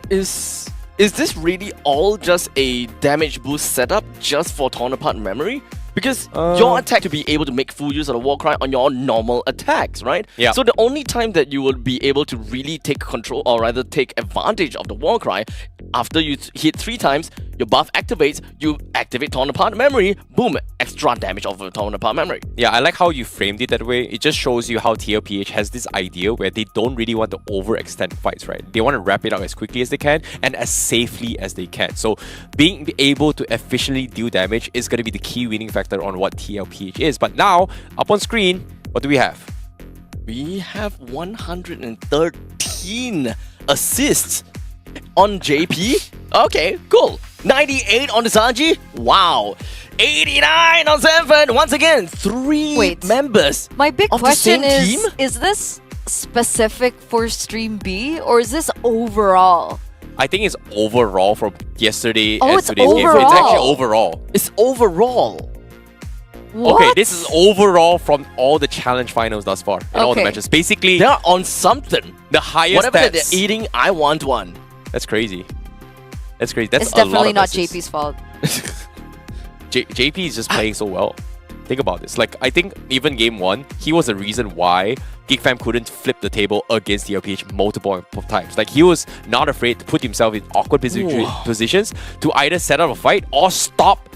Is this really all just a damage boost setup just for torn apart memory? Because your attack to be able to make full use of the Warcry on your normal attacks, right? Yeah. So the only time that you will be able to really take control or rather take advantage of the Warcry after you hit 3 times, your buff activates, you activate torn apart memory, boom, extra damage of a torn apart memory. Yeah, I like how you framed it that way. It just shows you how TLPH has this idea where they don't really want to overextend fights, right? They want to wrap it up as quickly as they can and as safely as they can. So being able to efficiently deal damage is going to be the key winning factor on what TLPH is. But now, up on screen, what do we have? We have 113 assists on JP. Okay, cool. 98 on the Sanji. Wow. 89 on Sanford. Once again, 3 members. My big of question the same team? is this specific for Stream B or is this overall? I think it's overall from yesterday Oh, and it's today's game. It's overall. actually overall. It's overall. What? Okay, this is overall from all the challenge finals thus far and all the Okay. matches. Basically, They're on something. the highest Whatever that stats. they're eating, I want one. That's crazy. That's crazy. That's It's a lot definitely of not assists. JP's fault. JP is just playing so well. Think about this. Like, I think even game 1, he was the reason why GeekFam couldn't flip the table against TLPH multiple times. Like, he was not afraid to put himself in awkward positions to either set up a fight or stop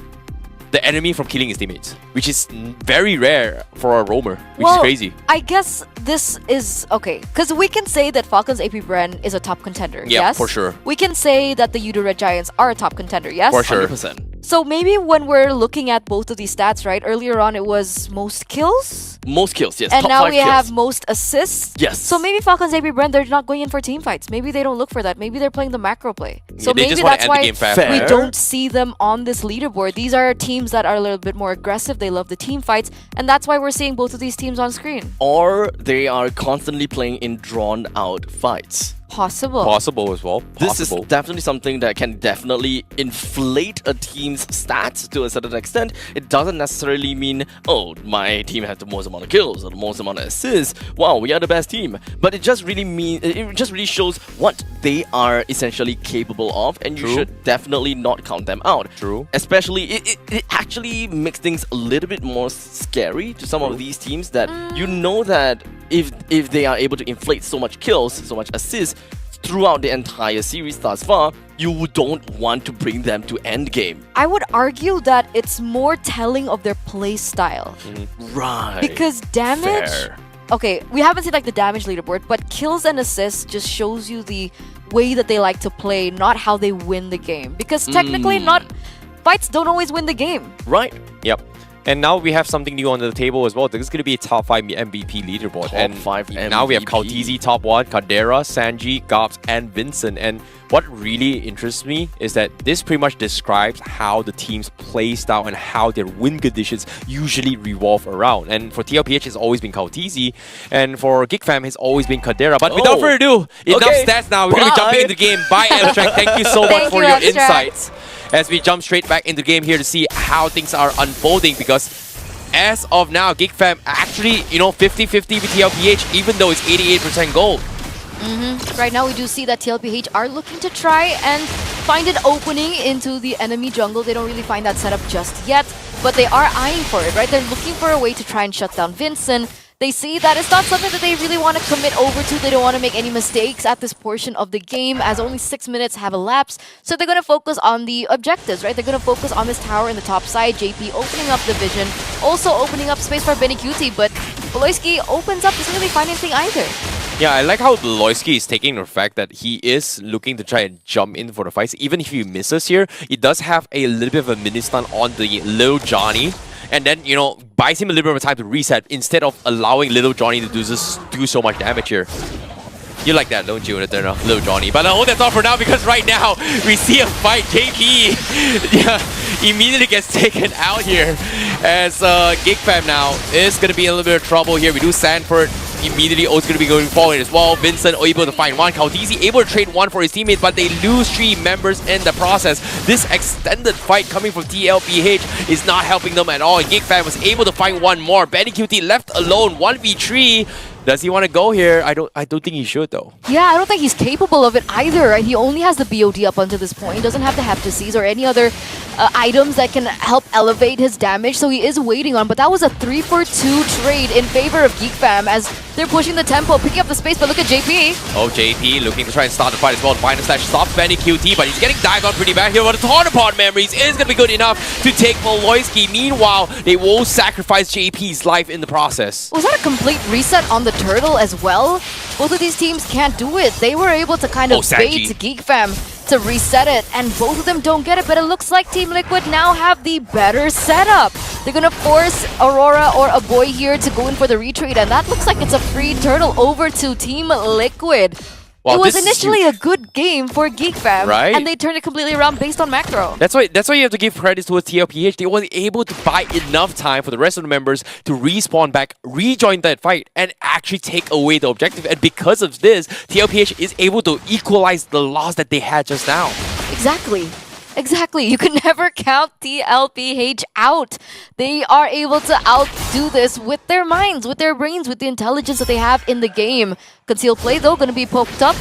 the enemy from killing his teammates, which is very rare for a roamer, which is crazy. I guess this is okay because we can say that Falcon's AP.BREN is a top contender. Yeah, yes, for sure. We can say that the Yudo Red Giants are a top contender. Yes, For sure. 100%. So maybe when we're looking at both of these stats, right? Earlier on, it was most kills. Most kills, yes. And Top now 5 we kills. have most assists. Yes. So maybe Falcon's AP.BREN, they're not going in for team fights. Maybe they don't look for that. Maybe they're playing the macro play. So they maybe just wanna that's end the why game fast, we right? don't see them on this leaderboard. These are teams that are a little bit more aggressive. They love the team fights. And that's why we're seeing both of these teams on screen. Or they are constantly playing in drawn out fights. Possible. Possible as well. This is Possible. definitely something that can definitely inflate a team's stats to a certain extent. It doesn't necessarily mean, oh, my team has the most amount of kills or the most amount of assists. Wow, we are the best team. But it just really shows what they are essentially capable of, and you True. should definitely not count them out. True. Especially, it actually makes things a little bit more scary to some of these teams that you know that if they are able to inflate so much kills, so much assists throughout the entire series thus far, you don't want to bring them to endgame. I would argue that it's more telling of their play style. Right. Because damage... Fair. Okay, we haven't seen like the damage leaderboard, but kills and assists just shows you the way that they like to play, not how they win the game. Because technically, fights don't always win the game. Right. Yep. And now we have something new on the table as well. This is going to be a top 5 MVP leaderboard. Top 5 Now we have MVP. Kautizi top 1, Kadera, Sanji, Gobs, and Vincent. And what really interests me is that this pretty much describes how the team's play style and how their win conditions usually revolve around. And for TLPH, it's always been Kautizi. And for GigFam, it's always been Kadera. But without further ado, enough stats now. We're going to be jumping into the game. Bye, Abstract. Thank you so much Thank for you, your Abstract. insights. As we jump straight back into the game here to see how things are unfolding, because as of now, GigFam actually, 50-50 with TLPH, even though it's 88% gold. Right now, we do see that TLPH are looking to try and find an opening into the enemy jungle. They don't really find that setup just yet, but they are eyeing for it, right? They're looking for a way to try and shut down Vincent. They see that it's not something that they really want to commit over to. They don't want to make any mistakes at this portion of the game, as only 6 minutes have elapsed. So they're going to focus on the objectives, right? They're going to focus on this tower in the top side. JP opening up the vision, also opening up space for Benny Cutie, but Beloyski opens up, doesn't really find anything either. Yeah, I like how Beloyski is taking the fact that he is looking to try and jump in for the fights. Even if he misses here, he does have a little bit of a mini stun on the Lil Johnny. And then, buys him a little bit of time to reset instead of allowing Little Johnny to do so much damage here. You like that, don't you, Little Johnny? But that's all for now, because right now we see a fight. JP immediately gets taken out here as GigFam now is going to be in a little bit of trouble here. We do Sanford immediately also going to be going forward as well. Vincent able to find one. Kautizi able to trade one for his teammates, but they lose 3 members in the process. This extended fight coming from TLPH is not helping them at all. GigFam was able to find one more. Benny QT left alone, 1v3. Does he want to go here? I don't think he should though. Yeah, I don't think he's capable of it either. Right? He only has the BOD up until this point. He doesn't have the Heptases or any other items that can help elevate his damage, so he is waiting on. But that was a 3-for-2 trade in favor of GigFam as they're pushing the tempo, picking up the space. But look at JP. Oh, JP looking to try and start the fight as well. Final slash stops Benny QT, but he's getting Dagon pretty bad here. But the Taunapod memories is going to be good enough to take Beloyski. Meanwhile, they will sacrifice JP's life in the process. Was that a complete reset on the turtle as well? Both of these teams can't do it. They were able to kind of bait GigFam to reset it, and both of them don't get it, but it looks like Team Liquid now have the better setup. They're gonna force Aurora or a boy here to go in for the retreat, and that looks like it's a free turtle over to Team Liquid. Wow, it was this is initially huge. a good game for GigFam, Right? and they turned it completely around based on macro. That's why you have to give credit towards TLPH. They were able to buy enough time for the rest of the members to respawn back, rejoin that fight, and actually take away the objective. And because of this, TLPH is able to equalize the loss that they had just now. Exactly. Exactly. You can never count TLPH out. They are able to outdo this with their minds, with their brains, with the intelligence that they have in the game. Concealed play, though, going to be poked up.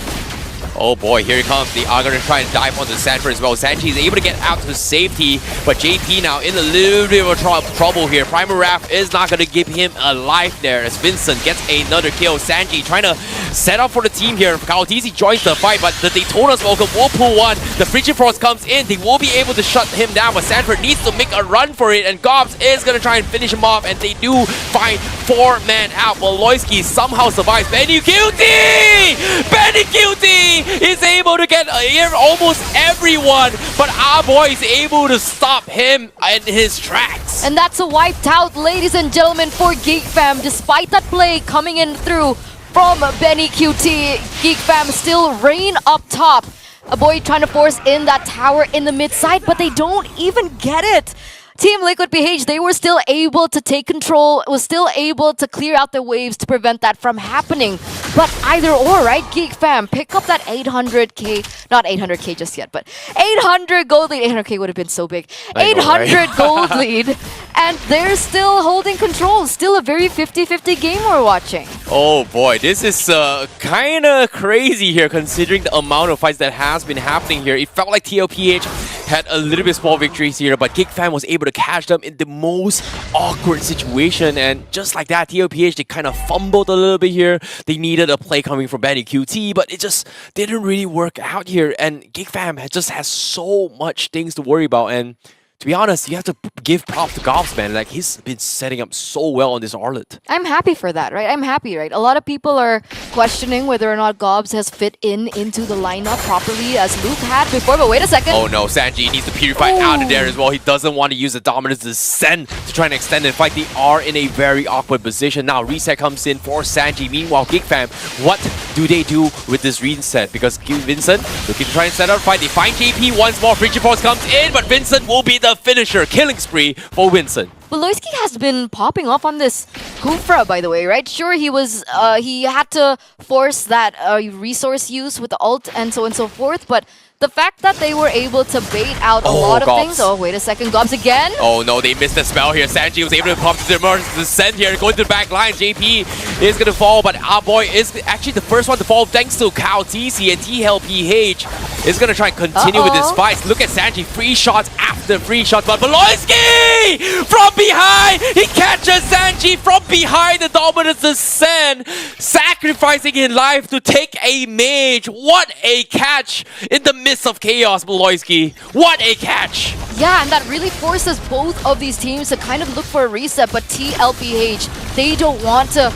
Oh boy, here he comes. They are going to try and dive onto Sanford as well. Sanji is able to get out to safety, but JP now in a little bit of trouble here. Primal Wrath is not going to give him a life there as Vincent gets another kill. Sanji trying to set up for the team here. Kautizi joins the fight, but the Daytona's welcome will pull one. The Frigid Frost comes in. They will be able to shut him down, but Sanford needs to make a run for it, and Gobs is going to try and finish him off, and they do find 4-man out. Beloyski somehow survives. Benny Cutie! Benny Cutie is able to get almost everyone, but our boy is able to stop him in his tracks. And that's a wiped out, ladies and gentlemen, for GigFam. Despite that play coming in through from Benny QT, GigFam still reign up top. A boy trying to force in that tower in the mid side, but they don't even get it. Team Liquid PH, they were still able to take control, was still able to clear out the waves to prevent that from happening. But either or, right? Geek fam, pick up that 800k, not 800k just yet, but 800 gold lead. 800k would have been so big. I know, 800 right? gold lead, and they're still holding control. Still a very 50-50 game we're watching. Oh boy, this is kind of crazy here considering the amount of fights that has been happening here. It felt like TLPH had a little bit small victories here, but GigFam was able to catch them in the most awkward situation, and just like that, TLPH, they kind of fumbled a little bit here. They needed a play coming from Benny QT, but it just didn't really work out here, and GigFam just has so much things to worry about, and to be honest, you have to give props to Gobs, man. Like, he's been setting up so well on this Arlet. I'm happy for that, right? I'm happy, right? A lot of people are questioning whether or not Gobs has fit into the lineup properly as Luke had before, but wait a second. Oh no, Sanji needs to purify out of there as well. He doesn't want to use the Dominance Descent to try and extend the fight. They are in a very awkward position. Now, reset comes in for Sanji. Meanwhile, GigFam, what do they do with this reset? Because Vincent looking to try and set up a fight. They find JP once more. Frigid Force comes in, but Vincent will be the finisher. Killing spree for Vincent. Beloyski has been popping off on this Kufra, by the way, right? Sure, he had to force that resource use with the ult and so on and so forth, but the fact that they were able to bait out a lot of things. Oh, wait a second. Gobs again. Oh no, they missed the spell here. Sanji was able to pump the descent here. Going to the back line. JP is going to fall, but our boy is actually the first one to fall thanks to Kao TC, and TLPH is going to try and continue with this fight. Look at Sanji. Free shots after free shots, but Beloyski from behind. He catches Sanji from behind the Dominance Descent, sacrificing his life to take a mage. What a catch in the midst of chaos, Beloyski. What a catch! Yeah, and that really forces both of these teams to kind of look for a reset, but TLPH, they don't want to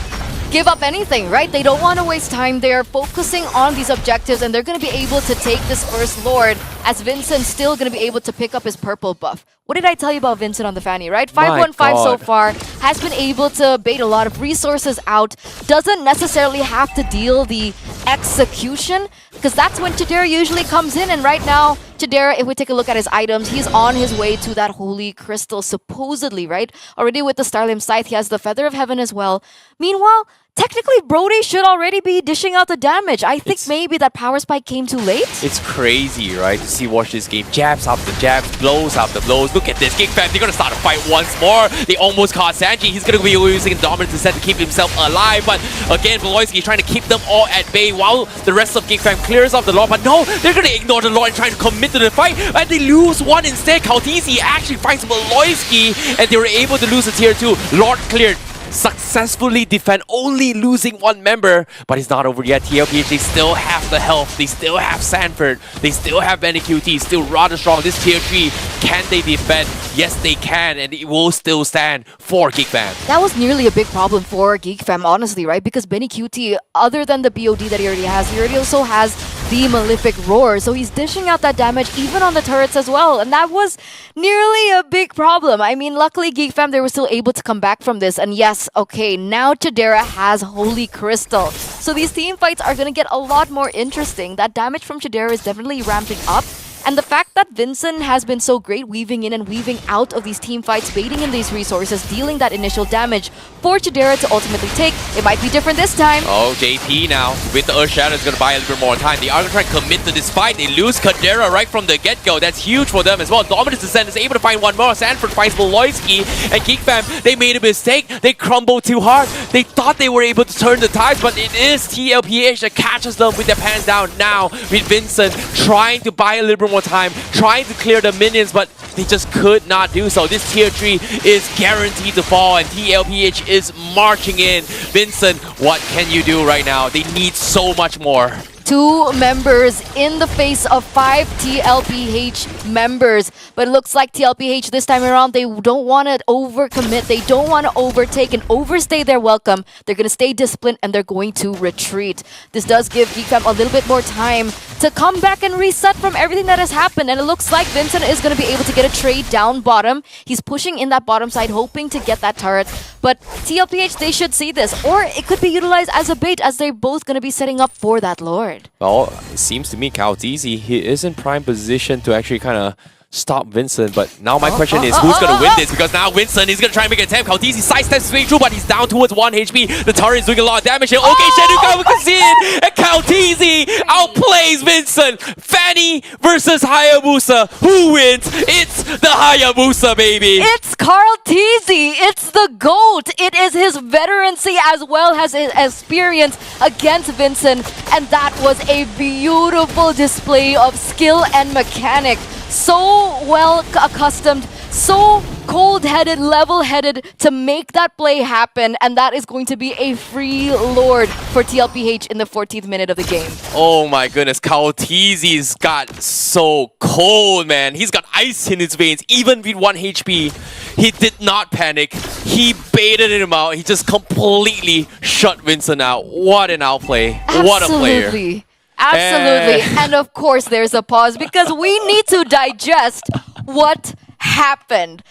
give up anything, right? They don't want to waste time. They're focusing on these objectives, and they're going to be able to take this first Lord, as Vincent's still going to be able to pick up his purple buff. What did I tell you about Vincent on the Fanny, right? 515 so far, has been able to bait a lot of resources out, doesn't necessarily have to deal the execution, because that's when Chidera usually comes in, and right now, Chidera, if we take a look at his items, he's on his way to that Holy Crystal, supposedly, right? Already with the Starlim Scythe, he has the Feather of Heaven as well. Meanwhile, technically, Brody should already be dishing out the damage. I think maybe that power spike came too late. It's crazy, right? To see watch this game. Jabs after jabs, blows after blows. Look at this. GigFam, they're going to start a fight once more. They almost caught Sanji. He's going to be using Dominance Descent to keep himself alive. But again, Beloyski is trying to keep them all at bay while the rest of GigFam clears off the Lord. But no, they're going to ignore the Lord and trying to commit to the fight. And they lose one instead. Kautisi actually finds Beloyski, and they were able to lose the tier 2. Lord cleared. Successfully defend, only losing one member, but it's not over yet. TLPH, they still have the health, they still have Sanford, they still have Benny QT, still rather strong. This tier 3, can they defend? Yes, they can, and it will still stand for GigFam. That was nearly a big problem for GigFam, honestly, right? Because Benny QT, other than the BOD that he already also has the Malefic Roar, so he's dishing out that damage even on the turrets as well, and that was nearly a big problem. I mean, luckily GigFam, they were still able to come back from this, and yes, okay, now Chidera has Holy Crystal. So these team fights are going to get a lot more interesting. That damage from Chidera is definitely ramping up. And the fact that Vincent has been so great weaving in and weaving out of these team fights, baiting in these resources, dealing that initial damage for Chidera to ultimately take, it might be different this time. Oh, JP now, with the Earth Shadow, is going to buy a little bit more time. They are going to try and commit to this fight. They lose Chidera right from the get-go. That's huge for them as well. Dominance Descent is able to find one more. Sanford finds Beloyski, and GigFam, they made a mistake. They crumbled too hard. They thought they were able to turn the tides, but it is TLPH that catches them with their pants down now, with Vincent trying to buy a little bit more time, trying to clear the minions, but they just could not do so. This tier 3 is guaranteed to fall, and TLPH is marching in. Vincent, what can you do right now? They need so much more. 2 members in the face of 5 TLPH members. But it looks like TLPH this time around, they don't want to overcommit. They don't want to overtake and overstay their welcome. They're going to stay disciplined and they're going to retreat. This does give GigFam a little bit more time to come back and reset from everything that has happened. And it looks like Vincent is going to be able to get a trade down bottom. He's pushing in that bottom side, hoping to get that turret. But TLPH, they should see this. Or it could be utilized as a bait, as they're both going to be setting up for that Lord. Well, it seems to me Kautizi, he is in prime position to actually kind of stop Vincent. But now my question is, who's going to win this? Because now Vincent is going to try and make an attempt. Kautizi sidesteps his way through, but he's down towards 1 HP. The turret is doing a lot of damage here. Okay, Shenuka, we can see it. And Kautizi outplays Vincent. Fanny versus Hayabusa. Who wins? It's the Hayabusa, baby. It's Carl Teasy. It's the GOAT. It is his veterancy as well as his experience against Vincent. And that was a beautiful display of skill and mechanic. So well accustomed, so cold-headed, level-headed to make that play happen. And that is going to be a free lord for TLPH in the 14th minute of the game. Oh my goodness, Kautizi's got so cold, man. He's got ice in his veins, even with 1 HP. He did not panic. He baited him out. He just completely shut Vincent out. What an outplay. What a player. Absolutely. And of course, there's a pause because we need to digest what happened.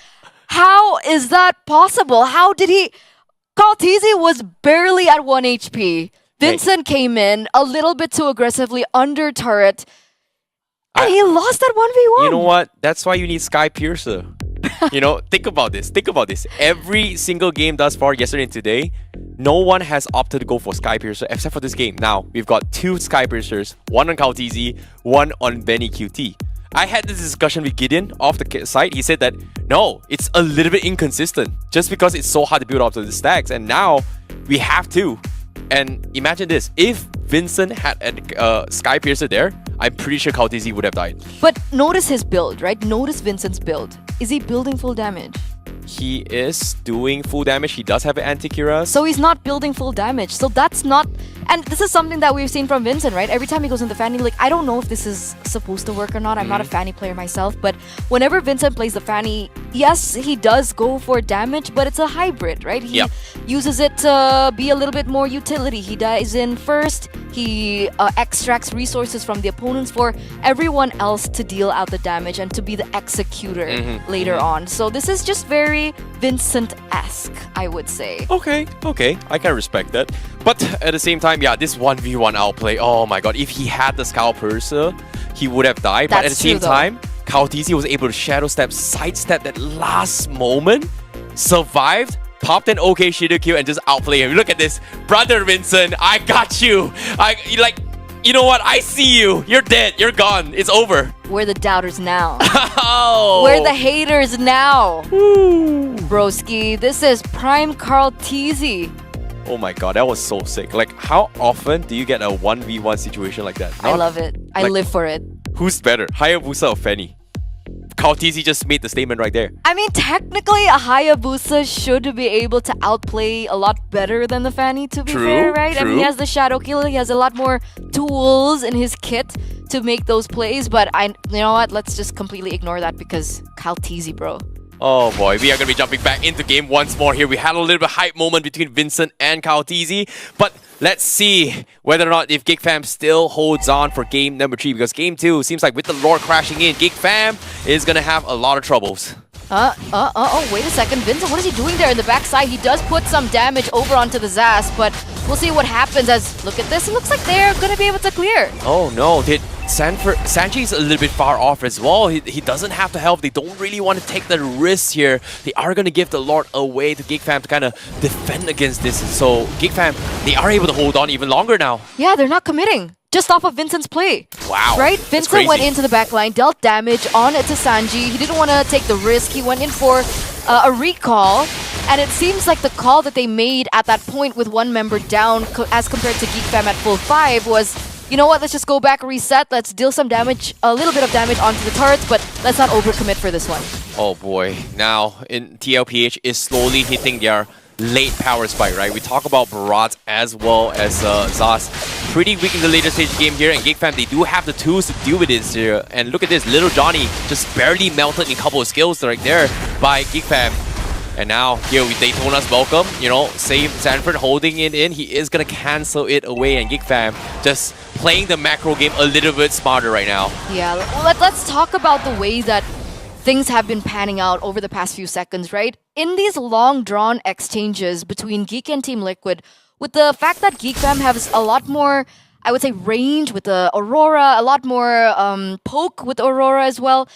How is that possible? How did he... Kautizi was barely at 1 HP. Vincent came in a little bit too aggressively under turret. And he lost that 1v1. You know what? That's why you need Sky Piercer. You know, think about this. Think about this. Every single game thus far, yesterday and today, no one has opted to go for Sky Piercer except for this game. Now, we've got 2 Sky Piercers, one on Kautizi, one on Benny QT. I had this discussion with Gideon off the site. He said that, no, it's a little bit inconsistent just because it's so hard to build up to the stacks. And now, we have to. And imagine this. If Vincent had a Sky Piercer there, I'm pretty sure Kautizi would have died. But notice his build, right? Notice Vincent's build. Is he building full damage? He is doing full damage. He does have an anti-Kira. So he's not building full damage. So that's not... And this is something that we've seen from Vincent, right? Every time he goes into Fanny, like, I don't know if this is supposed to work or not. I'm not a Fanny player myself. But whenever Vincent plays the Fanny, yes, he does go for damage, but it's a hybrid, right? He uses it to be a little bit more utility. He dives in first. He extracts resources from the opponents for everyone else to deal out the damage and to be the executor later on. So this is just very Vincent-esque, I would say. Okay, I can respect that. But at the same time, yeah, this 1v1 outplay, oh my god, if he had the Scout Purser, he would have died. But at the same time, Kautizi was able to shadow step, sidestep that last moment, survived, popped an OK Shido kill and just outplay him. Look at this. Brother Vincent, I got you. You know what? I see you. You're dead. You're gone. It's over. We're the doubters now. Oh. We're the haters now. Broski, this is prime Carl Teasy. Oh my god, that was so sick. Like, how often do you get a 1v1 situation like that? I love it. I live for it. Who's better, Hayabusa or Fanny? Kautizi just made the statement right there. I mean, technically, a Hayabusa should be able to outplay a lot better than the Fanny, to be fair, right? I mean, he has the Shadow Kill, he has a lot more tools in his kit to make those plays, but you know what? Let's just completely ignore that because Kautizi, bro. Oh boy, we are going to be jumping back into game once more here. We had a little bit of hype moment between Vincent and Kautizi, but let's see whether or not if Geek Fam still holds on for game number 3, because game 2 seems like with the Lord crashing in, Geek Fam is going to have a lot of troubles. Wait a second. Vincent, what is he doing there in the backside? He does put some damage over onto the Zas, but we'll see what happens as, look at this, it looks like they're going to be able to clear. Oh no, Sanji's a little bit far off as well. He doesn't have the health. They don't really want to take the risk here. They are going to give the Lord away to Geek Fam to kind of defend against this. So Geek Fam, they are able to hold on even longer now. Yeah, they're not committing. Just off of Vincent's play. Wow. Right? Vincent went into the backline, dealt damage on it to Sanji. He didn't want to take the risk. He went in for a recall. And it seems like the call that they made at that point with one member down as compared to Geek Fam at full 5 was, you know what, let's just go back, reset, let's deal some damage, a little bit of damage onto the turrets, but let's not overcommit for this one. Oh boy. Now, TLPH is slowly hitting their late power spike, right? We talk about Barat as well as Zas. Pretty weak in the later stage game here, and Geek Fam, they do have the tools to deal with this here. And look at this, Little Johnny just barely melted in a couple of skills right there by Geek Fam. And now here with Daytona's welcome, you know, save Sanford holding it in. He is going to cancel it away, and Geek Fam just playing the macro game a little bit smarter right now. Yeah, let's talk about the way that things have been panning out over the past few seconds, right? In these long-drawn exchanges between Geek and Team Liquid, with the fact that Geek Fam has a lot more, I would say, range with the Aurora, a lot more poke with Aurora as well,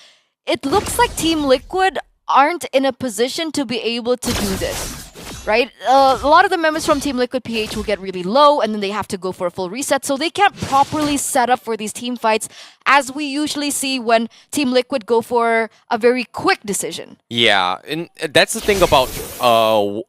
it looks like Team Liquid aren't in a position to be able to do this. Right? A lot of the members from Team Liquid PH will get really low and then they have to go for a full reset. So they can't properly set up for these team fights as we usually see when Team Liquid go for a very quick decision. Yeah, and that's the thing about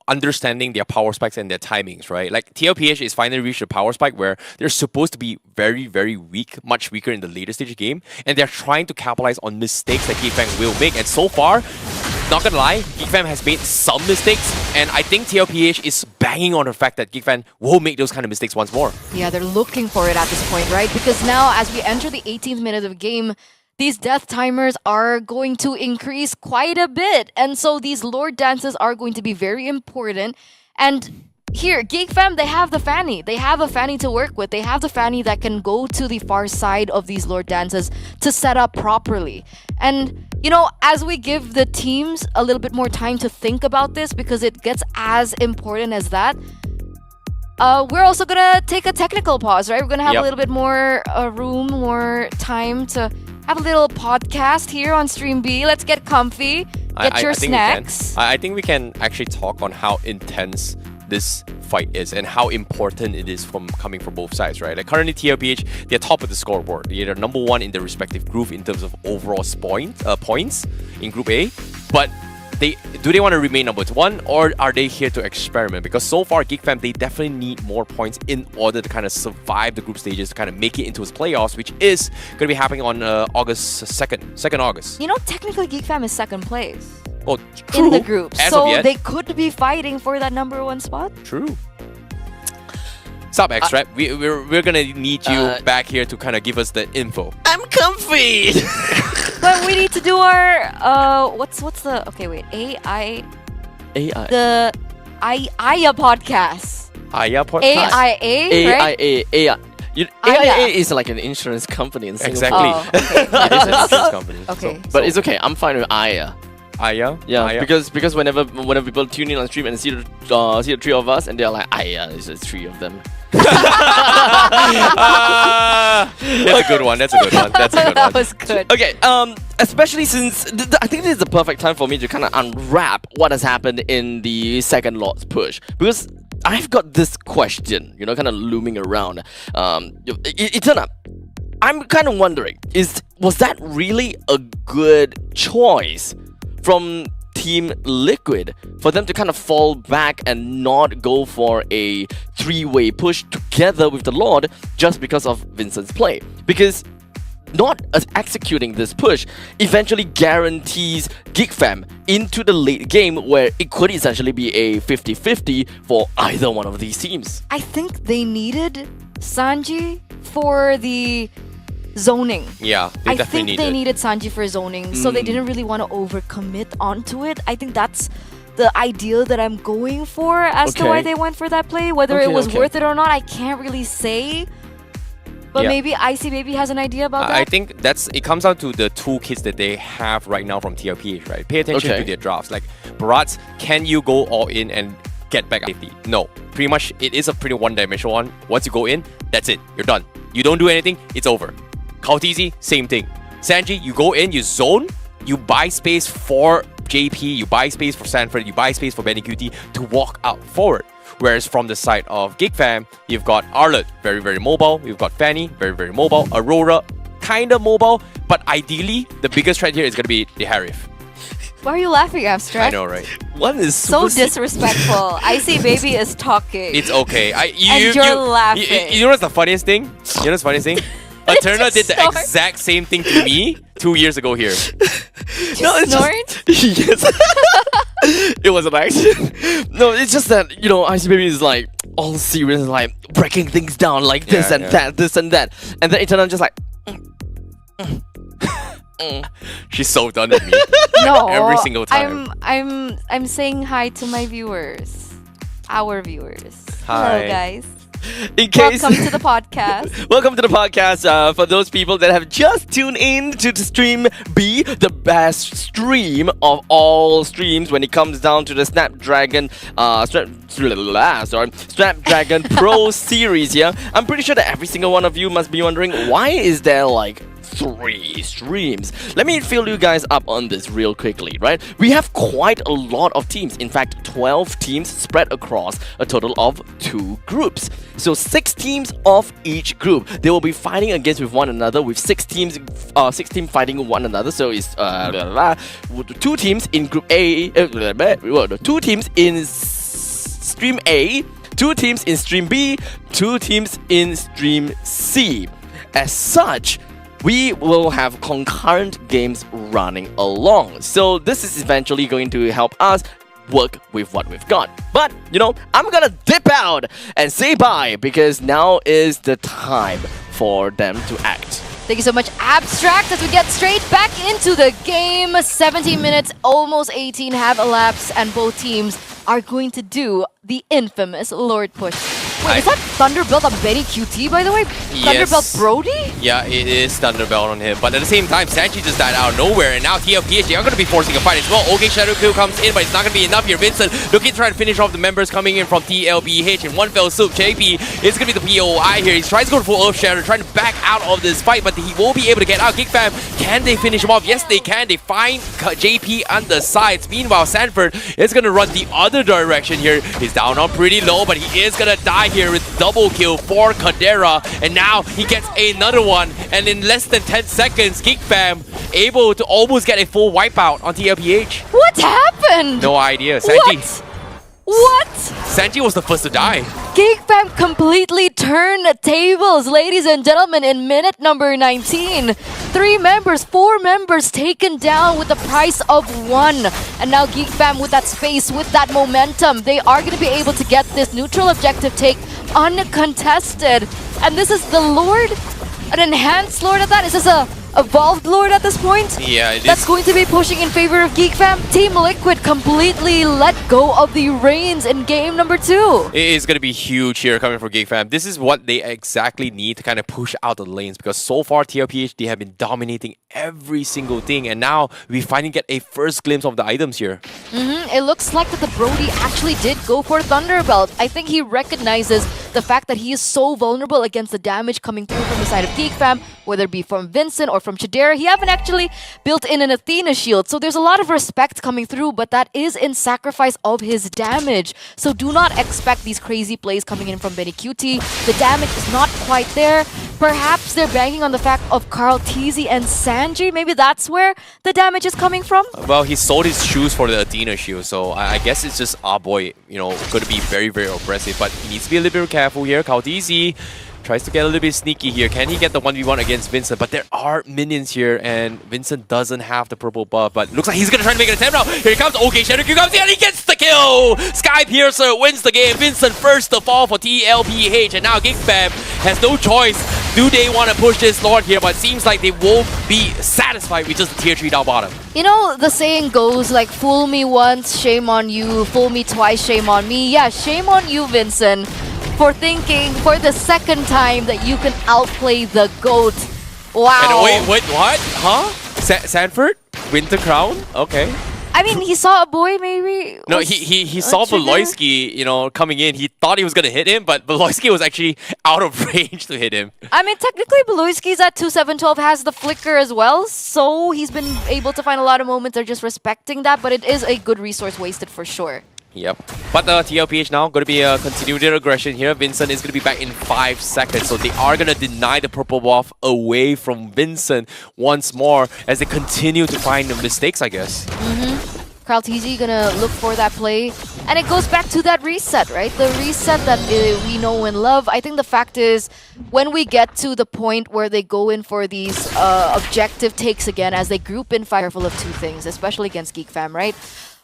understanding their power spikes and their timings, right? Like TLPH is finally reached a power spike where they're supposed to be very, very weak, much weaker in the later stage of the game, and they're trying to capitalize on mistakes that Geekfam will make. And so far, not gonna lie, Geekfam has made some mistakes, and I think TLPH is banging on the fact that Geekfam will make those kind of mistakes once more. Yeah, they're looking for it at this point, right? Because now, as we enter the 18th minute of the game, these death timers are going to increase quite a bit. And so these Lord dances are going to be very important. And here, Geekfam, they have the Fanny. They have a Fanny to work with. They have the Fanny that can go to the far side of these Lord dances to set up properly. And, you know, as we give the teams a little bit more time to think about this, because it gets as important as that, we're also gonna take a technical pause, right? We're gonna have a little bit more room, more time to have a little podcast here on Stream B. Let's get comfy, get your snacks. I think we can actually talk on how intense this fight is and how important it is from coming from both sides, right? Like currently TLPH, they're top of the scoreboard. They're number one in their respective group in terms of overall points in Group A, but do they want to remain number one, or are they here to experiment? Because so far, Geekfam, they definitely need more points in order to kind of survive the group stages, to kind of make it into its playoffs, which is going to be happening on August 2nd August. You know, technically Geekfam is second place. Well, true. In the group. As So of yet. they could be fighting for that number one spot. True. Sup, Extract? We're gonna need you back here to kind of give us the info. I'm comfy! But we need to do our what's the AI the Aya podcast. Aya podcast. AIA, right? AIA. AIA is like an insurance company in Singapore. Exactly. Oh, okay. It is an insurance company. Okay. But it's okay. I'm fine with Aya. Aya? Yeah, Aya? because whenever people tune in on stream and see the three of us and they're like, Aya, there's just three of them. That's a good one. That's a good one. That's a good That one. was good. Okay, especially since I think this is the perfect time for me to kind of unwrap what has happened in the second Lord's push, because I've got this question, you know, kind of looming around. It turned up. I'm kind of wondering, was that really a good choice from Team Liquid for them to kind of fall back and not go for a three-way push together with the Lord just because of Vincent's play? Because not executing this push eventually guarantees Geekfam into the late game where it could essentially be a 50-50 for either one of these teams. I think they needed Sanji for the zoning. Yeah, they I definitely think they needed Sanji for zoning, so they didn't really want to overcommit onto it. I think that's the idea that I'm going for as to why they went for that play. Whether it was worth it or not, I can't really say. But maybe Icy Baby has an idea about that. I think it comes down to the toolkits that they have right now from TLPH, right? Pay attention to their drafts. Like, Barats, can you go all in and get back 50? No. Pretty much, it is a pretty one-dimensional one. Once you go in, that's it. You're done. You don't do anything, it's over. Kautizi, same thing. Sanji, you go in, you zone, you buy space for JP, you buy space for Sanford, you buy space for Benny QT to walk out forward. Whereas from the side of Geekfam, you've got Arlet, very, very mobile. You've got Fanny, very, very mobile. Aurora, kind of mobile. But ideally, the biggest threat here is going to be the Harif. Why are you laughing, Abstract? I know, right? One is so disrespectful. Icy Baby is talking. It's okay. You're laughing. You know what's the funniest thing? You know what's the funniest thing? Eterna did the exact same thing to me 2 years ago here. No, it's just, yes. It was an accident. No, it's just that, you know, Icy Baby is like all serious, like breaking things down like this and that, this and that. And then Eterna just like She's so done with me. No, every single time. I'm saying hi to my viewers. Our viewers. Hi. Hello guys. In case, welcome to the podcast. Welcome to the podcast. For those people that have just tuned in to the Stream B, the best stream of all streams when it comes down to the Snapdragon Snapdragon Pro series here. I'm pretty sure that every single one of you must be wondering, why is there like 3 streams. Let me fill you guys up on this real quickly, right? We have quite a lot of teams. In fact, 12 teams spread across a total of 2 groups. So 6 teams of each group. They will be fighting against with one another with 6 teams fighting one another. So it's 2 teams in group A, 2 teams in stream A, 2 teams in stream B, 2 teams in stream C. As such, we will have concurrent games running along. So this is eventually going to help us work with what we've got. But, you know, I'm gonna dip out and say bye because now is the time for them to act. Thank you so much, Abstract, as we get straight back into the game. 17 minutes, almost 18 have elapsed, and both teams are going to do the infamous Lord Push. Wait, is that Thunderbelt on Benny QT, by the way? Thunderbelt Brody? Yeah, it is Thunderbelt on him. But at the same time, Sanji just died out of nowhere, and now TLPH, they are going to be forcing a fight as well. Okay, Shadow Kill comes in, but it's not going to be enough here. Vincent looking to try to finish off the members coming in from TLPH in one fell swoop. JP is going to be the POI here. He's trying to go for Earth Shatter, trying to back out of this fight, but he will be able to get out. Geek Fam, can they finish him off? Yes, they can. They find JP on the sides. Meanwhile, Sanford is going to run the other direction here. He's down on pretty low, but he is going to die here with double kill for Kadera. And now he gets another one. And in less than 10 seconds, Geek Fam able to almost get a full wipeout on TLPH. What happened? No idea. Sanji. What? Sanji was the first to die. Geek Fam completely turned tables, ladies and gentlemen, in minute number 19. 3 members, 4 members taken down with the price of 1. And now Geek Fam with that space, with that momentum, they are going to be able to get this neutral objective take uncontested. And this is the Lord, an enhanced Lord at that. Is this a evolved Lord at this point? Yeah, it That's is. going to be pushing in favor of Geek Fam. Team Liquid completely let go of the reins in game number 2. It is going to be huge here coming from Geek Fam. This is what they exactly need to kind of push out the lanes, because so far TLPH, they have been dominating every single thing, and now we finally get a first glimpse of the items here. It looks like that the Brody actually did go for Thunderbelt. I think he recognizes the fact that he is so vulnerable against the damage coming through from the side of Geek Fam, whether it be from Vincent or from Chidera. He haven't actually built in an Athena shield, so there's a lot of respect coming through, but that is in sacrifice of his damage. So do not expect these crazy plays coming in from Benny QT. The damage is not quite there. Perhaps they're banking on the fact of Carl TZ and Sanji. Maybe that's where the damage is coming from. Well, he sold his shoes for the Athena shield, so I guess it's just our boy, you know, going to be very, very aggressive. But he needs to be a little bit careful here. Carl TZ tries to get a little bit sneaky here. Can he get the 1v1 against Vincent? But there are minions here, and Vincent doesn't have the purple buff, but looks like he's going to try to make an attempt now. Here he comes. Okay, Shadow Q comes in, and he gets the kill! Sky Piercer wins the game. Vincent first to fall for TLPH, and now Geek Fam has no choice. Do they want to push this Lord here? But it seems like they won't be satisfied with just the tier 3 down bottom. You know, the saying goes like, fool me once, shame on you. Fool me twice, shame on me. Yeah, shame on you, Vincent, for thinking for the second time that you can outplay the GOAT. Wow. And wait, what? Huh? Sanford? Winter Crown? Okay. I mean, he saw a boy, maybe? No, he saw trigger? Beloyski, you know, coming in. He thought he was going to hit him, but Beloyski was actually out of range to hit him. I mean, technically, Beloyski's at 2712 has the flicker as well, so he's been able to find a lot of moments. They're just respecting that, but it is a good resource wasted for sure. Yep. But TLPH now going to be continue their aggression here. Vincent is going to be back in 5 seconds. So they are going to deny the purple buff away from Vincent once more as they continue to find the mistakes, I guess. Carl TZ gonna look for that play. And it goes back to that reset, right? The reset that we know and love. I think the fact is, when we get to the point where they go in for these objective takes again, as they group in, careful of 2 things, especially against Geek Fam, right?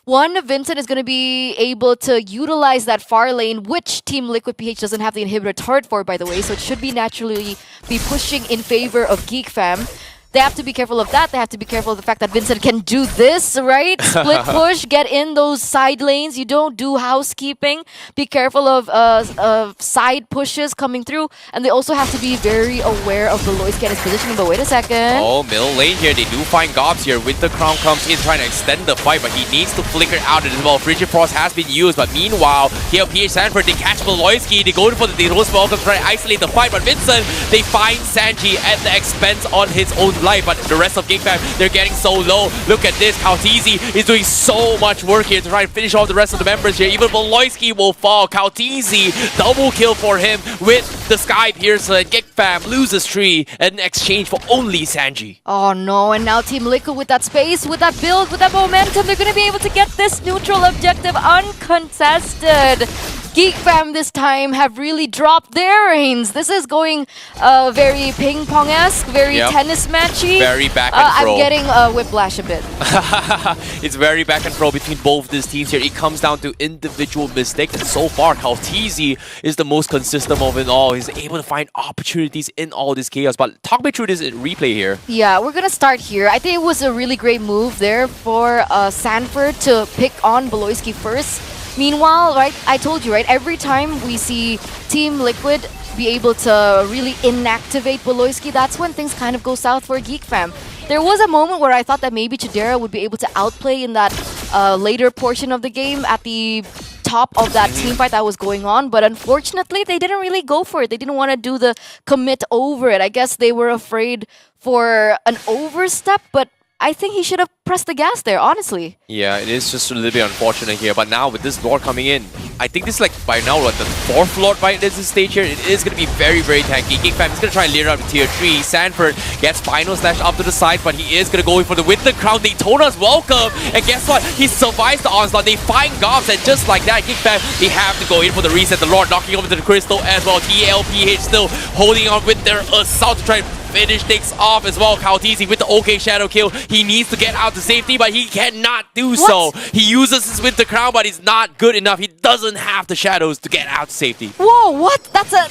One, Vincent is going to be able to utilize that far lane, which Team Liquid PH doesn't have the inhibitor turret for, by the way, so it should be naturally be pushing in favor of Geek Fam. They have to be careful of that. They have to be careful of the fact that Vincent can do this, right? Split push, get in those side lanes. You don't do housekeeping. Be careful of side pushes coming through. And they also have to be very aware of Beloyski and his positioning. But wait a second. Oh, middle lane here. They do find Gobs here. Winter Crown comes in trying to extend the fight, but he needs to flicker out as well. Frigid Frost has been used, but meanwhile, here PH Sanford, they catch Beloyski. They go for the Rose Welcome to try to isolate the fight, but Vincent, they find Sanji at the expense on his own life, but the rest of Geek Fam, they're getting so low. Look at this, Kautizi is doing so much work here to try and finish off the rest of the members here. Even Beloyski will fall. Kautizi, double kill for him with the Sky Piercer. Geek Fam loses 3 in exchange for only Sanji. Oh no, and now Team Liquid with that space, with that build, with that momentum, they're gonna be able to get this neutral objective uncontested. Geek Fam this time have really dropped their reins. This is going very ping-pong-esque, very tennis matchy. Very back and I'm throw. getting whiplash a bit. It's very back and throw between both these teams here. It comes down to individual mistakes, and so far, Kautizi is the most consistent of it all. He's able to find opportunities in all this chaos. But talk me through this replay here. Yeah, we're gonna start here. I think it was a really great move there for Sanford to pick on Beloyski first. Meanwhile, right, I told you, right, every time we see Team Liquid be able to really inactivate Beloyski, that's when things kind of go south for Geek Fam. There was a moment where I thought that maybe Chidera would be able to outplay in that later portion of the game at the top of that team fight that was going on, but unfortunately, they didn't really go for it. They didn't want to do the commit over it. I guess they were afraid for an overstep, but I think he should have pressed the gas there, honestly. Yeah, it is just a little bit unfortunate here, but now with this Lord coming in, I think this is like by now like the 4th Lord by this stage here. It is going to be very, very tanky. Geek Fam is going to try and lead up to tier 3. Sanford gets final slash up to the side, but he is going to go in for the Winter Crown. Daytona's welcome, and guess what? He survives the onslaught. They find Gobs, and just like that, Geek Fam, they have to go in for the reset. The Lord knocking over to the Crystal as well. TLPH still holding on with their assault to try and finish things off as well. Kautizi with the OK Shadow kill. He needs to get out to safety, but he cannot do so. He uses his Winter Crown, but he's not good enough. He doesn't have the shadows to get out to safety. Whoa, what? That's a...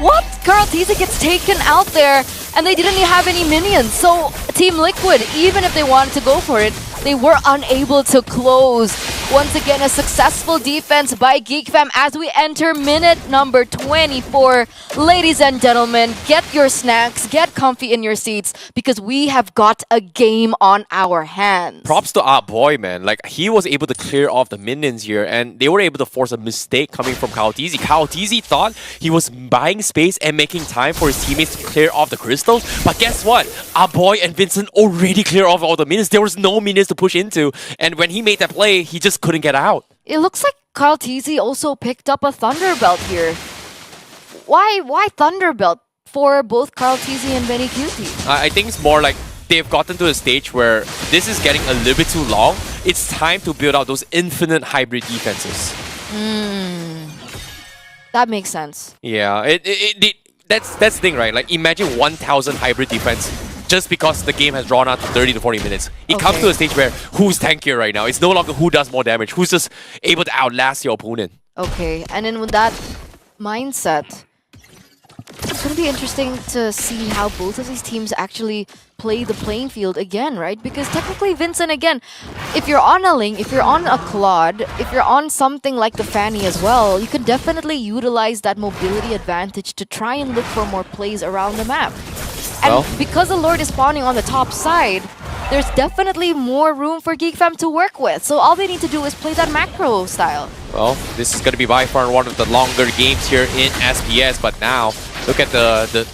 What? Kautizi gets taken out there, and they didn't have any minions. So Team Liquid, even if they wanted to go for it, they were unable to close. Once again, a successful defense by Geek Fam as we enter minute number 24. Ladies and gentlemen, get your snacks, get comfy in your seats, because we have got a game on our hands. Props to our boy, man. Like, he was able to clear off the minions here, and they were able to force a mistake coming from Kautizi. Kautizi thought he was buying space and making time for his teammates to clear off the crystals, but guess what? Our boy and Vincent already cleared off all the minions. There was no minions to push into, and when he made that play, he just couldn't get out. It looks like Kautizi also picked up a Thunderbelt here. Why Thunderbelt for both Kautizi and Benny Cutie? I think it's more like they've gotten to a stage where this is getting a little bit too long. It's time to build out those infinite hybrid defenses. That makes sense. Yeah, that's the thing, right? Like, imagine 1,000 hybrid defense just because the game has drawn out to 30 to 40 minutes. It comes to a stage where who's tankier right now? It's no longer who does more damage, who's just able to outlast your opponent. Okay, and then with that mindset, it's going to be interesting to see how both of these teams actually play the playing field again, right? Because technically, Vincent, again, if you're on a Ling, if you're on a Claude, if you're on something like the Fanny as well, you can definitely utilize that mobility advantage to try and look for more plays around the map. And because the Lord is spawning on the top side, there's definitely more room for Geek Fam to work with. So all they need to do is play that macro style. Well, this is going to be by far one of the longer games here in SPS, but now look at the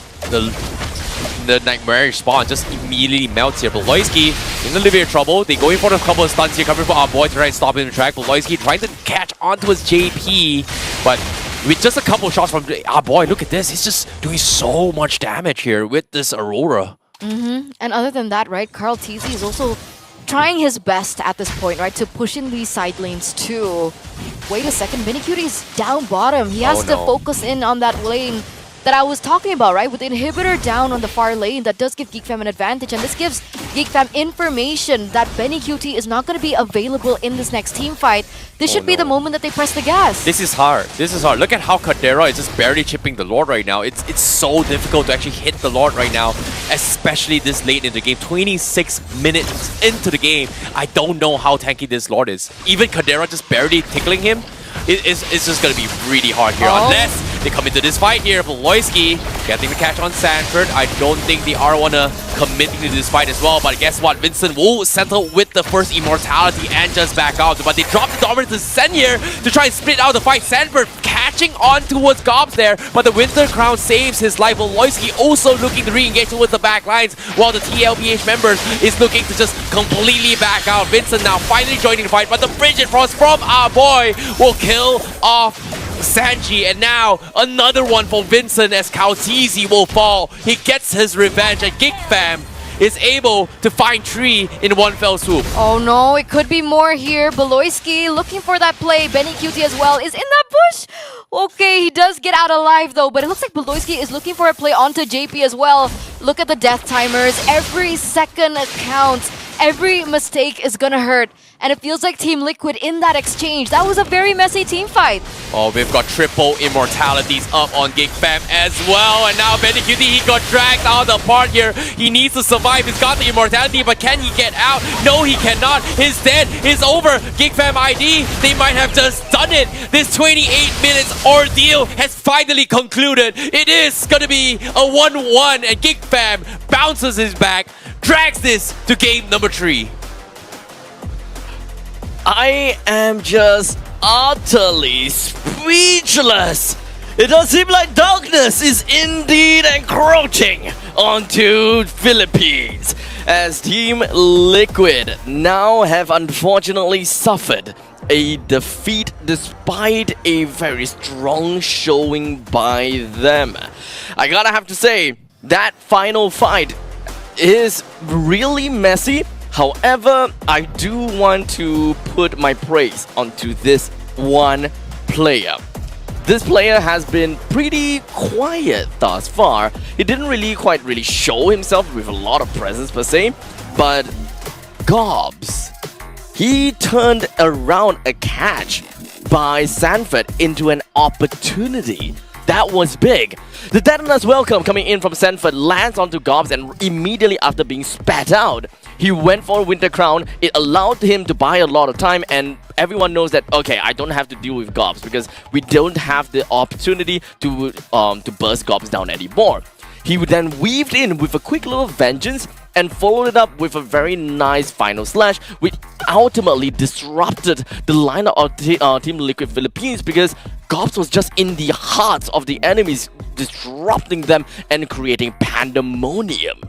nightmarish spawn just immediately melts here. Beloyski in a little bit of trouble. They go in for a couple of stunts here coming from our boy to try and stop him in the track. Beloyski trying to catch onto his JP, but with just a couple shots from our boy, look at this. He's just doing so much damage here with this Aurora. And other than that, right, Kautizi is also trying his best at this point, right, to push in these side lanes too. Wait a second, Minikutie's down bottom. He has to focus in on that lane that I was talking about, right? With the inhibitor down on the far lane, that does give Geek Fam an advantage, and this gives Geek Fam information that Benny Cutie is not going to be available in this next team fight. This should be the moment that they press the gas. This is hard. This is hard. Look at how Kadera is just barely chipping the Lord right now. It's so difficult to actually hit the Lord right now, especially this late in the game. 26 minutes into the game. I don't know how tanky this Lord is. Even Kadera just barely tickling him. It's just going to be really hard here. Unless They come into this fight here. Beloyski getting the catch on Sanford. I don't think they are wanna committing to this fight as well. But guess what? Vincent will settle with the first immortality and just back out. But they drop the dominance to Sen here to try and split out the fight. Sanford catching on towards Gobs there, but the Winter Crown saves his life. Beloyski also looking to re-engage towards the back lines, while the TLPH members is looking to just completely back out. Vincent now finally joining the fight, but the Frigid Frost from our boy will kill off Sanji, and now another one for Vincent as Kautizi will fall. He gets his revenge, and Geek Fam is able to find 3 in one fell swoop. Oh no, it could be more here. Beloyski looking for that play. Benny Cutie as well is in that bush. Okay, he does get out alive though, but it looks like Beloyski is looking for a play onto JP as well. Look at the death timers. Every second counts. Every mistake is gonna hurt. And it feels like Team Liquid in that exchange. That was a very messy team fight. Oh, we've got triple immortalities up on Geek Fam as well. And now Benny Cutie, he got dragged out of the park here. He needs to survive. He's got the immortality, but can he get out? No, he cannot. His dead is over. Geek Fam ID, they might have just done it. This 28 minutes ordeal has finally concluded. It is gonna be a 1-1, and Geek Fam bounces his back, drags this to game number 3. I am just utterly speechless. It does seem like darkness is indeed encroaching onto Philippines, as Team Liquid now have unfortunately suffered a defeat despite a very strong showing by them. I gotta have to say, that final fight is really messy. However, I do want to put my praise onto this one player. This player has been pretty quiet thus far. He didn't really quite show himself with a lot of presence per se, but Gobs, he turned around a catch by Sanford into an opportunity. That was big. The Detona's welcome coming in from Sanford lands onto Gobs, and immediately after being spat out, he went for Winter Crown. It allowed him to buy a lot of time, and everyone knows that, okay, I don't have to deal with Gobs because we don't have the opportunity to burst Gobs down anymore. He would then weaved in with a quick little vengeance and followed it up with a very nice final slash, which ultimately disrupted the lineup of Team Liquid Philippines, because Gobs was just in the hearts of the enemies, disrupting them and creating pandemonium.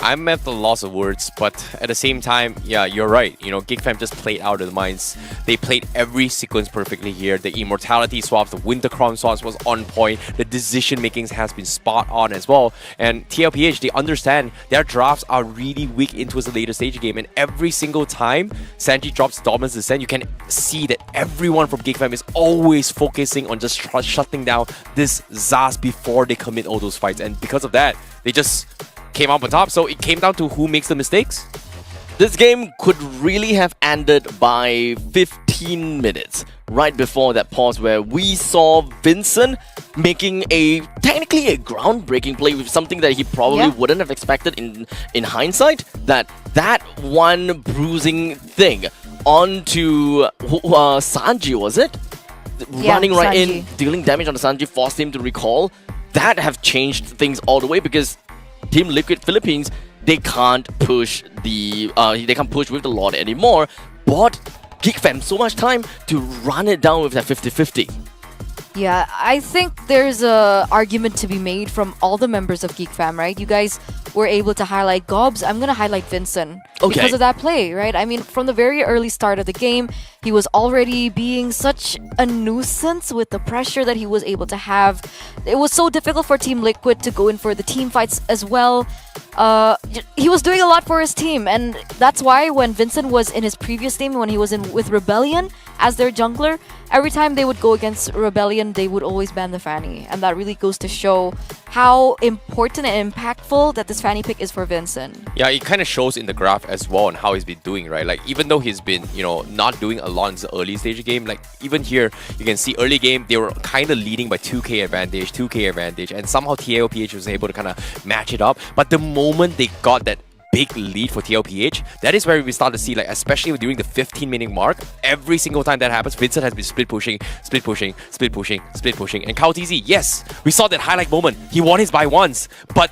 I'm at the loss of words, but at the same time, yeah, you're right. You know, Geek Fam just played out of the minds. They played every sequence perfectly here. The immortality swaps, the Winter Crown swaps was on point. The decision makings has been spot on as well. And TLPH, they understand their drafts are really weak into the later stage game. And every single time Sanji drops Dominance Descent, you can see that everyone from Geek Fam is always focusing on just shutting down this Zaz before they commit all those fights. And because of that, they just came out on top. So it came down to who makes the mistakes. This game could really have ended by 15 minutes right before that pause, where we saw Vincent making technically a groundbreaking play with something that he probably wouldn't have expected in hindsight. That one bruising thing onto Sanji, was it? Running right in, dealing damage on Sanji, forced him to recall. That have changed things all the way, because Team Liquid Philippines, they can't push with the Lord anymore. Bought Geek Fam so much time to run it down with that 50-50. Yeah, I think there's a argument to be made from all the members of Geek Fam, right? You guys were able to highlight Gobs. I'm gonna highlight Vincent because of that play, right? I mean, from the very early start of the game, he was already being such a nuisance with the pressure that he was able to have. It was so difficult for Team Liquid to go in for the team fights as well. He was doing a lot for his team, and that's why when Vincent was in his previous team, when he was with Rebellion as their jungler, every time they would go against Rebellion, they would always ban the Fanny, and that really goes to show how important and impactful that this Fanny pick is for Vincent. Yeah, it kind of shows in the graph as well on how he's been doing, right? Like, even though he's been, not doing a lot in the early stage of game, like, even here, you can see early game, they were kind of leading by 2k advantage, and somehow TLPH was able to kind of match it up. But the moment they got that big lead for TLPH, that is where we start to see, like, especially during the 15-minute mark, every single time that happens, Vincent has been split pushing, split pushing, split pushing, split pushing. And KaoTZ, yes, we saw that highlight moment. He won his by once, but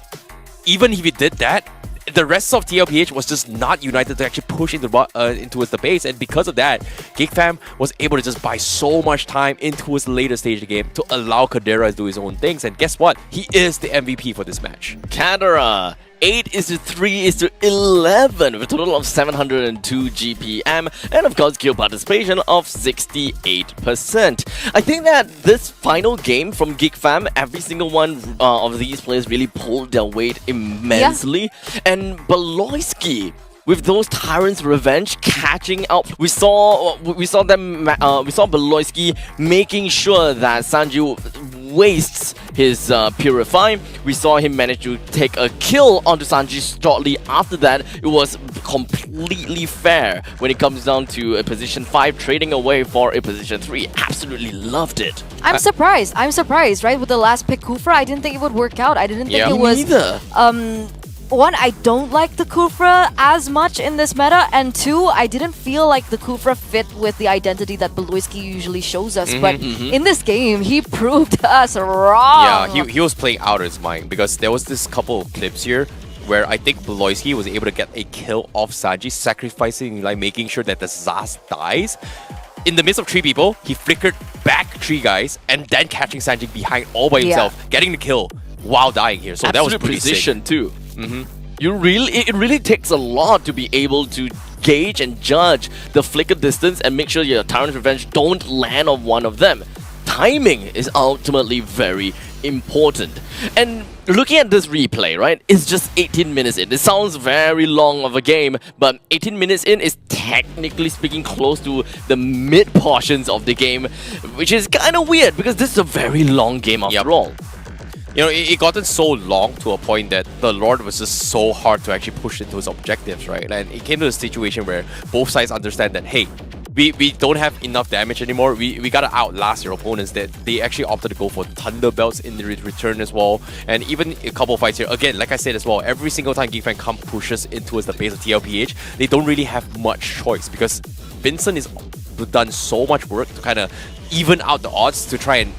even if he did that, the rest of TLPH was just not united to actually push towards the base, and because of that, GigFam was able to just buy so much time into his later stage of the game to allow Kadera to do his own things, and guess what? He is the MVP for this match. Kadera, 8:3:11 with a total of 702 GPM and of course kill participation of 68%. I think that this final game from GigFam, every single one of these players really pulled their weight immensely. And Beloyski, with those Tyrant's Revenge catching up, we saw Beloyski making sure that Sanji wastes his Purify. We saw him manage to take a kill onto Sanji shortly after that. It was completely fair when it comes down to a position 5 trading away for a position 3. Absolutely loved it. I'm surprised, right? With the last pick Kufra, I didn't think it would work out. I didn't think it was... Me neither. One, I don't like the Kufra as much in this meta, and two, I didn't feel like the Kufra fit with the identity that Beloyski usually shows us. But in this game, he proved us wrong. Yeah, he was playing out of his mind, because there was this couple of clips here where I think Beloyski was able to get a kill off Sanji, sacrificing, like, making sure that the Zaz dies. In the midst of 3 people, he flickered back 3 guys and then catching Sanji behind all by himself, getting the kill while dying here. So absolute that was pretty precision sick. too. It really takes a lot to be able to gauge and judge the flicker distance and make sure your Tyrant's Revenge don't land on one of them. Timing is ultimately very important. And looking at this replay, right, it's just 18 minutes in. It sounds very long of a game, but 18 minutes in is technically speaking close to the mid portions of the game, which is kind of weird because this is a very long game after all. You know, it gotten so long to a point that the Lord was just so hard to actually push into his objectives, right? And it came to a situation where both sides understand that, hey, we don't have enough damage anymore. We gotta outlast your opponents. That they actually opted to go for Thunder Belts in the return as well. And even a couple of fights here, again, like I said as well, every single time GigFam pushes into the base of TLPH, they don't really have much choice because Vincent has done so much work to kind of even out the odds to try and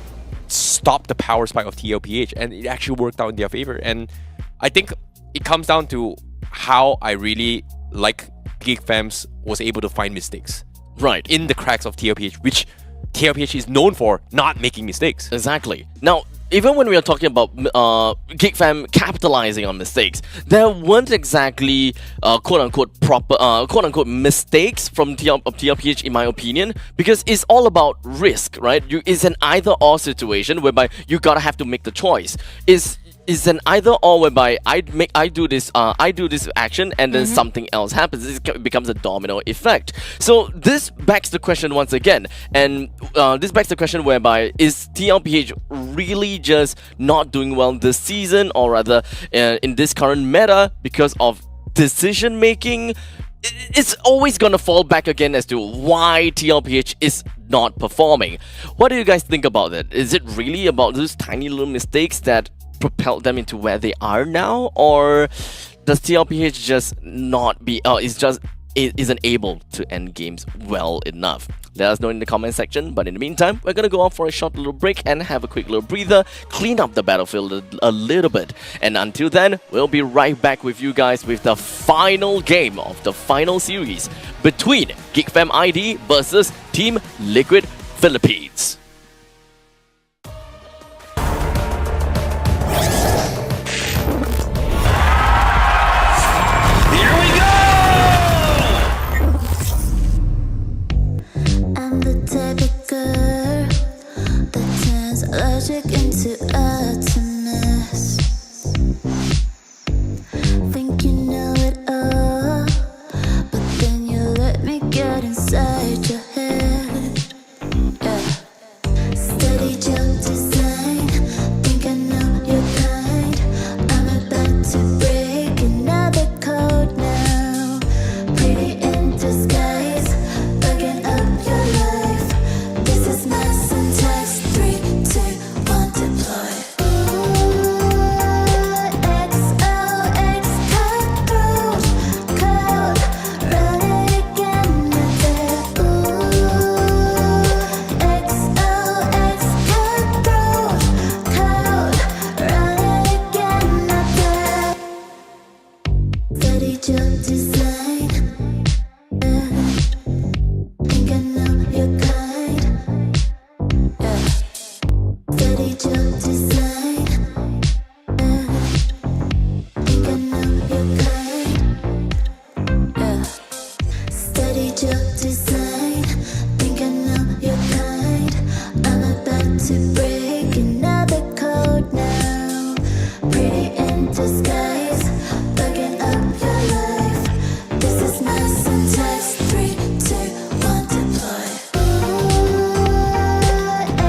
stop the power spike of TLPH, and it actually worked out in their favor. And I think it comes down to how I really like GigFams was able to find mistakes in the cracks of TLPH, which TLPH is known for not making mistakes. Exactly. Now, even when we are talking about GigFam capitalizing on mistakes, there weren't exactly quote-unquote proper, quote-unquote mistakes from TLPH in my opinion, because it's all about risk, right? It's an either-or situation whereby you gotta have to make the choice. It's an either-or whereby I do this action and then something else happens. It becomes a domino effect. So this begs the question once again, and this begs the question whereby is TLPH really just not doing well this season, or rather in this current meta because of decision making? It's always gonna fall back again as to why TLPH is not performing. What do you guys think about it? Is it really about those tiny little mistakes that propelled them into where they are now, or does TLPH just not be isn't able to end games well enough? Let us know in the comment section, but in the meantime, we're gonna go off for a short little break and have a quick little breather, clean up the battlefield a little bit, and until then, we'll be right back with you guys with the final game of the final series between GigFam ID versus Team Liquid Philippines. I'm the type of girl that turns logic into Artemis. Think you know it all, but then you let me get inside your head. Yeah. Steady jump design, think I know your kind. I'm about to break another code now. Pretty in disguise, bugging up your life. This is my syntax. 3, 2, 1, deploy. Ooh, XOX cutthroat. job design. Think I know your kind. Steady job design. Think I know your kind. Steady job design. Think I know your kind. I'm about to break another code now. Pretty in disguise, bugging up your life. This is my syntax. 3, 2, 1, deploy.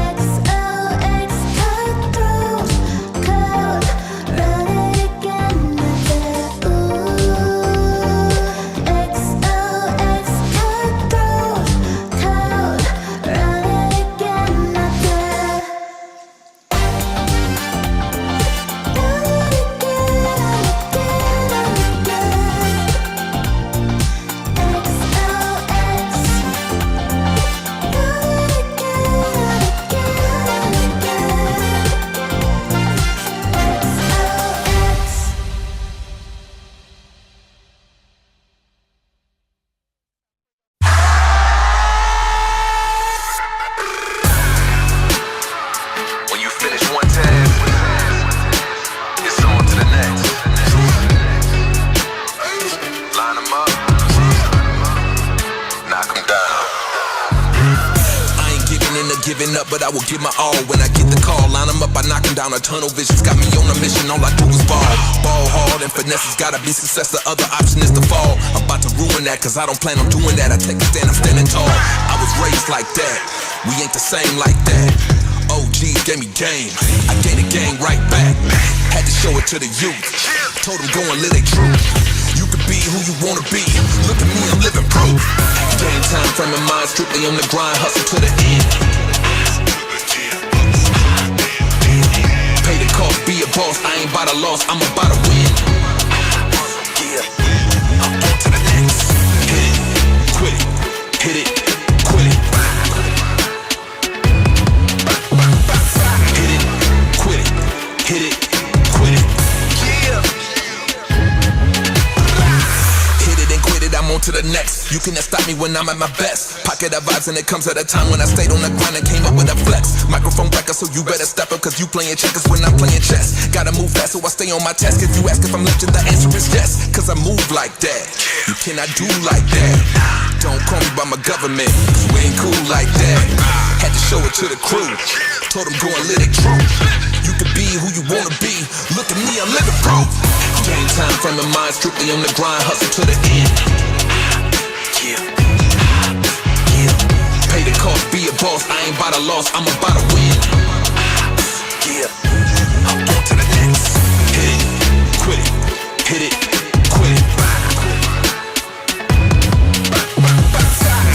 XOX cutthroat code. Run it again, XOX cutthroat code. Run it again, When you finish one task, it's on to the next. Line them up, knock them down. I ain't giving in or giving up, but I will give my all when I get the call. Line them up, I knock them down. A tunnel vision's got me on a mission. All I do is ball. Ball hard and finesse has gotta be success. The other option is to fall. I'm about to ruin that, cause I don't plan on doing that. I take a stand, I'm standing tall. I was raised like that. We ain't the same like that. OGs gave me game. I gave the game right back. Had to show it to the youth. Told them go and live their truth. You could be who you wanna be. Look at me, I'm living proof. Game time, frame of mind, strictly on the grind, hustle to the end. Pay the cost, be a boss. I ain't about a loss, I'm about to win. Yeah, I'm on to the next. Hit it, quit it, hit it, quit it. Hit it, quit it, hit it, quit it. Yeah. Hit it and quit it, I'm on to the next. You cannot stop me when I'm at my best. Pocket of vibes and it comes at a time when I stayed on the grind and came up with a flex. Microphone backer, so you better step up, cause you playing checkers when I'm playing chess. Gotta move fast, so I stay on my task. If you ask if I'm legend, the answer is yes. Cause I move like that. You cannot do like that. Don't call me by my government, cause we ain't cool like that. Had to show it to the crew. Told them go and live it true. You could be who you wanna be. Look at me, I'm living proof. Game time, frame of mind, strictly on the grind, hustle to the end. Yeah. Yeah. Pay the cost, be a boss. I ain't about a loss, I'm about to win. Yeah. I'm on to the next. Hit it, quit it, hit it, quit it.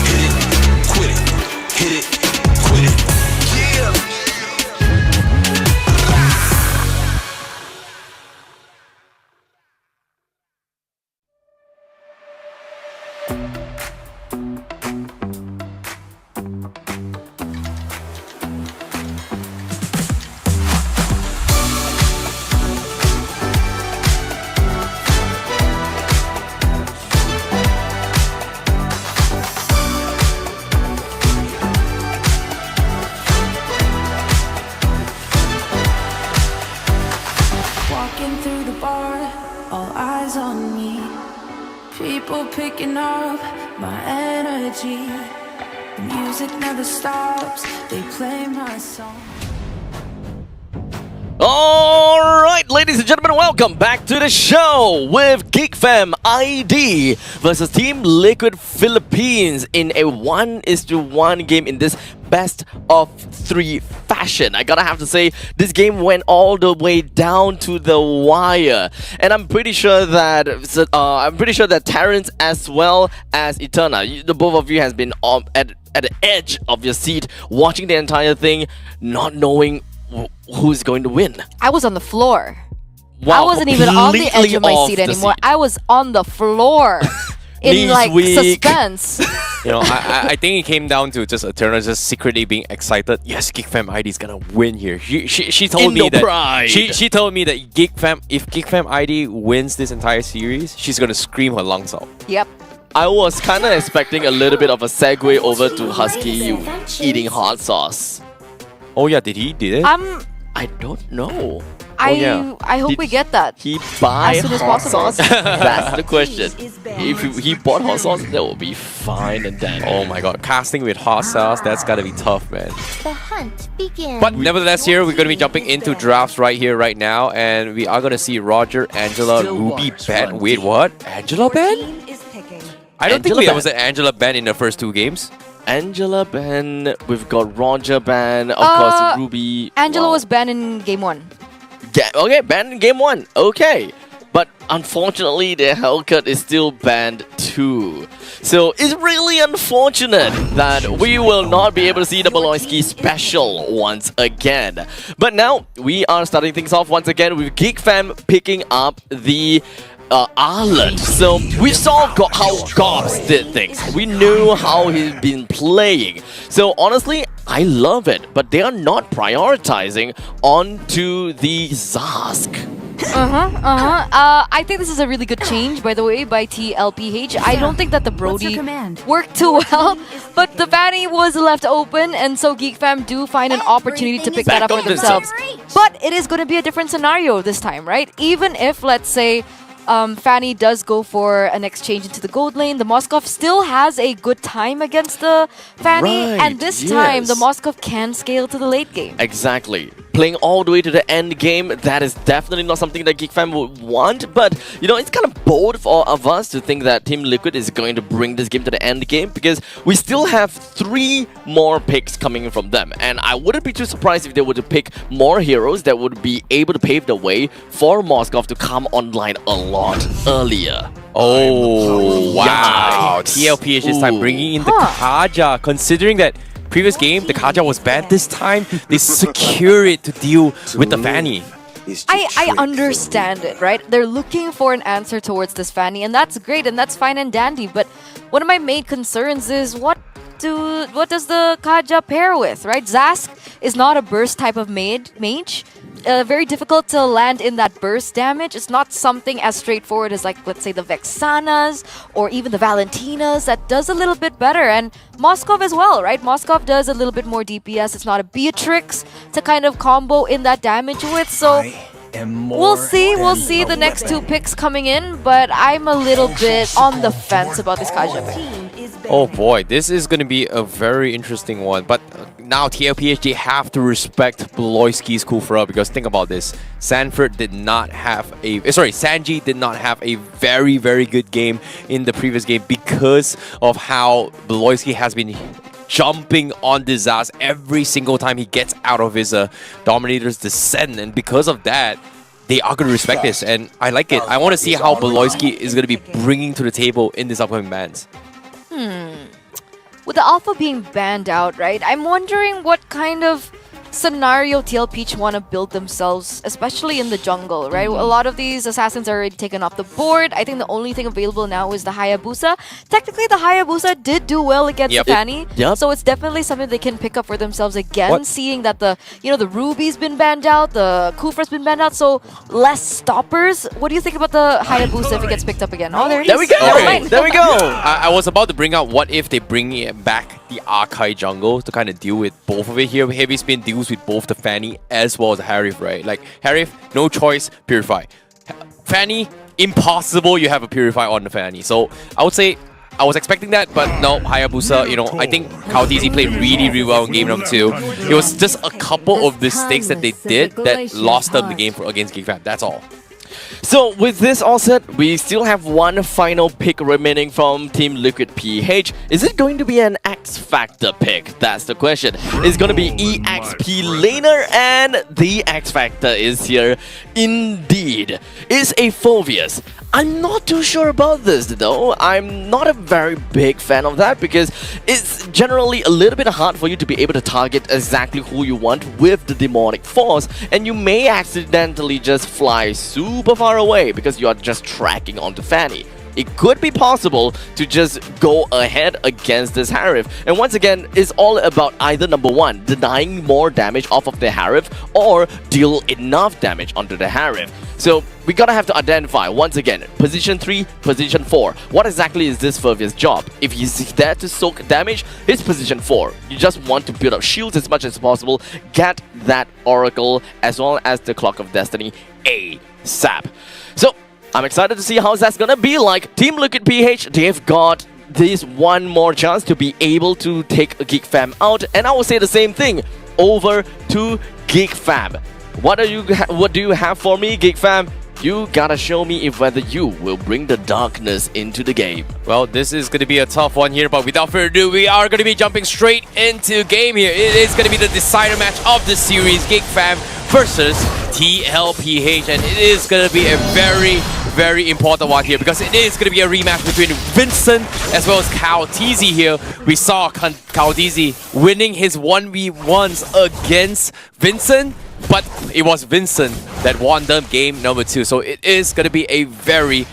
Hit it, quit it, hit it, quit it. Yeah. Walking through the bar, all eyes on me. People picking up my energy. The music never stops, they play my song. All right, ladies and gentlemen, welcome back to the show with GeekFam ID versus Team Liquid Philippines in a 1:1 game in this best of 3 fashion. I gotta have to say, this game went all the way down to the wire, and I'm pretty sure that Terrence as well as Eterna, the both of you has been at the edge of your seat, watching the entire thing, not knowing who's going to win. I was on the floor. Wow, I wasn't even on the edge of my off seat the anymore. seat. I was on the floor. in Knees like weak. suspense. You know, I think it came down to just Eternal just secretly being excited. Yes, GeekFam ID is gonna win here. She told me Indo that pride. she told me that if GeekFam ID wins this entire series, she's gonna scream her lungs out. Yep. I was kind of expecting a little bit of a segue over to Husky eating hot sauce. Oh yeah, did he did it? I don't know. I hope Did we get that. He buy As soon as hot possible. sauce? That's the question. If he bought hot sauce, that will be fine and dandy. Oh my god, casting with hot sauce, that's gotta be tough, man. The hunt begins. But nevertheless, here we're going to be jumping into drafts right here, right now, and we are going to see Roger, Angela, Ruby, Ben. Wait, what? Angela, Ben? I don't think Angela we Ben. was an Angela, Ben in the first two games. Angela Ben, we've got Roger Ben, of course Ruby. Angela Wow. was banned in game 1. Okay, banned in game 1. Okay. But unfortunately, the Hellcat is still banned too. So it's really unfortunate that we will not be able to see the Baloyski special once again. But now, we are starting things off once again with GeekFam picking up the Arlen. So we saw how Gobs did things. We knew how he's been playing. So honestly, I love it. But they are not prioritizing onto the Zask. I think this is a really good change, by the way, by TLPH. I don't think that the Brody worked too well, but the Fanny was left open, and so GeekFam do find an opportunity to pick that up for themselves. But it is going to be a different scenario this time, right? Even if, let's say, Fanny does go for an exchange into the gold lane, the Moskov still has a good time against the Fanny, Right, and this time the yes. Moskov can scale to the late game. Exactly. Playing all the way to the end game, that is definitely not something that GeekFam would want. But, you know, it's kind of bold of us to think that Team Liquid is going to bring this game to the end game because we still have 3 more picks coming from them. And I wouldn't be too surprised if they were to pick more heroes that would be able to pave the way for Moskov to come online a lot earlier. Oh, wow. Yikes. TLPH this time Ooh. bringing in the Kaja, considering that previous game, the Kaja was banned. This time, they secure it to deal with the Fanny. I understand it, right? They're looking for an answer towards this Fanny, and that's great, and that's fine and dandy. But one of my main concerns is what does the Kaja pair with, right? Zask is not a burst type of mage. Very difficult to land in that burst damage. It's not something as straightforward as, like, let's say the Vexanas or even the Valentinas that does a little bit better. And Moskov as well, right? Moskov does a little bit more DPS. It's not a Beatrix to kind of combo in that damage with. So we'll see the next 2 picks coming in, but I'm a little bit on the fence about this Kaja pick. Oh boy, this is going to be a very interesting one. But now TLPH, they have to respect Beloyski's Kufra because think about this. Sanji did not have a very, very good game in the previous game because of how Beloyski has been jumping on this ass every single time he gets out of his Dominator's Descent. And because of that, they are going to respect this. And I like it. I want to see how Beloyski is going to be bringing to the table in this upcoming bans. With the Alpha being banned out, right? I'm wondering what kind of scenario TLPH want to build themselves, especially in the jungle, right? A lot of these assassins are already taken off the board. I think the only thing available now is the Hayabusa. Technically, the Hayabusa did do well against the Fanny, so it's definitely something they can pick up for themselves again, seeing that the Ruby's been banned out, the Kufra's been banned out, so less stoppers. What do you think about the Hayabusa if it gets picked up again? Oh, there it is. There we go! Never mind. There we go! I was about to bring up what if they bring back the Archive jungle to kind of deal with both of it here. Heavy Spin deals with both the Fanny as well as the Harif, right? Like, Harif, no choice, Purify. Fanny, impossible you have a Purify on the Fanny. So, I would say, I was expecting that, but no, Hayabusa, you know, I think Kautizi played really, really well in game number 2. It was just a couple of mistakes that they did that lost them the game against GeekFam. That's all. So with this all set, we still have one final pick remaining from Team Liquid PH. Is it going to be an X Factor pick? That's the question. It's going to be EXP Laner, and the X Factor is here indeed. It's a Phoveus. I'm not too sure about this though. I'm not a very big fan of that because it's generally a little bit hard for you to be able to target exactly who you want with the Demonic Force, and you may accidentally just fly super far away because you are just tracking onto Fanny. it could be possible to just go ahead against this Harif. And once again, it's all about either number one, denying more damage off of the Harif, or deal enough damage onto the Harif. So we gotta have to identify, once again, position 3, position 4. What exactly is this Fervia's job? If he's there to soak damage, it's position 4. You just want to build up shields as much as possible, get that Oracle as well as the Clock of Destiny ASAP. So I'm excited to see how that's gonna be like. Team Liquid PH, they've got this one more chance to be able to take Geek Fam out, and I will say the same thing over to Geek Fam. What do you have for me, Geek Fam? You gotta show me if whether you will bring the darkness into the game. Well, this is going to be a tough one here, but without further ado, we are going to be jumping straight into game here. It is going to be the decider match of the series, Geek Fam versus TLPH, and it is going to be a very important one here, because it is going to be a rematch between Vincent as well as Kaotizi here. We saw Kaotizi winning his 1v1s against Vincent, but it was Vincent that won the game number 2. So it is going to be a very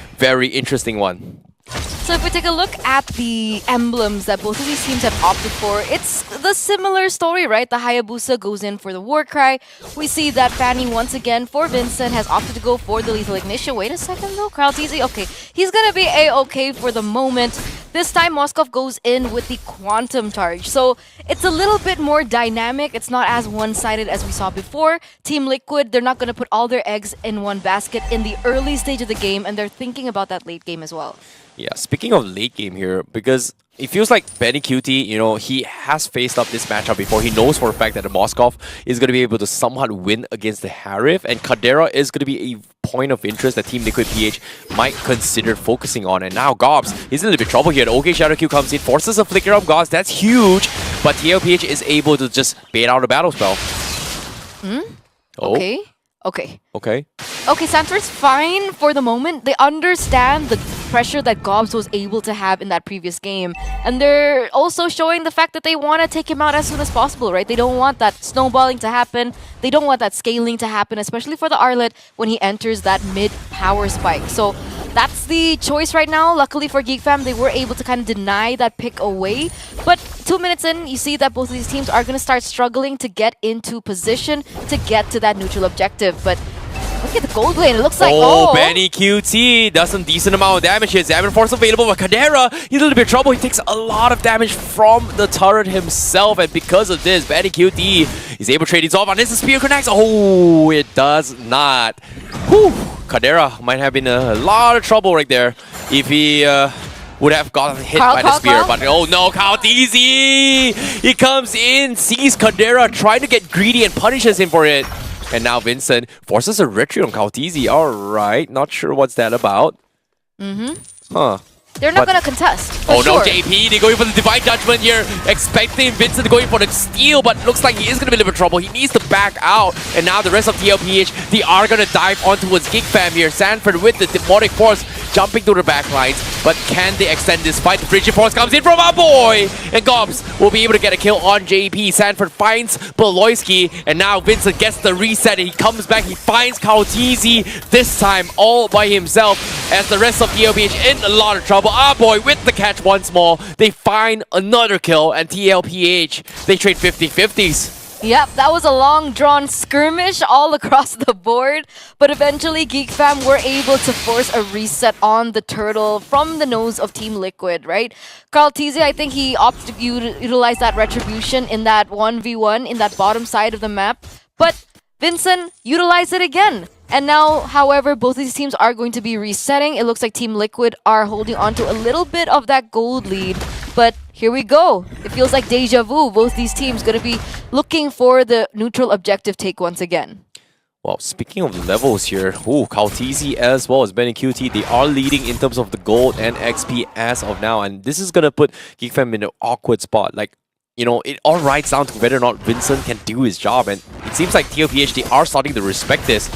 interesting one. So if we take a look at the emblems that both of these teams have opted for, it's the similar story, right? The Hayabusa goes in for the Warcry. We see that Fanny, once again, for Vincent, has opted to go for the Lethal Ignition. Wait a second, though. Kaotizi, okay. He's going to be A-okay for the moment. This time, Moskov goes in with the Quantum Charge. So it's a little bit more dynamic. It's not as one-sided as we saw before. Team Liquid, they're not going to put all their eggs in one basket in the early stage of the game, and they're thinking about that late game as well. Yeah, speaking of late game here, because it feels like Benny QT, you know, he has faced up this matchup before. He knows for a fact that the Moskov is going to be able to somewhat win against the Harif, and Kadera is going to be a point of interest that Team Liquid PH might consider focusing on. And now Gobs is in a little bit of trouble here. The OK Shadow Q comes in, forces a flicker of Gobs. That's huge, but TLPH is able to just bait out a battle spell. Oh. Okay. Okay, Sanford's fine for the moment. They understand the pressure that Gobs was able to have in that previous game. And they're also showing the fact that they want to take him out as soon as possible, right? They don't want that snowballing to happen. They don't want that scaling to happen, especially for the Arlet when he enters that mid-power spike. So that's the choice right now. Luckily for Geek Fam, they were able to kind of deny that pick away. But 2 minutes in, you see that both of these teams are going to start struggling to get into position to get to that neutral objective. But look at the gold lane. It looks like, Benny QT does some decent amount of damage here. Examine Force available, but Kadera, he's a little bit of trouble. He takes a lot of damage from the turret himself, and because of this, Benny QT is able to trade these off. And this spear connects. Oh, it does not. Whew. Kadera might have been a lot of trouble right there if he would have gotten hit by the spear. But oh no, Kaotizi! He comes in, sees Kadera, trying to get greedy and punishes him for it. And now Vincent forces a retreat on Kaotizi. Alright, not sure what's that about. Huh. They're not going to contest. Oh no, JP, they're going for the Divine Judgment here, expecting Vincent going for the steal, but looks like he is going to be in a little bit of trouble. He needs to back out, and now the rest of TLPH, they are going to dive on towards Geek Fam here. Sanford with the Demonic Force jumping through the back lines, but can they extend this fight? The Frigid Force comes in from our boy, and Gobs will be able to get a kill on JP. Sanford finds Beloyski, and now Vincent gets the reset, and he comes back, he finds Kaotizi, this time all by himself, as the rest of TLPH in a lot of trouble. Our boy with the catch once more. They find another kill, and TLPH, they trade 50-50s. Yep, that was a long-drawn skirmish all across the board, but eventually Geek Fam were able to force a reset on the turtle from the nose of Team Liquid, right? Kaotizi, I think he opted to utilize that retribution in that 1v1 in that bottom side of the map, but Vincent utilized it again. And now, however, both these teams are going to be resetting. It looks like Team Liquid are holding on to a little bit of that gold lead. But here we go. It feels like deja vu. Both these teams going to be looking for the neutral objective take once again. Well, speaking of levels here, Kaotizi as well as Benny QT, they are leading in terms of the gold and XP as of now. And this is going to put Geek Fam in an awkward spot. Like, you know, it all rides down to whether or not Vincent can do his job. And it seems like TLPH, they are starting to respect this.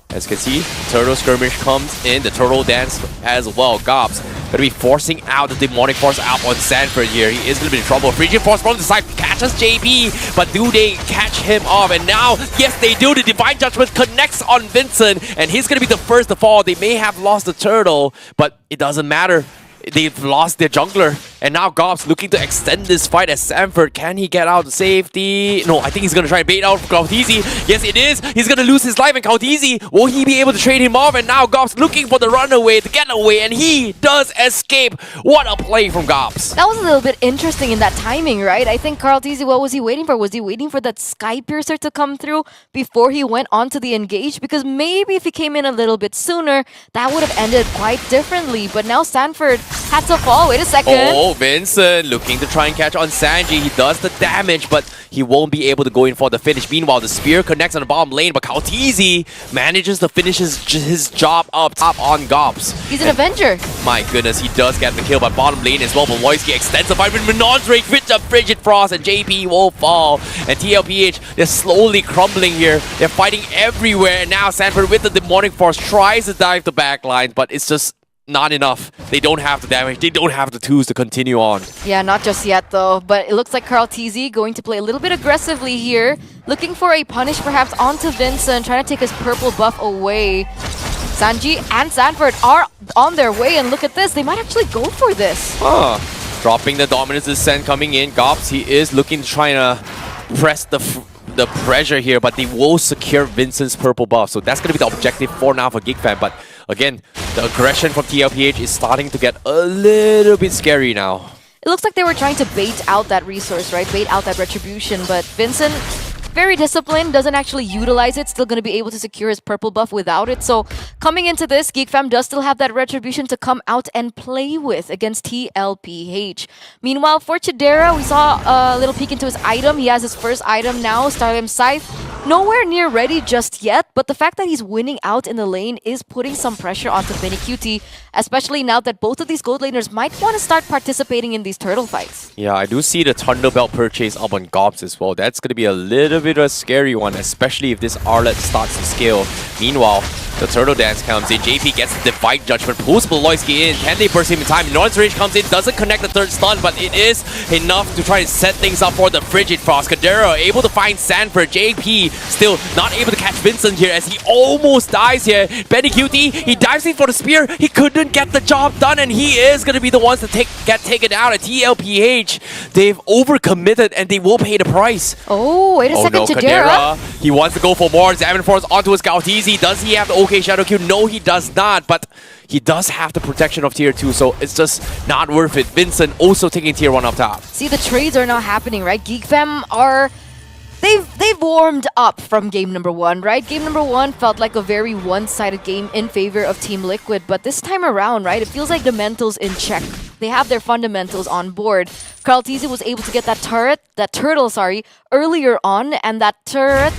As you can see, Turtle Skirmish comes in, the Turtle Dance as well. Gobs to be forcing out the Demonic Force out on Sanford here. He is going to be in trouble. Frigid Force from the side catches JP, but do they catch him off? And now, yes, they do. The Divine Judgment connects on Vincent, and he's going to be the first to fall. They may have lost the turtle, but it doesn't matter. They've lost their jungler, and now Gobs looking to extend this fight as Sanford. Can he get out to safety? No, I think he's going to try and bait out Kautizi. Yes, it is. He's going to lose his life, and Kautizi, will he be able to trade him off? And now Gobs looking for the runaway to get away, and he does escape. What a play from Gobs. That was a little bit interesting in that timing, right? I think Kautizi, what was he waiting for? Was he waiting for that Sky Piercer to come through before he went on to the engage? Because maybe if he came in a little bit sooner, that would have ended quite differently. But now Sanford had to fall. Wait a second. Oh, Vincent looking to try and catch on Sanji. He does the damage, but he won't be able to go in for the finish. Meanwhile, the spear connects on the bottom lane, but Kautizi manages to finish his job up top on Gobs. He's an Avenger. My goodness, he does get the kill, but bottom lane as well. Beloyski extends the fight with Minon's Rage with the Frigid Frost, and JP will fall. And TLPH, they're slowly crumbling here. They're fighting everywhere, and now Sanford with the Demonic Force tries to dive the backline, but it's just not enough. They don't have the damage. They don't have the tools to continue on. Yeah, not just yet though. But it looks like Kautizi going to play a little bit aggressively here. Looking for a punish perhaps onto Vincent. Trying to take his purple buff away. Sanji and Sanford are on their way. And look at this. They might actually go for this. Huh. Dropping the Dominance Descent coming in. Gobs, he is looking to try to press the pressure here, but they will secure Vincent's purple buff. So that's going to be the objective for now for GigFam. But again, the aggression from TLPH is starting to get a little bit scary now. It looks like they were trying to bait out that resource, right? Bait out that retribution, but Vincent, very disciplined, doesn't actually utilize it, still going to be able to secure his purple buff without it. So coming into this, GeekFam does still have that retribution to come out and play with against TLPH. Meanwhile, for Chidera, we saw a little peek into his item. He has his first item now, Starlim Scythe. Nowhere near ready just yet, but the fact that he's winning out in the lane is putting some pressure onto Benikuti, especially now that both of these gold laners might want to start participating in these turtle fights. Yeah, I do see the Thunderbelt purchase up on Gobs as well. That's going to be a little bit of a scary one, especially if this Arlet starts to scale. Meanwhile, the Turtle Dance comes in. JP gets the Divine Judgment, pulls Beloyski in. Can they burst him in time? North's Rage comes in, doesn't connect the third stun, but it is enough to try and set things up for the Frigid Frost. Kadera able to find Sanford. JP still not able to catch Vincent here as he almost dies here. Benikuti, he dives in for the spear. He couldn't get the job done, and he is going to be the ones to get taken out at TLPH. They've overcommitted, and they will pay the price. Oh, wait a second, no, Chidera. He wants to go for more. Examine Force onto his Kautizi. Does he have the OK Shadow Q? No, he does not, but he does have the protection of tier 2, so it's just not worth it. Vincent also taking tier 1 up top. See, the trades are not happening, right? GeekFam are... They've warmed up from game number 1, right? Game number 1 felt like a very one-sided game in favor of Team Liquid, but this time around, right, it feels like the mentals in check. They have their fundamentals on board. Kautizi was able to get that turtle, earlier on, and that turret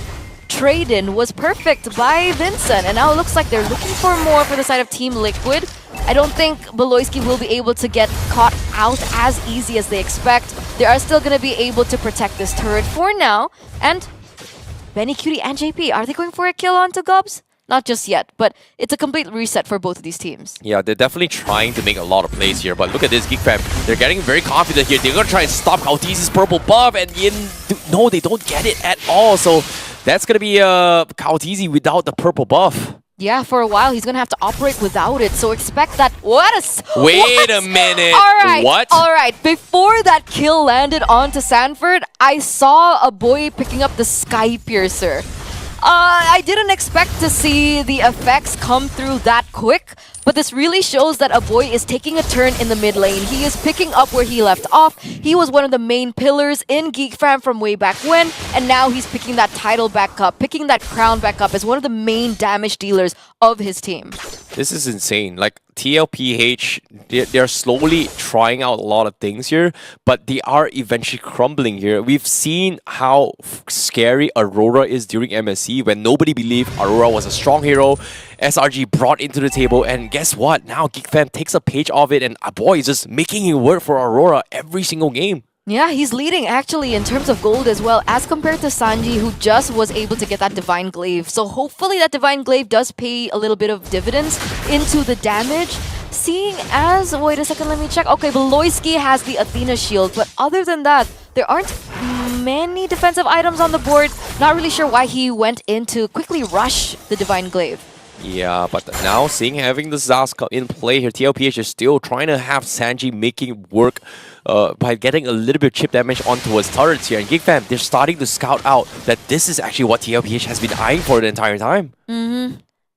trade-in was perfect by Vincent. And now it looks like they're looking for more for the side of Team Liquid. I don't think Beloyski will be able to get caught out as easy as they expect. They are still going to be able to protect this turret for now. And Benikuti and JP, are they going for a kill onto Gobs? Not just yet, but it's a complete reset for both of these teams. Yeah, they're definitely trying to make a lot of plays here, but look at this, GeekFam. They're getting very confident here. They're going to try and stop Kautizi's purple buff, and no, they don't get it at all. So that's going to be Kautizi without the purple buff. Yeah, for a while, he's going to have to operate without it. So expect that. Wait a minute. All right. What? All right. Before that kill landed onto Sanford, I saw a boy picking up the Sky Piercer. I didn't expect to see the effects come through that quick, but this really shows that a boy is taking a turn in the mid lane. He is picking up where he left off. He was one of the main pillars in GeekFam from way back when, and now he's picking that title back up, picking that crown back up as one of the main damage dealers of his team. This is insane. Like, TLPH, they're slowly trying out a lot of things here, but they are eventually crumbling here. We've seen how scary Aurora is during MSC when nobody believed Aurora was a strong hero. SRG brought into the table, and guess what? Now GeekFam takes a page of it, and boy is just making it work for Aurora every single game. Yeah, he's leading actually in terms of gold as well, as compared to Sanji, who just was able to get that Divine Glaive. So hopefully that Divine Glaive does pay a little bit of dividends into the damage. seeing as... Wait a second, let me check. Okay, Beloyski has the Athena shield, but other than that, there aren't many defensive items on the board. Not really sure why he went in to quickly rush the Divine Glaive. Yeah, but now seeing having the Zaz in play here, TLPH is still trying to have Sanji making work by getting a little bit of chip damage onto his turrets here. And GigFam, they're starting to scout out that this is actually what TLPH has been eyeing for the entire time.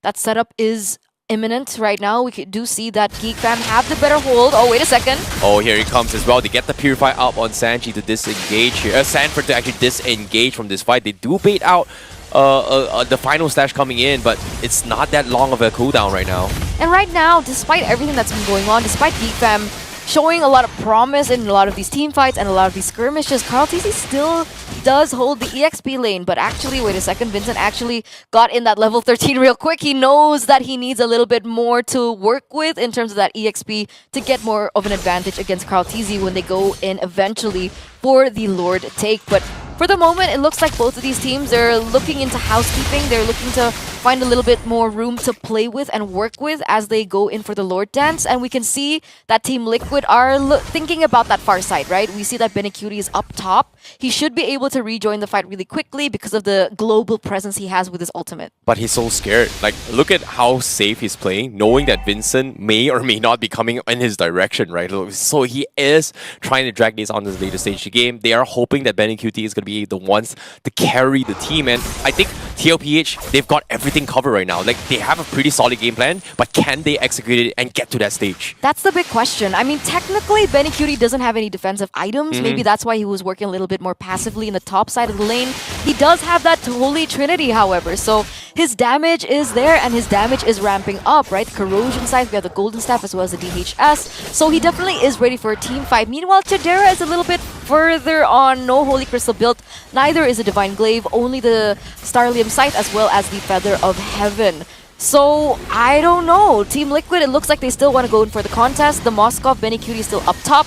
That setup is imminent right now. We do see that GeekFam have the better hold. Oh, wait a second. Oh, here he comes as well. They get the Purify up on Sanji to disengage here. Sanford to actually disengage from this fight. They do bait out the final stash coming in, but it's not that long of a cooldown right now. And right now, despite everything that's been going on, despite GeekFam showing a lot of promise in a lot of these team fights and a lot of these skirmishes, Carl TC still does hold the EXP lane. But actually, wait a second, Vincent actually got in that level 13 real quick. He knows that he needs a little bit more to work with in terms of that EXP to get more of an advantage against Carl TZ when they go in eventually for the Lord take. But for the moment, it looks like both of these teams are looking into housekeeping. They're looking to find a little bit more room to play with and work with as they go in for the Lord Dance. And we can see that Team Liquid are thinking about that far side, right? We see that Benecutie is up top. He should be able to rejoin the fight really quickly because of the global presence he has with his ultimate. But he's so scared. Like, look at how safe he's playing, knowing that Vincent may or may not be coming in his direction, right? So he is trying to drag this on to the later stage of the game. They are hoping that Benecutie is going to be the ones to carry the team. And I think TLPH, they've got everything covered right now. Like, they have a pretty solid game plan, but can they execute it and get to that stage? That's the big question. I mean, technically, Benecutie doesn't have any defensive items. Maybe that's why he was working a little bit more passively in the top side of the lane. He does have that Holy Trinity, however. So his damage is there and his damage is ramping up, right? Corrosion side, we have the Golden Staff as well as the DHS. So he definitely is ready for a team fight. Meanwhile, Chadera is a little bit further on. No Holy Crystal built. Neither is a Divine Glaive. Only the Starlium Sight as well as the Feather of Heaven. So, I don't know. Team Liquid, it looks like they still want to go in for the contest. The Moskov Benecutie is still up top.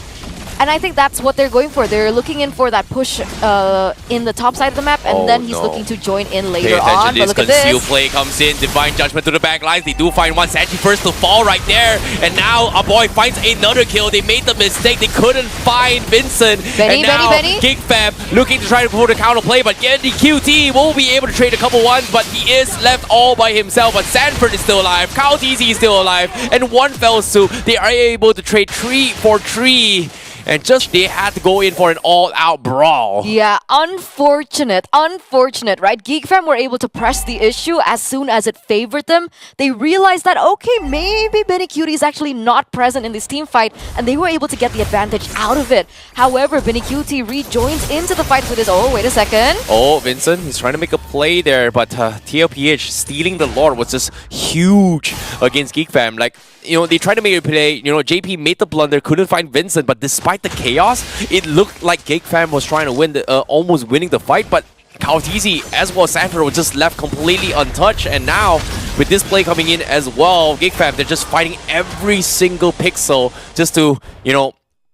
And I think that's what they're going for. They're looking in for that push in the top side of the map, and then he's looking to join in later on. But look at this. Conceal play comes in, Divine Judgment to the back lines. They do find one. Sanji first to fall right there. And now a boy finds another kill. They made the mistake. They couldn't find Vincent. Benny, and now GigFam looking to try to pull the counter play, but Gendy QT will be able to trade a couple ones, but he is left all by himself. But Sanford is still alive. Kyle TZ is still alive. And one fell swoop. They are able to trade 3 for 3. And just they had to go in for an all-out brawl. Yeah, unfortunate, right? GeekFam were able to press the issue as soon as it favored them. They realized that, okay, maybe Benecutie is actually not present in this team fight, and they were able to get the advantage out of it. However, Benecutie rejoins into the fight with his... Oh, wait a second. Oh, Vincent, he's trying to make a play there, but TLPH stealing the Lord was just huge against GeekFam. Like, you know, they tried to make a play. You know, JP made the blunder, couldn't find Vincent, but despite the chaos, it looked like GeekFam was trying to win, almost winning the fight, but Kautizi as well as Sanford was just left completely untouched. And now, with this play coming in as well, GeekFam, they're just fighting every single pixel just to, you know,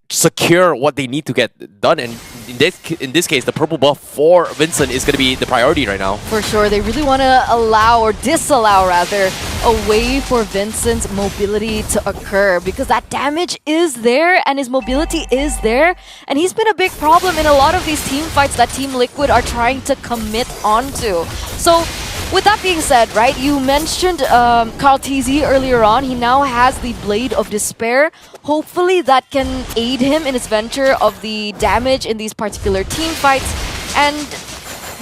secure what they need to get done. And in this case, the purple buff for Vincent is going to be the priority right now. For sure, they really want to allow, or disallow rather, a way for Vincent's mobility to occur, because that damage is there and his mobility is there, and he's been a big problem in a lot of these team fights that Team Liquid are trying to commit onto. So with that being said, right, you mentioned Carl TZ earlier on. He now has the Blade of Despair. Hopefully that can aid him in his venture of the damage in these particular team fights. And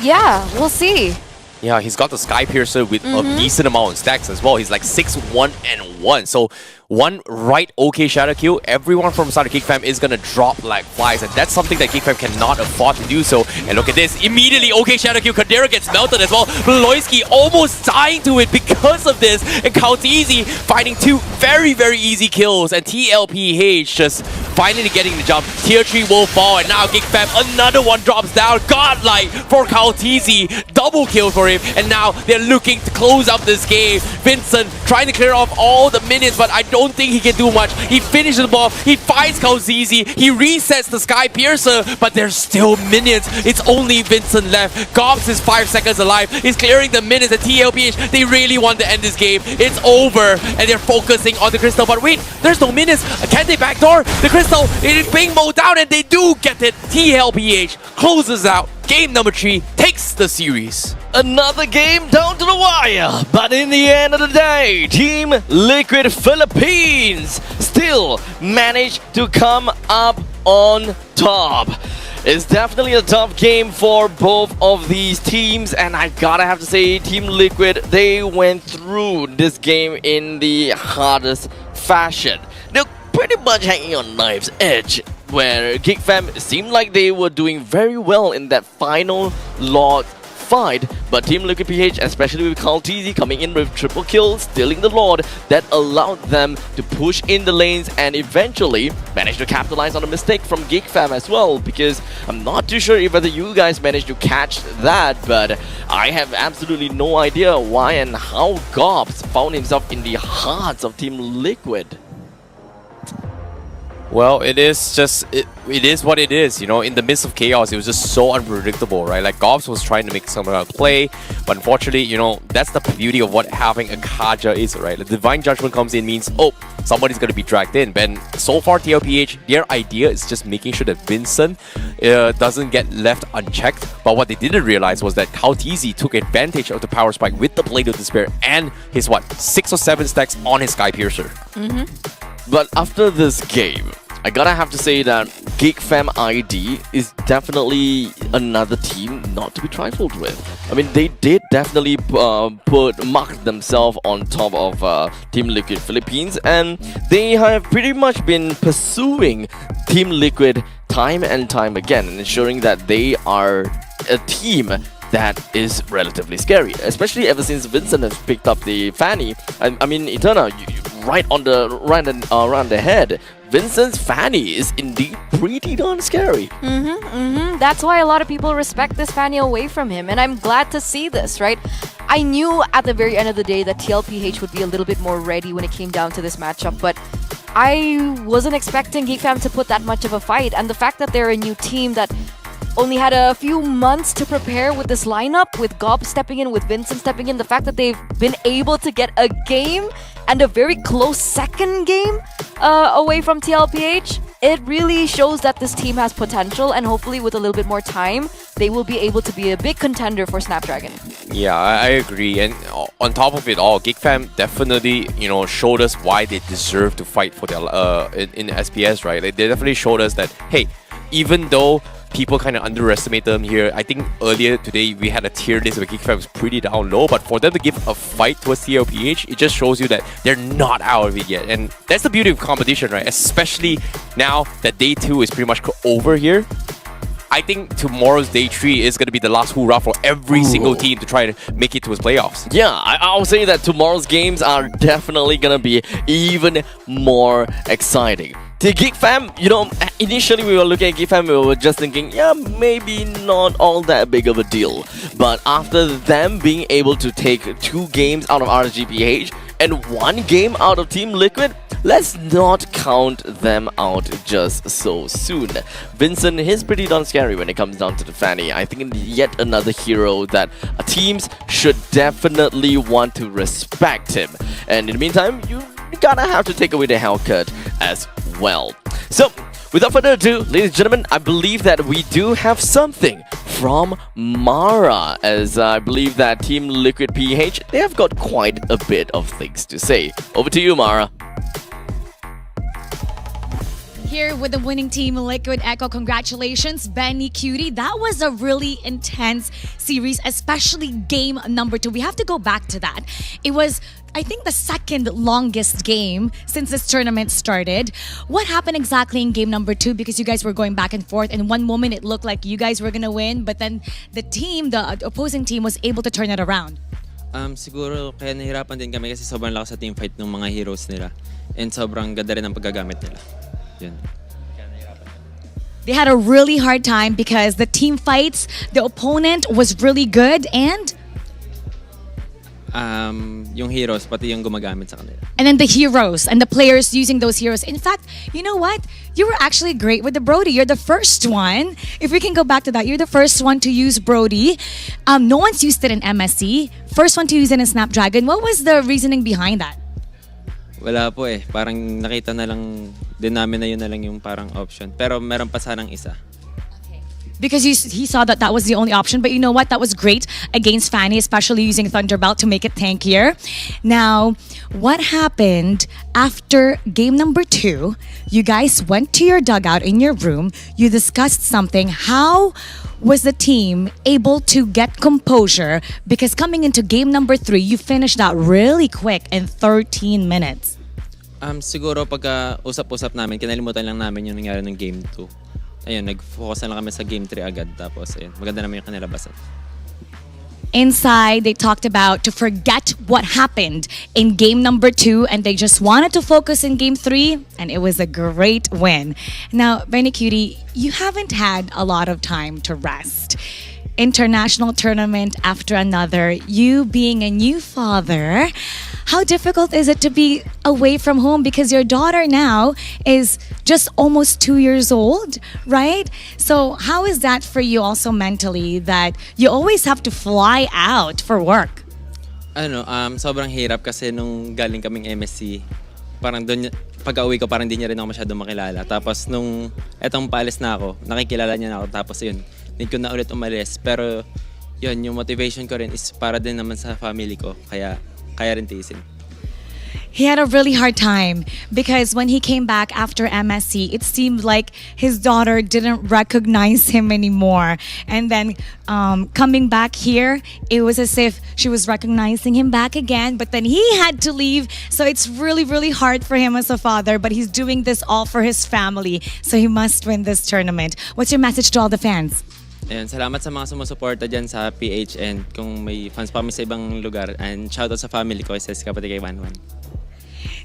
yeah, we'll see. Yeah, he's got the Sky Piercer with a decent amount of stacks as well. He's like 6-1-1. So one right OK Shadow Q, everyone from side of GeekFam is going to drop like flies. And that's something that GeekFam cannot afford to do so. And look at this. Immediately OK Shadow Q, Kadira gets melted as well. Beloyski almost dying to it because of this. And Kautizi finding 2 very, very easy kills. And TLPH just finally getting the jump. Tier 3 will fall, and now GigFam, another one drops down. Godlike for Kaltizi, double kill for him, and now they're looking to close up this game. Vincent trying to clear off all the minions, but I don't think he can do much. He finishes the ball, he finds Kaltizi, he resets the Sky Piercer, but there's still minions. It's only Vincent left. Gobs is 5 seconds alive. He's clearing the minions at TLPH. They really want to end this game. It's over, and they're focusing on the crystal, but wait, there's no minions. Can they backdoor the crystal? It is being mowed down, and they do get it. TLPH closes out. Game number 3 takes the series. Another game down to the wire, but in the end of the day, Team Liquid Philippines still managed to come up on top. It's definitely a tough game for both of these teams, and I gotta have to say, Team Liquid, they went through this game in the hardest fashion. They're pretty much hanging on knife's edge, where GigFam seemed like they were doing very well in that final Lord fight, but Team Liquid PH, especially with Kaltizi coming in with triple kills, stealing the Lord, that allowed them to push in the lanes and eventually manage to capitalize on a mistake from GigFam as well, because I'm not too sure if whether you guys managed to catch that, but I have absolutely no idea why and how Gobs found himself in the hearts of Team Liquid. Well, it is just, it is what it is, you know. In the midst of chaos, it was just so unpredictable, right? Like, Gobs was trying to make some play, but unfortunately, you know, that's the beauty of what having a Kaja is, right? The Divine Judgment comes in, means, oh, somebody's going to be dragged in. And so far, TLPH, their idea is just making sure that Vincent doesn't get left unchecked. But what they didn't realize was that Kaltizi took advantage of the power spike with the Blade of Despair and his, 6 or 7 stacks on his Sky Piercer. But after this game, I gotta have to say that GigFam ID is definitely another team not to be trifled with. I mean, they did definitely mark themselves on top of Team Liquid Philippines, and they have pretty much been pursuing Team Liquid time and time again, and ensuring that they are a team that is relatively scary, especially ever since Vincent has picked up the Fanny. I mean, Eterna, right around the head. Vincent's Fanny is indeed pretty darn scary. That's why a lot of people respect this Fanny away from him, and I'm glad to see this, right? I knew at the very end of the day that TLPH would be a little bit more ready when it came down to this matchup, but I wasn't expecting GigFam to put that much of a fight, and the fact that they're a new team that only had a few months to prepare with this lineup, with Gob stepping in, with Vincent stepping in, the fact that they've been able to get a game and a very close second game away from TLPH, it really shows that this team has potential, and hopefully with a little bit more time, they will be able to be a big contender for Snapdragon. Yeah, I agree. And on top of it all, GigFam definitely, you know, showed us why they deserve to fight for their in SPS, right? Like, they definitely showed us that, hey, even though people kind of underestimate them here, I think earlier today we had a tier list where GigFam was pretty down low, but for them to give a fight towards TLPH, it just shows you that they're not out of it yet. And that's the beauty of competition, right? Especially now that day 2 is pretty much over here. I think tomorrow's day 3 is going to be the last hoorah for every single team to try to make it to its playoffs. Yeah, I'll say that tomorrow's games are definitely going to be even more exciting. To GigFam, you know, initially we were looking at GigFam, we were just thinking, yeah, maybe not all that big of a deal. But after them being able to take 2 games out of RSGPH and 1 game out of Team Liquid, let's not count them out just so soon. Vincent is pretty darn scary when it comes down to the Fanny. I think yet another hero that teams should definitely want to respect him. And in the meantime, you gotta have to take away the Hellcut as well. So, without further ado, ladies and gentlemen, I believe that we do have something from Mara, as I believe that Team Liquid PH, they have got quite a bit of things to say. Over to you, Mara. Here with the winning team, Liquid Echo. Congratulations, Benny Cutie. That was a really intense series, especially game number 2. We have to go back to that. It was, I think, the second longest game since this tournament started. What happened exactly in game number 2? Because you guys were going back and forth, and one moment it looked like you guys were gonna win, but then the opposing team was able to turn it around. Siguro kaya nahirapan din kami kasi sobrang lakas sa team fight ng mga heroes nila. And sobrang ganda rin ang paggagamit nila. Yun. They had a really hard time because the team fights, the opponent was really good, and yung heroes, pati yung gumagamit sa kanila. and then the heroes and the players using those heroes. In fact, you know what? You were actually great with the Brody. You're the first one. If we can go back to that, you're the first one to use Brody. No one's used it in MSC. First one to use it in Snapdragon. What was the reasoning behind that? Wala po eh. Parang nakita na lang din namin na yun na lang yung parang option. Pero meron pa sanang isa. Because he saw that that was the only option. But you know what? That was great against Fanny, especially using Thunderbelt to make it tankier. Now, what happened after game number 2? You guys went to your dugout in your room. You discussed something. How was the team able to get composure? Because coming into game number 3, you finished that really quick in 13 minutes. Siguro pagka usap-usap namin, kinalimutan lang namin yung nangyari ng game 2. Ayun, nag-focus na lang kami sa game 3 agad. Tapos, ayun, maganda naman yung kanilabasan. Inside, they talked about to forget what happened in game number 2 and they just wanted to focus in game 3 and it was a great win. Now, Benny Cutie, you haven't had a lot of time to rest. International tournament after another, you being a new father, how difficult is it to be away from home because your daughter now is just almost 2 years old, right? So how is that for you also mentally that you always have to fly out for work? Sobrang hirap kasi nung galing kaming MSC, parang doon, pag-uwi ko parang di niya rin ako masyado makilala. Tapos nung etong paalis na ako, nakikilala niya na ako. Tapos yun, need ko na ulit umalis. Pero yun, yung motivation ko rin is para din naman sa family ko. Kaya rin tiisin. He had a really hard time because when he came back after MSC, it seemed like his daughter didn't recognize him anymore. And then coming back here, it was as if she was recognizing him back again, but then he had to leave. So it's really, really hard for him as a father, but he's doing this all for his family. So he must win this tournament. What's your message to all the fans? Ayun, salamat sa mga sumusuporta dyan sa PH and kung may fans pa kami sa ibang lugar. And shoutout sa family ko, isa kapatid kay Wanwan.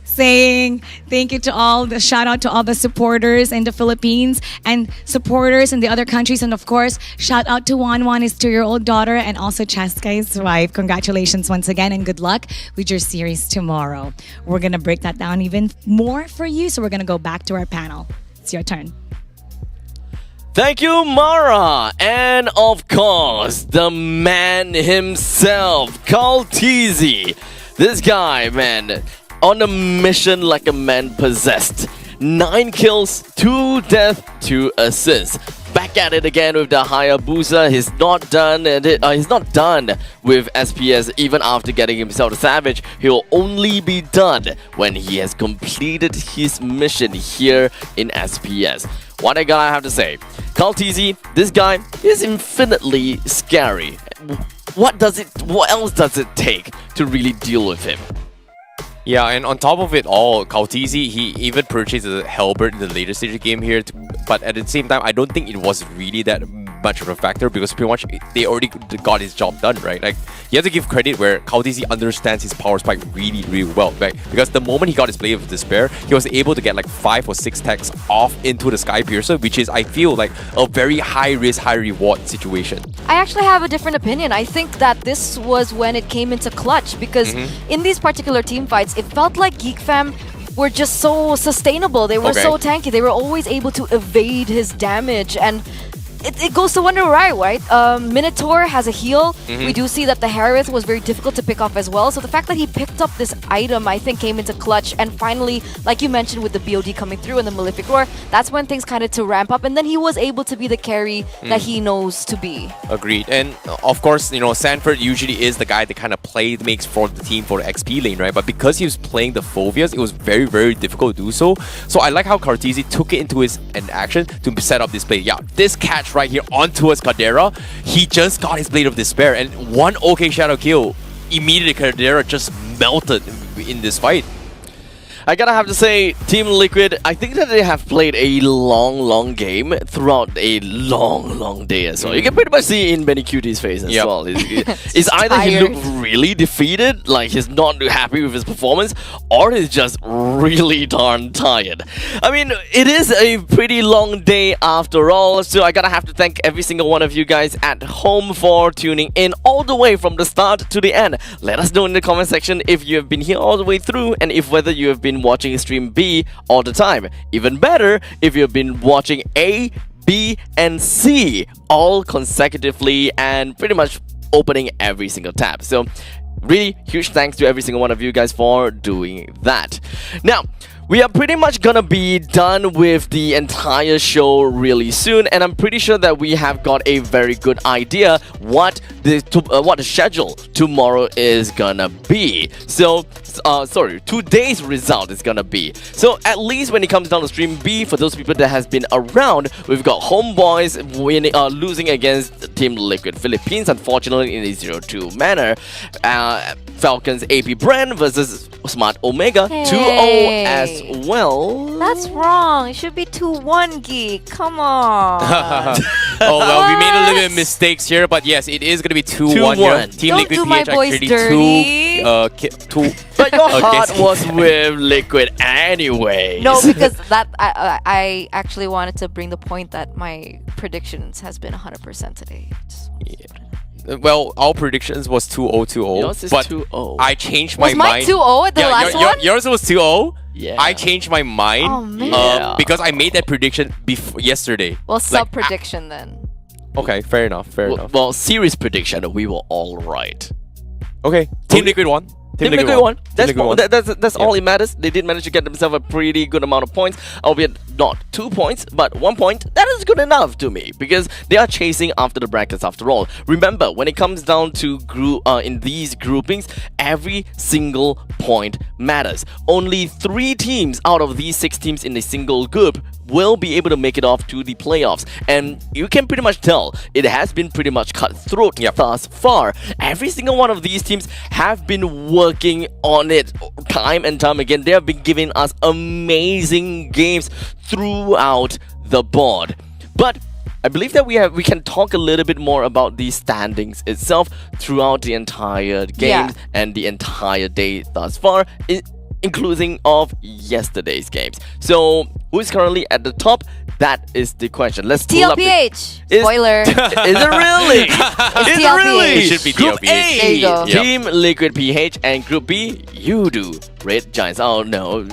Saying thank you to all the shout out to all the supporters in the Philippines and supporters in the other countries, and of course shout out to Wanwan, his 2-year-old daughter, and also Cheskai's wife. Congratulations once again and good luck with your series tomorrow. We're gonna break that down even more for you, so we're gonna go back to our panel. It's your turn. Thank you, Mara. And of course, the man himself, Kaltizi. This guy, man, on a mission like a man possessed. 9 kills, 2 deaths, 2 assists. Back at it again with the Hayabusa. He's not done. He's not done with SPS even after getting himself to Savage. He'll only be done when he has completed his mission here in SPS. What I gotta have to say, Kaltizi, this guy is infinitely scary. What else does it take to really deal with him? Yeah, and on top of it all, Kaltizi, he even purchased a Halberd in the later stage of the game here. But at the same time, I don't think it was really that much of a factor because pretty much they already got his job done, right? Like, you have to give credit where Kaltizi understands his power spike really, really well, right? Because the moment he got his Blade of Despair, he was able to get like 5 or 6 tags off into the Sky Piercer, which is, I feel, like a very high risk, high reward situation. I actually have a different opinion. I think that this was when it came into clutch because in these particular team fights, it felt like Geek Fam were just so sustainable. They were so tanky. They were always able to evade his damage, and it goes to wonder why, right? Minotaur has a heal. We do see that the Harith was very difficult to pick off as well. So the fact that he picked up this item, I think, came into clutch. And finally, like you mentioned with the BOD coming through and the Malefic Roar, that's when things kind of to ramp up. And then he was able to be the carry that he knows to be. Agreed. And of course, you know, Sanford usually is the guy that kind of makes for the team for the XP lane, right? But because he was playing the Phobias, it was very, very difficult to do so. So I like how Kaltizi took it into his action to set up this play. Yeah, this catch right here onto his Caldera, he just got his Blade of Despair, and one OK Shadow kill, immediately Caldera just melted in this fight. I gotta have to say, Team Liquid, I think that they have played a long game throughout a long day as well. You can pretty much see in Benny Cutie's face as well. It's either he tired. looked really defeated, like he's not happy with his performance, or he's just really darn tired. I mean, it is a pretty long day after all, so I gotta have to thank every single one of you guys at home for tuning in all the way from the start to the end. Let us know in the comment section if you have been here all the way through, and if whether you have been watching stream B all the time. Even better, if you have been watching A, B, and C all consecutively and pretty much opening every single tab. So really huge thanks to every single one of you guys for doing that. Now, we are pretty much gonna be done with the entire show really soon, and I'm pretty sure that we have got a very good idea what the schedule tomorrow is gonna be. So, sorry, today's result is gonna be. So at least when it comes down to stream B, for those people that has been around, we've got Homebois winning, losing against Team Liquid Philippines, unfortunately in a 0-2 manner. Falcons AP.BREN versus Smart Omega 2-0 as well. That's wrong. It should be 2-1, Geek. Come on. Oh well, we made a little bit of mistakes here, but yes, it is gonna be 2-1 here. Team Don't Liquid do my PH boys actually dirty. two. But your heart was with Liquid anyway. No, because that I actually wanted to bring the point that my predictions has been 100% today. Well, our predictions was 2-0, Yours is but 2-0. I changed Was my mine mind. 2-0 at the last one? Yours was 2-0. Yeah. I changed my mind Oh, man. because I made that prediction yesterday. Well, sub prediction then. Okay, fair enough. Fair enough. Well, series prediction, we were all right. Okay, Team Liquid won. Team Liquid won. That's Liquid won. that's all it matters. They did manage to get themselves a pretty good amount of points, albeit not 2 points, but 1 point. That is good enough to me because they are chasing after the brackets after all. Remember, when it comes down to in these groupings, every single point matters. Only 3 teams out of these 6 teams in a single group will be able to make it off to the playoffs, and you can pretty much tell it has been pretty much cutthroat thus far. Every single one of these teams have been working on it time and time again. They have been giving us amazing games throughout the board. But I believe that we can talk a little bit more about the standings itself throughout the entire game and the entire day thus far, including of yesterday's games. So who's currently at the top? That is the question. Let's pull up TLPH. Spoiler. Is it really? It's Is it TLPH. really? It should be Group TLPH. A, There you go. Team Liquid PH, and Group B, you do. Red Giants. Oh no.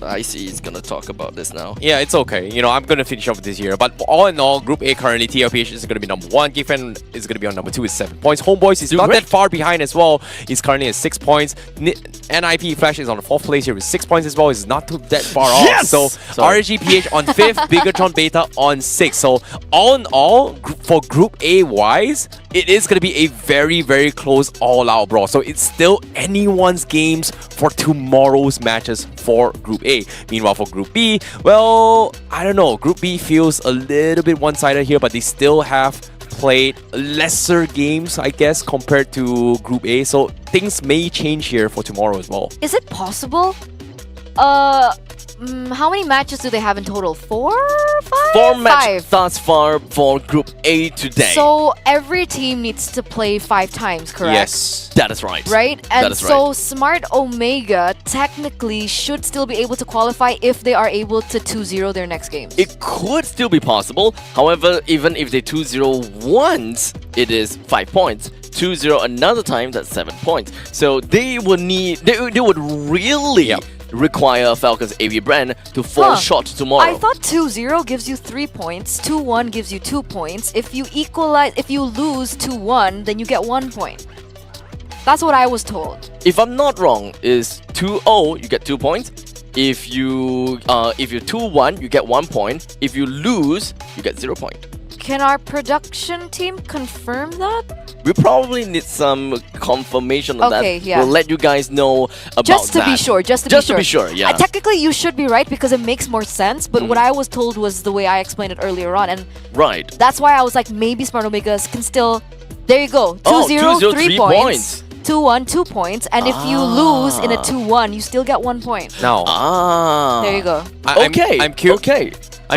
I see he's gonna talk about this now. Yeah, it's okay. You know, I'm gonna finish off this year. But all in all, Group A currently, TLPH is gonna be number 1. Giffen is gonna be on number 2 with 7 points. Homebois is not that far behind as well. He's currently at 6 points. NIP Flash is on the 4th place here with 6 points as well. He's not too that far off. So RGPH on 5th, BTR.BETA on 6th. So all in all, for Group A wise, it is gonna be a very close all-out brawl. So it's still anyone's games for tomorrow's matches for Group A. Meanwhile, for Group B, well, I don't know. Group B feels a little bit one-sided here, but they still have played lesser games, I guess, compared to Group A. So things may change here for tomorrow as well. Is it possible? How many matches do they have in total? 4? 5? 4 matches thus far for Group A today. So every team needs to play 5 times, correct? Yes, that is right. Right? That And is so right. Smart Omega technically should still be able to qualify if they are able to 2-0 their next games. It could still be possible. However, even if they 2-0 once, it is 5 points. 2-0 another time, that's 7 points. So they would need, they would really require Falcons AP.BREN to fall short tomorrow. I thought 2-0 gives you 3 points, 2-1 gives you 2 points. If you equalize, if you lose 2-1, then you get 1 point. That's what I was told. If I'm not wrong, is 2-0 you get 2 points. If you 2-1 you get 1 point. If you lose, you get 0 point. Can our production team confirm that? We probably need some confirmation on Okay, that. yeah. We'll let you guys know about Just to that. be sure, just to be sure, yeah. Technically, you should be right because it makes more sense. But what I was told was the way I explained it earlier on, and that's why I was like, maybe Smart Omegas can still. There you go, 2-0, 3 points. 2-1, 2 points, and if you lose in a 2-1, you still get 1 point. Now, There you go. I'm Okay.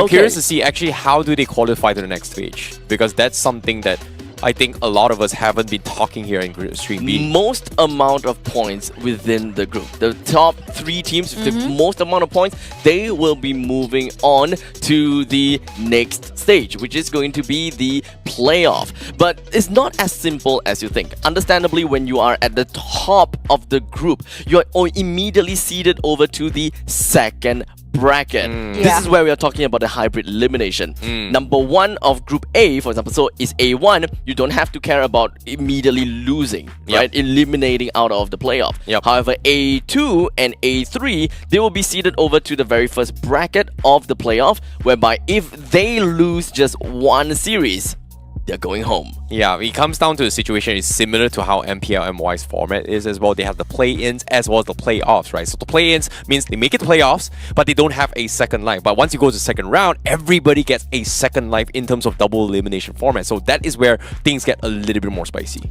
curious to see actually how do they qualify to the next stage, because that's something that I think a lot of us haven't been talking here in Stream B. Most amount of points within the group. The top 3 teams with the most amount of points, they will be moving on to the next stage, which is going to be the playoff. But it's not as simple as you think. Understandably, when you are at the top of the group, you're immediately seeded over to the second bracket. This is where we are talking about the hybrid elimination. Number 1 of Group A, for example, so is A1. You don't have to care about immediately losing, right? Eliminating out of the playoff. However, A2 and A3, they will be seeded over to the very first bracket of the playoff, whereby if they lose just one series, they're going home. Yeah, it comes down to the situation is similar to how MPLMY's format is as well. They have the play-ins as well as the playoffs, right? So the play-ins means they make it to playoffs, but they don't have a second life. But once you go to the second round, everybody gets a second life in terms of double elimination format. So that is where things get a little bit more spicy.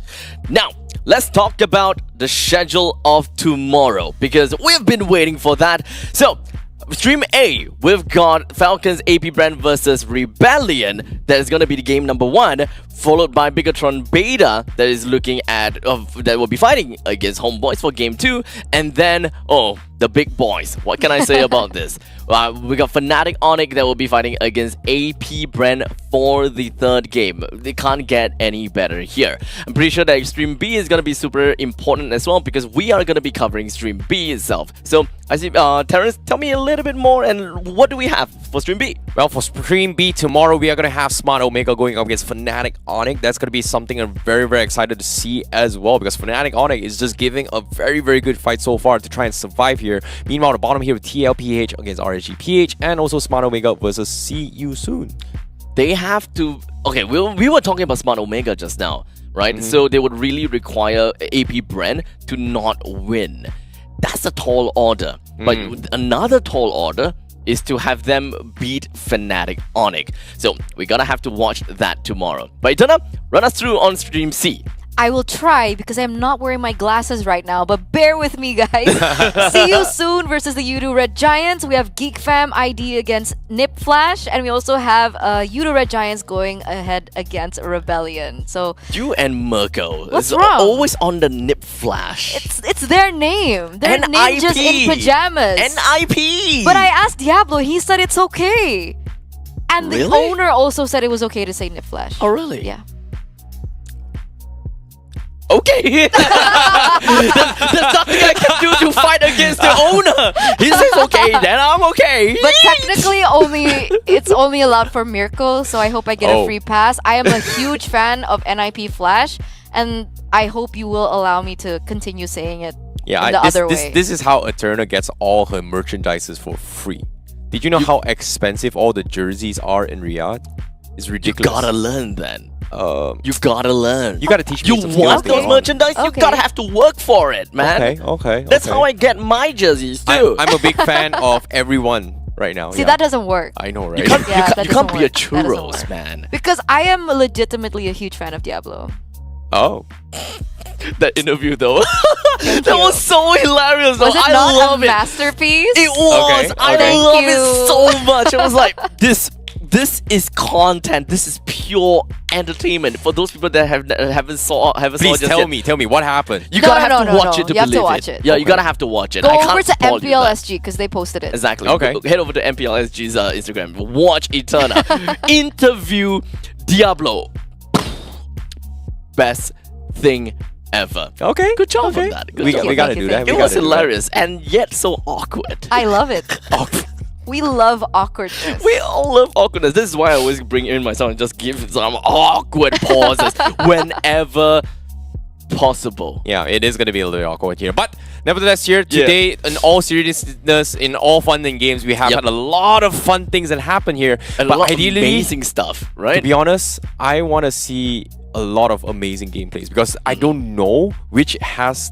Now, let's talk about the schedule of tomorrow, because we've been waiting for that. So, Stream A, we've got Falcons AP.BREN versus Rebellion. That is going to be the game number 1, followed by BTR.BETA that is looking at that will be fighting against Homebois for game 2, and then the big boys. What can I say about this? We got FNATIC ONIC that will be fighting against AP.BREN for the 3rd game. They can't get any better here. I'm pretty sure that Stream B is going to be super important as well, because we are going to be covering Stream B itself. So, I see, Terrence, tell me a little bit more, and what do we have for Stream B? Well, for Stream B tomorrow, we are going to have Smart Omega going up against FNATIC ONIC. That's going to be something I'm very, very excited to see as well, because FNATIC ONIC is just giving a very, very good fight so far to try and survive here. Meanwhile, the bottom here with TLPH against RSGPH, and also Smart Omega versus See You Soon. They have to... Okay, we were talking about Smart Omega just now, right? So they would really require AP.BREN to not win. That's a tall order. But another tall order is to have them beat FNATIC ONIC. So we gotta have to watch that tomorrow. But Eternal, run us through on Stream C. I will try because I'm not wearing my glasses right now, but bear with me, guys. See You Soon versus the Yudu Red Giants. We have Geek Fam ID against Nip Flash, and we also have Yudu Red Giants going ahead against Rebellion. So you and Mirko what's is wrong? Always on the Nip Flash. It's their name. They're NIP. ninjas in pajamas. NIP. But I asked Diablo, he said it's okay. And the Really? owner also said it was okay to say Nip Flash. Oh, really? Yeah. Okay. there's nothing I can do to fight against the owner. He says okay, then I'm okay. But technically, it's only allowed for Mirko, so I hope I get a free pass. I am a huge fan of NIP Flash, and I hope you will allow me to continue saying it in the other way. This is how Eterna gets all her merchandises for free. Did you know how expensive all the jerseys are in Riyadh? It's ridiculous. You gotta learn then. You've gotta learn. You gotta teach me You some want skills those merchandise? You gotta have to work for it, man. Okay. That's how I get my jerseys too. I'm a big fan of everyone right now. See, that doesn't work. I know, right? You can't, Yeah, that you can't doesn't be a work. That doesn't churros, work. man. Because I am legitimately a huge fan of Diablo. Oh. That interview though. That was so hilarious though. Was it I not love a it. masterpiece? It was. Okay, I okay. love Thank it you. so much. It was like this is content. This is pure entertainment. For those people that haven't saw Please just tell yet, me what happened. You gotta have to No, watch it to you have to believe watch it. it. Yeah, you gotta have to watch it. Go I can't over to spoil you that. MPLSG because they posted it. Exactly. Okay. Head over to MPLSG's Instagram. Watch Eterna. Interview Diablo. Best thing ever. Okay. Good job on that. Good We job. gotta do that. It was hilarious and yet so awkward. I love it. We love awkwardness. We all love awkwardness. This is why I always bring in myself and just give some awkward pauses whenever possible. Yeah, it is going to be a little awkward here. But nevertheless, here today, in all seriousness, in all fun and games, we have had a lot of fun things that happen here. And but a lot ideally, of amazing stuff, right? To be honest, I want to see a lot of amazing gameplays because I don't know which has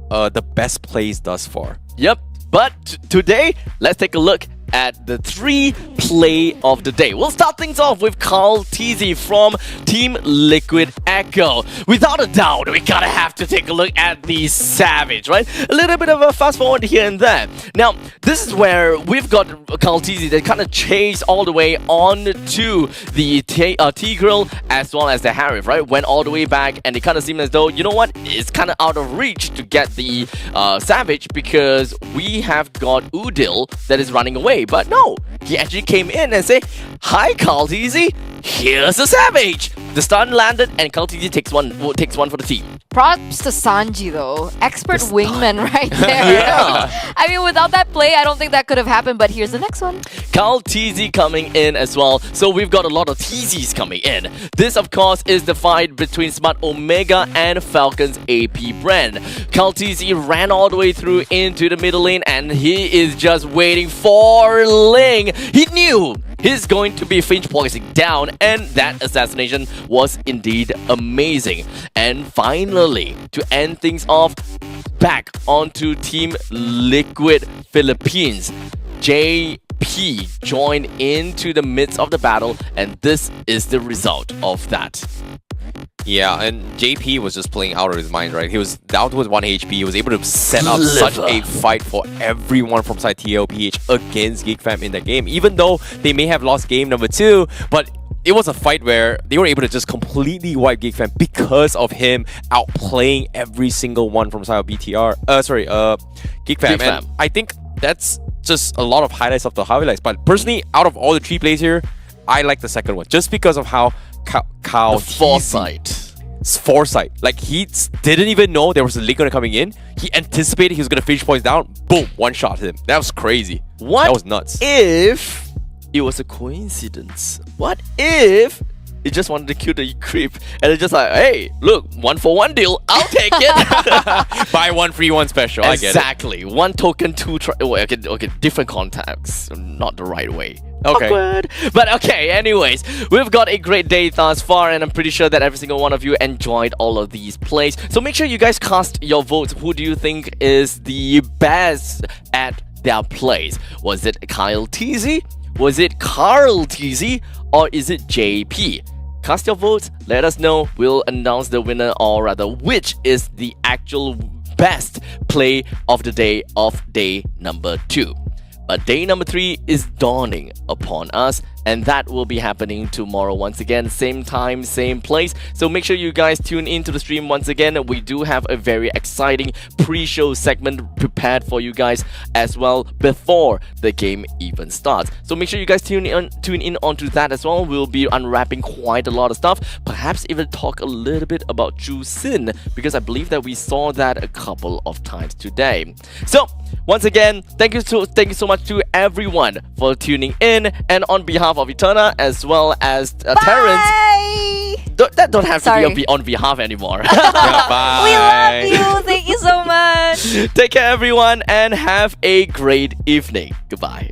the best plays thus far. Yep. But today, let's take a look at the 3 play of the day. We'll start things off with Carl TZ from Team Liquid Echo. Without a doubt, we gotta have to take a look at the Savage, right? A little bit of a fast forward here and there. Now, this is where we've got Carl TZ that kind of chased all the way on to the T-Grill as well as the Harif, right? Went all the way back, and it kind of seemed as though, you know what, it's kind of out of reach to get the Savage because we have got Udil that is running away. But no, he actually came in and said, "Hi, Carl TZ, here's a Savage." The stun landed, and Carl TZ takes one for the team. Props to Sanji though. Expert wingman right there. Yeah. I mean, without that play, I don't think that could have happened, but here's the next one. Carl TZ coming in as well. So we've got a lot of TZs coming in. This, of course, is the fight between Smart Omega and Falcon's AP.BREN. Carl TZ ran all the way through into the middle lane, and he is just waiting for Ling. He knew he's going to be Finch poising down, and that assassination was indeed amazing. And finally, to end things off, back onto Team Liquid Philippines. JP joined into the midst of the battle, and this is the result of that. Yeah, and JP was just playing out of his mind, right? He was down to his 1 HP. He was able to set up such a fight for everyone from side TLPH against GeekFam in the game. Even though they may have lost game number 2, but it was a fight where they were able to just completely wipe GeekFam because of him outplaying every single one from side of GeekFam. And I think that's just a lot of highlights of the highlights. But personally, out of all the 3 plays here, I like the second one just because of how foresight. Like, he didn't even know there was a Lincoln coming in. He anticipated he was gonna finish points down. Boom, one shot him. That was crazy. That was nuts. If it was a coincidence? What if he just wanted to kill the creep and it's just like, hey, look, 1-for-1 deal, I'll take it. Buy one, free one special. I get it. Exactly. 1 token, 2 okay, different contacts. Not the right way. Okay. Awkward. But okay, anyways, we've got a great day thus far, and I'm pretty sure that every single one of you enjoyed all of these plays. So make sure you guys cast your votes. Who do you think is the best at their plays? Was it Kyle TZ? Was it Carl TZ? Or is it JP? Cast your votes, let us know. We'll announce the winner, or rather, which is the actual best play of the day of day number 2. But day number 3 is dawning upon us, and that will be happening tomorrow once again, same time, same place. So make sure you guys tune into the stream once again. We do have a very exciting pre-show segment prepared for you guys as well before the game even starts. So make sure you guys tune in onto that as well. We'll be unwrapping quite a lot of stuff, perhaps even talk a little bit about Chu Sin, because I believe that we saw that a couple of times today. So once again, thank you so much to everyone for tuning in, and on behalf of Eterna as well as Terrence. That don't have to be on behalf anymore. Bye. We love you. Thank you so much. Take care, everyone, and have a great evening. Goodbye.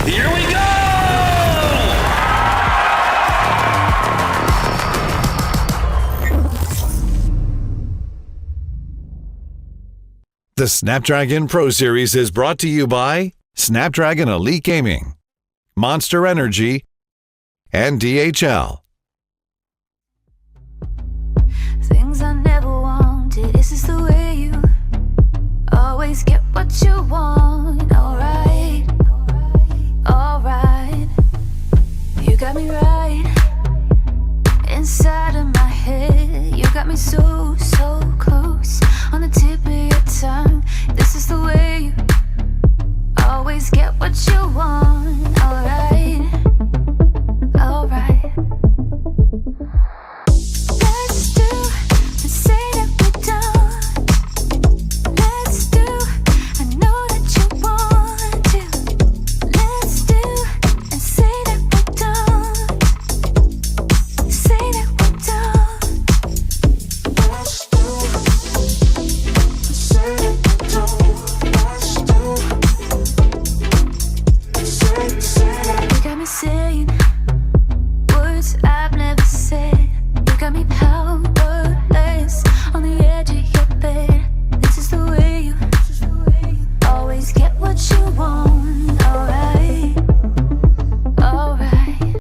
Here we go! The Snapdragon Pro Series is brought to you by Snapdragon Elite Gaming, Monster Energy, and DHL. Things I never wanted. Is this the way you always get what you want? Alright, alright. You got me right inside of my head. You got me so, so close on the tip of your tongue. This is the way you always get what you want. Alright, alright. Let's do and say that we're done. Let's do, I know that you want to. Let's do and say that we're done. Say that we're done. Let's do and say that we're done. Let's do and say that. You got me saying words I've never said. You got me powerless on the edge of your bed. This is the way you always get what you want. Alright, alright.